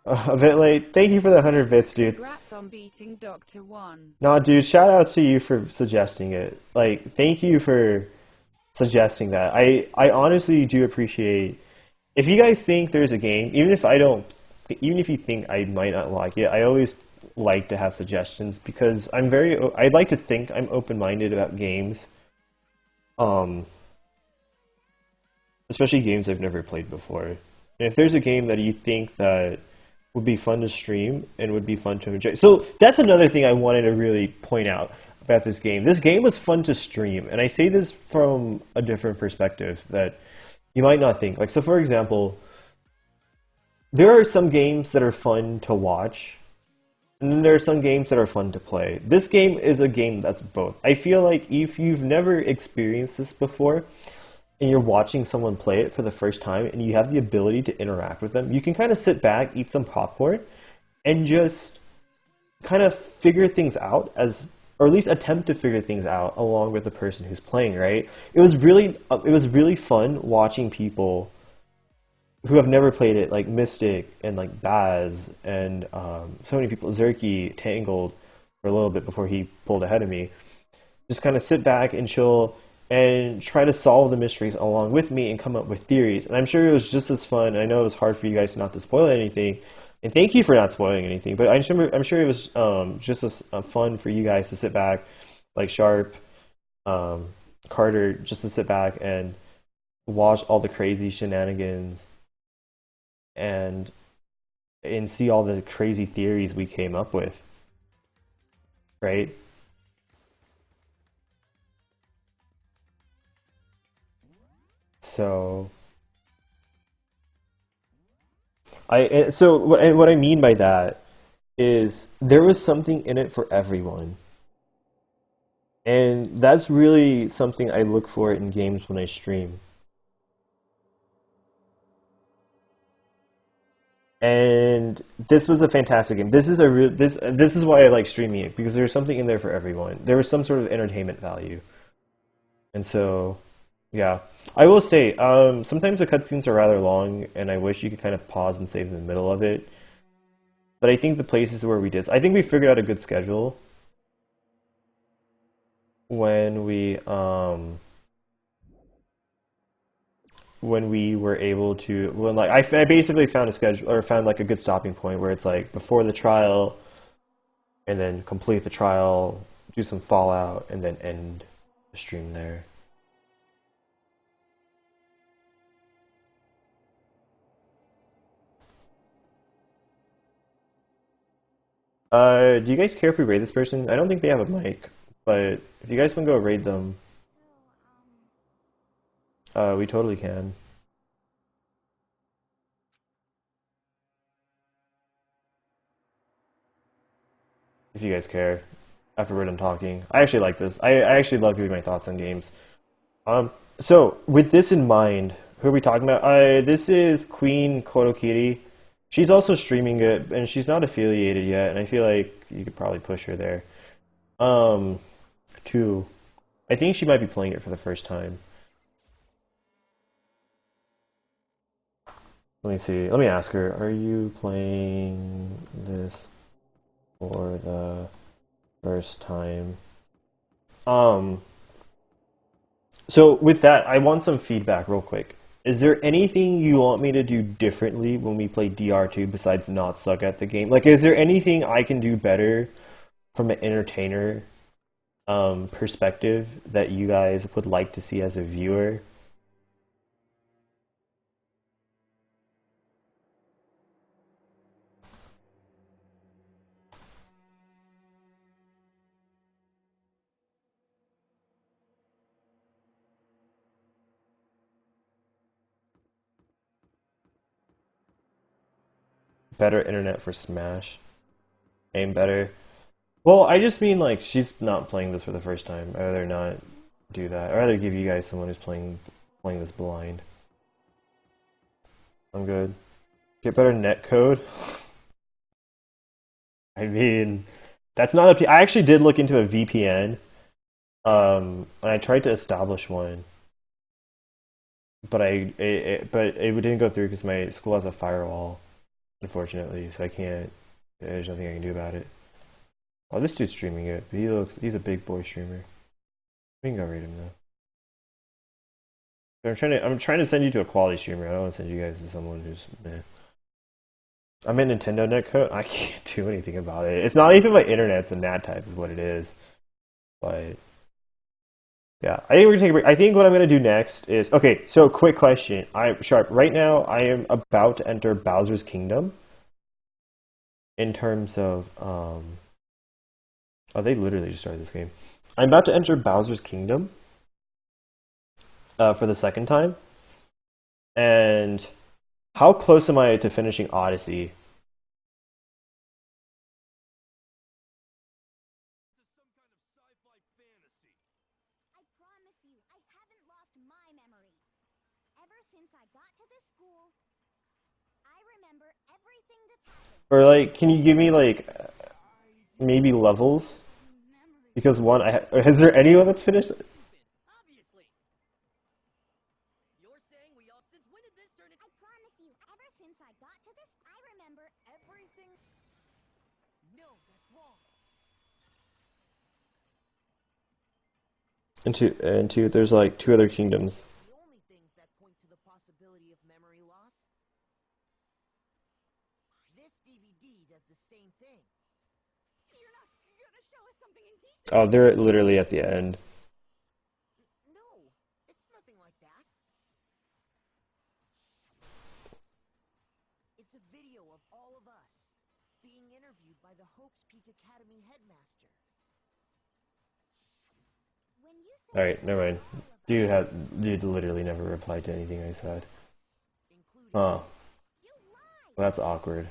A bit late. Thank you for the 100 bits, dude. Congrats on beating Dr. One. Nah, dude, shout out to you for suggesting it. Like, thank you for suggesting that. I honestly do appreciate. If you guys think there's a game, even if you think I might not like it, I always like to have suggestions because I'd like to think I'm open-minded about games. Especially games I've never played before. And if there's a game that you think that would be fun to stream and would be fun to enjoy. So that's another thing I wanted to really point out about this game. This game was fun to stream, and I say this from a different perspective that you might not think. Like, so for example, there are some games that are fun to watch, and then there are some games that are fun to play. This game is a game that's both. I feel like if you've never experienced this before, and you're watching someone play it for the first time and you have the ability to interact with them, you can kind of sit back, eat some popcorn, and just kind of figure things out or at least attempt to figure things out along with the person who's playing, right? It was really fun watching people who have never played it, like Mystic and like Baz and so many people, Zerky, Tangled for a little bit before he pulled ahead of me, just kind of sit back and chill and try to solve the mysteries along with me and come up with theories. And I'm sure it was just as fun. I know it was hard for you guys not to spoil anything, and thank you for not spoiling anything. But I'm sure it was just as fun for you guys to sit back, like Sharp, Carter just to sit back and watch all the crazy shenanigans and see all the crazy theories we came up with, right? So what I mean by that is there was something in it for everyone. And that's really something I look for in games when I stream. And this was a fantastic game. This is this is why I like streaming it, because there's something in there for everyone. There was some sort of entertainment value. And so, yeah. I will say, sometimes the cutscenes are rather long, and I wish you could kind of pause and save in the middle of it. But I think the places where we did, I think we figured out a good schedule when we were able to, when like I basically found a schedule, or found like a good stopping point where it's like before the trial, and then complete the trial, do some Fallout, and then end the stream there. Do you guys care if we raid this person? I don't think they have a mic, but if you guys want to go raid them, we totally can. If you guys care, after we're done talking. I actually like this. I actually love giving my thoughts on games. So with this in mind, who are we talking about? This is Queen Kodokiri. She's also streaming it, and she's not affiliated yet, and I feel like you could probably push her there. Two. I think she might be playing it for the first time. Let me see. Let me ask her. Are you playing this for the first time? So with that, I want some feedback real quick. Is there anything you want me to do differently when we play DR2 besides not suck at the game? Like, is there anything I can do better from an entertainer perspective that you guys would like to see as a viewer? Better internet for Smash. Aim better. Well, I just mean like she's not playing this for the first time. I'd rather not do that. I'd rather give you guys someone who's playing this blind. I'm good. Get better net code. I mean, that's not up to. I actually did look into a VPN, and I tried to establish one, but but it didn't go through because my school has a firewall, unfortunately. So I can't. There's nothing I can do about it. Oh, this dude's streaming it. But he's a big boy streamer. We can go read him though. I'm trying to send you to a quality streamer. I don't want to send you guys to someone who's meh. I'm in Nintendo netcode. I can't do anything about it. It's not even my internet. It's a NAT type is what it is. But yeah, I think we're gonna take a break. I think what I'm gonna do next is okay. So quick question. I'm Sharp. Right now, I am about to enter Bowser's Kingdom. In terms of oh, they literally just started this game. I'm about to enter Bowser's Kingdom for the second time, and how close am I to finishing Odyssey? I promise you, I haven't lost my memory. Ever since I got to this school, I remember everything that's happened. Or like, can you give me like maybe levels? Because one, is there anyone that's finished? I promise you, ever since I got to this, I remember everything. No, that's wrong. And two, there's like two other kingdoms. The only things that point to the possibility of memory loss. This DVD does the same thing. You're not gonna show us something indecent. Oh, they're literally at the end. No, nothing like that. It's a video of all of us being interviewed by the Hopes Peak Academy headmaster. Alright, never mind. Dude literally never replied to anything I said. Huh. That's awkward.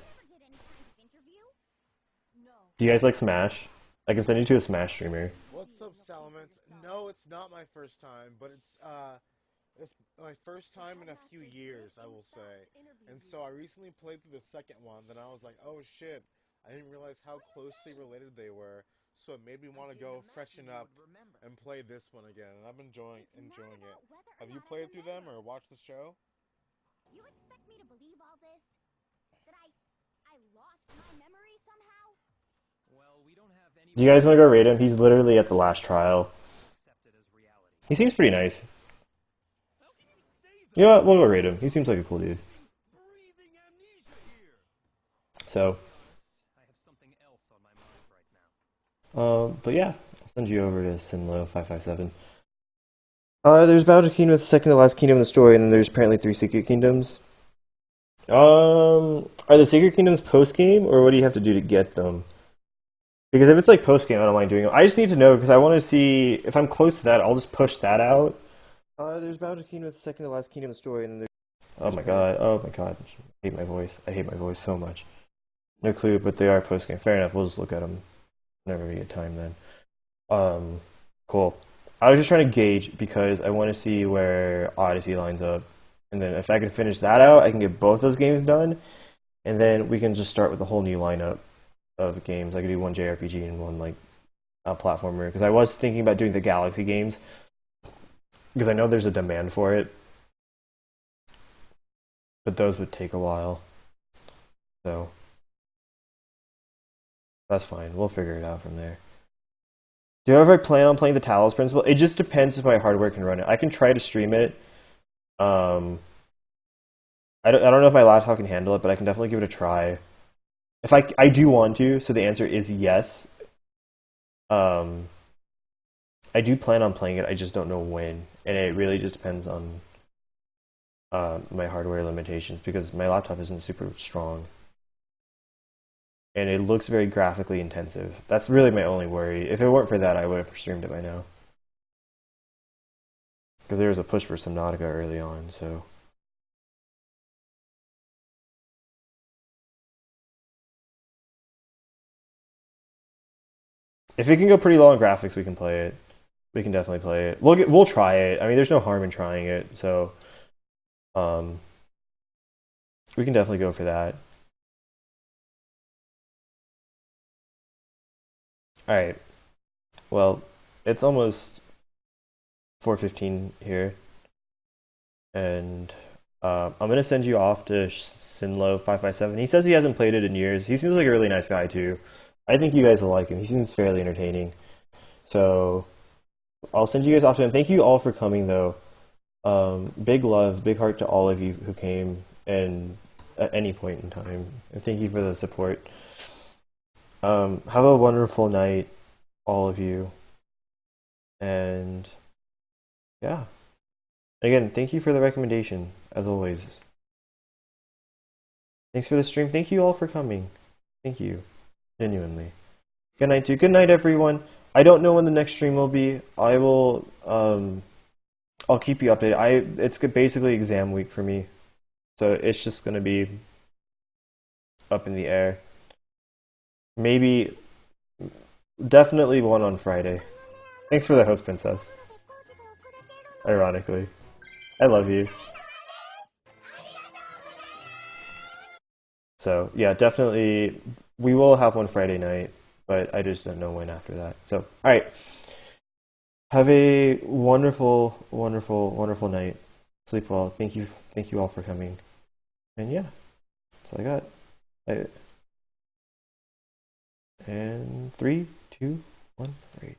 Do you guys like Smash? I can send you to a Smash streamer. What's up, Salamence? No, it's not my first time, but it's my first time in a few years, I will say. And so I recently played through the second one, then I was like, oh shit, I didn't realize how closely related they were. So it made me want to go freshen up and play this one again, and I'm enjoying it. Have you played through them or watched the show? You expect me to believe all this? That I lost my memory somehow? Well, we don't have any. Do you guys want to go raid him? He's literally at the last trial. He seems pretty nice. You know what? We'll go raid him. He seems like a cool dude. So. But yeah, I'll send you over to Sinlo557. There's Bowser Kingdom, the second to last kingdom in the story, and then there's apparently 3 Secret Kingdoms. Are the Secret Kingdoms post-game, or what do you have to do to get them? Because if it's like post-game, I don't mind doing it. I just need to know, because I want to see, if I'm close to that, I'll just push that out. There's Bowser Kingdom, the second to last kingdom in the story, and then there's... Oh my god, I hate my voice. I hate my voice so much. No clue, but they are post-game. Fair enough, we'll just look at them. Never really get time then. Cool. I was just trying to gauge because I want to see where Odyssey lines up. And then if I can finish that out, I can get both those games done. And then we can just start with a whole new lineup of games. I could do one JRPG and one like platformer. Because I was thinking about doing the Galaxy games. Because I know there's a demand for it. But those would take a while. So that's fine. We'll figure it out from there. Do I ever plan on playing the Talos Principle? It just depends if my hardware can run it. I can try to stream it. I don't know if my laptop can handle it, but I can definitely give it a try. If I do want to, so the answer is yes. I do plan on playing it, I just don't know when. And it really just depends on my hardware limitations, because my laptop isn't super strong. And it looks very graphically intensive. That's really my only worry. If it weren't for that, I would have streamed it by now. Because there was a push for Subnautica early on, so... If it can go pretty low on graphics, we can play it. We can definitely play it. We'll try it. I mean, there's no harm in trying it, so... we can definitely go for that. Alright, well, it's almost 4:15 here, and I'm going to send you off to Sinlo557. He says he hasn't played it in years. He seems like a really nice guy, too. I think you guys will like him. He seems fairly entertaining. So, I'll send you guys off to him. Thank you all for coming, though. Big love, big heart to all of you who came, and at any point in time. And thank you for the support. Have a wonderful night, all of you. And yeah. Again, thank you for the recommendation, as always. Thanks for the stream. Thank you all for coming. Thank you. Genuinely. Good night, too. Good night, everyone. I don't know when the next stream will be. I will, I'll keep you updated. It's basically exam week for me. So it's just gonna be up in the air. Maybe, definitely one on Friday. Thanks for the host, Princess. Ironically. I love you. So, yeah, definitely, we will have one Friday night, but I just don't know when after that. So, alright. Have a wonderful, wonderful, wonderful night. Sleep well. Thank you all for coming. And yeah, that's all I got. And 3, 2, 1, 8.